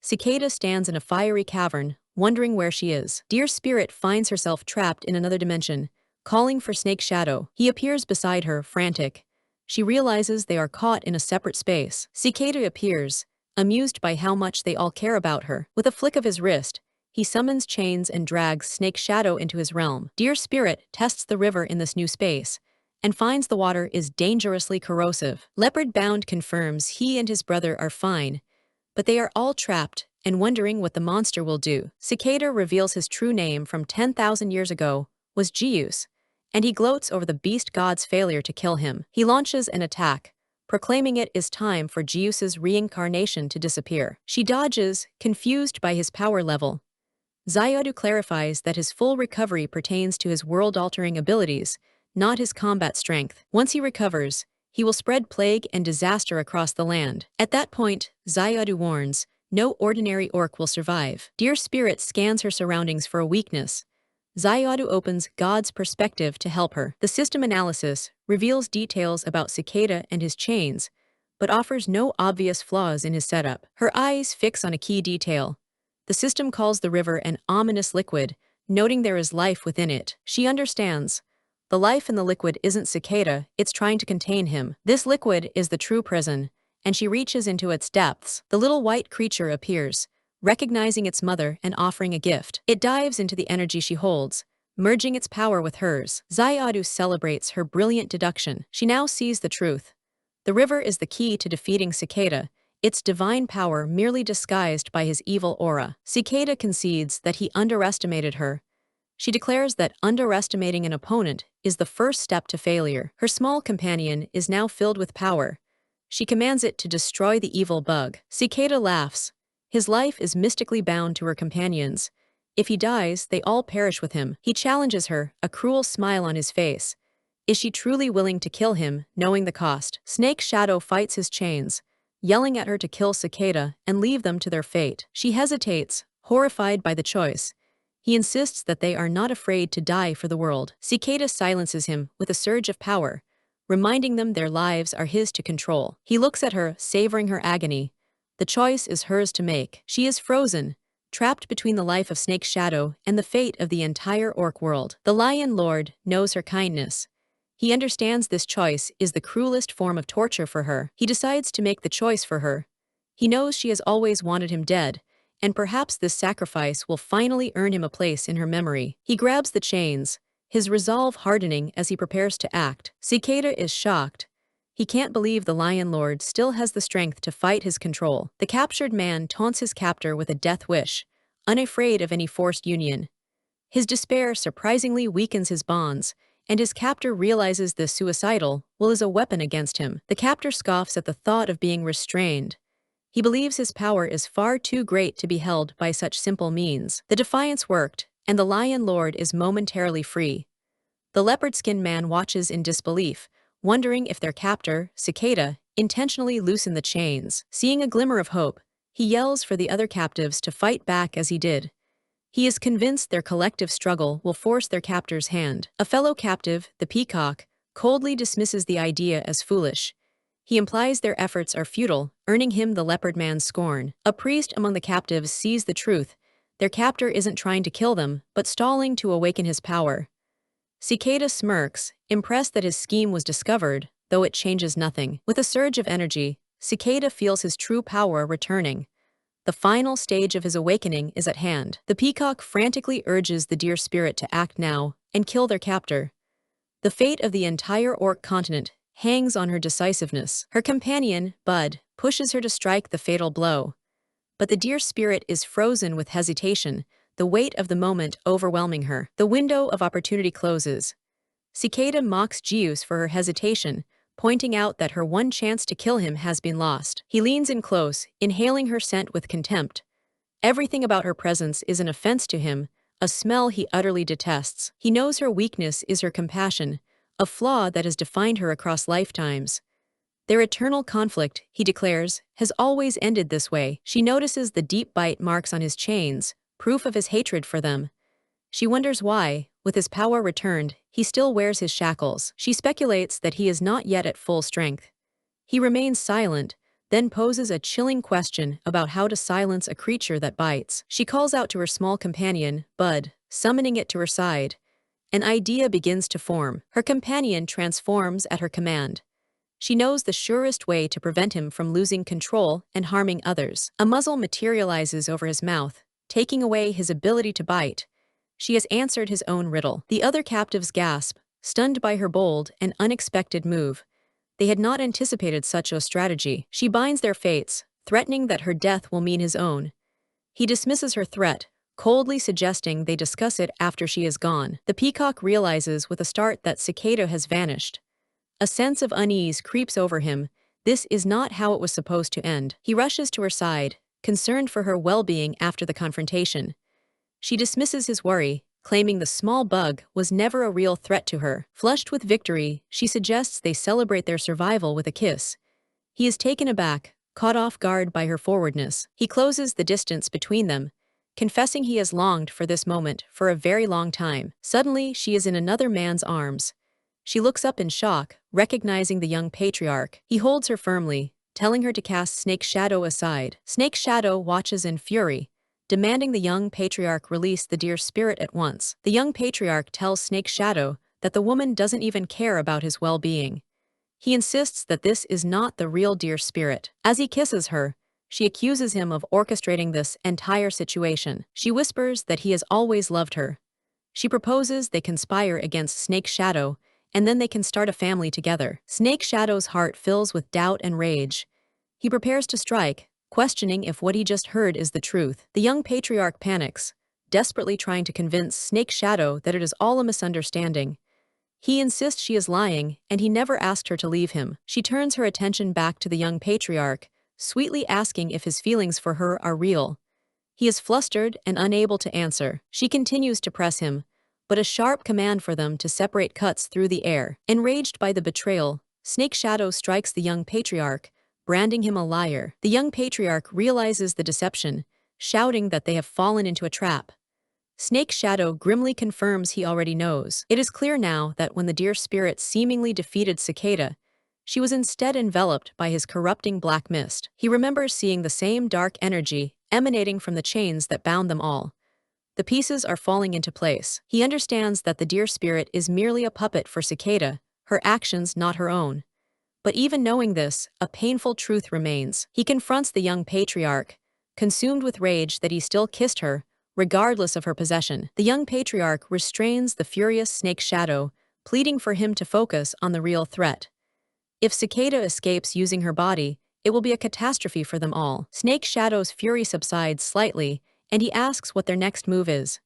Cicada stands in a fiery cavern, wondering where she is. Deer Spirit finds herself trapped in another dimension, calling for Snake Shadow. He appears beside her, frantic. She realizes they are caught in a separate space. Cicada appears, amused by how much they all care about her. With a flick of his wrist, he summons chains and drags Snake Shadow into his realm. Deer Spirit tests the river in this new space, and finds the water is dangerously corrosive. Leopard Bound confirms he and his brother are fine, but they are all trapped and wondering what the monster will do. Cicada reveals his true name from 10,000 years ago was Geus, and he gloats over the beast god's failure to kill him. He launches an attack, proclaiming it is time for Geus's reincarnation to disappear. She dodges, confused by his power level. Xayadu clarifies that his full recovery pertains to his world-altering abilities, not his combat strength. Once he recovers, he will spread plague and disaster across the land. At that point, Xayadu warns, no ordinary orc will survive. Deer Spirit scans her surroundings for a weakness. Xayadu opens God's perspective to help her. The system analysis reveals details about Cicada and his chains, but offers no obvious flaws in his setup. Her eyes fix on a key detail. The system calls the river an ominous liquid, noting there is life within it. She understands. The life in the liquid isn't Cicada, it's trying to contain him. This liquid is the true prison, and she reaches into its depths. The little white creature appears, recognizing its mother and offering a gift. It dives into the energy she holds, merging its power with hers. Xayadu celebrates her brilliant deduction. She now sees the truth. The river is the key to defeating Cicada, its divine power merely disguised by his evil aura. Cicada concedes that he underestimated her. She declares that underestimating an opponent is the first step to failure. Her small companion is now filled with power. She commands it to destroy the evil bug. Cicada laughs. His life is mystically bound to her companions. If he dies, they all perish with him. He challenges her, a cruel smile on his face. Is she truly willing to kill him, knowing the cost? Snake Shadow fights his chains, yelling at her to kill Cicada and leave them to their fate. She hesitates, horrified by the choice. He insists that they are not afraid to die for the world. Cicada silences him with a surge of power, reminding them their lives are his to control. He looks at her, savoring her agony. The choice is hers to make. She is frozen, trapped between the life of Snake Shadow and the fate of the entire orc world. The Lion Lord knows her kindness. He understands this choice is the cruelest form of torture for her. He decides to make the choice for her. He knows she has always wanted him dead, and perhaps this sacrifice will finally earn him a place in her memory. He grabs the chains, his resolve hardening as he prepares to act. Cicada is shocked. He can't believe the Lion Lord still has the strength to fight his control. The captured man taunts his captor with a death wish, unafraid of any forced union. His despair surprisingly weakens his bonds, and his captor realizes the suicidal will is a weapon against him. The captor scoffs at the thought of being restrained. He believes his power is far too great to be held by such simple means. The defiance worked, and the Lion Lord is momentarily free. The leopard-skinned man watches in disbelief, wondering if their captor, Cicada, intentionally loosened the chains. Seeing a glimmer of hope, he yells for the other captives to fight back as he did. He is convinced their collective struggle will force their captor's hand. A fellow captive, the peacock, coldly dismisses the idea as foolish. He implies their efforts are futile, earning him the leopard man's scorn. A priest among the captives sees the truth. Their captor isn't trying to kill them, but stalling to awaken his power. Cicada smirks, impressed that his scheme was discovered, though it changes nothing. With a surge of energy, Cicada feels his true power returning. The final stage of his awakening is at hand. The peacock frantically urges the deer spirit to act now and kill their captor. The fate of the entire orc continent hangs on her decisiveness. Her companion, Bud, pushes her to strike the fatal blow. But the deer spirit is frozen with hesitation, the weight of the moment overwhelming her. The window of opportunity closes. Cicada mocks Geus for her hesitation, pointing out that her one chance to kill him has been lost. He leans in close, inhaling her scent with contempt. Everything about her presence is an offense to him, a smell he utterly detests. He knows her weakness is her compassion, a flaw that has defined her across lifetimes. Their eternal conflict, he declares, has always ended this way. She notices the deep bite marks on his chains, proof of his hatred for them. She wonders why, with his power returned, he still wears his shackles. She speculates that he is not yet at full strength. He remains silent, then poses a chilling question about how to silence a creature that bites. She calls out to her small companion, Bud, summoning it to her side. An idea begins to form. Her companion transforms at her command. She knows the surest way to prevent him from losing control and harming others. A muzzle materializes over his mouth, taking away his ability to bite. She has answered his own riddle. The other captives gasp, stunned by her bold and unexpected move. They had not anticipated such a strategy. She binds their fates, threatening that her death will mean his own. He dismisses her threat, coldly suggesting they discuss it after she is gone. The peacock realizes with a start that Cicada has vanished. A sense of unease creeps over him. This is not how it was supposed to end. He rushes to her side, concerned for her well-being after the confrontation. She dismisses his worry, claiming the small bug was never a real threat to her. Flushed with victory, she suggests they celebrate their survival with a kiss. He is taken aback, caught off guard by her forwardness. He closes the distance between them, confessing he has longed for this moment for a very long time. Suddenly, she is in another man's arms. She looks up in shock, recognizing the young patriarch. He holds her firmly, telling her to cast Snake's shadow aside. Snake's shadow watches in fury, demanding the young patriarch release the deer spirit at once. The young patriarch tells Snake's shadow that the woman doesn't even care about his well-being. He insists that this is not the real deer spirit. As he kisses her, she accuses him of orchestrating this entire situation. She whispers that he has always loved her. She proposes they conspire against Snake's shadow, and then they can start a family together. Snake Shadow's heart fills with doubt and rage. He prepares to strike, questioning if what he just heard is the truth. The young patriarch panics, desperately trying to convince Snake Shadow that it is all a misunderstanding. He insists she is lying, and he never asked her to leave him. She turns her attention back to the young patriarch, sweetly asking if his feelings for her are real. He is flustered and unable to answer. She continues to press him, but a sharp command for them to separate cuts through the air. Enraged by the betrayal, Snake Shadow strikes the young patriarch, branding him a liar. The young patriarch realizes the deception, shouting that they have fallen into a trap. Snake Shadow grimly confirms he already knows. It is clear now that when the deer spirit seemingly defeated Cicada, she was instead enveloped by his corrupting black mist. He remembers seeing the same dark energy emanating from the chains that bound them all. The pieces are falling into place. He understands that the deer spirit is merely a puppet for Cicada, her actions not her own. But even knowing this, a painful truth remains. He confronts the young patriarch, consumed with rage that he still kissed her, regardless of her possession. The young patriarch restrains the furious Snake Shadow, pleading for him to focus on the real threat. If Cicada escapes using her body, it will be a catastrophe for them all. Snake Shadow's fury subsides slightly, and he asks what their next move is.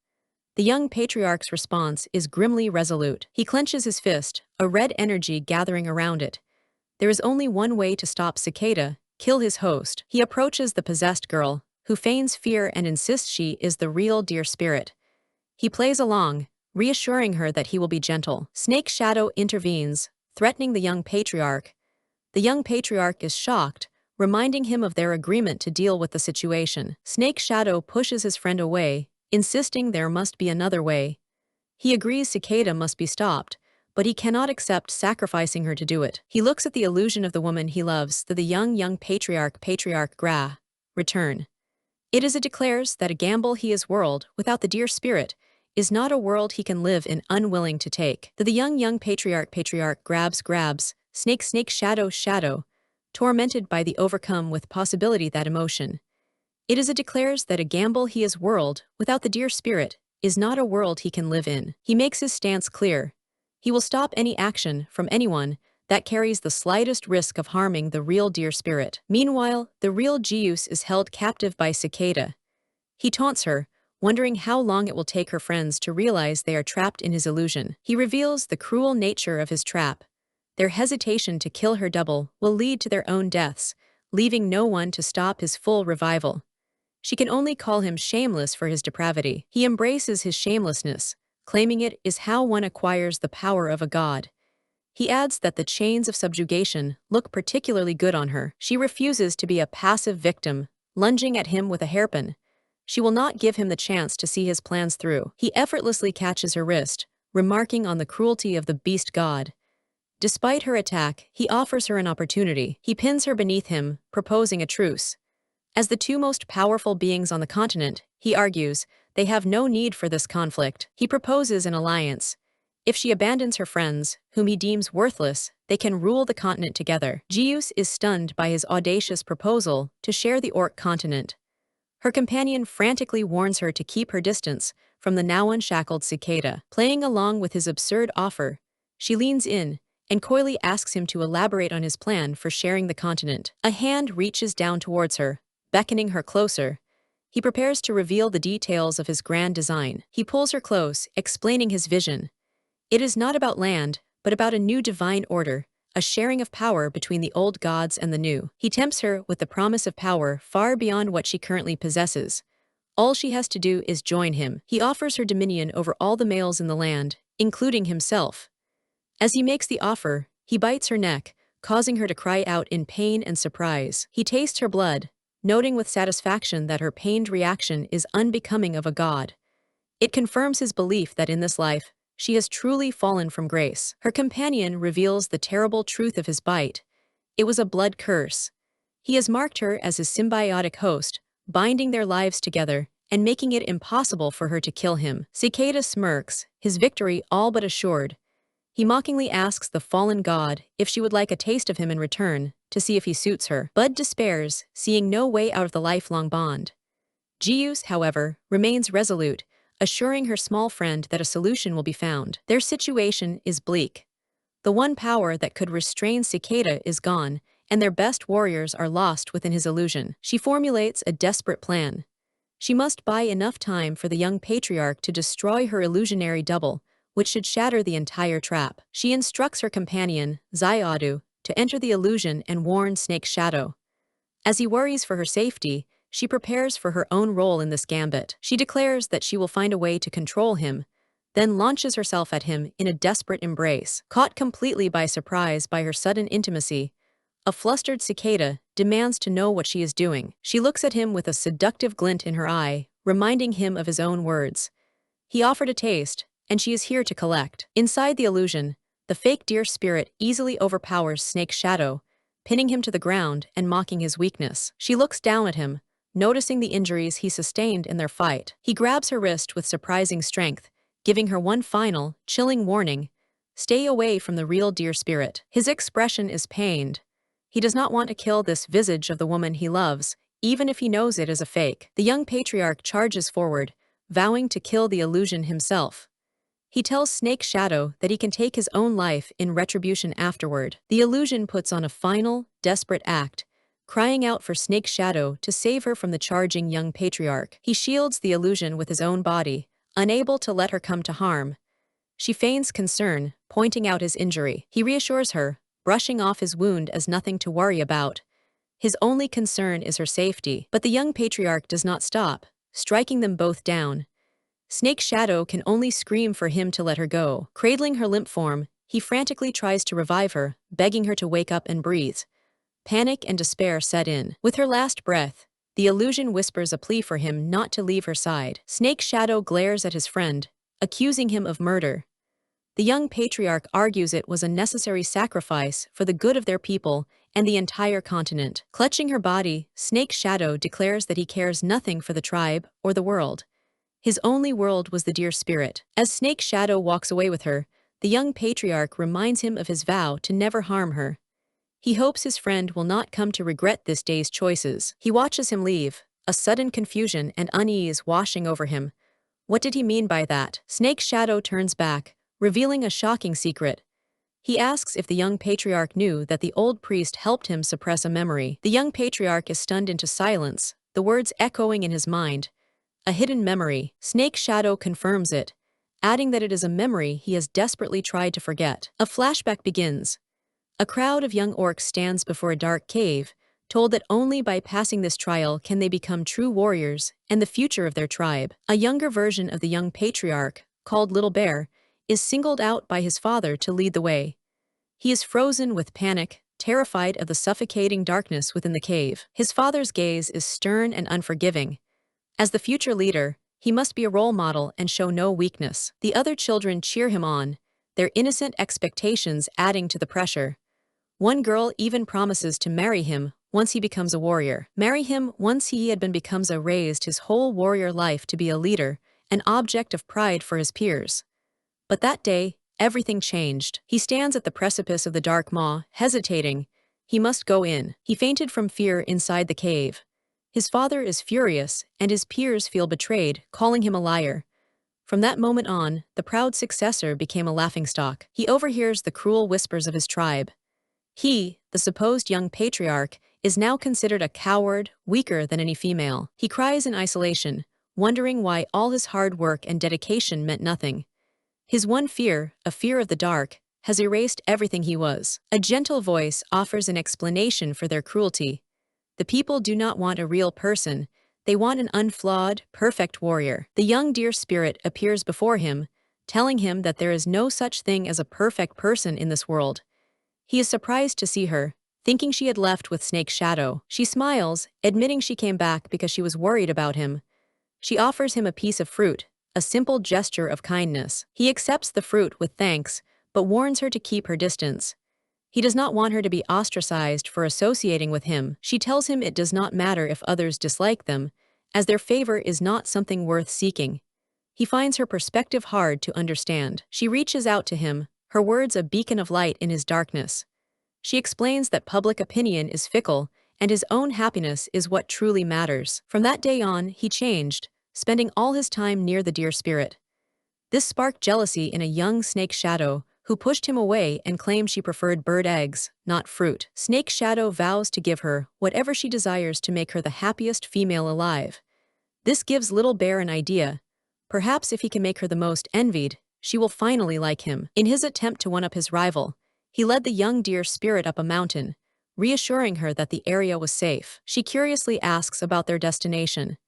The young patriarch's response is grimly resolute. He clenches his fist, a red energy gathering around it. There is only one way to stop Cicada, kill his host. He approaches the possessed girl, who feigns fear and insists she is the real dear spirit. He plays along, reassuring her that he will be gentle. Snake Shadow intervenes, threatening the young patriarch. The young patriarch is shocked, reminding him of their agreement to deal with the situation. Snake Shadow pushes his friend away, insisting there must be another way. He agrees Cicada must be stopped, but he cannot accept sacrificing her to do it. He looks at the illusion of the woman he loves that the young patriarch Gra return. It declares that a gamble he is world without the dear spirit is not a world he can live in unwilling to take. The young patriarch grabs, snake shadow, tormented by the overcome with possibility that emotion. It declares that a gamble he is world without the dear spirit is not a world he can live in. He makes his stance clear. He will stop any action from anyone that carries the slightest risk of harming the real dear spirit. Meanwhile, the real Geus is held captive by Cicada. He taunts her, wondering how long it will take her friends to realize they are trapped in his illusion. He reveals the cruel nature of his trap. Their hesitation to kill her double will lead to their own deaths, leaving no one to stop his full revival. She can only call him shameless for his depravity. He embraces his shamelessness, claiming it is how one acquires the power of a god. He adds that the chains of subjugation look particularly good on her. She refuses to be a passive victim, lunging at him with a hairpin. She will not give him the chance to see his plans through. He effortlessly catches her wrist, remarking on the cruelty of the beast god. Despite her attack, he offers her an opportunity. He pins her beneath him, proposing a truce. As the two most powerful beings on the continent, he argues, they have no need for this conflict. He proposes an alliance. If she abandons her friends, whom he deems worthless, they can rule the continent together. Geus is stunned by his audacious proposal to share the Orc continent. Her companion frantically warns her to keep her distance from the now unshackled Cicada. Playing along with his absurd offer, she leans in and coyly asks him to elaborate on his plan for sharing the continent. A hand reaches down towards her, beckoning her closer. He prepares to reveal the details of his grand design. He pulls her close, explaining his vision. It is not about land, but about a new divine order, a sharing of power between the old gods and the new. He tempts her with the promise of power far beyond what she currently possesses. All she has to do is join him. He offers her dominion over all the males in the land, including himself. As he makes the offer, he bites her neck, causing her to cry out in pain and surprise. He tastes her blood, noting with satisfaction that her pained reaction is unbecoming of a god. It confirms his belief that in this life, she has truly fallen from grace. Her companion reveals the terrible truth of his bite. It was a blood curse. He has marked her as his symbiotic host, binding their lives together and making it impossible for her to kill him. Cicada smirks, his victory all but assured. He mockingly asks the fallen god if she would like a taste of him in return, to see if he suits her. Bud despairs, seeing no way out of the lifelong bond. Geus, however, remains resolute, assuring her small friend that a solution will be found. Their situation is bleak. The one power that could restrain Cicada is gone, and their best warriors are lost within his illusion. She formulates a desperate plan. She must buy enough time for the young patriarch to destroy her illusionary double, which should shatter the entire trap. She instructs her companion, Zyadu, to enter the illusion and warn Snake Shadow. As he worries for her safety, she prepares for her own role in this gambit. She declares that she will find a way to control him, then launches herself at him in a desperate embrace. Caught completely by surprise by her sudden intimacy, a flustered Cicada demands to know what she is doing. She looks at him with a seductive glint in her eye, reminding him of his own words. He offered a taste, and she is here to collect. Inside the illusion, the fake deer spirit easily overpowers Snake Shadow, pinning him to the ground and mocking his weakness. She looks down at him, noticing the injuries he sustained in their fight. He grabs her wrist with surprising strength, giving her one final, chilling warning: stay away from the real deer spirit. His expression is pained. He does not want to kill this visage of the woman he loves, even if he knows it is a fake. The young patriarch charges forward, vowing to kill the illusion himself. He tells Snake Shadow that he can take his own life in retribution afterward. The illusion puts on a final, desperate act, crying out for Snake Shadow to save her from the charging young patriarch. He shields the illusion with his own body, unable to let her come to harm. She feigns concern, pointing out his injury. He reassures her, brushing off his wound as nothing to worry about. His only concern is her safety. But the young patriarch does not stop, striking them both down. Snake Shadow can only scream for him to let her go. Cradling her limp form, he frantically tries to revive her, begging her to wake up and breathe. Panic and despair set in. With her last breath, the illusion whispers a plea for him not to leave her side. Snake Shadow glares at his friend, accusing him of murder. The young patriarch argues it was a necessary sacrifice for the good of their people and the entire continent. Clutching her body, Snake Shadow declares that he cares nothing for the tribe or the world. His only world was the deer spirit. As Snake Shadow walks away with her, the young patriarch reminds him of his vow to never harm her. He hopes his friend will not come to regret this day's choices. He watches him leave, a sudden confusion and unease washing over him. What did he mean by that? Snake Shadow turns back, revealing a shocking secret. He asks if the young patriarch knew that the old priest helped him suppress a memory. The young patriarch is stunned into silence, the words echoing in his mind. A hidden memory. Snake Shadow confirms it, adding that it is a memory he has desperately tried to forget. A flashback begins. A crowd of young orcs stands before a dark cave, told that only by passing this trial can they become true warriors and the future of their tribe. A younger version of the young patriarch, called Little Bear, is singled out by his father to lead the way. He is frozen with panic, terrified of the suffocating darkness within the cave. His father's gaze is stern and unforgiving. As the future leader, he must be a role model and show no weakness. The other children cheer him on, their innocent expectations adding to the pressure. One girl even promises to marry him once he becomes a warrior. Marry him once he had been becomes a raised his whole warrior life to be a leader, an object of pride for his peers. But that day, everything changed. He stands at the precipice of the dark maw, hesitating. He must go in. He fainted from fear inside the cave. His father is furious, and his peers feel betrayed, calling him a liar. From that moment on, the proud successor became a laughingstock. He overhears the cruel whispers of his tribe. He, the supposed young patriarch, is now considered a coward, weaker than any female. He cries in isolation, wondering why all his hard work and dedication meant nothing. His one fear, a fear of the dark, has erased everything he was. A gentle voice offers an explanation for their cruelty. The people do not want a real person, they want an unflawed, perfect warrior. The young deer spirit appears before him, telling him that there is no such thing as a perfect person in this world. He is surprised to see her, thinking she had left with Snake Shadow. She smiles, admitting she came back because she was worried about him. She offers him a piece of fruit, a simple gesture of kindness. He accepts the fruit with thanks, but warns her to keep her distance. He does not want her to be ostracized for associating with him. She tells him it does not matter if others dislike them, as their favor is not something worth seeking. He finds her perspective hard to understand. She reaches out to him, her words a beacon of light in his darkness. She explains that public opinion is fickle, and his own happiness is what truly matters. From that day on, he changed, spending all his time near the deer spirit. This sparked jealousy in a young Snake Shadow, who pushed him away and claimed she preferred bird eggs, not fruit. Snake Shadow vows to give her whatever she desires to make her the happiest female alive. This gives Little Bear an idea. Perhaps if he can make her the most envied, she will finally like him. In his attempt to one-up his rival, he led the young deer spirit up a mountain, reassuring her that the area was safe. She curiously asks about their destination.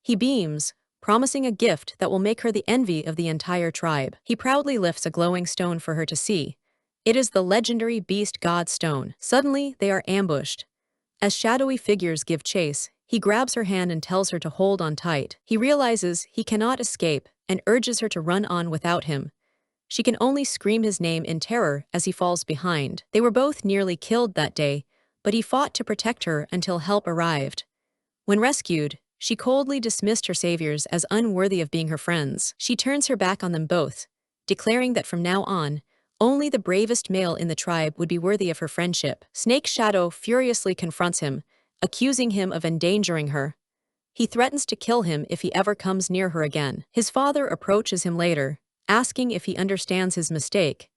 He beams, promising a gift that will make her the envy of the entire tribe. He proudly lifts a glowing stone for her to see. It is the legendary Beast God Stone. Suddenly, they are ambushed. As shadowy figures give chase, he grabs her hand and tells her to hold on tight. He realizes he cannot escape and urges her to run on without him. She can only scream his name in terror as he falls behind. They were both nearly killed that day, but he fought to protect her until help arrived. When rescued, she coldly dismissed her saviors as unworthy of being her friends. She turns her back on them both, declaring that from now on, only the bravest male in the tribe would be worthy of her friendship. Snake Shadow furiously confronts him, accusing him of endangering her. He threatens to kill him if he ever comes near her again. His father approaches him later, asking if he understands his mistake.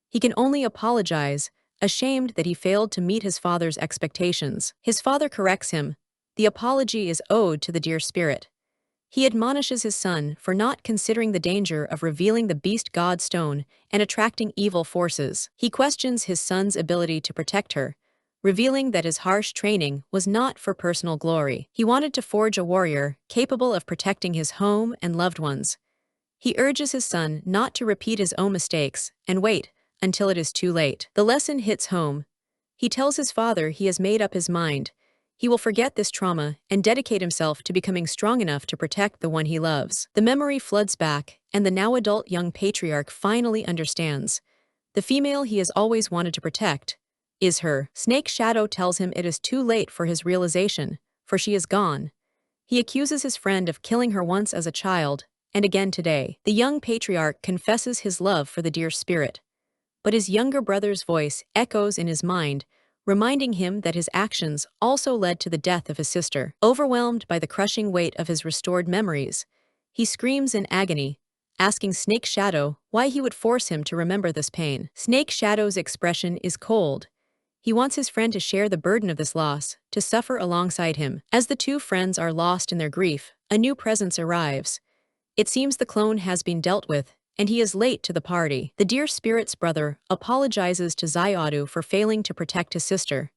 He can only apologize, ashamed that he failed to meet his father's expectations. His father corrects him. The apology is owed to the deer spirit. He admonishes his son for not considering the danger of revealing the Beast God Stone and attracting evil forces. He questions his son's ability to protect her, revealing that his harsh training was not for personal glory. He wanted to forge a warrior capable of protecting his home and loved ones. He urges his son not to repeat his own mistakes and wait until it is too late. The lesson hits home. He tells his father he has made up his mind. He will forget this trauma and dedicate himself to becoming strong enough to protect the one he loves. The memory floods back, and the now adult young patriarch finally understands. The female he has always wanted to protect is her. Snake Shadow tells him it is too late for his realization, for she is gone. He accuses his friend of killing her once as a child, and again today. The young patriarch confesses his love for the dear spirit. But his younger brother's voice echoes in his mind, reminding him that his actions also led to the death of his sister. Overwhelmed by the crushing weight of his restored memories, he screams in agony, asking Snake Shadow why he would force him to remember this pain. Snake Shadow's expression is cold. He wants his friend to share the burden of this loss, to suffer alongside him. As the two friends are lost in their grief, a new presence arrives. It seems the clone has been dealt with, and he is late to the party. The dear spirit's brother apologizes to Xiaodu for failing to protect his sister.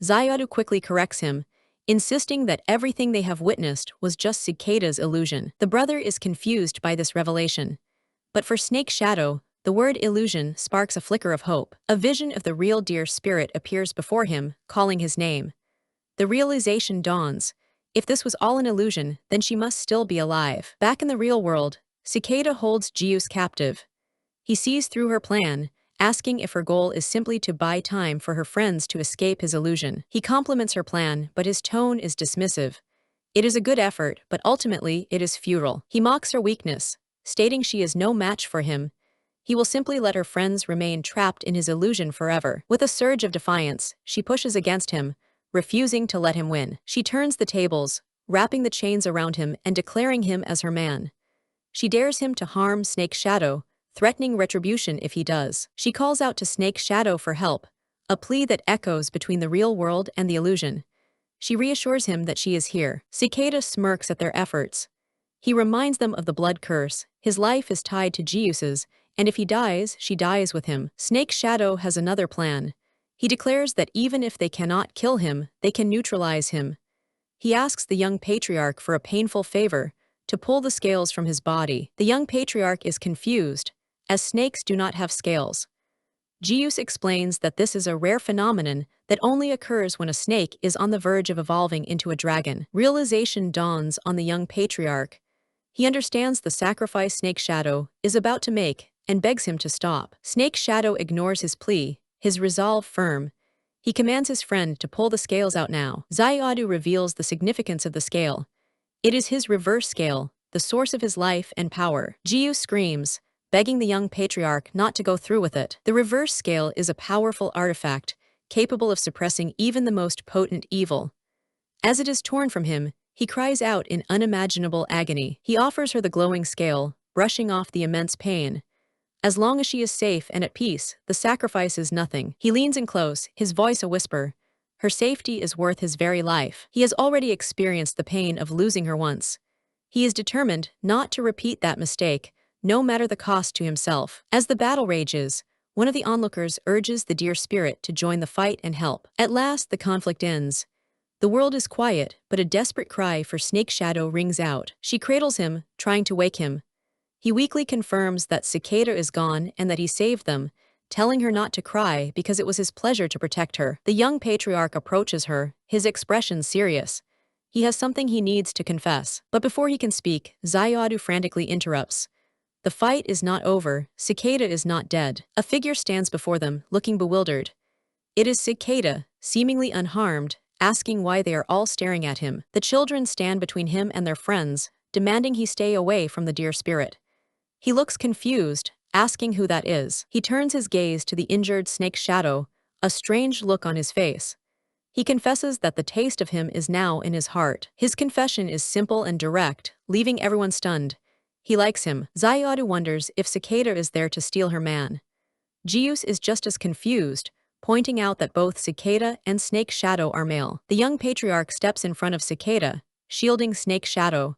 Xiaodu quickly corrects him, insisting that everything they have witnessed was just Cicada's illusion. The brother is confused by this revelation. But for Snake Shadow, the word illusion sparks a flicker of hope. A vision of the real dear spirit appears before him, calling his name. The realization dawns. If this was all an illusion, then she must still be alive. Back in the real world, Cicada holds Jius captive. He sees through her plan, asking if her goal is simply to buy time for her friends to escape his illusion. He compliments her plan, but his tone is dismissive. It is a good effort, but ultimately it is futile. He mocks her weakness, stating she is no match for him. He will simply let her friends remain trapped in his illusion forever. With a surge of defiance, she pushes against him, refusing to let him win. She turns the tables, wrapping the chains around him and declaring him as her man. She dares him to harm Snake Shadow, threatening retribution if he does. She calls out to Snake Shadow for help, a plea that echoes between the real world and the illusion. She reassures him that she is here. Cicada smirks at their efforts. He reminds them of the blood curse. His life is tied to Jius's, and if he dies, she dies with him. Snake Shadow has another plan. He declares that even if they cannot kill him, they can neutralize him. He asks the young patriarch for a painful favor, to pull the scales from his body. The young patriarch is confused, as snakes do not have scales. Jius explains that this is a rare phenomenon that only occurs when a snake is on the verge of evolving into a dragon. Realization dawns on the young patriarch. He understands the sacrifice Snake Shadow is about to make and begs him to stop. Snake Shadow ignores his plea, his resolve firm. He commands his friend to pull the scales out now. Xiaodu reveals the significance of the scale. It is his reverse scale, the source of his life and power. Jiu screams, begging the young patriarch not to go through with it. The reverse scale is a powerful artifact, capable of suppressing even the most potent evil. As it is torn from him, he cries out in unimaginable agony. He offers her the glowing scale, brushing off the immense pain. As long as she is safe and at peace, the sacrifice is nothing. He leans in close, his voice a whisper. Her safety is worth his very life. He has already experienced the pain of losing her once. He is determined not to repeat that mistake, no matter the cost to himself. As the battle rages, one of the onlookers urges the dear spirit to join the fight and help. At last, the conflict ends. The world is quiet, but a desperate cry for Snake Shadow rings out. She cradles him, trying to wake him. He weakly confirms that Cicada is gone and that he saved them, telling her not to cry because it was his pleasure to protect her. The young patriarch approaches her, his expression serious. He has something he needs to confess. But before he can speak, Xiaodu frantically interrupts. The fight is not over, Cicada is not dead. A figure stands before them, looking bewildered. It is Cicada, seemingly unharmed, asking why they are all staring at him. The children stand between him and their friends, demanding he stay away from the dear spirit. He looks confused, asking who that is. He turns his gaze to the injured Snake Shadow, a strange look on his face. He confesses that the taste of him is now in his heart. His confession is simple and direct, leaving everyone stunned. He likes him. Xiaodu wonders if Cicada is there to steal her man. Jius is just as confused, pointing out that both Cicada and Snake Shadow are male. The young patriarch steps in front of Cicada, shielding Snake Shadow.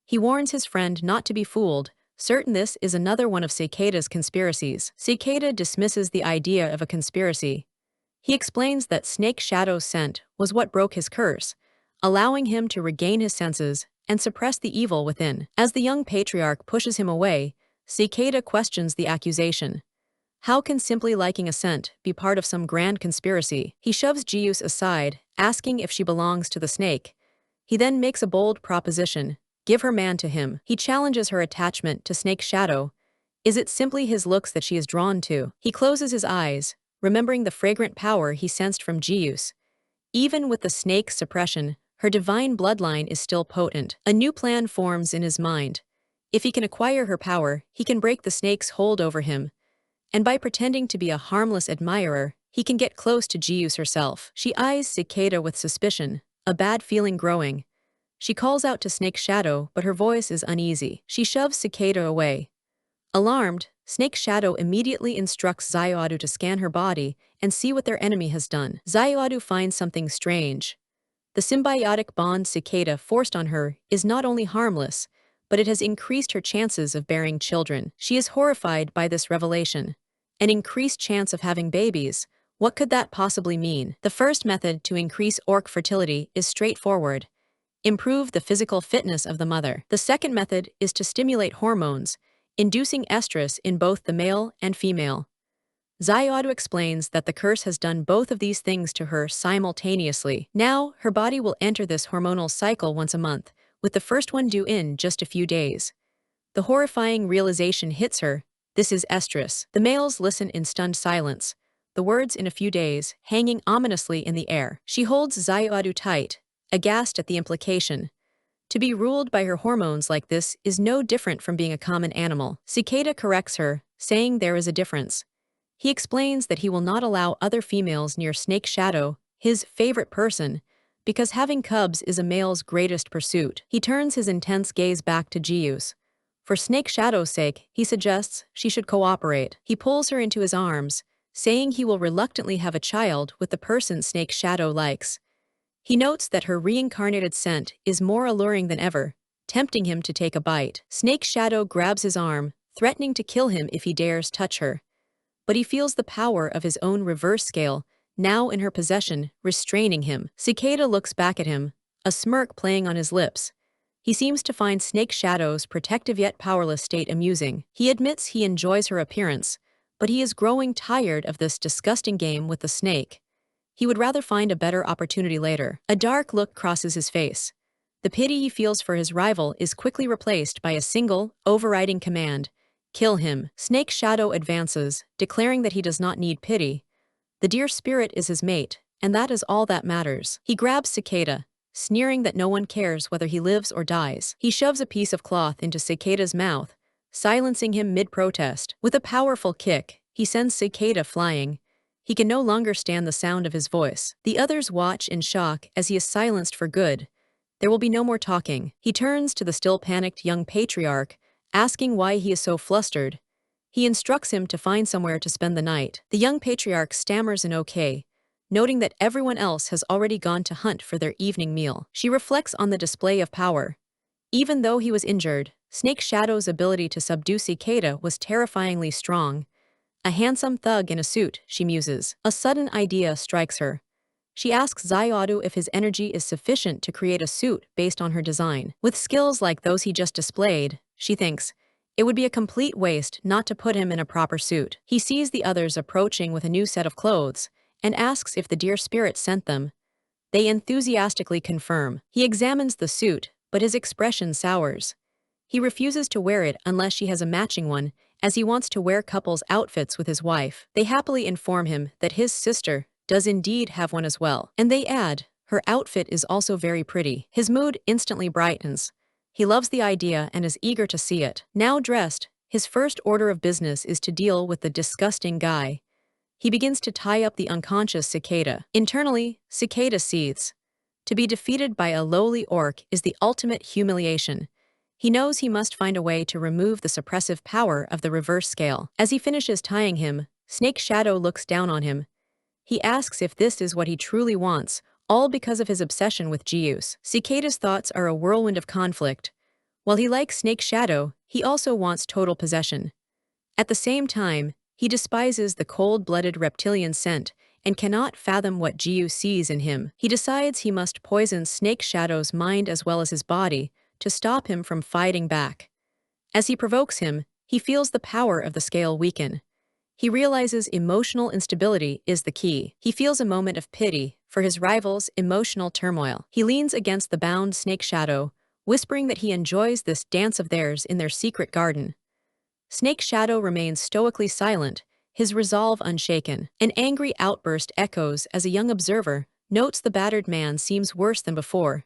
He warns his friend not to be fooled, certain this is another one of Cicada's conspiracies. Cicada dismisses the idea of a conspiracy. He explains that Snake Shadow's scent was what broke his curse, allowing him to regain his senses and suppress the evil within. As the young patriarch pushes him away, Cicada questions the accusation. How can simply liking a scent be part of some grand conspiracy? He shoves Jius aside, asking if she belongs to the snake. He then makes a bold proposition: give her man to him. He challenges her attachment to Snake Shadow. Is it simply his looks that she is drawn to? He closes his eyes, remembering the fragrant power he sensed from Jius. Even with the snake's suppression, her divine bloodline is still potent. A new plan forms in his mind. If he can acquire her power, he can break the snake's hold over him. And by pretending to be a harmless admirer, he can get close to Jius herself. She eyes Cicada with suspicion, a bad feeling growing. She calls out to Snake Shadow, but her voice is uneasy. She shoves Cicada away. Alarmed, Snake Shadow immediately instructs Xayadu to scan her body and see what their enemy has done. Xayadu finds something strange. The symbiotic bond Cicada forced on her is not only harmless, but it has increased her chances of bearing children. She is horrified by this revelation. An increased chance of having babies. What could that possibly mean? The first method to increase orc fertility is straightforward. Improve the physical fitness of the mother. The second method is to stimulate hormones, inducing estrus in both the male and female. Xayadu explains that the curse has done both of these things to her simultaneously. Now, her body will enter this hormonal cycle once a month, with the first one due in just a few days. The horrifying realization hits her: this is Estrus. The males listen in stunned silence, the words "in a few days" hanging ominously in the air. She holds Xayadu tight, aghast at the implication. To be ruled by her hormones like this is no different from being a common animal. Cicada corrects her, saying there is a difference. He explains that he will not allow other females near Snake Shadow, his favorite person, because having cubs is a male's greatest pursuit. He turns his intense gaze back to Jius. For Snake Shadow's sake, he suggests she should cooperate. He pulls her into his arms, saying he will reluctantly have a child with the person Snake Shadow likes. He notes that her reincarnated scent is more alluring than ever, tempting him to take a bite. Snake Shadow grabs his arm, threatening to kill him if he dares touch her. But he feels the power of his own reverse scale, now in her possession, restraining him. Cicada looks back at him, a smirk playing on his lips. He seems to find Snake Shadow's protective yet powerless state amusing. He admits he enjoys her appearance, but he is growing tired of this disgusting game with the snake. He would rather find a better opportunity later. A dark look crosses his face. The pity he feels for his rival is quickly replaced by a single, overriding command: kill him. Snake Shadow advances, declaring that he does not need pity. The dear spirit is his mate, and that is all that matters. He grabs Cicada, sneering that no one cares whether he lives or dies. He shoves a piece of cloth into Cicada's mouth, silencing him mid-protest. With a powerful kick, he sends Cicada flying. He can no longer stand the sound of his voice. The others watch in shock as he is silenced for good. There will be no more talking. He turns to the still panicked young patriarch, asking why he is so flustered. He instructs him to find somewhere to spend the night. The young patriarch stammers an okay, noting that everyone else has already gone to hunt for their evening meal. She reflects on the display of power. Even though he was injured, Snake Shadow's ability to subdue Cicada was terrifyingly strong. A handsome thug in a suit, she muses. A sudden idea strikes her. She asks Xayadu if his energy is sufficient to create a suit based on her design. With skills like those he just displayed, she thinks, it would be a complete waste not to put him in a proper suit. He sees the others approaching with a new set of clothes, and asks if the dear spirit sent them. They enthusiastically confirm. He examines the suit, but his expression sours. He refuses to wear it unless she has a matching one, as he wants to wear couples' outfits with his wife. They happily inform him that his sister does indeed have one as well, and they add, her outfit is also very pretty. His mood instantly brightens. He loves the idea and is eager to see it. Now dressed, his first order of business is to deal with the disgusting guy. He begins to tie up the unconscious Cicada. Internally, Cicada seethes. To be defeated by a lowly orc is the ultimate humiliation. He knows he must find a way to remove the suppressive power of the reverse scale. As he finishes tying him, Snake Shadow looks down on him. He asks if this is what he truly wants, all because of his obsession with Jius. Cicada's thoughts are a whirlwind of conflict. While he likes Snake Shadow, he also wants total possession. At the same time, he despises the cold-blooded reptilian scent and cannot fathom what Jiu sees in him. He decides he must poison Snake Shadow's mind as well as his body to stop him from fighting back. As he provokes him, he feels the power of the scale weaken. He realizes emotional instability is the key. He feels a moment of pity for his rival's emotional turmoil. He leans against the bound Snake Shadow, whispering that he enjoys this dance of theirs in their secret garden. Snake Shadow remains stoically silent, his resolve unshaken. An angry outburst echoes as a young observer notes the battered man seems worse than before.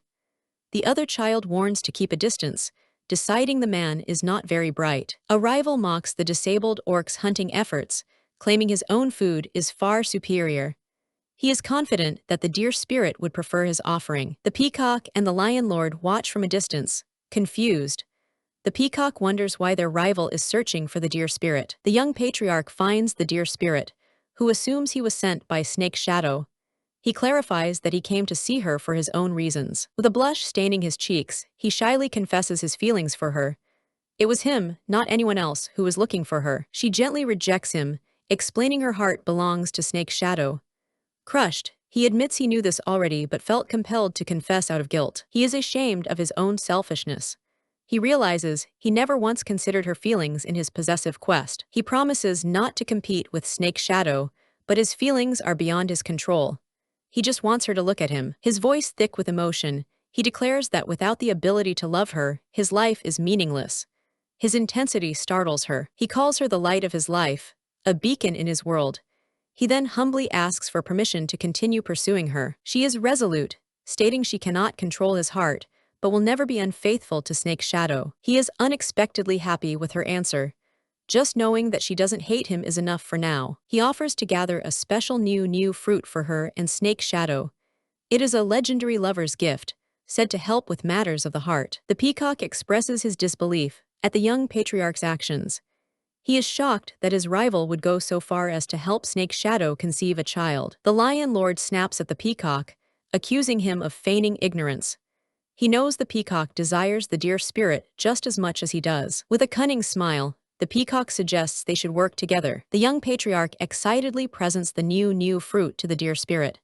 The other child warns to keep a distance, deciding the man is not very bright. A rival mocks the disabled orc's hunting efforts, claiming his own food is far superior. He is confident that the deer spirit would prefer his offering. The peacock and the lion lord watch from a distance, confused. The peacock wonders why their rival is searching for the deer spirit. The young patriarch finds the deer spirit, who assumes he was sent by Snake Shadow. He clarifies that he came to see her for his own reasons. With a blush staining his cheeks, he shyly confesses his feelings for her. It was him, not anyone else, who was looking for her. She gently rejects him, explaining her heart belongs to Snake Shadow. Crushed, he admits he knew this already but felt compelled to confess out of guilt. He is ashamed of his own selfishness. He realizes he never once considered her feelings in his possessive quest. He promises not to compete with Snake Shadow, but his feelings are beyond his control. He just wants her to look at him. His voice thick with emotion, he declares that without the ability to love her, his life is meaningless. His intensity startles her. He calls her the light of his life, a beacon in his world. He then humbly asks for permission to continue pursuing her. She is resolute, stating she cannot control his heart, but will never be unfaithful to Snake Shadow. He is unexpectedly happy with her answer. Just knowing that she doesn't hate him is enough for now. He offers to gather a special new fruit for her and Snake Shadow. It is a legendary lover's gift, said to help with matters of the heart. The peacock expresses his disbelief at the young patriarch's actions. He is shocked that his rival would go so far as to help Snake Shadow conceive a child. The lion lord snaps at the peacock, accusing him of feigning ignorance. He knows the peacock desires the deer spirit just as much as he does. With a cunning smile, the peacock suggests they should work together. The young patriarch excitedly presents the new fruit to the deer spirit.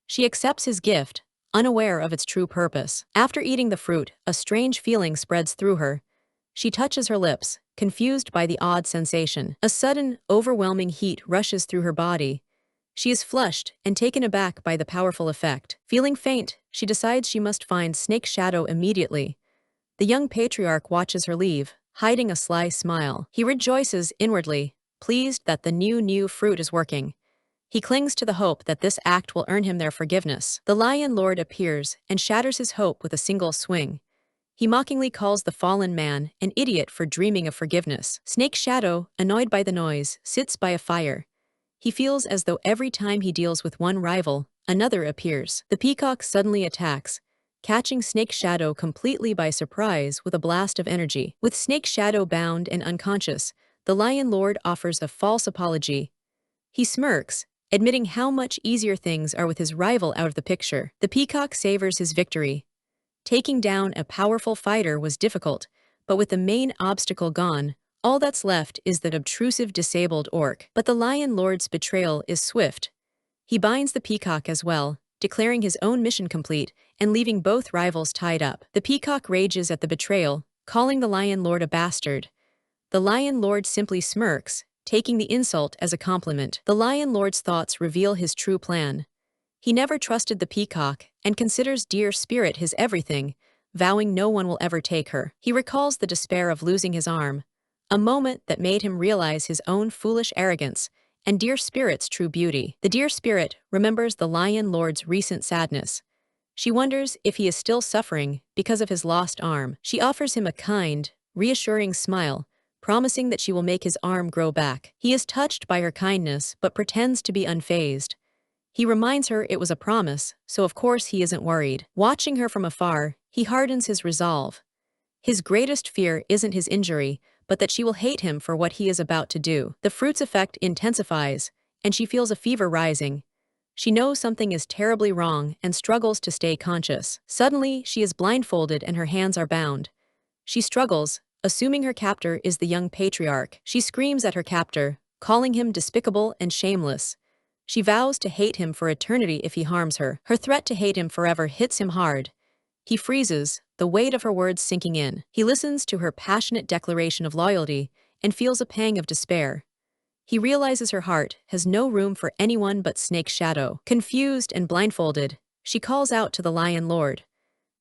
She accepts his gift, unaware of its true purpose. After eating the fruit, a strange feeling spreads through her. She touches her lips, confused by the odd sensation. A sudden, overwhelming heat rushes through her body. She is flushed and taken aback by the powerful effect. Feeling faint, she decides she must find Snake Shadow immediately. The young patriarch watches her leave, hiding a sly smile. He rejoices inwardly, pleased that the new fruit is working. He clings to the hope that this act will earn him their forgiveness. The lion lord appears and shatters his hope with a single swing. He mockingly calls the fallen man an idiot for dreaming of forgiveness. Snake Shadow, annoyed by the noise, sits by a fire. He feels as though every time he deals with one rival, another appears. The peacock suddenly attacks, catching Snake Shadow completely by surprise with a blast of energy. With Snake Shadow bound and unconscious, the lion lord offers a false apology. He smirks, admitting how much easier things are with his rival out of the picture. The peacock savors his victory. Taking down a powerful fighter was difficult, but with the main obstacle gone, all that's left is that obtrusive disabled orc. But the lion lord's betrayal is swift. He binds the peacock as well, declaring his own mission complete and leaving both rivals tied up. The peacock rages at the betrayal, calling the lion lord a bastard. The lion lord simply smirks, taking the insult as a compliment. The lion lord's thoughts reveal his true plan. He never trusted the peacock and considers deer spirit his everything, vowing no one will ever take her. He recalls the despair of losing his arm, a moment that made him realize his own foolish arrogance and deer spirit's true beauty. The deer spirit remembers the lion lord's recent sadness. She wonders if he is still suffering because of his lost arm. She offers him a kind, reassuring smile, promising that she will make his arm grow back. He is touched by her kindness but pretends to be unfazed. He reminds her it was a promise, so of course he isn't worried. Watching her from afar, he hardens his resolve. His greatest fear isn't his injury, but that she will hate him for what he is about to do. The fruit's effect intensifies, and she feels a fever rising. She knows something is terribly wrong and struggles to stay conscious. Suddenly, she is blindfolded and her hands are bound. She struggles, assuming her captor is the young patriarch. She screams at her captor, calling him despicable and shameless. She vows to hate him for eternity if he harms her. Her threat to hate him forever hits him hard. He freezes, the weight of her words sinking in. He listens to her passionate declaration of loyalty and feels a pang of despair. He realizes her heart has no room for anyone but Snake's shadow. Confused and blindfolded, she calls out to the Lion Lord.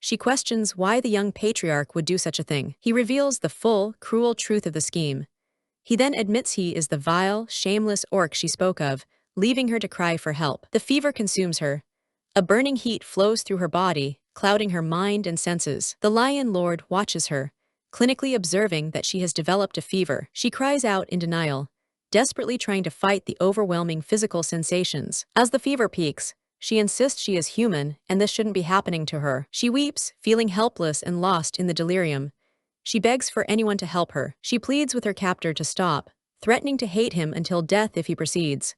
She questions why the young patriarch would do such a thing. He reveals the full, cruel truth of the scheme. He then admits he is the vile, shameless orc she spoke of, leaving her to cry for help. The fever consumes her. A burning heat flows through her body, clouding her mind and senses. The Lion Lord watches her, clinically observing that she has developed a fever. She cries out in denial, desperately trying to fight the overwhelming physical sensations. As the fever peaks, she insists she is human and this shouldn't be happening to her. She weeps, feeling helpless and lost in the delirium. She begs for anyone to help her. She pleads with her captor to stop, threatening to hate him until death if he proceeds.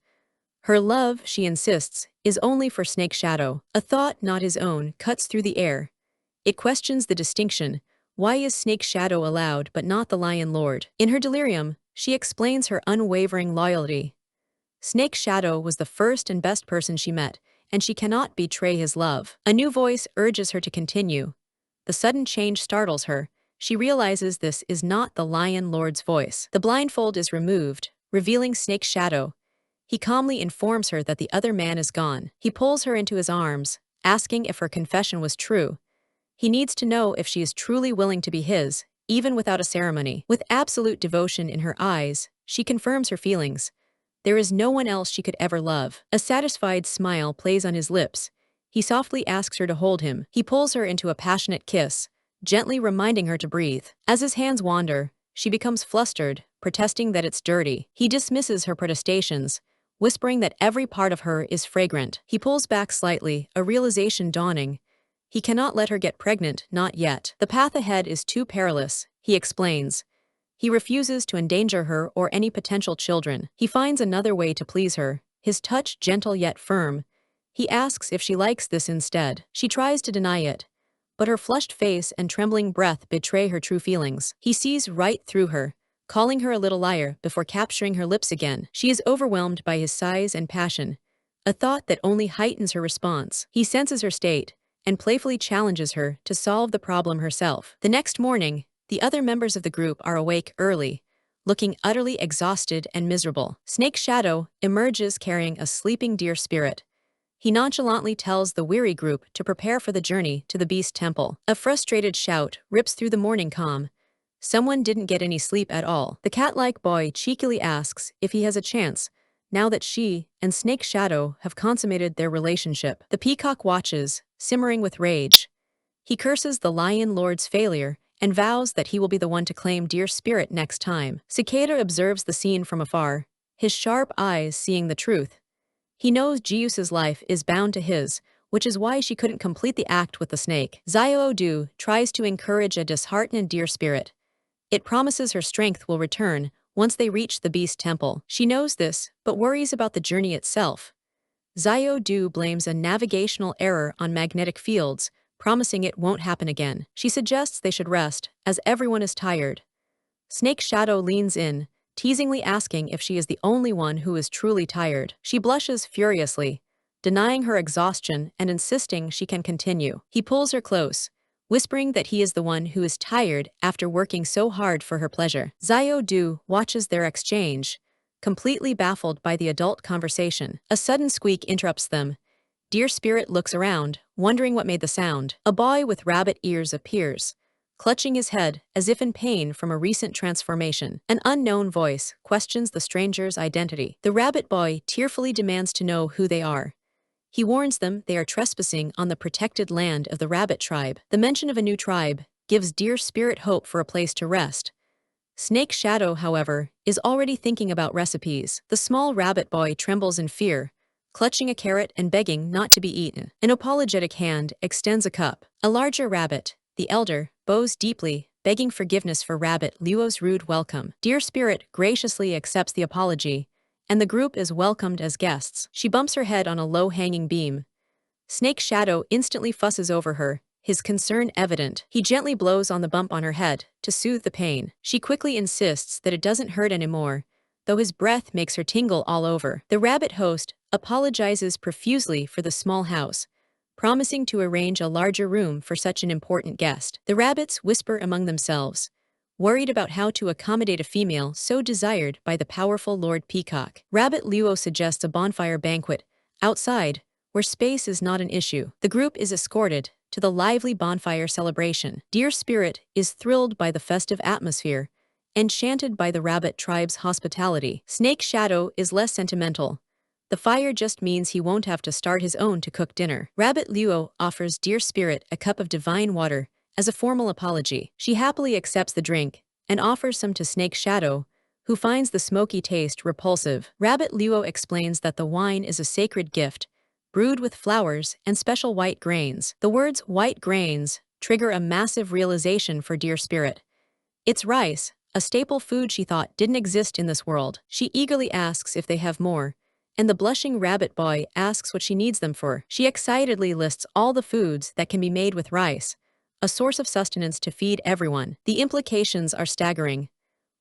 Her love, she insists, is only for Snake's shadow. A thought not his own cuts through the air. It questions the distinction. Why is Snake's shadow allowed but not the Lion Lord? In her delirium, she explains her unwavering loyalty. Snake's shadow was the first and best person she met, and she cannot betray his love. A new voice urges her to continue. The sudden change startles her. She realizes this is not the Lion Lord's voice. The blindfold is removed, revealing Snake's shadow. He calmly informs her that the other man is gone. He pulls her into his arms, asking if her confession was true. He needs to know if she is truly willing to be his, even without a ceremony. With absolute devotion in her eyes, she confirms her feelings. There is no one else she could ever love. A satisfied smile plays on his lips. He softly asks her to hold him. He pulls her into a passionate kiss, gently reminding her to breathe. As his hands wander, she becomes flustered, protesting that it's dirty. He dismisses her protestations, whispering that every part of her is fragrant. He pulls back slightly, a realization dawning. He cannot let her get pregnant, not yet. The path ahead is too perilous, he explains. He refuses to endanger her or any potential children. He finds another way to please her, his touch gentle yet firm. He asks if she likes this instead. She tries to deny it, but her flushed face and trembling breath betray her true feelings. He sees right through her, calling her a little liar before capturing her lips again. She is overwhelmed by his size and passion, a thought that only heightens her response. He senses her state and playfully challenges her to solve the problem herself. The next morning, the other members of the group are awake early, looking utterly exhausted and miserable. Snake's shadow emerges carrying a sleeping deer spirit. He nonchalantly tells the weary group to prepare for the journey to the beast temple. A frustrated shout rips through the morning calm. Someone didn't get any sleep at all. The cat-like boy cheekily asks if he has a chance, now that she and Snake's shadow have consummated their relationship. The peacock watches, simmering with rage. He curses the Lion Lord's failure and vows that he will be the one to claim deer spirit next time. Cicada observes the scene from afar, his sharp eyes seeing the truth. He knows Jius's life is bound to his, which is why she couldn't complete the act with the snake. Xiaodu tries to encourage a disheartened deer spirit. It promises her strength will return once they reach the beast temple. She knows this, but worries about the journey itself. Xiaodu blames a navigational error on magnetic fields, promising it won't happen again. She suggests they should rest, as everyone is tired. Snake's shadow leans in, teasingly asking if she is the only one who is truly tired. She blushes furiously, denying her exhaustion and insisting she can continue. He pulls her close, whispering that he is the one who is tired after working so hard for her pleasure. Xiaodu watches their exchange, completely baffled by the adult conversation. A sudden squeak interrupts them. Deer Spirit looks around, wondering what made the sound. A boy with rabbit ears appears, clutching his head as if in pain from a recent transformation. An unknown voice questions the stranger's identity. The rabbit boy tearfully demands to know who they are. He warns them they are trespassing on the protected land of the rabbit tribe. The mention of a new tribe gives Deer Spirit hope for a place to rest. Snake's shadow, however, is already thinking about recipes. The small rabbit boy trembles in fear, clutching a carrot and begging not to be eaten. An apologetic hand extends a cup. A larger rabbit, the elder, bows deeply, begging forgiveness for Rabbit Luo's rude welcome. Deer Spirit graciously accepts the apology, and the group is welcomed as guests. She bumps her head on a low-hanging beam. Snake's shadow instantly fusses over her, his concern evident. He gently blows on the bump on her head to soothe the pain. She quickly insists that it doesn't hurt anymore, though his breath makes her tingle all over. The rabbit host apologizes profusely for the small house, promising to arrange a larger room for such an important guest. The rabbits whisper among themselves, worried about how to accommodate a female so desired by the powerful Lord Peacock. Rabbit Luo suggests a bonfire banquet outside, where space is not an issue. The group is escorted to the lively bonfire celebration. Dear Spirit is thrilled by the festive atmosphere, enchanted by the rabbit tribe's hospitality. Snake Shadow is less sentimental. The fire just means he won't have to start his own to cook dinner. Rabbit Luo offers Dear Spirit a cup of divine water as a formal apology. She happily accepts the drink and offers some to Snake Shadow, who finds the smoky taste repulsive. Rabbit Luo explains that the wine is a sacred gift, brewed with flowers and special white grains. The words white grains trigger a massive realization for Dear Spirit. It's rice, a staple food she thought didn't exist in this world. She eagerly asks if they have more, and the blushing rabbit boy asks what she needs them for. She excitedly lists all the foods that can be made with rice, a source of sustenance to feed everyone. The implications are staggering.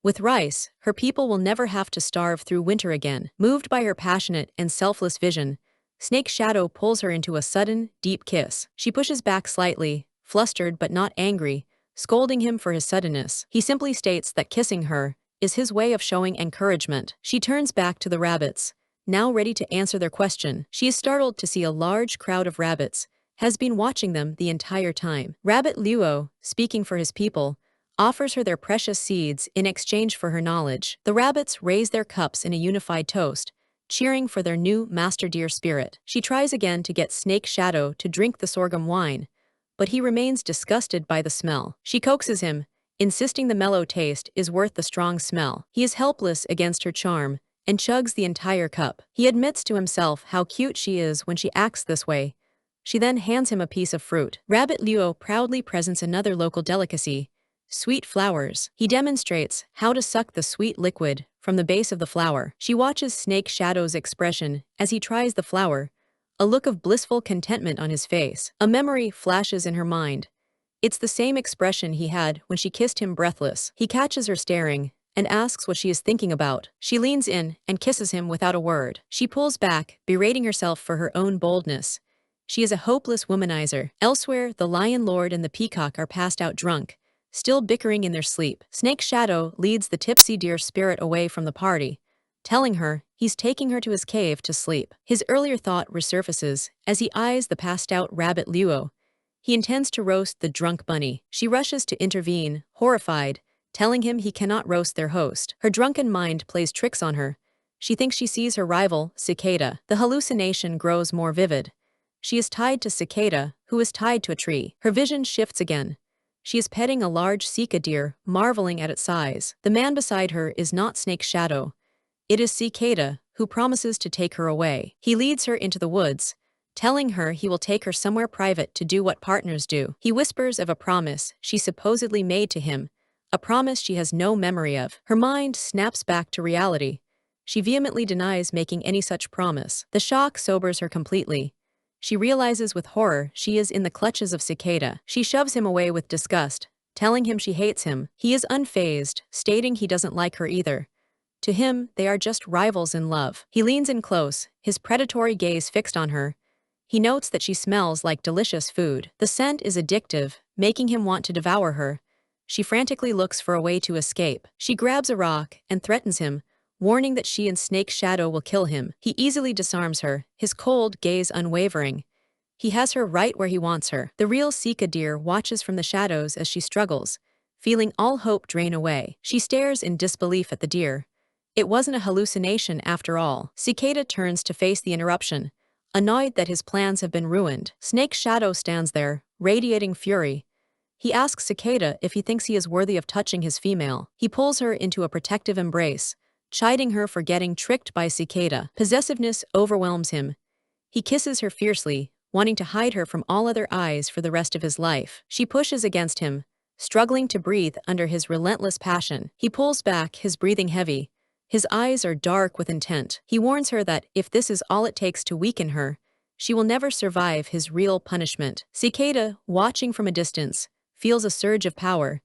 With rice, her people will never have to starve through winter again. Moved by her passionate and selfless vision, Snake Shadow pulls her into a sudden, deep kiss. She pushes back slightly, flustered but not angry, scolding him for his suddenness. He simply states that kissing her is his way of showing encouragement. She turns back to the rabbits, now ready to answer their question. She is startled to see a large crowd of rabbits has been watching them the entire time. Rabbit Luo, speaking for his people, offers her their precious seeds in exchange for her knowledge. The rabbits raise their cups in a unified toast, cheering for their new Master Dear Spirit. She tries again to get Snake Shadow to drink the sorghum wine, but he remains disgusted by the smell. She coaxes him, insisting the mellow taste is worth the strong smell. He is helpless against her charm and chugs the entire cup. He admits to himself how cute she is when she acts this way. She then hands him a piece of fruit. Rabbit Luo proudly presents another local delicacy, sweet flowers. He demonstrates how to suck the sweet liquid from the base of the flower. She watches Snake Shadow's expression as he tries the flower, a look of blissful contentment on his face. A memory flashes in her mind. It's the same expression he had when she kissed him breathless. He catches her staring and asks what she is thinking about. She leans in and kisses him without a word. She pulls back, berating herself for her own boldness. She is a hopeless womanizer. Elsewhere, the Lion Lord and the Peacock are passed out drunk, still bickering in their sleep. Snake Shadow leads the tipsy Dear Spirit away from the party, telling her he's taking her to his cave to sleep. His earlier thought resurfaces as he eyes the passed-out Rabbit Luo. He intends to roast the drunk bunny. She rushes to intervene, horrified, telling him he cannot roast their host. Her drunken mind plays tricks on her. She thinks she sees her rival, Cicada. The hallucination grows more vivid. She is tied to Cicada, who is tied to a tree. Her vision shifts again. She is petting a large Cicada deer, marveling at its size. The man beside her is not Snake Shadow. It is Cicada, who promises to take her away. He leads her into the woods, telling her he will take her somewhere private to do what partners do. He whispers of a promise she supposedly made to him, a promise she has no memory of. Her mind snaps back to reality. She vehemently denies making any such promise. The shock sobers her completely. She realizes with horror she is in the clutches of Cicada. She shoves him away with disgust, telling him she hates him. He is unfazed, stating he doesn't like her either. To him, they are just rivals in love. He leans in close, his predatory gaze fixed on her. He notes that she smells like delicious food. The scent is addictive, making him want to devour her. She frantically looks for a way to escape. She grabs a rock and threatens him, warning that she and Snake Shadow will kill him. He easily disarms her, his cold gaze unwavering. He has her right where he wants her. The real Cicada deer watches from the shadows as she struggles, feeling all hope drain away. She stares in disbelief at the deer. It wasn't a hallucination after all. Cicada turns to face the interruption, annoyed that his plans have been ruined. Snake Shadow stands there, radiating fury. He asks Cicada if he thinks he is worthy of touching his female. He pulls her into a protective embrace, chiding her for getting tricked by Cicada. Possessiveness overwhelms him. He kisses her fiercely, wanting to hide her from all other eyes for the rest of his life. She pushes against him, struggling to breathe under his relentless passion. He pulls back, his breathing heavy. His eyes are dark with intent. He warns her that if this is all it takes to weaken her, she will never survive his real punishment. Cicada, watching from a distance, feels a surge of power.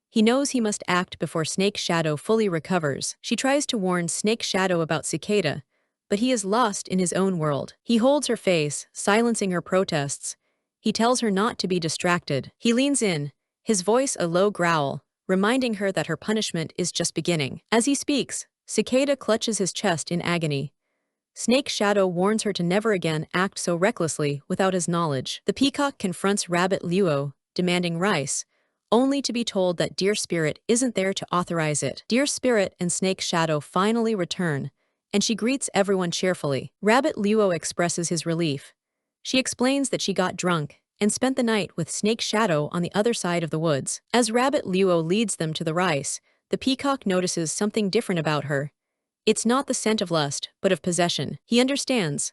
He knows he must act before Snake Shadow fully recovers. She tries to warn Snake Shadow about Cicada, but he is lost in his own world. He holds her face, silencing her protests. He tells her not to be distracted. He leans in, his voice a low growl, reminding her that her punishment is just beginning. As he speaks, Cicada clutches his chest in agony. Snake Shadow warns her to never again act so recklessly without his knowledge. The peacock confronts Rabbit Luo, demanding rice, only to be told that Deer Spirit isn't there to authorize it. Deer Spirit and Snake Shadow finally return, and she greets everyone cheerfully. Rabbit Luo expresses his relief. She explains that she got drunk and spent the night with Snake Shadow on the other side of the woods. As Rabbit Luo leads them to the rice, the peacock notices something different about her. It's not the scent of lust, but of possession. He understands.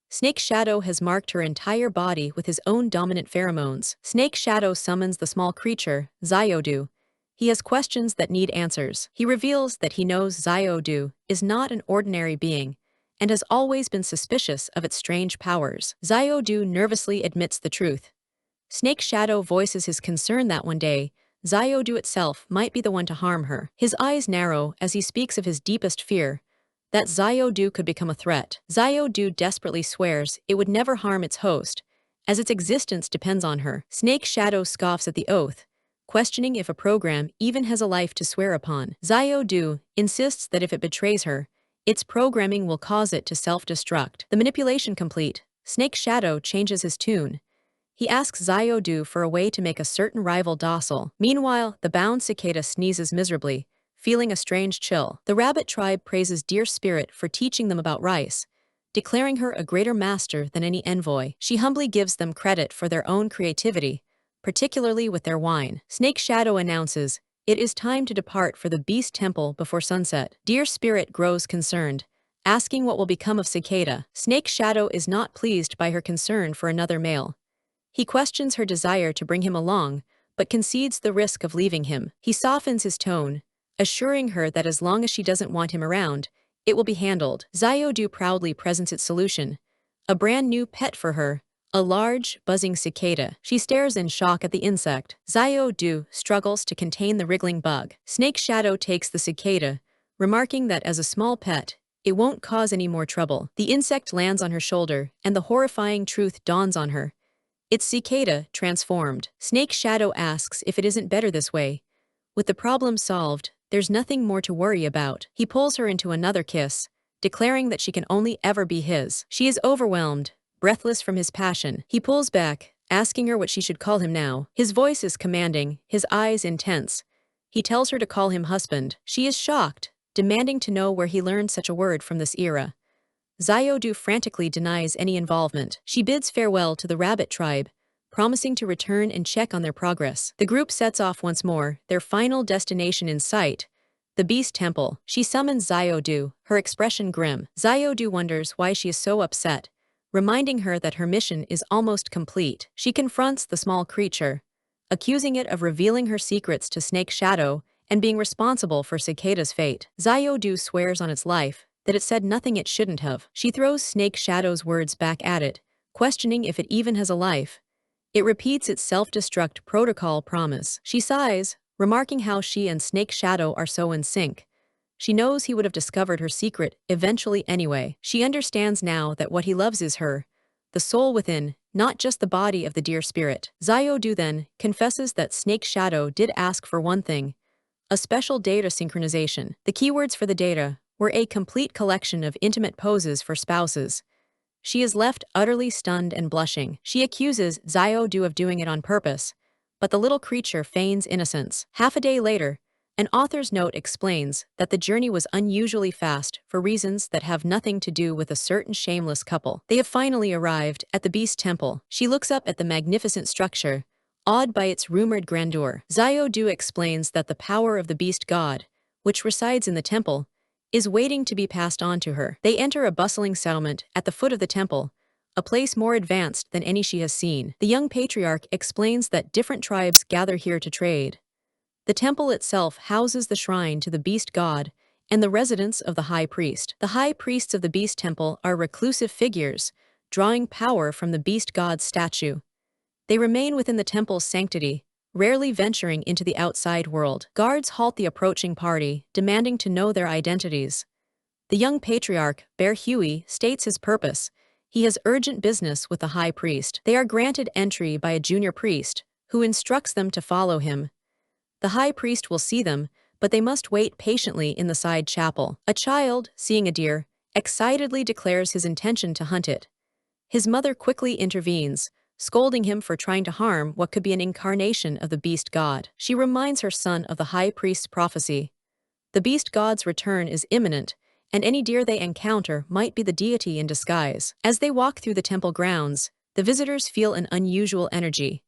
Snake Shadow has marked her entire body with his own dominant pheromones. Snake Shadow summons the small creature, Ziodu. He has questions that need answers. He reveals that he knows Ziodu is not an ordinary being, and has always been suspicious of its strange powers. Ziodu nervously admits the truth. Snake Shadow voices his concern that one day, Ziodu itself might be the one to harm her. His eyes narrow as he speaks of his deepest fear, that Ziodu could become a threat. Ziodu desperately swears it would never harm its host, as its existence depends on her. Snake Shadow scoffs at the oath, questioning if a program even has a life to swear upon. Ziodu insists that if it betrays her, its programming will cause it to self-destruct. The manipulation complete, Snake Shadow changes his tune. He asks Ziodu for a way to make a certain rival docile. Meanwhile, the bound cicada sneezes miserably, feeling a strange chill. The rabbit tribe praises Deer Spirit for teaching them about rice, declaring her a greater master than any envoy. She humbly gives them credit for their own creativity, particularly with their wine. Snake Shadow announces, it is time to depart for the Beast Temple before sunset. Deer Spirit grows concerned, asking what will become of Cicada. Snake Shadow is not pleased by her concern for another male. He questions her desire to bring him along, but concedes the risk of leaving him. He softens his tone, assuring her that as long as she doesn't want him around, it will be handled. Ziodu proudly presents its solution, a brand new pet for her, a large, buzzing cicada. She stares in shock at the insect. Ziodu struggles to contain the wriggling bug. Snake Shadow takes the cicada, remarking that as a small pet, it won't cause any more trouble. The insect lands on her shoulder, and the horrifying truth dawns on her. It's Cicada, transformed. Snake Shadow asks if it isn't better this way. With the problem solved, there's nothing more to worry about. He pulls her into another kiss, declaring that she can only ever be his. She is overwhelmed, breathless from his passion. He pulls back, asking her what she should call him now. His voice is commanding, his eyes intense. He tells her to call him husband. She is shocked, demanding to know where he learned such a word from this era. Ziodu frantically denies any involvement. She bids farewell to the rabbit tribe, promising to return and check on their progress. The group sets off once more, their final destination in sight, the Beast Temple. She summons Ziodu, her expression grim. Ziodu wonders why she is so upset, reminding her that her mission is almost complete. She confronts the small creature, accusing it of revealing her secrets to Snake Shadow and being responsible for Cicada's fate. Ziodu swears on its life that it said nothing it shouldn't have. She throws Snake Shadow's words back at it, questioning if it even has a life. It repeats its self-destruct protocol promise. She sighs, remarking how she and Snake Shadow are so in sync. She knows he would have discovered her secret eventually anyway. She understands now that what he loves is her, the soul within, not just the body of the Deer Spirit. Ziodu then confesses that Snake Shadow did ask for one thing, a special data synchronization. The keywords for the data were a complete collection of intimate poses for spouses. She is left utterly stunned and blushing. She accuses Ziodu of doing it on purpose, but the little creature feigns innocence. Half a day later, an author's note explains that the journey was unusually fast for reasons that have nothing to do with a certain shameless couple. They have finally arrived at the Beast Temple. She looks up at the magnificent structure, awed by its rumored grandeur. Ziodu explains that the power of the beast god, which resides in the temple, is waiting to be passed on to her. They enter a bustling settlement at the foot of the temple, a place more advanced than any she has seen. The young patriarch explains that different tribes gather here to trade. The temple itself houses the shrine to the beast god and the residence of the high priest. The high priests of the beast temple are reclusive figures, drawing power from the beast god's statue. They remain within the temple's sanctity, rarely venturing into the outside world. Guards halt the approaching party, demanding to know their identities. The young patriarch, Bear Huey, states his purpose. He has urgent business with the high priest. They are granted entry by a junior priest, who instructs them to follow him. The high priest will see them, but they must wait patiently in the side chapel. A child, seeing a deer, excitedly declares his intention to hunt it. His mother quickly intervenes, scolding him for trying to harm what could be an incarnation of the beast god. She reminds her son of the high priest's prophecy. The beast god's return is imminent, and any deer they encounter might be the deity in disguise. As they walk through the temple grounds, the visitors feel an unusual energy.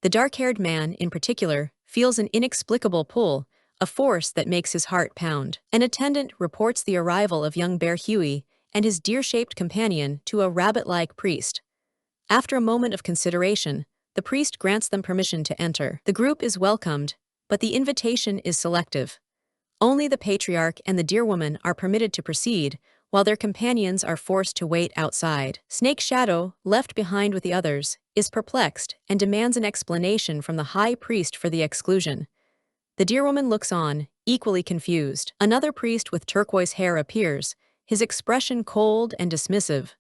The dark-haired man, in particular, feels an inexplicable pull, a force that makes his heart pound. An attendant reports the arrival of young Bear Huey and his deer-shaped companion to a rabbit-like priest. After a moment of consideration, the priest grants them permission to enter. The group is welcomed, but the invitation is selective. Only the patriarch and the deer woman are permitted to proceed, while their companions are forced to wait outside. Snake Shadow, left behind with the others, is perplexed and demands an explanation from the high priest for the exclusion. The deer woman looks on, equally confused. Another priest with turquoise hair appears, his expression cold and dismissive.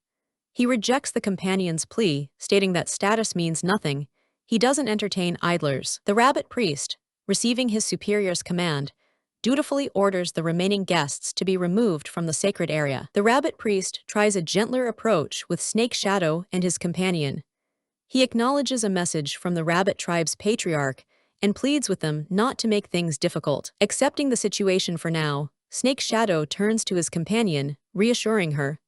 He rejects the companion's plea, stating that status means nothing. He doesn't entertain idlers. The rabbit priest, receiving his superior's command, dutifully orders the remaining guests to be removed from the sacred area. The rabbit priest tries a gentler approach with Snake Shadow and his companion. He acknowledges a message from the rabbit tribe's patriarch and pleads with them not to make things difficult. Accepting the situation for now, Snake Shadow turns to his companion, reassuring her.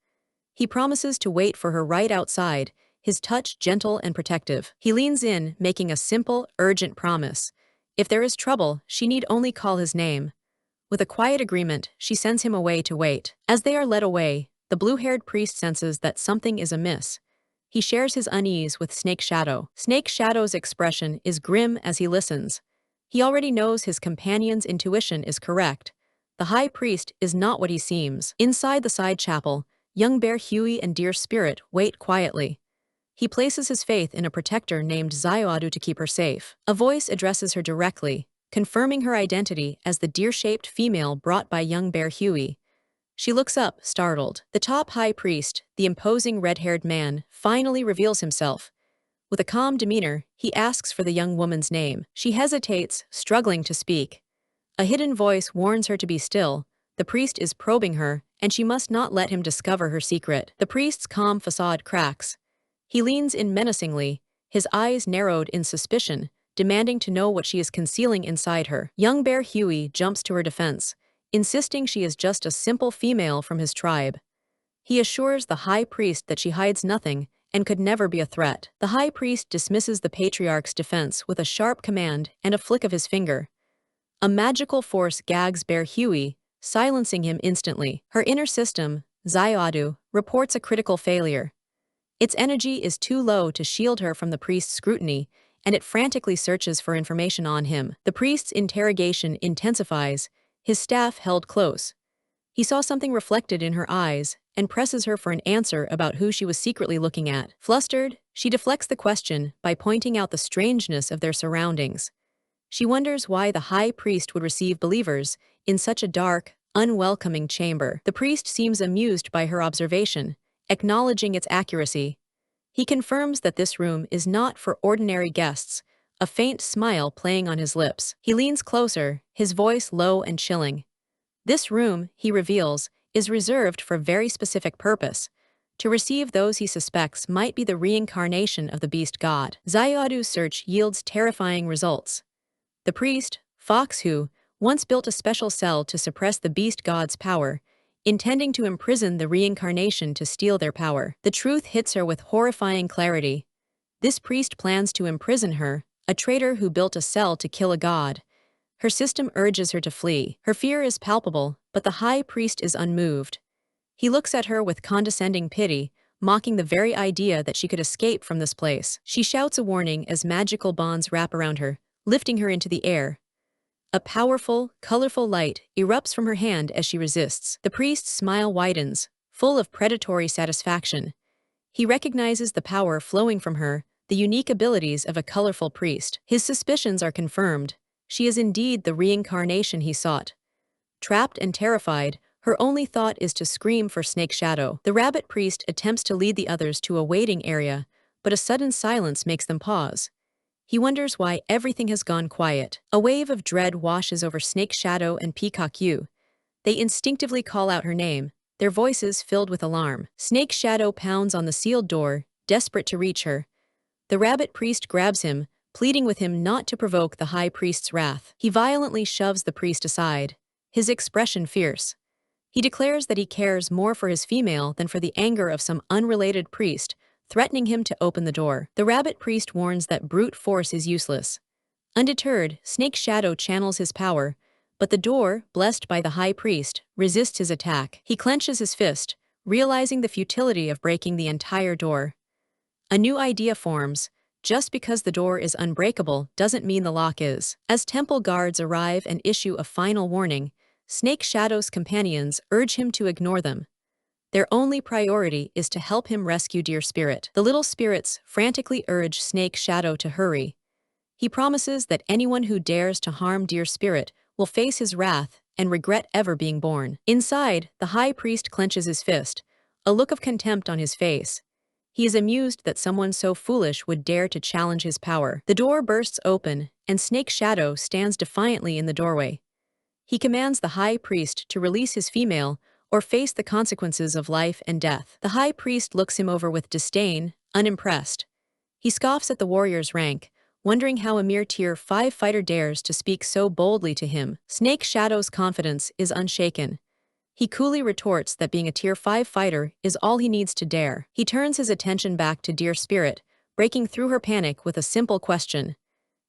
He promises to wait for her right outside, his touch gentle and protective. He leans in, making a simple, urgent promise. If there is trouble, she need only call his name. With a quiet agreement, she sends him away to wait. As they are led away, the blue-haired priest senses that something is amiss. He shares his unease with Snake Shadow. Snake Shadow's expression is grim as he listens. He already knows his companion's intuition is correct. The high priest is not what he seems. Inside the side chapel, young Bear Huey and Deer Spirit wait quietly. He places his faith in a protector named Zioadu to keep her safe. A voice addresses her directly, confirming her identity as the deer-shaped female brought by young Bear Huey. She looks up, startled. The top high priest, the imposing red-haired man, finally reveals himself. With a calm demeanor, he asks for the young woman's name. She hesitates, struggling to speak. A hidden voice warns her to be still. The priest is probing her, and she must not let him discover her secret. The priest's calm facade cracks. He leans in menacingly, his eyes narrowed in suspicion, demanding to know what she is concealing inside her. Young Bear Huey jumps to her defense, insisting she is just a simple female from his tribe. He assures the high priest that she hides nothing and could never be a threat. The high priest dismisses the patriarch's defense with a sharp command and a flick of his finger. A magical force gags Bear Huey, silencing him instantly. Her inner system, Zioadu, reports a critical failure. Its energy is too low to shield her from the priest's scrutiny, and it frantically searches for information on him. The priest's interrogation intensifies, his staff held close. He saw something reflected in her eyes and presses her for an answer about who she was secretly looking at. Flustered, she deflects the question by pointing out the strangeness of their surroundings. She wonders why the high priest would receive believers in such a dark, unwelcoming chamber. The priest seems amused by her observation, acknowledging its accuracy. He confirms that this room is not for ordinary guests, a faint smile playing on his lips. He leans closer, his voice low and chilling. This room, he reveals, is reserved for a very specific purpose, to receive those he suspects might be the reincarnation of the beast god. Zioadu's search yields terrifying results. The priest, Fox, who once built a special cell to suppress the beast god's power, intending to imprison the reincarnation to steal their power. The truth hits her with horrifying clarity. This priest plans to imprison her, a traitor who built a cell to kill a god. Her system urges her to flee. Her fear is palpable, but the high priest is unmoved. He looks at her with condescending pity, mocking the very idea that she could escape from this place. She shouts a warning as magical bonds wrap around her, lifting her into the air. A powerful, colorful light erupts from her hand as she resists. The priest's smile widens, full of predatory satisfaction. He recognizes the power flowing from her, the unique abilities of a colorful priest. His suspicions are confirmed. She is indeed the reincarnation he sought. Trapped and terrified, Her only thought is to scream for Snake Shadow. The rabbit priest attempts to lead the others to a waiting area, but a sudden silence makes them pause. He wonders why everything has gone quiet. A wave of dread washes over Snake Shadow and Peacock Yu. They instinctively call out her name, their voices filled with alarm. Snake Shadow pounds on the sealed door, desperate to reach her. The rabbit priest grabs him, pleading with him not to provoke the high priest's wrath. He violently shoves the priest aside, his expression fierce. He declares that he cares more for his female than for the anger of some unrelated priest, threatening him to open the door. The rabbit priest warns that brute force is useless. Undeterred, Snake Shadow channels his power, but the door, blessed by the high priest, resists his attack. He clenches his fist, realizing the futility of breaking the entire door. A new idea forms. Just because the door is unbreakable doesn't mean the lock is. As temple guards arrive and issue a final warning, Snake Shadow's companions urge him to ignore them. Their only priority is to help him rescue Dear Spirit. The little spirits frantically urge Snake Shadow to hurry. He promises that anyone who dares to harm Dear Spirit will face his wrath and regret ever being born. Inside, the high priest clenches his fist, a look of contempt on his face. He is amused that someone so foolish would dare to challenge his power. The door bursts open, and Snake Shadow stands defiantly in the doorway. He commands the high priest to release his female or face the consequences of life and death. The high priest looks him over with disdain, unimpressed. He scoffs at the warrior's rank, wondering how a mere Tier 5 fighter dares to speak so boldly to him. Snake Shadow's confidence is unshaken. He coolly retorts that being a Tier 5 fighter is all he needs to dare. He turns his attention back to Dear Spirit, breaking through her panic with a simple question.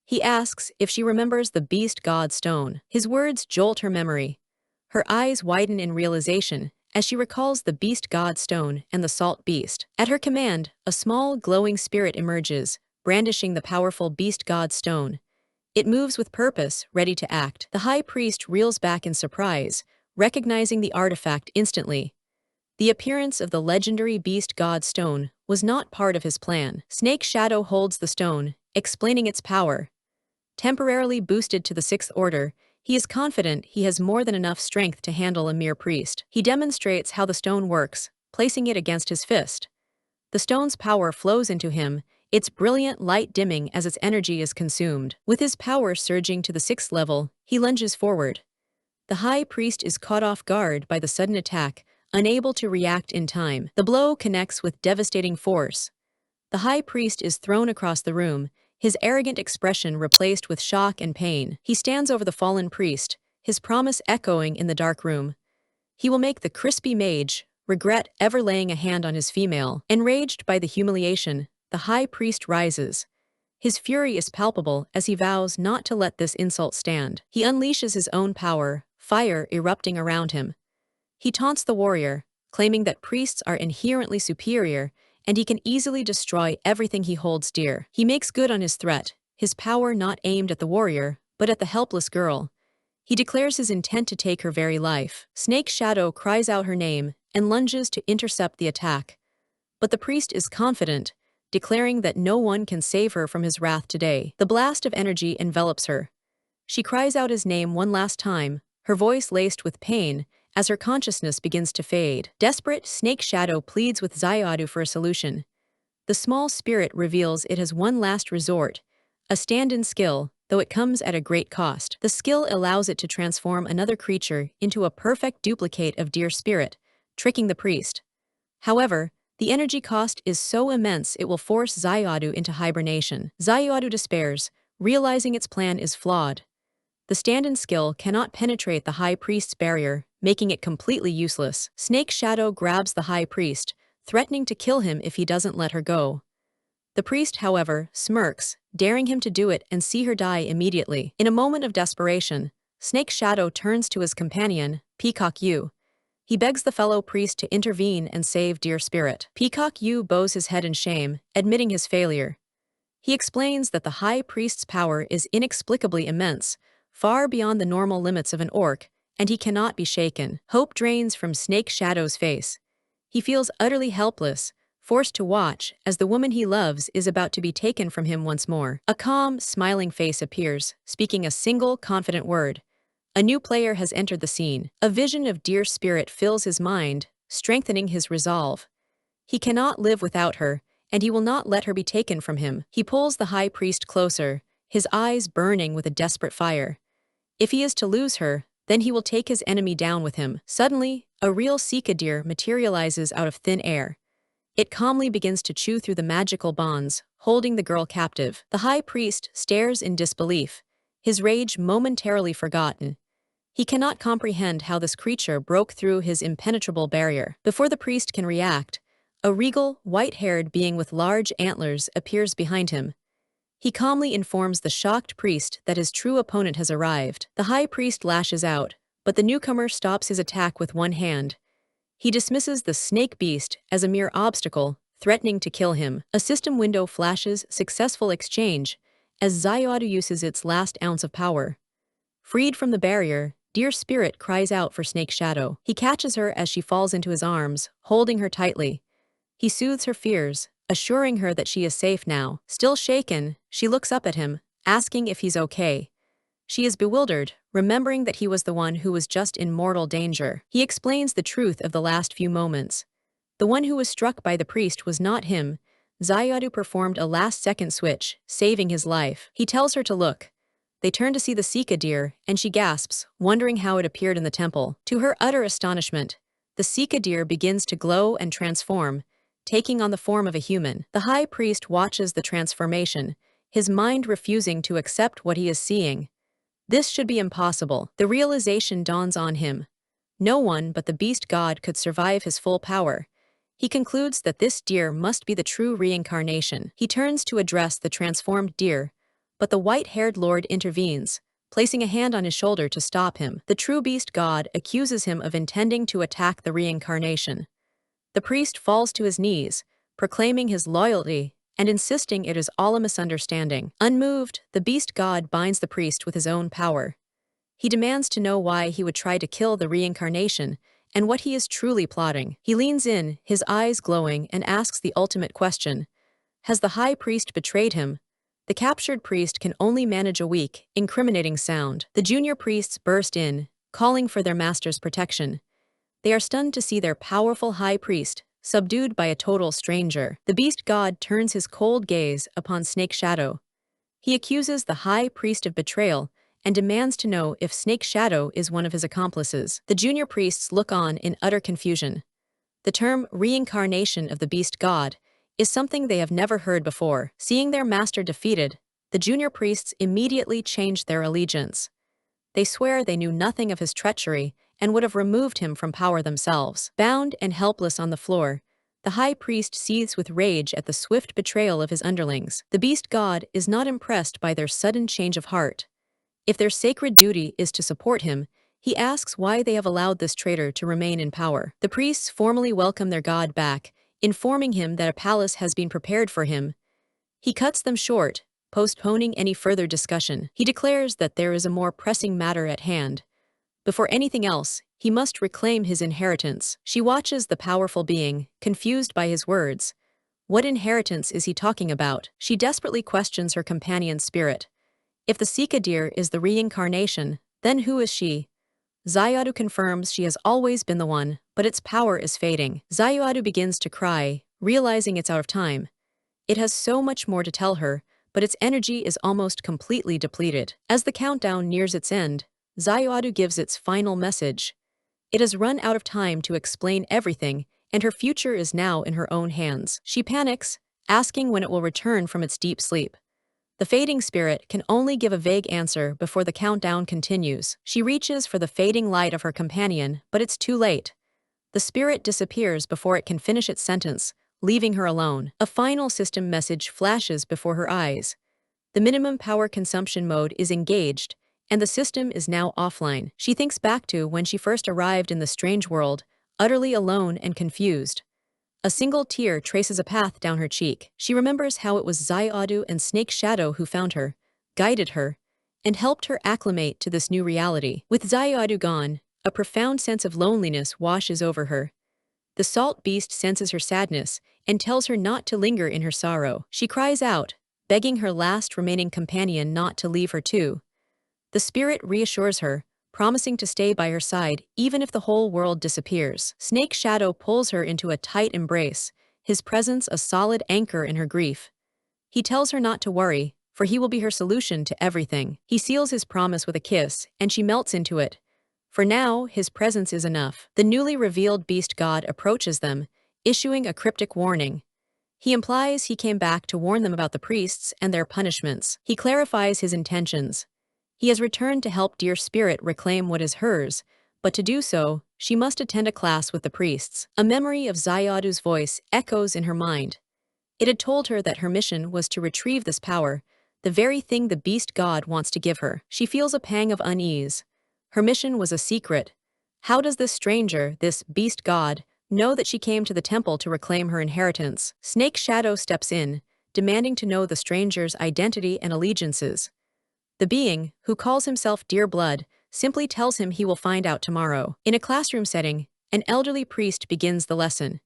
He asks if she remembers the Beast God Stone. His words jolt her memory. Her eyes widen in realization as she recalls the Beast God Stone and the Salt Beast. At her command, a small, glowing spirit emerges, brandishing the powerful Beast God Stone. It moves with purpose, ready to act. The high priest reels back in surprise, recognizing the artifact instantly. The appearance of the legendary Beast God Stone was not part of his plan. Snake Shadow holds the stone, explaining its power. Temporarily boosted to the 6th order, he is confident he has more than enough strength to handle a mere priest. He demonstrates how the stone works, placing it against his fist. The stone's power flows into him, its brilliant light dimming as its energy is consumed. With his power surging to the 6th level, he lunges forward. The high priest is caught off guard by the sudden attack, unable to react in time. The blow connects with devastating force. The high priest is thrown across the room, his arrogant expression replaced with shock and pain. He stands over the fallen priest, his promise echoing in the dark room. He will make the crispy mage regret ever laying a hand on his female. Enraged by the humiliation, the high priest rises. His fury is palpable as he vows not to let this insult stand. He unleashes his own power, fire erupting around him. He taunts the warrior, claiming that priests are inherently superior and he can easily destroy everything he holds dear. He makes good on his threat, his power not aimed at the warrior, but at the helpless girl. He declares his intent to take her very life. Snake Shadow cries out her name and lunges to intercept the attack. But the priest is confident, declaring that no one can save her from his wrath today. The blast of energy envelops her. She cries out his name one last time, her voice laced with pain, as her consciousness begins to fade. Desperate, Snake Shadow pleads with Xiaodu for a solution. The small spirit reveals it has one last resort, a stand-in skill, though it comes at a great cost. The skill allows it to transform another creature into a perfect duplicate of Dear Spirit, tricking the priest. However, the energy cost is so immense it will force Xiaodu into hibernation. Xiaodu despairs, realizing its plan is flawed. The stand-in skill cannot penetrate the high priest's barrier, making it completely useless. Snake Shadow grabs the high priest, threatening to kill him if he doesn't let her go. The priest, however, smirks, daring him to do it and see her die immediately. In a moment of desperation, Snake Shadow turns to his companion, Peacock Yu. He begs the fellow priest to intervene and save Dear Spirit. Peacock Yu bows his head in shame, admitting his failure. He explains that the high priest's power is inexplicably immense, far beyond the normal limits of an orc, and he cannot be shaken. Hope drains from Snake Shadow's face. He feels utterly helpless, forced to watch as the woman he loves is about to be taken from him once more. A calm, smiling face appears, speaking a single, confident word. A new player has entered the scene. A vision of dear spirit fills his mind, strengthening his resolve. He cannot live without her, and he will not let her be taken from him. He pulls the high priest closer, his eyes burning with a desperate fire. If he is to lose her, then he will take his enemy down with him. Suddenly, a real cicada materializes out of thin air. It calmly begins to chew through the magical bonds, holding the girl captive. The high priest stares in disbelief, his rage momentarily forgotten. He cannot comprehend how this creature broke through his impenetrable barrier. Before the priest can react, a regal, white-haired being with large antlers appears behind him. He calmly informs the shocked priest that his true opponent has arrived. The high priest lashes out, but the newcomer stops his attack with one hand. He dismisses the snake beast as a mere obstacle, threatening to kill him. A system window flashes successful exchange as Zayadu uses its last ounce of power. Freed from the barrier, Dear Spirit cries out for Snake Shadow. He catches her as she falls into his arms, holding her tightly. He soothes her fears, assuring her that she is safe now. Still shaken, she looks up at him, asking if he's okay. She is bewildered, remembering that he was the one who was just in mortal danger. He explains the truth of the last few moments. The one who was struck by the priest was not him. Zayadu performed a last-second switch, saving his life. He tells her to look. They turn to see the cicada, and she gasps, wondering how it appeared in the temple. To her utter astonishment, the cicada begins to glow and transform, taking on the form of a human. The high priest watches the transformation, his mind refusing to accept what he is seeing. This should be impossible. The realization dawns on him. No one but the beast god could survive his full power. He concludes that this deer must be the true reincarnation. He turns to address the transformed deer, but the white-haired lord intervenes, placing a hand on his shoulder to stop him. The true beast god accuses him of intending to attack the reincarnation. The priest falls to his knees, proclaiming his loyalty and insisting it is all a misunderstanding. Unmoved, the beast god binds the priest with his own power. He demands to know why he would try to kill the reincarnation and what he is truly plotting. He leans in, his eyes glowing, and asks the ultimate question. Has the high priest betrayed him? The captured priest can only manage a weak, incriminating sound. The junior priests burst in, calling for their master's protection. They are stunned to see their powerful high priest, subdued by a total stranger. The beast god turns his cold gaze upon Snake Shadow. He accuses the high priest of betrayal and demands to know if Snake Shadow is one of his accomplices. The junior priests look on in utter confusion. The term reincarnation of the beast god is something they have never heard before. Seeing their master defeated, the junior priests immediately changed their allegiance. They swear they knew nothing of his treachery and would have removed him from power themselves. Bound and helpless on the floor, the high priest seethes with rage at the swift betrayal of his underlings. The beast god is not impressed by their sudden change of heart. If their sacred duty is to support him, he asks why they have allowed this traitor to remain in power. The priests formally welcome their god back, informing him that a palace has been prepared for him. He cuts them short, postponing any further discussion. He declares that there is a more pressing matter at hand. Before anything else, he must reclaim his inheritance. She watches the powerful being, confused by his words. What inheritance is he talking about? She desperately questions her companion's spirit. If the cicada is the reincarnation, then who is she? Zayadu confirms she has always been the one, but its power is fading. Zayadu begins to cry, realizing it's out of time. It has so much more to tell her, but its energy is almost completely depleted. As the countdown nears its end, Zayadu gives its final message. It has run out of time to explain everything, and her future is now in her own hands. She panics, asking when it will return from its deep sleep. The fading spirit can only give a vague answer before the countdown continues. She reaches for the fading light of her companion, but it's too late. The spirit disappears before it can finish its sentence, leaving her alone. A final system message flashes before her eyes. The minimum power consumption mode is engaged, and the system is now offline. She thinks back to when she first arrived in the strange world, utterly alone and confused. A single tear traces a path down her cheek. She remembers how it was Zayadu and Snake Shadow who found her, guided her, and helped her acclimate to this new reality. With Zayadu gone, a profound sense of loneliness washes over her. The salt beast senses her sadness and tells her not to linger in her sorrow. She cries out, begging her last remaining companion not to leave her too. The spirit reassures her, promising to stay by her side even if the whole world disappears. Snake Shadow pulls her into a tight embrace, his presence a solid anchor in her grief. He tells her not to worry, for he will be her solution to everything. He seals his promise with a kiss, and she melts into it. For now, his presence is enough. The newly revealed beast god approaches them, issuing a cryptic warning. He implies he came back to warn them about the priests and their punishments. He clarifies his intentions. He has returned to help Dear Spirit reclaim what is hers, but to do so, she must attend a class with the priests. A memory of Xayadu's voice echoes in her mind. It had told her that her mission was to retrieve this power, the very thing the beast god wants to give her. She feels a pang of unease. Her mission was a secret. How does this stranger, this beast god, know that she came to the temple to reclaim her inheritance? Snake Shadow steps in, demanding to know the stranger's identity and allegiances. The being, who calls himself Dear Blood, simply tells him he will find out tomorrow. In a classroom setting, an elderly priest begins the lesson.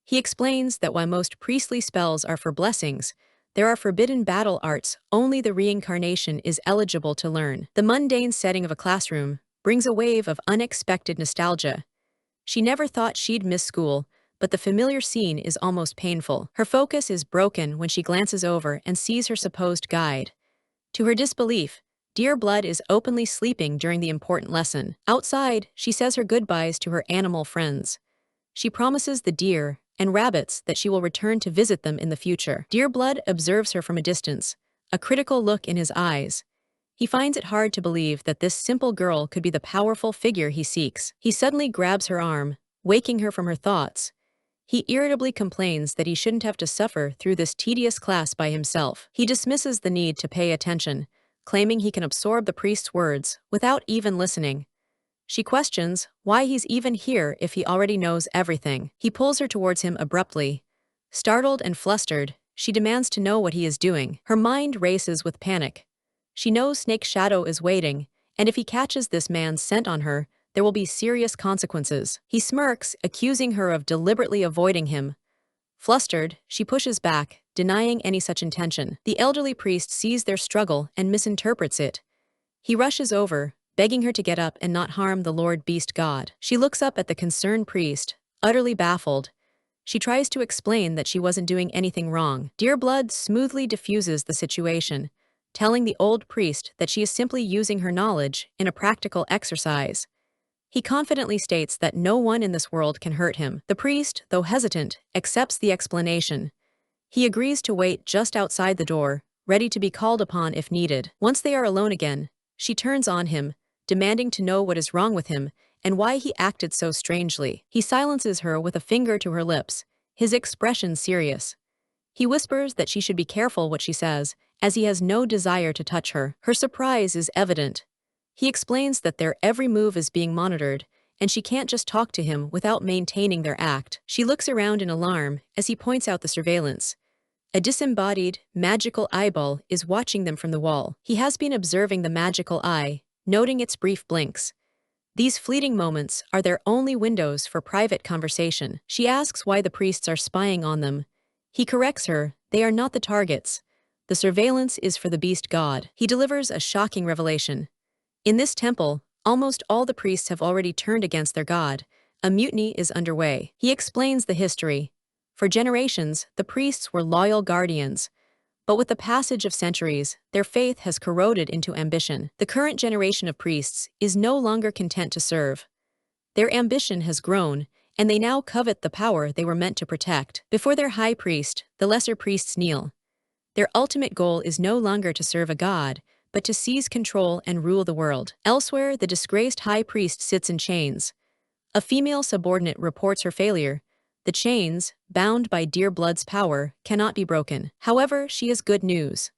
He explains that while most priestly spells are for blessings, there are forbidden battle arts only the reincarnation is eligible to learn. The mundane setting of a classroom brings a wave of unexpected nostalgia. She never thought she'd miss school, but the familiar scene is almost painful. Her focus is broken when she glances over and sees her supposed guide. To her disbelief, Dear Blood is openly sleeping during the important lesson. Outside, she says her goodbyes to her animal friends. She promises the deer and rabbits that she will return to visit them in the future. Dear Blood observes her from a distance, a critical look in his eyes. He finds it hard to believe that this simple girl could be the powerful figure he seeks. He suddenly grabs her arm, waking her from her thoughts. He irritably complains that he shouldn't have to suffer through this tedious class by himself. He dismisses the need to pay attention, claiming he can absorb the priest's words without even listening. She questions why he's even here if he already knows everything. He pulls her towards him abruptly. Startled and flustered, she demands to know what he is doing. Her mind races with panic. She knows Snake Shadow is waiting, and if he catches this man's scent on her, there will be serious consequences. He smirks, accusing her of deliberately avoiding him. Flustered, she pushes back, denying any such intention. The elderly priest sees their struggle and misinterprets it. He rushes over, begging her to get up and not harm the Lord Beast God. She looks up at the concerned priest, utterly baffled. She tries to explain that she wasn't doing anything wrong. Dear Blood smoothly diffuses the situation, telling the old priest that she is simply using her knowledge in a practical exercise. He confidently states that no one in this world can hurt him. The priest, though hesitant, accepts the explanation. He agrees to wait just outside the door, ready to be called upon if needed. Once they are alone again, she turns on him, demanding to know what is wrong with him and why he acted so strangely. He silences her with a finger to her lips, his expression serious. He whispers that she should be careful what she says, as he has no desire to touch her. Her surprise is evident. He explains that their every move is being monitored, and she can't just talk to him without maintaining their act. She looks around in alarm as he points out the surveillance. A disembodied, magical eyeball is watching them from the wall. He has been observing the magical eye, noting its brief blinks. These fleeting moments are their only windows for private conversation. She asks why the priests are spying on them. He corrects her, they are not the targets. The surveillance is for the beast god. He delivers a shocking revelation. In this temple, almost all the priests have already turned against their god. A mutiny is underway. He explains the history. For generations, the priests were loyal guardians. But with the passage of centuries, their faith has corroded into ambition. The current generation of priests is no longer content to serve. Their ambition has grown, and they now covet the power they were meant to protect. Before their high priest, the lesser priests kneel. Their ultimate goal is no longer to serve a god, but to seize control and rule the world. Elsewhere, the disgraced high priest sits in chains. A female subordinate reports her failure. The chains, bound by Dear Blood's power, cannot be broken. However, she has good news.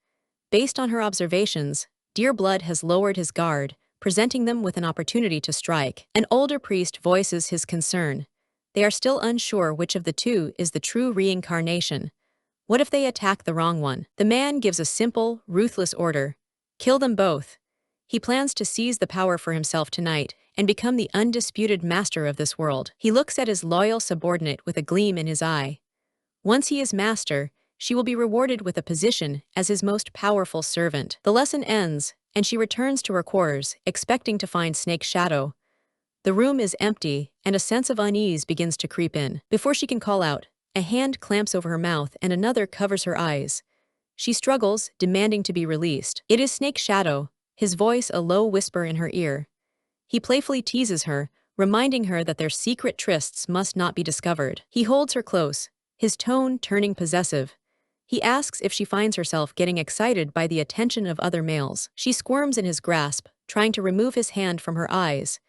Based on her observations, Dear Blood has lowered his guard, presenting them with an opportunity to strike. An older priest voices his concern. They are still unsure which of the two is the true reincarnation. What if they attack the wrong one? The man gives a simple, ruthless order. Kill them both. He plans to seize the power for himself tonight and become the undisputed master of this world. He looks at his loyal subordinate with a gleam in his eye. Once he is master, she will be rewarded with a position as his most powerful servant. The lesson ends, and she returns to her quarters, expecting to find Snake's shadow. The room is empty, and a sense of unease begins to creep in. Before she can call out, a hand clamps over her mouth and another covers her eyes. She struggles, demanding to be released. It is Snake's shadow, his voice a low whisper in her ear. He playfully teases her, reminding her that their secret trysts must not be discovered. He holds her close, his tone turning possessive. He asks if she finds herself getting excited by the attention of other males. She squirms in his grasp, trying to remove his hand from her eyes.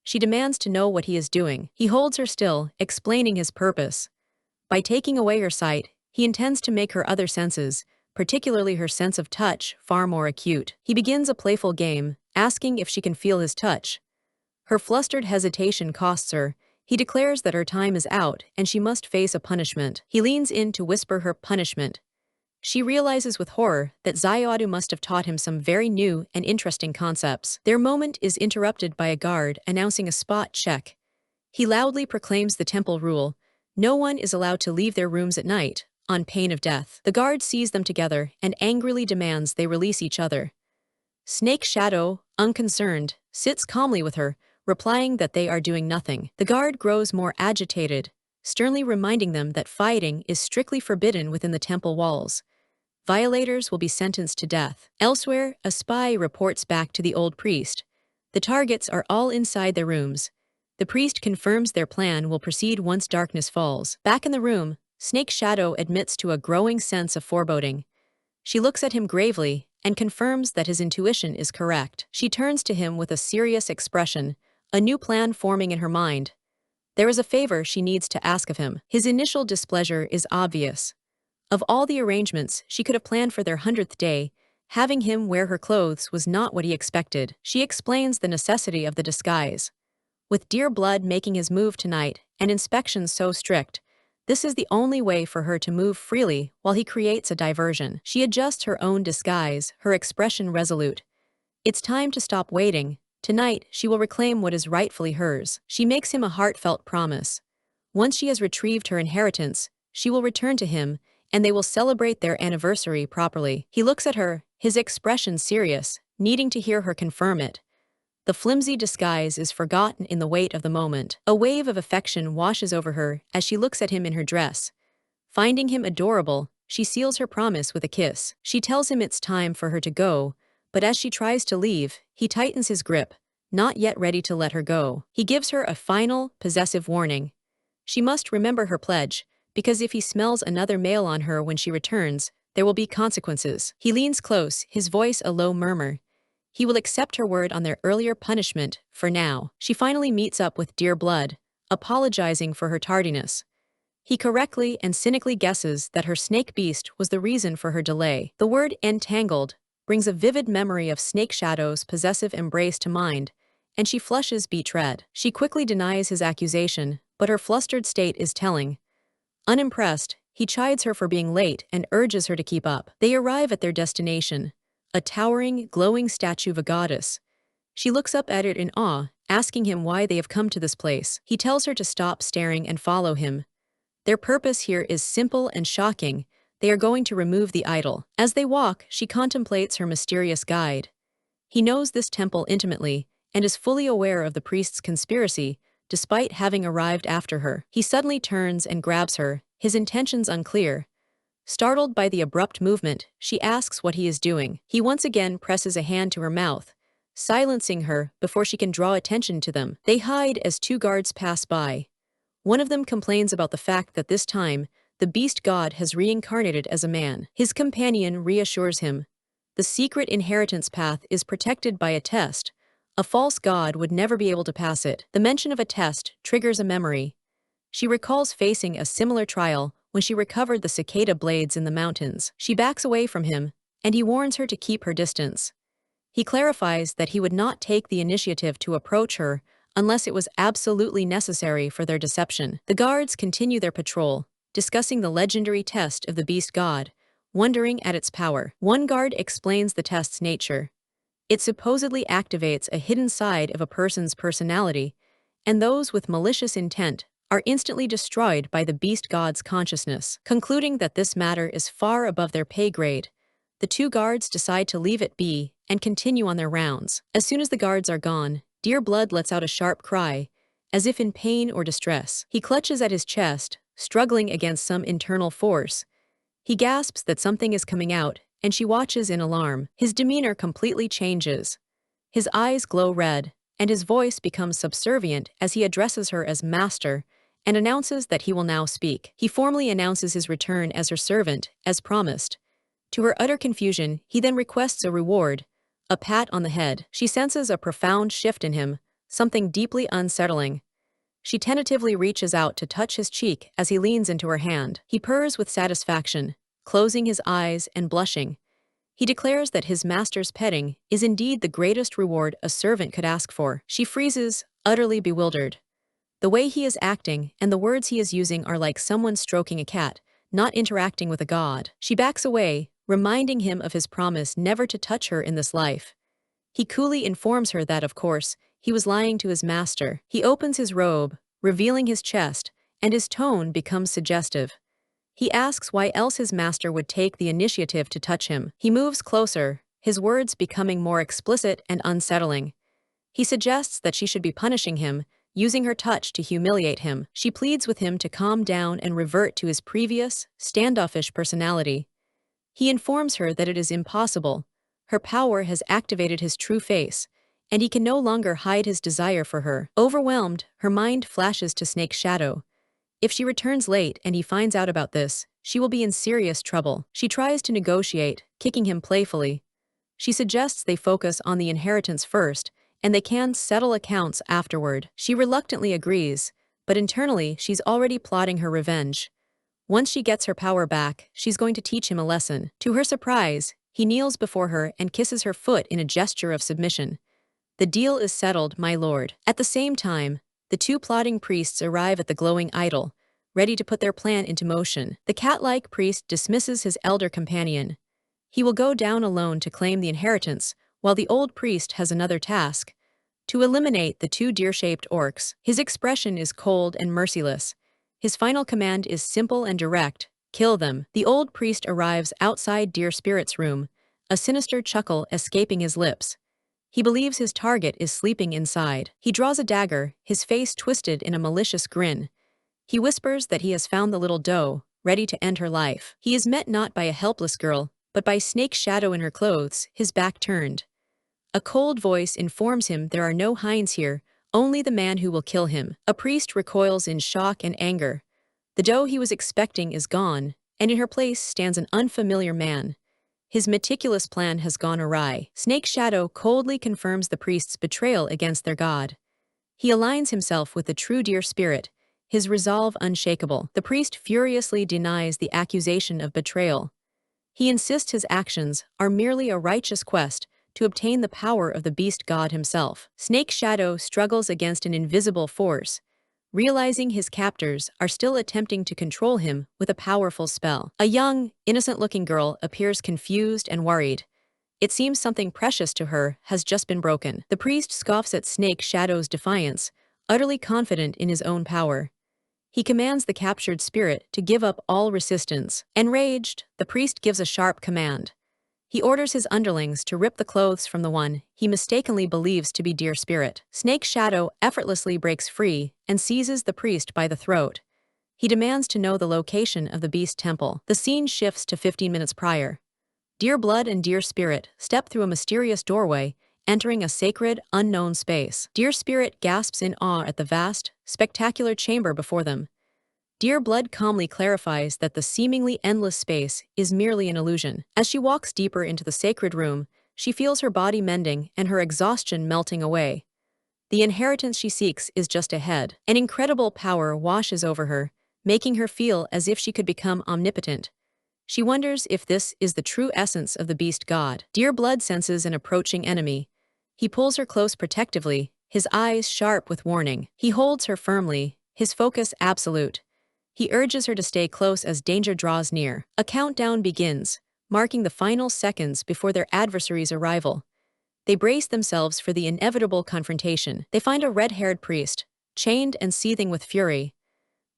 She demands to know what he is doing. He holds her still, explaining his purpose. By taking away her sight, he intends to make her other senses, particularly her sense of touch, far more acute. He begins a playful game, asking if she can feel his touch. Her flustered hesitation costs her. He declares that her time is out and she must face a punishment. He leans in to whisper her punishment. She realizes with horror that Zayadu must have taught him some very new and interesting concepts. Their moment is interrupted by a guard announcing a spot check. He loudly proclaims the temple rule: no one is allowed to leave their rooms at night, on pain of death. The guard sees them together and angrily demands they release each other. Snake's shadow, unconcerned, sits calmly with her, replying that they are doing nothing. The guard grows more agitated, sternly reminding them that fighting is strictly forbidden within the temple walls. Violators will be sentenced to death. Elsewhere, a spy reports back to the old priest. The targets are all inside their rooms. The priest confirms their plan will proceed once darkness falls. Back in the room, Snake's shadow admits to a growing sense of foreboding. She looks at him gravely and confirms that his intuition is correct. She turns to him with a serious expression, a new plan forming in her mind. There is a favor she needs to ask of him. His initial displeasure is obvious. Of all the arrangements she could have planned for their 100th day, having him wear her clothes was not what he expected. She explains the necessity of the disguise. With Dear Blood making his move tonight and inspections so strict, this is the only way for her to move freely while he creates a diversion. She adjusts her own disguise, her expression resolute. It's time to stop waiting. Tonight, she will reclaim what is rightfully hers. She makes him a heartfelt promise. Once she has retrieved her inheritance, she will return to him, and they will celebrate their anniversary properly. He looks at her, his expression serious, needing to hear her confirm it. The flimsy disguise is forgotten in the weight of the moment. A wave of affection washes over her as she looks at him in her dress. Finding him adorable, she seals her promise with a kiss. She tells him it's time for her to go, but as she tries to leave, he tightens his grip, not yet ready to let her go. He gives her a final, possessive warning. She must remember her pledge, because if he smells another male on her when she returns, there will be consequences. He leans close, his voice a low murmur. He will accept her word on their earlier punishment, for now. She finally meets up with Dear Blood, apologizing for her tardiness. He correctly and cynically guesses that her snake beast was the reason for her delay. The word entangled brings a vivid memory of Snake Shadow's possessive embrace to mind, and she flushes betrayed. She quickly denies his accusation, but her flustered state is telling. Unimpressed, he chides her for being late and urges her to keep up. They arrive at their destination, a towering, glowing statue of a goddess. She looks up at it in awe, asking him why they have come to this place. He tells her to stop staring and follow him. Their purpose here is simple and shocking. They are going to remove the idol. As they walk, she contemplates her mysterious guide. He knows this temple intimately and is fully aware of the priest's conspiracy, despite having arrived after her. He suddenly turns and grabs her, his intentions unclear. Startled by the abrupt movement, she asks what he is doing. He once again presses a hand to her mouth, silencing her before she can draw attention to them. They hide as two guards pass by. One of them complains about the fact that this time, the beast god has reincarnated as a man. His companion reassures him. The secret inheritance path is protected by a test. A false god would never be able to pass it. The mention of a test triggers a memory. She recalls facing a similar trial when she recovered the cicada blades in the mountains. She backs away from him, and he warns her to keep her distance. He clarifies that he would not take the initiative to approach her unless it was absolutely necessary for their deception. The guards continue their patrol, discussing the legendary test of the beast god, wondering at its power. One guard explains the test's nature. It supposedly activates a hidden side of a person's personality, and those with malicious intent are instantly destroyed by the beast god's consciousness. Concluding that this matter is far above their pay grade, the two guards decide to leave it be and continue on their rounds. As soon as the guards are gone, Dear Blood lets out a sharp cry, as if in pain or distress. He clutches at his chest, struggling against some internal force. He gasps that something is coming out, and she watches in alarm. His demeanor completely changes. His eyes glow red, and his voice becomes subservient as he addresses her as master and announces that he will now speak. He formally announces his return as her servant, as promised. To her utter confusion, he then requests a reward, a pat on the head. She senses a profound shift in him, something deeply unsettling. She tentatively reaches out to touch his cheek as he leans into her hand. He purrs with satisfaction, closing his eyes and blushing. He declares that his master's petting is indeed the greatest reward a servant could ask for. She freezes, utterly bewildered. The way he is acting and the words he is using are like someone stroking a cat, not interacting with a god. She backs away, reminding him of his promise never to touch her in this life. He coolly informs her that, of course, he was lying to his master. He opens his robe, revealing his chest, and his tone becomes suggestive. He asks why else his master would take the initiative to touch him. He moves closer, his words becoming more explicit and unsettling. He suggests that she should be punishing him, using her touch to humiliate him. She pleads with him to calm down and revert to his previous, standoffish personality. He informs her that it is impossible. Her power has activated his true face, and he can no longer hide his desire for her. Overwhelmed, her mind flashes to Snake's shadow. If she returns late and he finds out about this, she will be in serious trouble. She tries to negotiate, kicking him playfully. She suggests they focus on the inheritance first, and they can settle accounts afterward. She reluctantly agrees, but internally she's already plotting her revenge. Once she gets her power back, she's going to teach him a lesson. To her surprise, he kneels before her and kisses her foot in a gesture of submission. The deal is settled, my lord. At the same time, the two plotting priests arrive at the glowing idol, ready to put their plan into motion. The cat-like priest dismisses his elder companion. He will go down alone to claim the inheritance, while the old priest has another task: to eliminate the two deer-shaped orcs. His expression is cold and merciless. His final command is simple and direct: kill them. The old priest arrives outside Dear Spirit's room, a sinister chuckle escaping his lips. He believes his target is sleeping inside. He draws a dagger, his face twisted in a malicious grin. He whispers that he has found the little doe, ready to end her life. He is met not by a helpless girl, but by Snake's shadow in her clothes, his back turned. A cold voice informs him there are no hinds here, only the man who will kill him. A priest recoils in shock and anger. The doe he was expecting is gone, and in her place stands an unfamiliar man. His meticulous plan has gone awry. Snake's shadow coldly confirms the priest's betrayal against their god. He aligns himself with the true Deer Spirit, his resolve unshakable. The priest furiously denies the accusation of betrayal. He insists his actions are merely a righteous quest to obtain the power of the beast god himself. Snake's shadow struggles against an invisible force, realizing his captors are still attempting to control him with a powerful spell. A young, innocent-looking girl appears confused and worried. It seems something precious to her has just been broken. The priest scoffs at Snake's shadow's defiance, utterly confident in his own power. He commands the captured spirit to give up all resistance. Enraged, the priest gives a sharp command. He orders his underlings to rip the clothes from the one he mistakenly believes to be Deer Spirit. Snake's shadow effortlessly breaks free and seizes the priest by the throat. He demands to know the location of the beast temple. The scene shifts to 15 minutes prior. Dear Blood and Deer Spirit step through a mysterious doorway, entering a sacred, unknown space. Deer Spirit gasps in awe at the vast, spectacular chamber before them. Dear Blood calmly clarifies that the seemingly endless space is merely an illusion. As she walks deeper into the sacred room, she feels her body mending and her exhaustion melting away. The inheritance she seeks is just ahead. An incredible power washes over her, making her feel as if she could become omnipotent. She wonders if this is the true essence of the beast god. Dear Blood senses an approaching enemy. He pulls her close protectively, his eyes sharp with warning. He holds her firmly, his focus absolute. He urges her to stay close as danger draws near. A countdown begins, marking the final seconds before their adversary's arrival. They brace themselves for the inevitable confrontation. They find a red-haired priest, chained and seething with fury.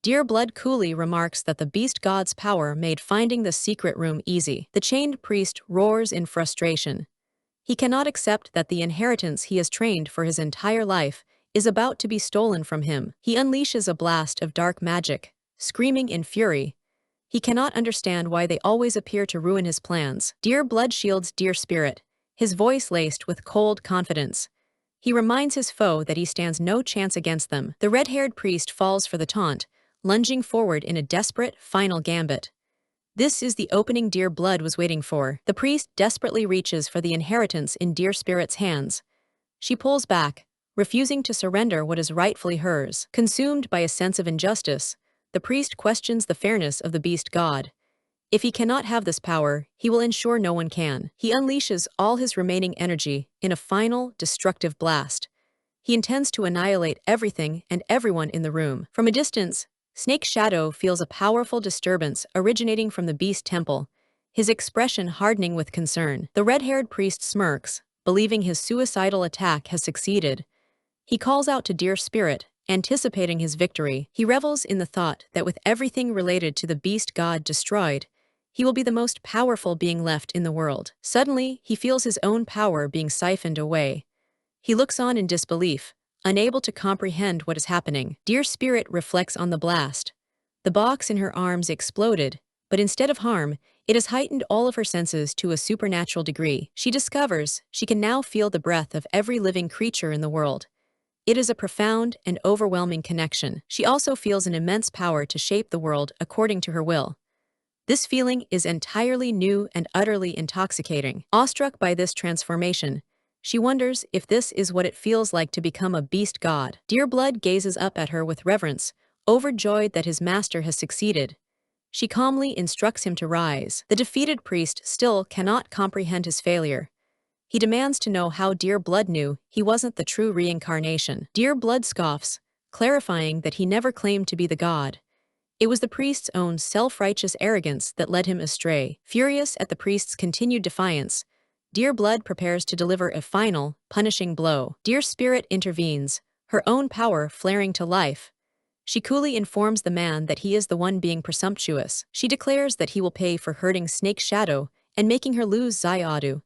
Dear Blood coolly remarks that the beast god's power made finding the secret room easy. The chained priest roars in frustration. He cannot accept that the inheritance he has trained for his entire life is about to be stolen from him. He unleashes a blast of dark magic, screaming in fury. He cannot understand why they always appear to ruin his plans. Dear blood shields dear spirit, his voice laced with cold confidence. He reminds his foe that he stands no chance against them. The red-haired priest falls for the taunt, lunging forward in a desperate, final gambit. This is the opening Dear Blood was waiting for. The priest desperately reaches for the inheritance in Dear Spirit's hands. She pulls back, refusing to surrender what is rightfully hers. Consumed by a sense of injustice, the priest questions the fairness of the beast god. If he cannot have this power, he will ensure no one can. He unleashes all his remaining energy in a final, destructive blast. He intends to annihilate everything and everyone in the room. From a distance, Snake Shadow feels a powerful disturbance originating from the beast temple, his expression hardening with concern. The red-haired priest smirks, believing his suicidal attack has succeeded. He calls out to Dear Spirit, anticipating his victory. He revels in the thought that with everything related to the beast god destroyed, he will be the most powerful being left in the world. Suddenly, he feels his own power being siphoned away. He looks on in disbelief, unable to comprehend what is happening. Dear Spirit reflects on the blast. The box in her arms exploded, but instead of harm, it has heightened all of her senses to a supernatural degree. She discovers she can now feel the breath of every living creature in the world. It is a profound and overwhelming connection. She also feels an immense power to shape the world according to her will. This feeling is entirely new and utterly intoxicating. Awestruck by this transformation, she wonders if this is what it feels like to become a beast god. Dear Blood gazes up at her with reverence, overjoyed that his master has succeeded. She calmly instructs him to rise. The defeated priest still cannot comprehend his failure. He demands to know how Dear Blood knew he wasn't the true reincarnation. Dear Blood scoffs, clarifying that he never claimed to be the god. It was the priest's own self-righteous arrogance that led him astray. Furious at the priest's continued defiance, Dear Blood prepares to deliver a final, punishing blow. Dear Spirit intervenes, her own power flaring to life. She coolly informs the man that he is the one being presumptuous. She declares that he will pay for hurting Snake Shadow and making her lose Zayadu.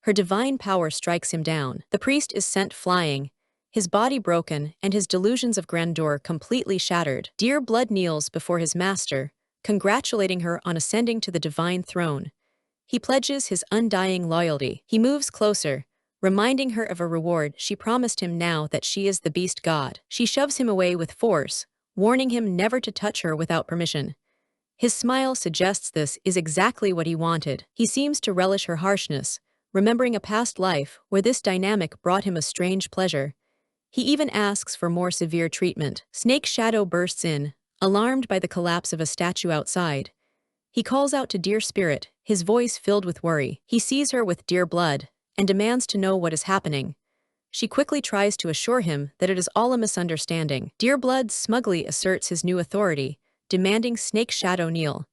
Her divine power strikes him down. The priest is sent flying, his body broken and his delusions of grandeur completely shattered. Dear Blood kneels before his master, congratulating her on ascending to the divine throne. He pledges his undying loyalty. He moves closer, reminding her of a reward she promised him now that she is the beast god. She shoves him away with force, warning him never to touch her without permission. His smile suggests this is exactly what he wanted. He seems to relish her harshness, remembering a past life where this dynamic brought him a strange pleasure. He even asks for more severe treatment. Snake Shadow bursts in, alarmed by the collapse of a statue outside. He calls out to Dear Spirit, his voice filled with worry. He sees her with Dear Blood and demands to know what is happening. She quickly tries to assure him that it is all a misunderstanding. Dear Blood smugly asserts his new authority, demanding Snake Shadow kneel.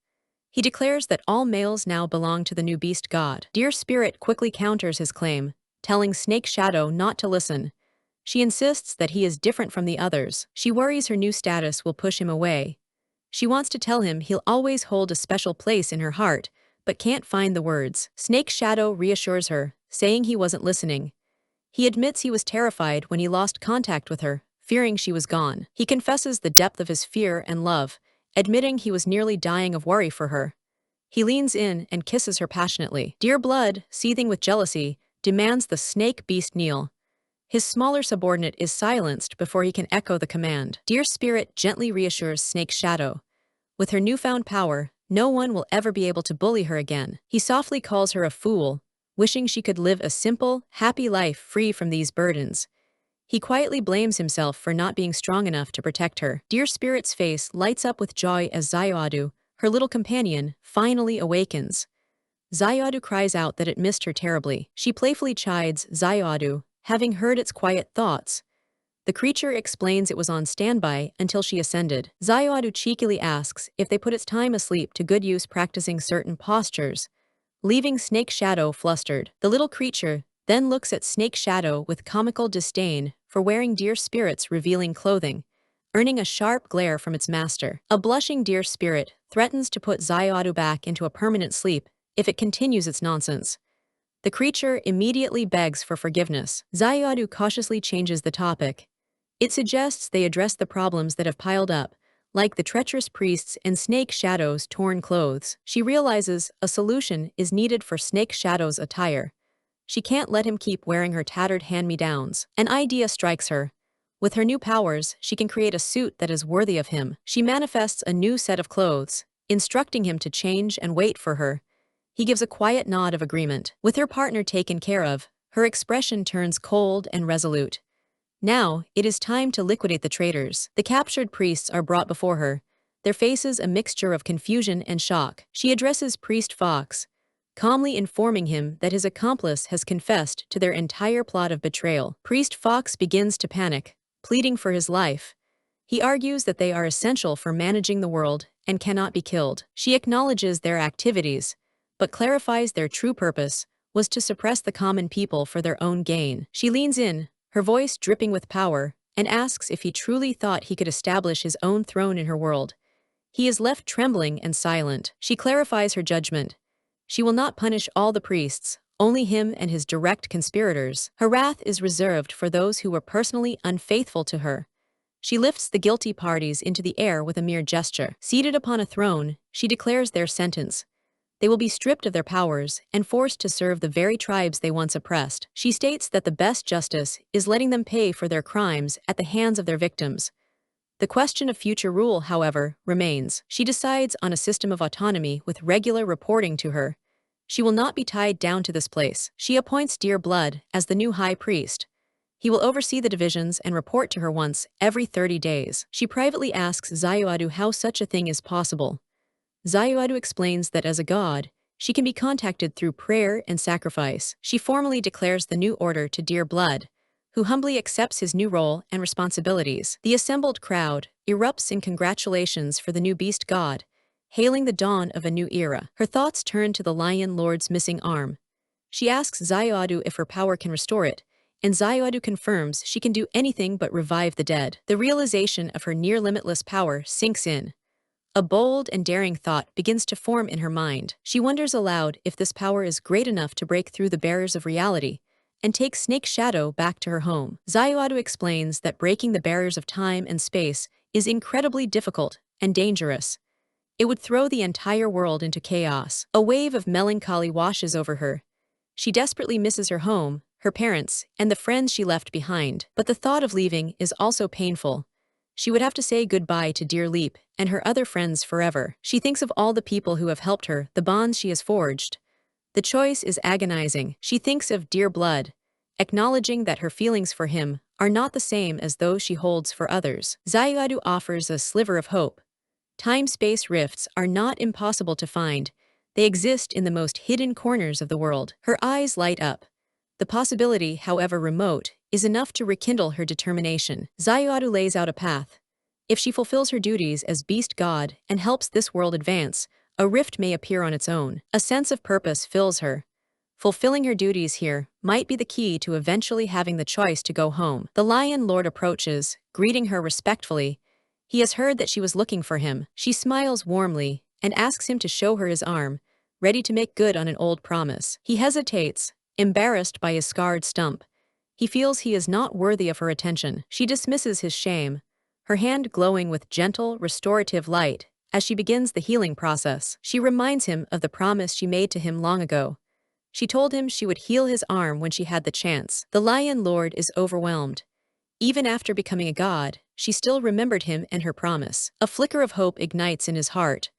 He declares that all males now belong to the new beast god. Dear Spirit quickly counters his claim, telling Snake Shadow not to listen. She insists that he is different from the others. She worries her new status will push him away. She wants to tell him he'll always hold a special place in her heart, but can't find the words. Snake Shadow reassures her, saying he wasn't listening. He admits he was terrified when he lost contact with her, fearing she was gone. He confesses the depth of his fear and love, admitting he was nearly dying of worry for her. He leans in and kisses her passionately. Dear Blood, seething with jealousy, demands the snake beast kneel. His smaller subordinate is silenced before he can echo the command. Dear Spirit gently reassures Snake Shadow. With her newfound power, no one will ever be able to bully her again. He softly calls her a fool, wishing she could live a simple, happy life free from these burdens. He quietly blames himself for not being strong enough to protect her. Dear Spirit's face lights up with joy as Zayadu, her little companion, finally awakens. Zayadu cries out that it missed her terribly. She playfully chides Zayadu, having heard its quiet thoughts. The creature explains it was on standby until she ascended. Zayadu cheekily asks if they put its time asleep to good use practicing certain postures, leaving Snake Shadow flustered. The little creature then looks at Snake Shadow with comical disdain for wearing Dear Spirit's revealing clothing, earning a sharp glare from its master. A blushing Dear Spirit threatens to put Zayadu back into a permanent sleep if it continues its nonsense. The creature immediately begs for forgiveness. Zayadu cautiously changes the topic. It suggests they address the problems that have piled up, like the treacherous priests and Snake Shadow's torn clothes. She realizes a solution is needed for Snake Shadow's attire. She can't let him keep wearing her tattered hand-me-downs. An idea strikes her. With her new powers, she can create a suit that is worthy of him. She manifests a new set of clothes, instructing him to change and wait for her. He gives a quiet nod of agreement. With her partner taken care of, her expression turns cold and resolute. Now, it is time to liquidate the traitors. The captured priests are brought before her, their faces a mixture of confusion and shock. She addresses Priest Fox, calmly informing him that his accomplice has confessed to their entire plot of betrayal. Priest Fox begins to panic, pleading for his life. He argues that they are essential for managing the world and cannot be killed. She acknowledges their activities, but clarifies their true purpose was to suppress the common people for their own gain. She leans in, her voice dripping with power, and asks if he truly thought he could establish his own throne in her world. He is left trembling and silent. She clarifies her judgment. She will not punish all the priests, only him and his direct conspirators. Her wrath is reserved for those who were personally unfaithful to her. She lifts the guilty parties into the air with a mere gesture. Seated upon a throne, she declares their sentence. They will be stripped of their powers and forced to serve the very tribes they once oppressed. She states that the best justice is letting them pay for their crimes at the hands of their victims. The question of future rule, however, remains. She decides on a system of autonomy with regular reporting to her. She will not be tied down to this place. She appoints Dear Blood as the new high priest. He will oversee the divisions and report to her once every 30 days. She privately asks Zayuadu how such a thing is possible. Zayuadu explains that as a god, she can be contacted through prayer and sacrifice. She formally declares the new order to Dear Blood, who humbly accepts his new role and responsibilities. The assembled crowd erupts in congratulations for the new beast god, hailing the dawn of a new era. Her thoughts turn to the Lion Lord's missing arm. She asks Zayuadu if her power can restore it, and Zayuadu confirms she can do anything but revive the dead. The realization of her near-limitless power sinks in. A bold and daring thought begins to form in her mind. She wonders aloud if this power is great enough to break through the barriers of reality and take Snake Shadow back to her home. Zayuadu explains that breaking the barriers of time and space is incredibly difficult and dangerous. It would throw the entire world into chaos. A wave of melancholy washes over her. She desperately misses her home, her parents, and the friends she left behind. But the thought of leaving is also painful. She would have to say goodbye to Dear Leap and her other friends forever. She thinks of all the people who have helped her, the bonds she has forged. The choice is agonizing. She thinks of Dear Blood, acknowledging that her feelings for him are not the same as those she holds for others. Zayuadu offers a sliver of hope. Time-space rifts are not impossible to find. They exist in the most hidden corners of the world. Her eyes light up. The possibility, however remote, is enough to rekindle her determination. Zayuadu lays out a path. If she fulfills her duties as beast god and helps this world advance, a rift may appear on its own. A sense of purpose fills her. Fulfilling her duties here might be the key to eventually having the choice to go home. The Lion Lord approaches, greeting her respectfully. He has heard that she was looking for him. She smiles warmly and asks him to show her his arm, ready to make good on an old promise. He hesitates, embarrassed by his scarred stump. He feels he is not worthy of her attention. She dismisses his shame, her hand glowing with gentle, restorative light. As she begins the healing process, she reminds him of the promise she made to him long ago. She told him she would heal his arm when she had the chance. The Lion Lord is overwhelmed. Even after becoming a god, she still remembered him and her promise. A flicker of hope ignites in his heart.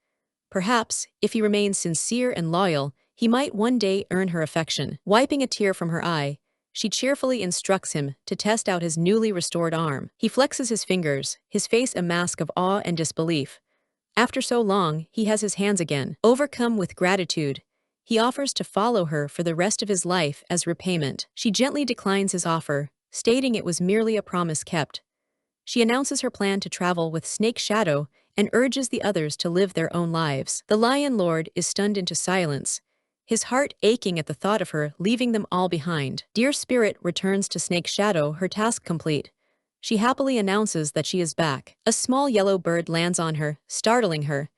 Perhaps, if he remains sincere and loyal, he might one day earn her affection. Wiping a tear from her eye, she cheerfully instructs him to test out his newly restored arm. He flexes his fingers, his face a mask of awe and disbelief. After so long, he has his hands again. Overcome with gratitude, he offers to follow her for the rest of his life as repayment. She gently declines his offer, stating it was merely a promise kept. She announces her plan to travel with Snake Shadow and urges the others to live their own lives. The Lion Lord is stunned into silence, his heart aching at the thought of her leaving them all behind. Dear Spirit returns to Snake Shadow, her task complete. She happily announces that she is back. A small yellow bird lands on her, startling her.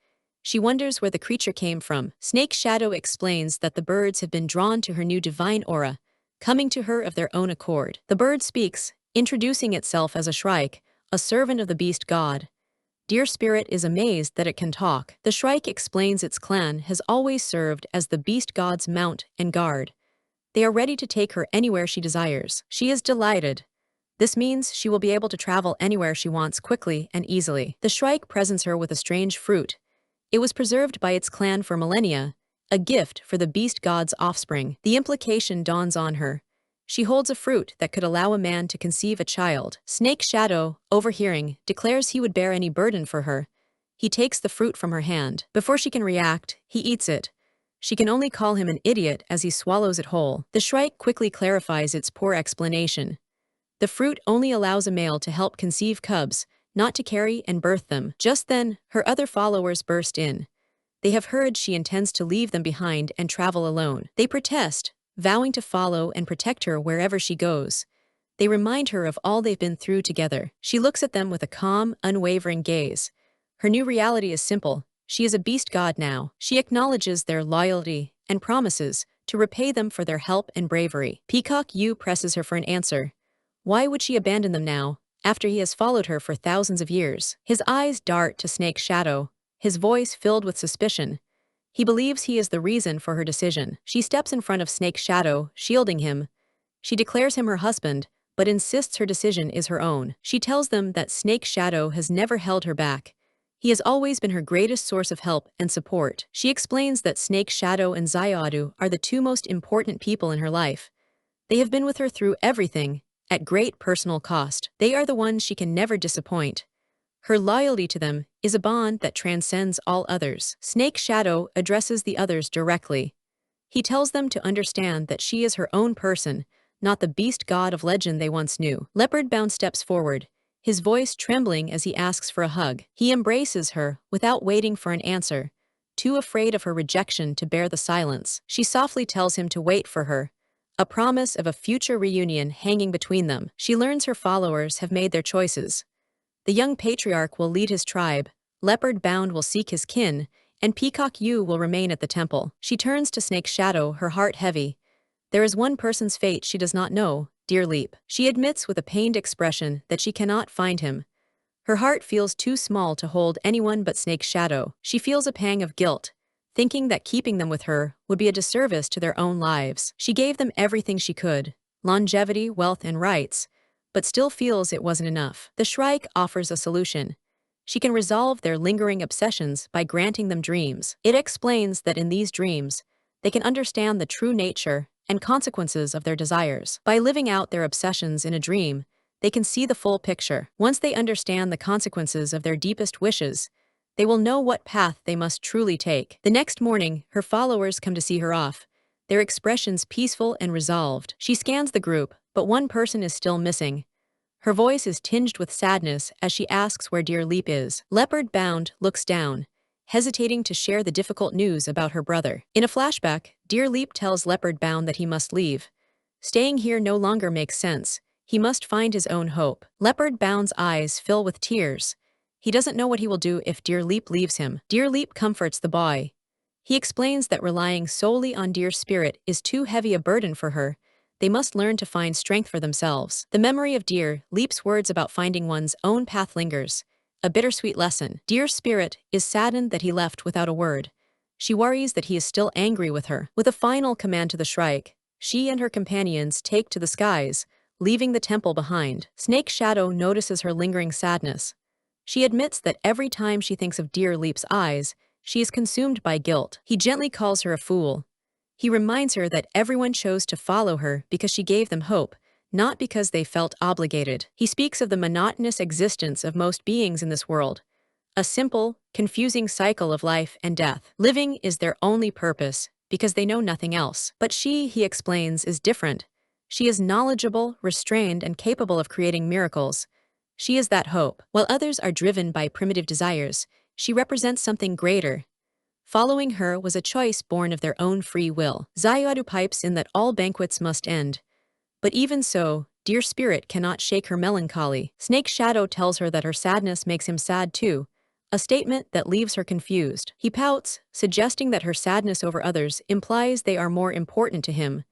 She wonders where the creature came from. Snake Shadow explains that the birds have been drawn to her new divine aura, coming to her of their own accord. The bird speaks, introducing itself as a shrike, a servant of the beast god. Dear Spirit is amazed that it can talk. The shrike explains its clan has always served as the beast god's mount and guard. They are ready to take her anywhere she desires. She is delighted. This means she will be able to travel anywhere she wants quickly and easily. The shrike presents her with a strange fruit. It was preserved by its clan for millennia, a gift for the beast god's offspring. The implication dawns on her. She holds a fruit that could allow a man to conceive a child. Snake Shadow, overhearing, declares he would bear any burden for her. He takes the fruit from her hand. Before she can react, he eats it. She can only call him an idiot as he swallows it whole. The shrike quickly clarifies its poor explanation. The fruit only allows a male to help conceive cubs, not to carry and birth them. Just then, her other followers burst in. They have heard she intends to leave them behind and travel alone. They protest, vowing to follow and protect her wherever she goes. They remind her of all they've been through together. She looks at them with a calm, unwavering gaze. Her new reality is simple. She is a beast god now. She acknowledges their loyalty and promises to repay them for their help and bravery. Peacock Yu presses her for an answer. Why would she abandon them now, after he has followed her for thousands of years? His eyes dart to Snake Shadow, his voice filled with suspicion. He believes he is the reason for her decision. She steps in front of Snake Shadow, shielding him. She declares him her husband, but insists her decision is her own. She tells them that Snake Shadow has never held her back. He has always been her greatest source of help and support. She explains that Snake Shadow and Xiaodu are the two most important people in her life. They have been with her through everything, at great personal cost. They are the ones she can never disappoint. Her loyalty to them is a bond that transcends all others. Snake Shadow addresses the others directly. He tells them to understand that she is her own person, not the beast god of legend they once knew. Leopard Bound steps forward, his voice trembling as he asks for a hug. He embraces her without waiting for an answer, too afraid of her rejection to bear the silence. She softly tells him to wait for her, a promise of a future reunion hanging between them. She learns her followers have made their choices. The young patriarch will lead his tribe, Leopard Bound will seek his kin, and Peacock Yu will remain at the temple. She turns to Snake Shadow, her heart heavy. There is one person's fate she does not know, Dear Leap. She admits with a pained expression that she cannot find him. Her heart feels too small to hold anyone but Snake Shadow. She feels a pang of guilt, thinking that keeping them with her would be a disservice to their own lives. She gave them everything she could, longevity, wealth, and rights, but still feels it wasn't enough. The Shrike offers a solution. She can resolve their lingering obsessions by granting them dreams. It explains that in these dreams, they can understand the true nature and consequences of their desires. By living out their obsessions in a dream, they can see the full picture. Once they understand the consequences of their deepest wishes, they will know what path they must truly take. The next morning, her followers come to see her off, their expressions peaceful and resolved. She scans the group, but one person is still missing. Her voice is tinged with sadness as she asks where Dear Leap is. Leopard Bound looks down, hesitating to share the difficult news about her brother. In a flashback, Dear Leap tells Leopard Bound that he must leave. Staying here no longer makes sense. He must find his own hope. Leopard Bound's eyes fill with tears. He doesn't know what he will do if Dear Leap leaves him. Dear Leap comforts the boy. He explains that relying solely on Dear Spirit is too heavy a burden for her. They must learn to find strength for themselves. The memory of Dear Leap's words about finding one's own path lingers, a bittersweet lesson. Dear Spirit is saddened that he left without a word. She worries that he is still angry with her. With a final command to the Shrike, she and her companions take to the skies, leaving the temple behind. Snake Shadow notices her lingering sadness. She admits that every time she thinks of Dear Leap's eyes, she is consumed by guilt. He gently calls her a fool. He reminds her that everyone chose to follow her because she gave them hope, not because they felt obligated. He speaks of the monotonous existence of most beings in this world, a simple, confusing cycle of life and death. Living is their only purpose because they know nothing else. But she, he explains, is different. She is knowledgeable, restrained, and capable of creating miracles. She is that hope. While others are driven by primitive desires, she represents something greater. Following her was a choice born of their own free will. Xiaodu pipes in that all banquets must end. But even so, Dear Spirit cannot shake her melancholy. Snake Shadow tells her that her sadness makes him sad too, a statement that leaves her confused. He pouts, suggesting that her sadness over others implies they are more important to him.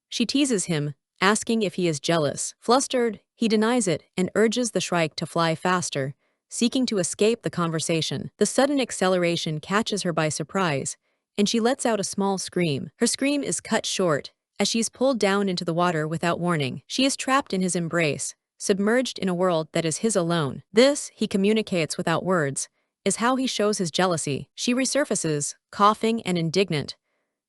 She teases him, asking if he is jealous. Flustered, he denies it and urges the Shrike to fly faster, seeking to escape the conversation. The sudden acceleration catches her by surprise, and she lets out a small scream. Her scream is cut short as she is pulled down into the water without warning. She is trapped in his embrace, submerged in a world that is his alone. This, he communicates without words, is how he shows his jealousy. She resurfaces, coughing and indignant.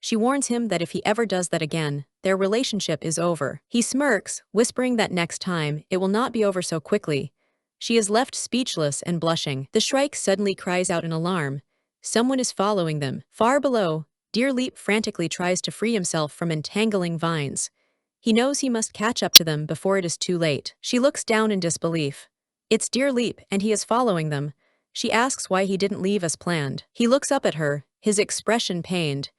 She warns him that if he ever does that again, their relationship is over. He smirks, whispering that next time, it will not be over so quickly. She is left speechless and blushing. The Shrike suddenly cries out in alarm. Someone is following them. Far below, Dear Leap frantically tries to free himself from entangling vines. He knows he must catch up to them before it is too late. She looks down in disbelief. It's Dear Leap, and he is following them. She asks why he didn't leave as planned. He looks up at her, his expression pained.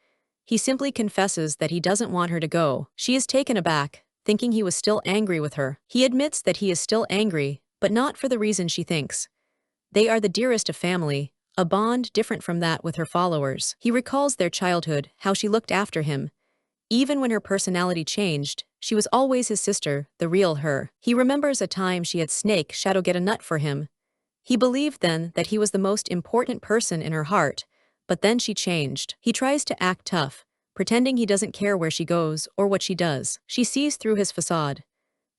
He simply confesses that he doesn't want her to go. She is taken aback, thinking he was still angry with her. He admits that he is still angry, but not for the reason she thinks. They are the dearest of family, a bond different from that with her followers. He recalls their childhood, how she looked after him. Even when her personality changed, she was always his sister, the real her. He remembers a time she had Snake Shadow get a nut for him. He believed then that he was the most important person in her heart, but then she changed. He tries to act tough, pretending he doesn't care where she goes or what she does. She sees through his facade.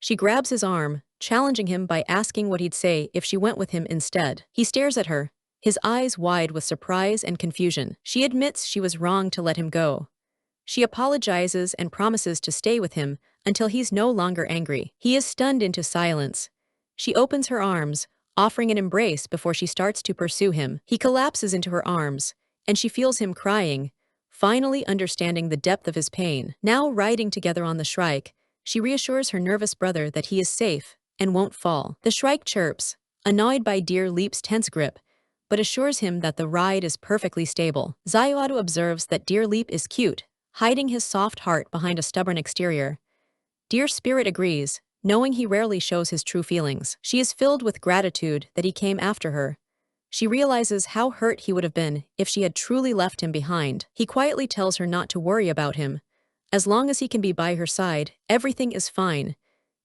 She grabs his arm, challenging him by asking what he'd say if she went with him instead. He stares at her, his eyes wide with surprise and confusion. She admits she was wrong to let him go. She apologizes and promises to stay with him until he's no longer angry. He is stunned into silence. She opens her arms, offering an embrace before she starts to pursue him. He collapses into her arms, and she feels him crying, finally understanding the depth of his pain. Now riding together on the Shrike, she reassures her nervous brother that he is safe and won't fall. The Shrike chirps, annoyed by Dear Leap's tense grip, but assures him that the ride is perfectly stable. Zayuadu observes that Dear Leap is cute, hiding his soft heart behind a stubborn exterior. Dear Spirit agrees, knowing he rarely shows his true feelings. She is filled with gratitude that he came after her. She realizes how hurt he would have been if she had truly left him behind. He quietly tells her not to worry about him. As long as he can be by her side, everything is fine.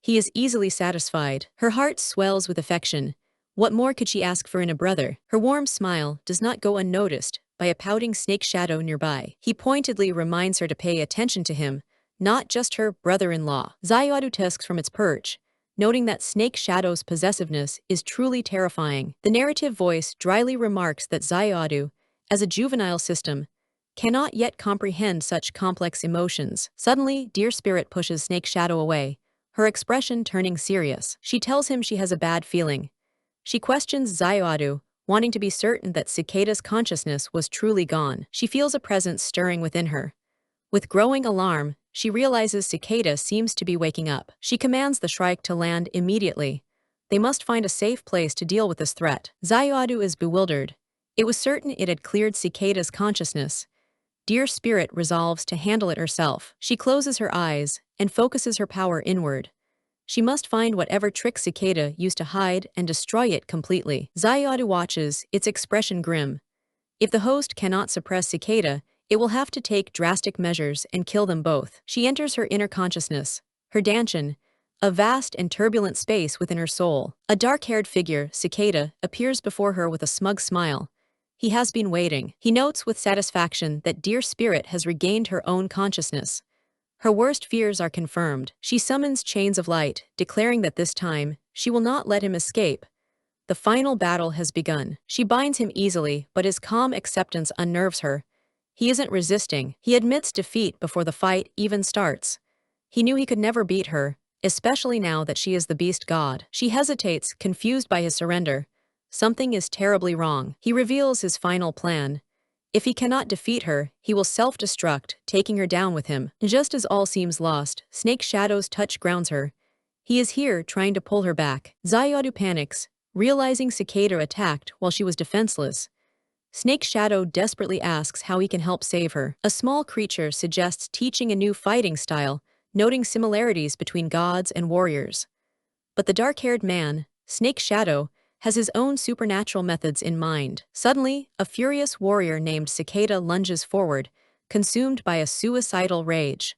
He is easily satisfied. Her heart swells with affection. What more could she ask for in a brother? Her warm smile does not go unnoticed by a pouting Snake Shadow nearby. He pointedly reminds her to pay attention to him, not just her brother-in-law. Zayuadu tusks from its perch, noting that Snake Shadow's possessiveness is truly terrifying. The narrative voice dryly remarks that Zayuadu, as a juvenile system, cannot yet comprehend such complex emotions. Suddenly, Dear Spirit pushes Snake Shadow away, her expression turning serious. She tells him she has a bad feeling. She questions Zayuadu, wanting to be certain that Cicada's consciousness was truly gone. She feels a presence stirring within her. With growing alarm, she realizes Cicada seems to be waking up. She commands the Shrike to land immediately. They must find a safe place to deal with this threat. Zayuadu is bewildered. It was certain it had cleared Cicada's consciousness. Dear Spirit resolves to handle it herself. She closes her eyes and focuses her power inward. She must find whatever trick Cicada used to hide and destroy it completely. Zayuadu watches, its expression grim. If the host cannot suppress Cicada, it will have to take drastic measures and kill them both. She enters her inner consciousness, her Danshan, a vast and turbulent space within her soul. A dark-haired figure, Cicada, appears before her with a smug smile. He has been waiting. He notes with satisfaction that Dear Spirit has regained her own consciousness. Her worst fears are confirmed. She summons Chains of Light, declaring that this time, she will not let him escape. The final battle has begun. She binds him easily, but his calm acceptance unnerves her. He isn't resisting. He admits defeat before the fight even starts. He knew he could never beat her, especially now that she is the beast god. She hesitates, confused by his surrender. Something is terribly wrong. He reveals his final plan. If he cannot defeat her, he will self-destruct, taking her down with him. Just as all seems lost, Snake Shadow's touch grounds her. He is here, trying to pull her back. Zayuadu panics, realizing Cicada attacked while she was defenseless. Snake Shadow desperately asks how he can help save her. A small creature suggests teaching a new fighting style, noting similarities between gods and warriors. But the dark-haired man, Snake Shadow, has his own supernatural methods in mind. Suddenly, a furious warrior named Cicada lunges forward, consumed by a suicidal rage.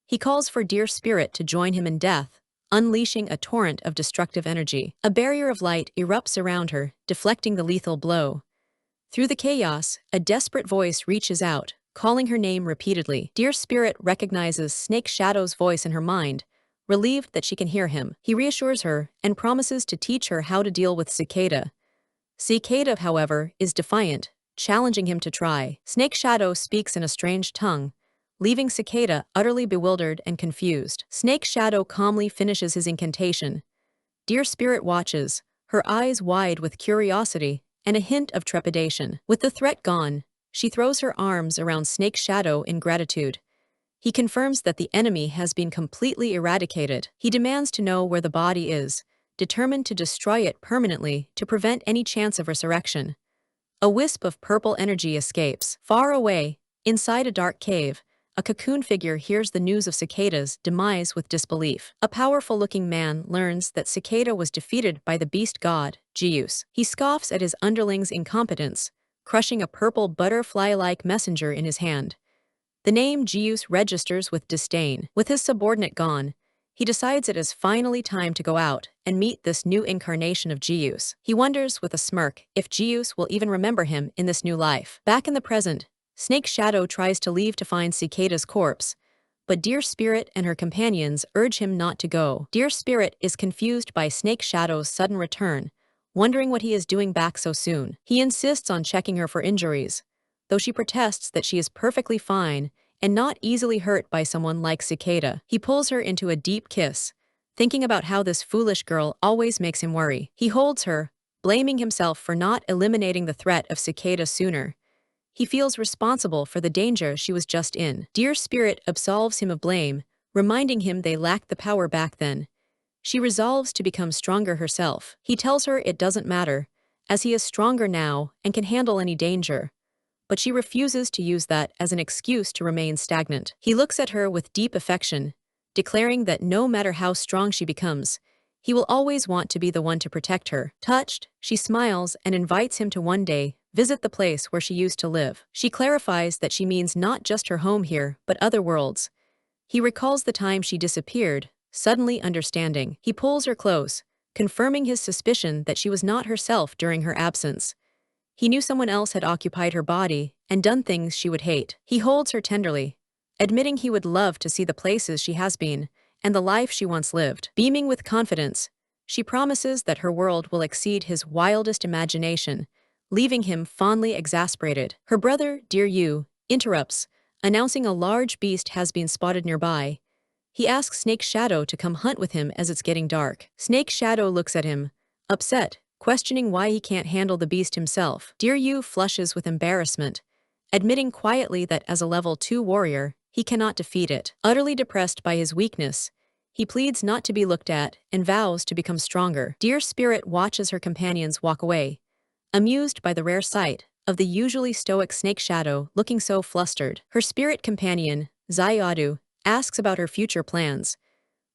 He calls for Dear Spirit to join him in death, unleashing a torrent of destructive energy. A barrier of light erupts around her, deflecting the lethal blow. Through the chaos, a desperate voice reaches out, calling her name repeatedly. Dear Spirit recognizes Snake Shadow's voice in her mind, relieved that she can hear him. He reassures her and promises to teach her how to deal with Cicada. Cicada, however, is defiant, challenging him to try. Snake Shadow speaks in a strange tongue, leaving Cicada utterly bewildered and confused. Snake Shadow calmly finishes his incantation. Dear Spirit watches, her eyes wide with curiosity and a hint of trepidation. With the threat gone, she throws her arms around Snake Shadow in gratitude. He confirms that the enemy has been completely eradicated. He demands to know where the body is, determined to destroy it permanently to prevent any chance of resurrection. A wisp of purple energy escapes. Far away, inside a dark cave, a cocoon figure hears the news of Cicada's demise with disbelief. A powerful-looking man learns that Cicada was defeated by the beast god, Geus. He scoffs at his underling's incompetence, crushing a purple butterfly-like messenger in his hand. The name Geus registers with disdain. With his subordinate gone, he decides it is finally time to go out and meet this new incarnation of Geus. He wonders with a smirk if Geus will even remember him in this new life. Back in the present, Snake Shadow tries to leave to find Cicada's corpse, but Dear Spirit and her companions urge him not to go. Dear Spirit is confused by Snake Shadow's sudden return, wondering what he is doing back so soon. He insists on checking her for injuries, though she protests that she is perfectly fine and not easily hurt by someone like Cicada. He pulls her into a deep kiss, thinking about how this foolish girl always makes him worry. He holds her, blaming himself for not eliminating the threat of Cicada sooner. He feels responsible for the danger she was just in. Dear Spirit absolves him of blame, reminding him they lacked the power back then. She resolves to become stronger herself. He tells her it doesn't matter, as he is stronger now and can handle any danger. But she refuses to use that as an excuse to remain stagnant. He looks at her with deep affection, declaring that no matter how strong she becomes, he will always want to be the one to protect her. Touched, she smiles and invites him to one day visit the place where she used to live. She clarifies that she means not just her home here, but other worlds. He recalls the time she disappeared, suddenly understanding. He pulls her close, confirming his suspicion that she was not herself during her absence. He knew someone else had occupied her body and done things she would hate. He holds her tenderly, admitting he would love to see the places she has been and the life she once lived. Beaming with confidence, she promises that her world will exceed his wildest imagination, leaving him fondly exasperated. Her brother, Dear You, interrupts, announcing a large beast has been spotted nearby. He asks Snake Shadow to come hunt with him as it's getting dark. Snake Shadow looks at him, upset, questioning why he can't handle the beast himself. Dear You flushes with embarrassment, admitting quietly that as a level 2 warrior, he cannot defeat it. Utterly depressed by his weakness, he pleads not to be looked at and vows to become stronger. Dear Spirit watches her companions walk away, amused by the rare sight of the usually stoic Snake Shadow looking so flustered. Her spirit companion, Zayadu, asks about her future plans.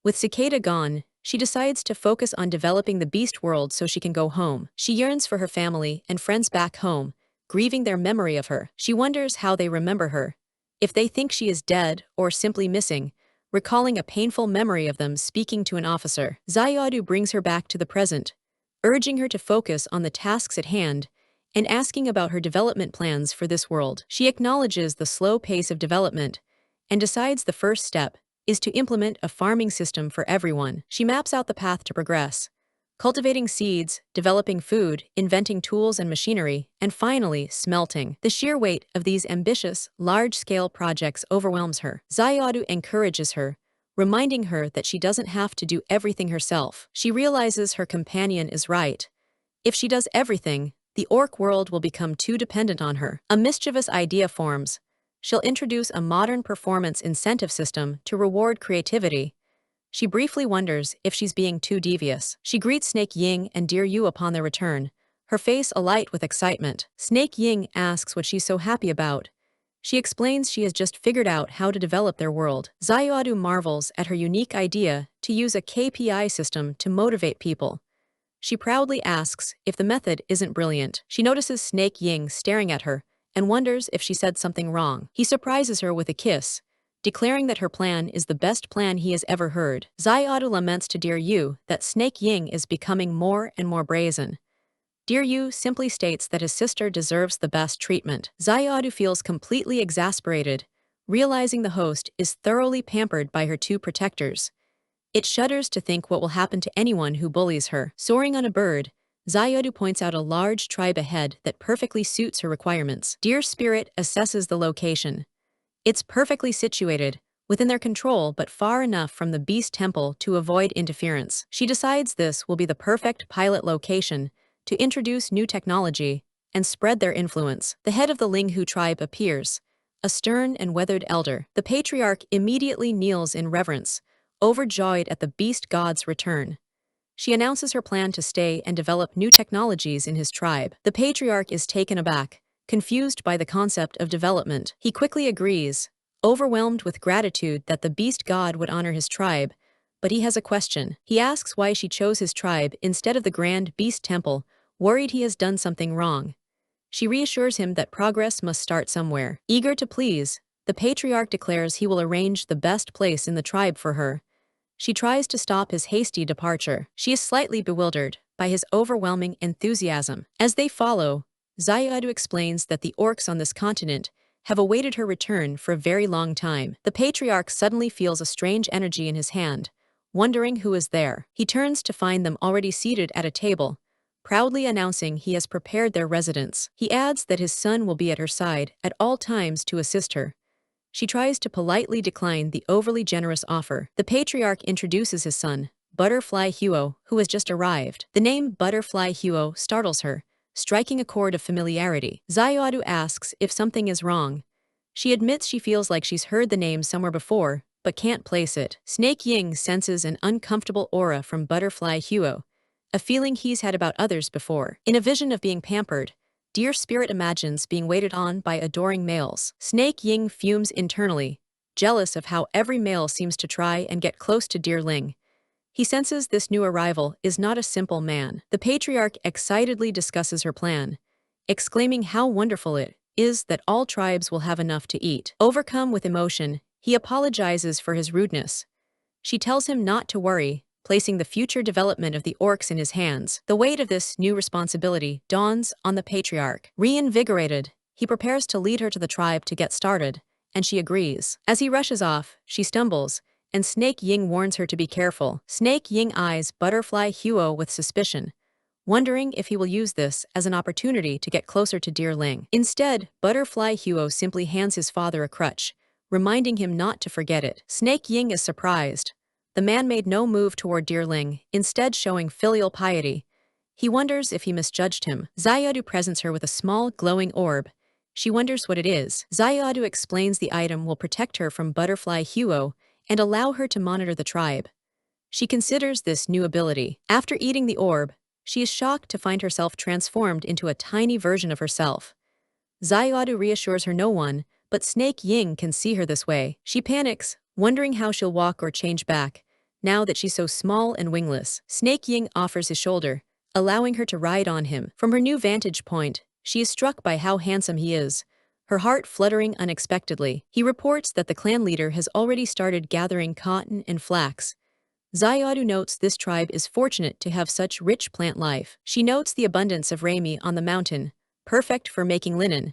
With Cicada gone, she decides to focus on developing the beast world so she can go home. She yearns for her family and friends back home, grieving their memory of her. She wonders how they remember her, if they think she is dead or simply missing, recalling a painful memory of them speaking to an officer. Zayadu brings her back to the present, urging her to focus on the tasks at hand and asking about her development plans for this world. She acknowledges the slow pace of development and decides the first step is to implement a farming system for everyone. She maps out the path to progress, cultivating seeds, developing food, inventing tools and machinery, and finally, smelting. The sheer weight of these ambitious, large-scale projects overwhelms her. Zayadu encourages her, reminding her that she doesn't have to do everything herself. She realizes her companion is right. If she does everything, the orc world will become too dependent on her. A mischievous idea forms. She'll introduce a modern performance incentive system to reward creativity. She briefly wonders if she's being too devious. She greets Snake Ying and Dear You upon their return, her face alight with excitement. Snake Ying asks what she's so happy about. She explains she has just figured out how to develop their world. Zayadu marvels at her unique idea to use a KPI system to motivate people. She proudly asks if the method isn't brilliant. She notices Snake Ying staring at her and wonders if she said something wrong. He surprises her with a kiss, declaring that her plan is the best plan he has ever heard. Xiaodu laments to Dear Yu that Snake Ying is becoming more and more brazen. Dear Yu simply states that his sister deserves the best treatment. Xiaodu feels completely exasperated, realizing the host is thoroughly pampered by her two protectors. It shudders to think what will happen to anyone who bullies her. Soaring on a bird, Xiaodu points out a large tribe ahead that perfectly suits her requirements. Dear Spirit assesses the location. It's perfectly situated, within their control but far enough from the beast temple to avoid interference. She decides this will be the perfect pilot location to introduce new technology and spread their influence. The head of the Linghu tribe appears, a stern and weathered elder. The patriarch immediately kneels in reverence, overjoyed at the beast god's return. She announces her plan to stay and develop new technologies in his tribe. The patriarch is taken aback, confused by the concept of development. He quickly agrees, overwhelmed with gratitude that the beast god would honor his tribe, but he has a question. He asks why she chose his tribe instead of the grand beast temple, worried he has done something wrong. She reassures him that progress must start somewhere. Eager to please, the patriarch declares he will arrange the best place in the tribe for her. She tries to stop his hasty departure. She is slightly bewildered by his overwhelming enthusiasm. As they follow, Xiaodu explains that the orcs on this continent have awaited her return for a very long time. The patriarch suddenly feels a strange energy in his hand, wondering who is there. He turns to find them already seated at a table, proudly announcing he has prepared their residence. He adds that his son will be at her side at all times to assist her. She tries to politely decline the overly generous offer. The patriarch introduces his son, Butterfly Huo, who has just arrived. The name Butterfly Huo startles her, striking a chord of familiarity. Xiaodu asks if something is wrong. She admits she feels like she's heard the name somewhere before, but can't place it. Snake Ying senses an uncomfortable aura from Butterfly Huo, a feeling he's had about others before. In a vision of being pampered, Dear Spirit imagines being waited on by adoring males. Snake Ying fumes internally, jealous of how every male seems to try and get close to Dear Ling. He senses this new arrival is not a simple man. The patriarch excitedly discusses her plan, exclaiming how wonderful it is that all tribes will have enough to eat. Overcome with emotion, he apologizes for his rudeness. She tells him not to worry, placing the future development of the orcs in his hands. The weight of this new responsibility dawns on the patriarch. Reinvigorated, he prepares to lead her to the tribe to get started, and she agrees. As he rushes off, she stumbles, and Snake Ying warns her to be careful. Snake Ying eyes Butterfly Huo with suspicion, wondering if he will use this as an opportunity to get closer to Dear Ling. Instead, Butterfly Huo simply hands his father a crutch, reminding him not to forget it. Snake Ying is surprised. The man made no move toward Dear Ling, instead showing filial piety. He wonders if he misjudged him. Xiaodu presents her with a small, glowing orb. She wonders what it is. Xiaodu explains the item will protect her from Butterfly Huo and allow her to monitor the tribe. She considers this new ability. After eating the orb, she is shocked to find herself transformed into a tiny version of herself. Xiaodu reassures her no one, but Snake Ying can see her this way. She panics, wondering how she'll walk or change back, now that she's so small and wingless. Snake Ying offers his shoulder, allowing her to ride on him. From her new vantage point, she is struck by how handsome he is, her heart fluttering unexpectedly. He reports that the clan leader has already started gathering cotton and flax. Xiaodu notes this tribe is fortunate to have such rich plant life. She notes the abundance of rami on the mountain, perfect for making linen.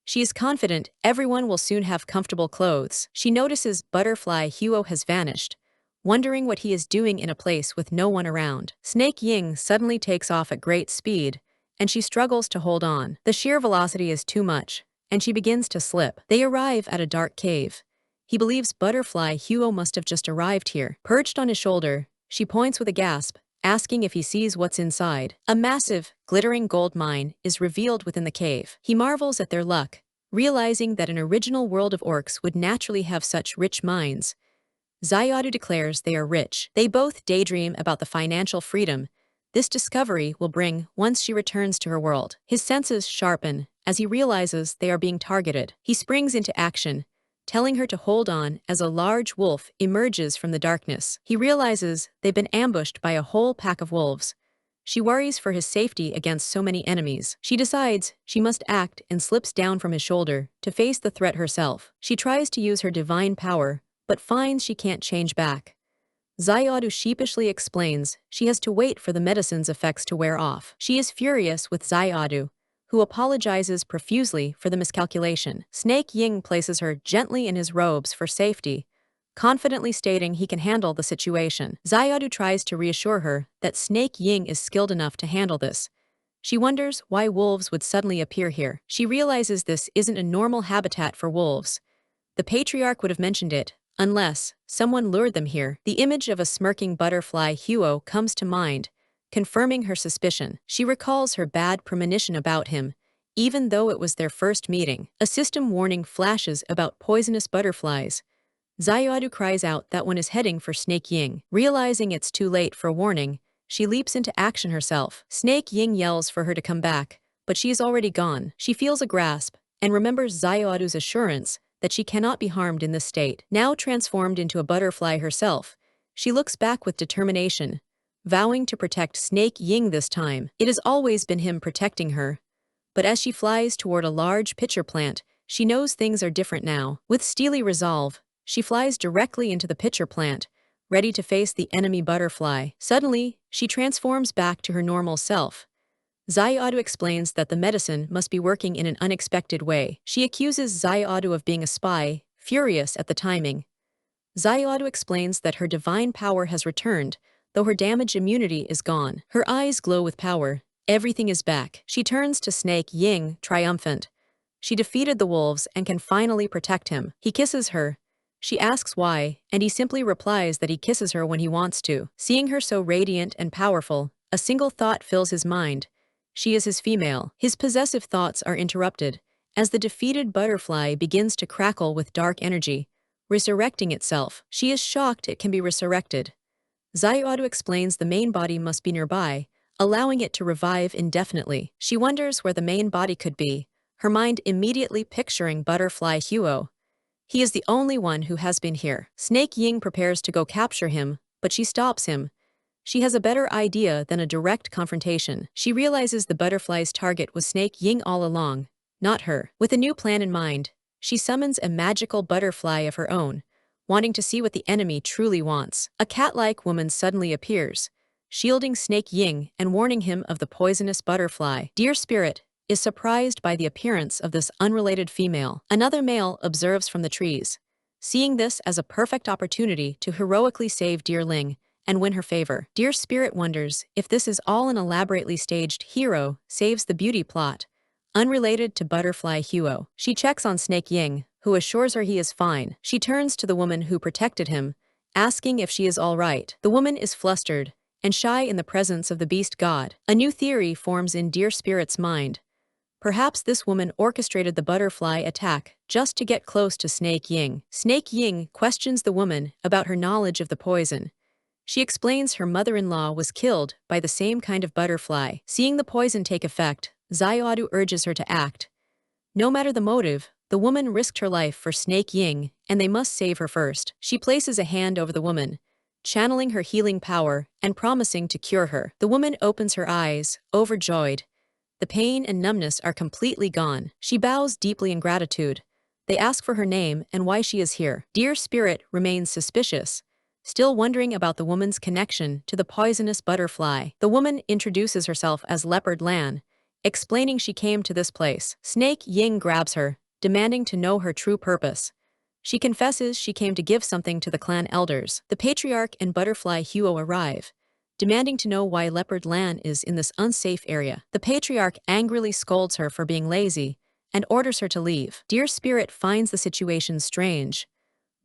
She is confident everyone will soon have comfortable clothes. She notices Butterfly Huo has vanished, wondering what he is doing in a place with no one around. Snake Ying suddenly takes off at great speed, and she struggles to hold on. The sheer velocity is too much, and she begins to slip. They arrive at a dark cave. He believes Butterfly Huo must have just arrived here. Perched on his shoulder, she points with a gasp, asking if he sees what's inside. A massive, glittering gold mine is revealed within the cave. He marvels at their luck, realizing that an original world of orcs would naturally have such rich mines. Xiaodu declares they are rich. They both daydream about the financial freedom this discovery will bring once she returns to her world. His senses sharpen as he realizes they are being targeted. He springs into action, telling her to hold on as a large wolf emerges from the darkness. He realizes they've been ambushed by a whole pack of wolves. She worries for his safety against so many enemies. She decides she must act and slips down from his shoulder to face the threat herself. She tries to use her divine power, but finds she can't change back. Xiaodu sheepishly explains she has to wait for the medicine's effects to wear off. She is furious with Xiaodu, who apologizes profusely for the miscalculation. Snake Ying places her gently in his robes for safety, confidently stating he can handle the situation. Xiaodu tries to reassure her that Snake Ying is skilled enough to handle this. She wonders why wolves would suddenly appear here. She realizes this isn't a normal habitat for wolves. The patriarch would have mentioned it, unless someone lured them here. The image of a smirking butterfly Huo comes to mind, confirming her suspicion. She recalls her bad premonition about him, even though it was their first meeting. A system warning flashes about poisonous butterflies. Xiaodu cries out that one is heading for Snake Ying. Realizing it's too late for warning, she leaps into action herself. Snake Ying yells for her to come back, but she is already gone. She feels a grasp and remembers Xiaodu's assurance that she cannot be harmed in this state. Now transformed into a butterfly herself, she looks back with determination, vowing to protect Snake Ying this time. It has always been him protecting her. But as she flies toward a large pitcher plant, she knows things are different now. With steely resolve, she flies directly into the pitcher plant, ready to face the enemy butterfly. Suddenly, she transforms back to her normal self. Xiaodu explains that the medicine must be working in an unexpected way. She accuses Xiaodu of being a spy, furious at the timing. Xiaodu explains that her divine power has returned, though her damage immunity is gone. Her eyes glow with power. Everything is back. She turns to Snake Ying, triumphant. She defeated the wolves and can finally protect him. He kisses her. She asks why, and he simply replies that he kisses her when he wants to. Seeing her so radiant and powerful, a single thought fills his mind. She is his female. His possessive thoughts are interrupted, as the defeated butterfly begins to crackle with dark energy, resurrecting itself. She is shocked it can be resurrected. Xiaodu explains the main body must be nearby, allowing it to revive indefinitely. She wonders where the main body could be, her mind immediately picturing Butterfly Huo. He is the only one who has been here. Snake Ying prepares to go capture him, but she stops him. She has a better idea than a direct confrontation. She realizes the butterfly's target was Snake Ying all along, not her. With a new plan in mind, she summons a magical butterfly of her own, wanting to see what the enemy truly wants. A cat-like woman suddenly appears, shielding Snake Ying and warning him of the poisonous butterfly. Dear Spirit is surprised by the appearance of this unrelated female. Another male observes from the trees, seeing this as a perfect opportunity to heroically save Dear Ling and win her favor. Dear Spirit wonders if this is all an elaborately staged hero saves the beauty plot, unrelated to Butterfly Huo. She checks on Snake Ying, who assures her he is fine. She turns to the woman who protected him, asking if she is all right. The woman is flustered and shy in the presence of the beast god. A new theory forms in Dear Spirit's mind. Perhaps this woman orchestrated the butterfly attack just to get close to Snake Ying. Snake Ying questions the woman about her knowledge of the poison. She explains her mother-in-law was killed by the same kind of butterfly. Seeing the poison take effect, Xiaodu urges her to act. No matter the motive, the woman risked her life for Snake Ying, and they must save her first. She places a hand over the woman, channeling her healing power and promising to cure her. The woman opens her eyes, overjoyed. The pain and numbness are completely gone. She bows deeply in gratitude. They ask for her name and why she is here. Dear Spirit remains suspicious, still wondering about the woman's connection to the poisonous butterfly. The woman introduces herself as Leopard Lan, explaining she came to this place. Snake Ying grabs her, demanding to know her true purpose. She confesses she came to give something to the clan elders. The patriarch and Butterfly Huo arrive, demanding to know why Leopard Lan is in this unsafe area. The patriarch angrily scolds her for being lazy and orders her to leave. Dear Spirit finds the situation strange.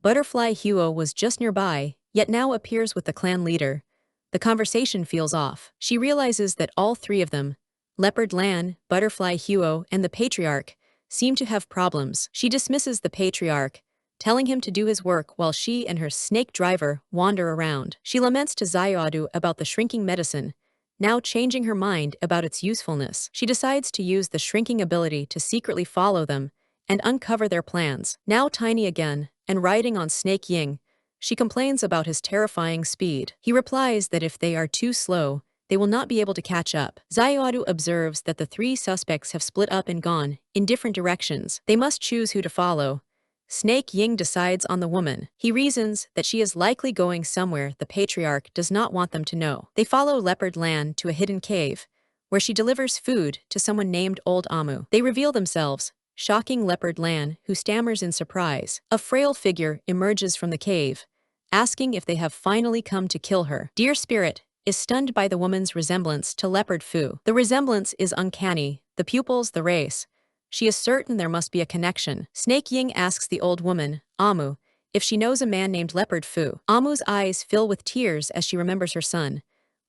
Butterfly Huo was just nearby, yet now appears with the clan leader. The conversation feels off. She realizes that all three of them, Leopard Lan, Butterfly Huo, and the patriarch, seem to have problems. She dismisses the patriarch, telling him to do his work while she and her snake driver wander around. She laments to Xiaodu about the shrinking medicine, now changing her mind about its usefulness. She decides to use the shrinking ability to secretly follow them and uncover their plans. Now tiny again, and riding on Snake Ying, she complains about his terrifying speed. He replies that if they are too slow, they will not be able to catch up. Zayadu observes that the three suspects have split up and gone in different directions. They must choose who to follow. Snake Ying decides on the woman. He reasons that she is likely going somewhere the patriarch does not want them to know. They follow Leopard Lan to a hidden cave, where she delivers food to someone named Old Amu. They reveal themselves, shocking Leopard Lan, who stammers in surprise. A frail figure emerges from the cave, asking if they have finally come to kill her. Dear Spirit is stunned by the woman's resemblance to Leopard Fu. The resemblance is uncanny, the pupils, the race. She is certain there must be a connection. Snake Ying asks the old woman, Amu, if she knows a man named Leopard Fu. Amu's eyes fill with tears as she remembers her son,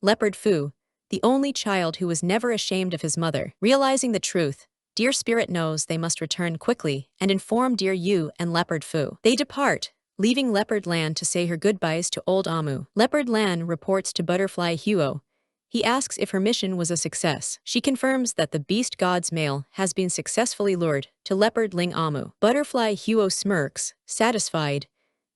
Leopard Fu, the only child who was never ashamed of his mother. Realizing the truth, Dear Spirit knows they must return quickly and inform Dear Yu and Leopard Fu. They depart, leaving Leopard Lan to say her goodbyes to old Amu. Leopard Lan reports to Butterfly Huo. He asks if her mission was a success. She confirms that the beast god's male has been successfully lured to Leopard Ling Amu. Butterfly Huo smirks, satisfied.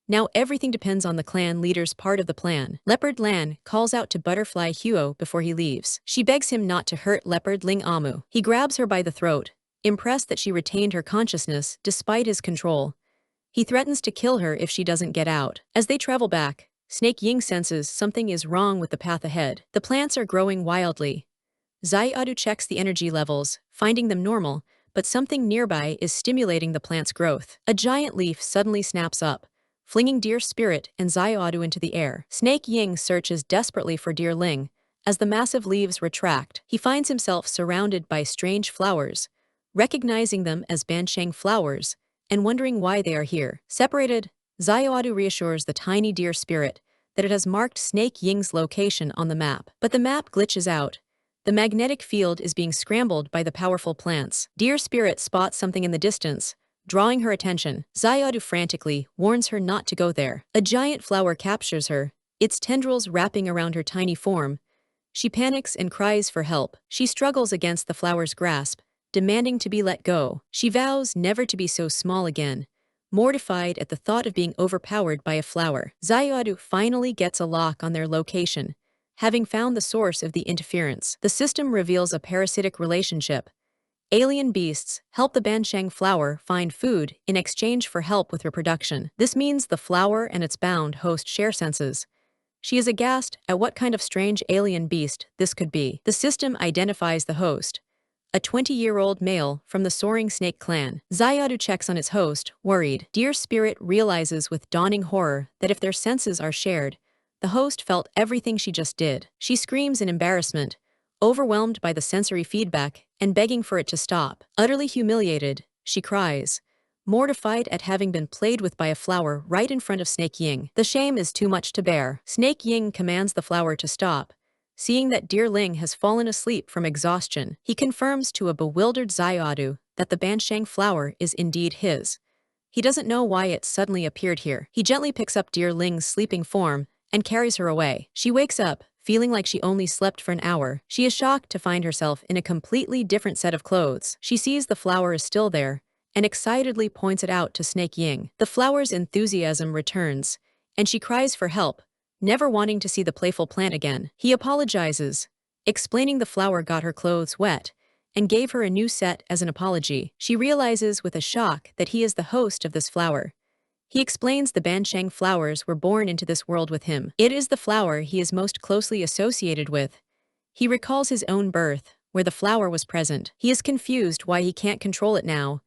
Now everything depends on the clan leader's part of the plan. Leopard Lan calls out to Butterfly Huo before he leaves. She begs him not to hurt Leopard Ling Amu. He grabs her by the throat, impressed that she retained her consciousness despite his control. He threatens to kill her if she doesn't get out. As they travel back, Snake Ying senses something is wrong with the path ahead. The plants are growing wildly. Zayadu checks the energy levels, finding them normal, but something nearby is stimulating the plant's growth. A giant leaf suddenly snaps up, flinging Dear Spirit and Zayadu into the air. Snake Ying searches desperately for Dear Ling. As the massive leaves retract, he finds himself surrounded by strange flowers, recognizing them as Bansheng flowers, and wondering why they are here. Separated, Zayadu reassures the tiny Dear Spirit that it has marked Snake Ying's location on the map. But the map glitches out. The magnetic field is being scrambled by the powerful plants. Dear Spirit spots something in the distance, drawing her attention. Zayadu frantically warns her not to go there. A giant flower captures her, its tendrils wrapping around her tiny form. She panics and cries for help. She struggles against the flower's grasp, demanding to be let go. She vows never to be so small again, mortified at the thought of being overpowered by a flower. Zayadu finally gets a lock on their location, having found the source of the interference. The system reveals a parasitic relationship. Alien beasts help the Bansheng flower find food in exchange for help with reproduction. This means the flower and its bound host share senses. She is aghast at what kind of strange alien beast this could be. The system identifies the host, a 20-year-old male from the Soaring Snake clan. Zayadu checks on its host, worried. Dear Spirit realizes with dawning horror that if their senses are shared, the host felt everything she just did. She screams in embarrassment, overwhelmed by the sensory feedback and begging for it to stop. Utterly humiliated, she cries, mortified at having been played with by a flower right in front of Snake Ying. The shame is too much to bear. Snake Ying commands the flower to stop. Seeing that Dear Ling has fallen asleep from exhaustion, he confirms to a bewildered Zayadu that the Bansheng flower is indeed his. He doesn't know why it suddenly appeared here. He gently picks up Dear Ling's sleeping form and carries her away. She wakes up, feeling like she only slept for an hour. She is shocked to find herself in a completely different set of clothes. She sees the flower is still there and excitedly points it out to Snake Ying. The flower's enthusiasm returns, and she cries for help, never wanting to see the playful plant again. He apologizes, explaining the flower got her clothes wet and gave her a new set as an apology. She realizes with a shock that he is the host of this flower. He explains the Bansheng flowers were born into this world with him. It is the flower he is most closely associated with. He recalls his own birth, where the flower was present. He is confused why he can't control it now.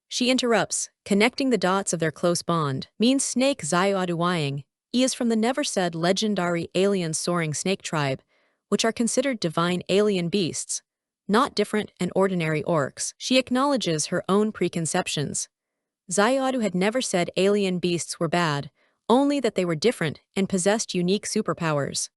She interrupts, connecting the dots of their close bond. Means Snake Zayadu. He is from the never-said legendary alien Soaring Snake tribe, which are considered divine alien beasts, not different and ordinary orcs. She acknowledges her own preconceptions. Zayadu had never said alien beasts were bad, only that they were different and possessed unique superpowers.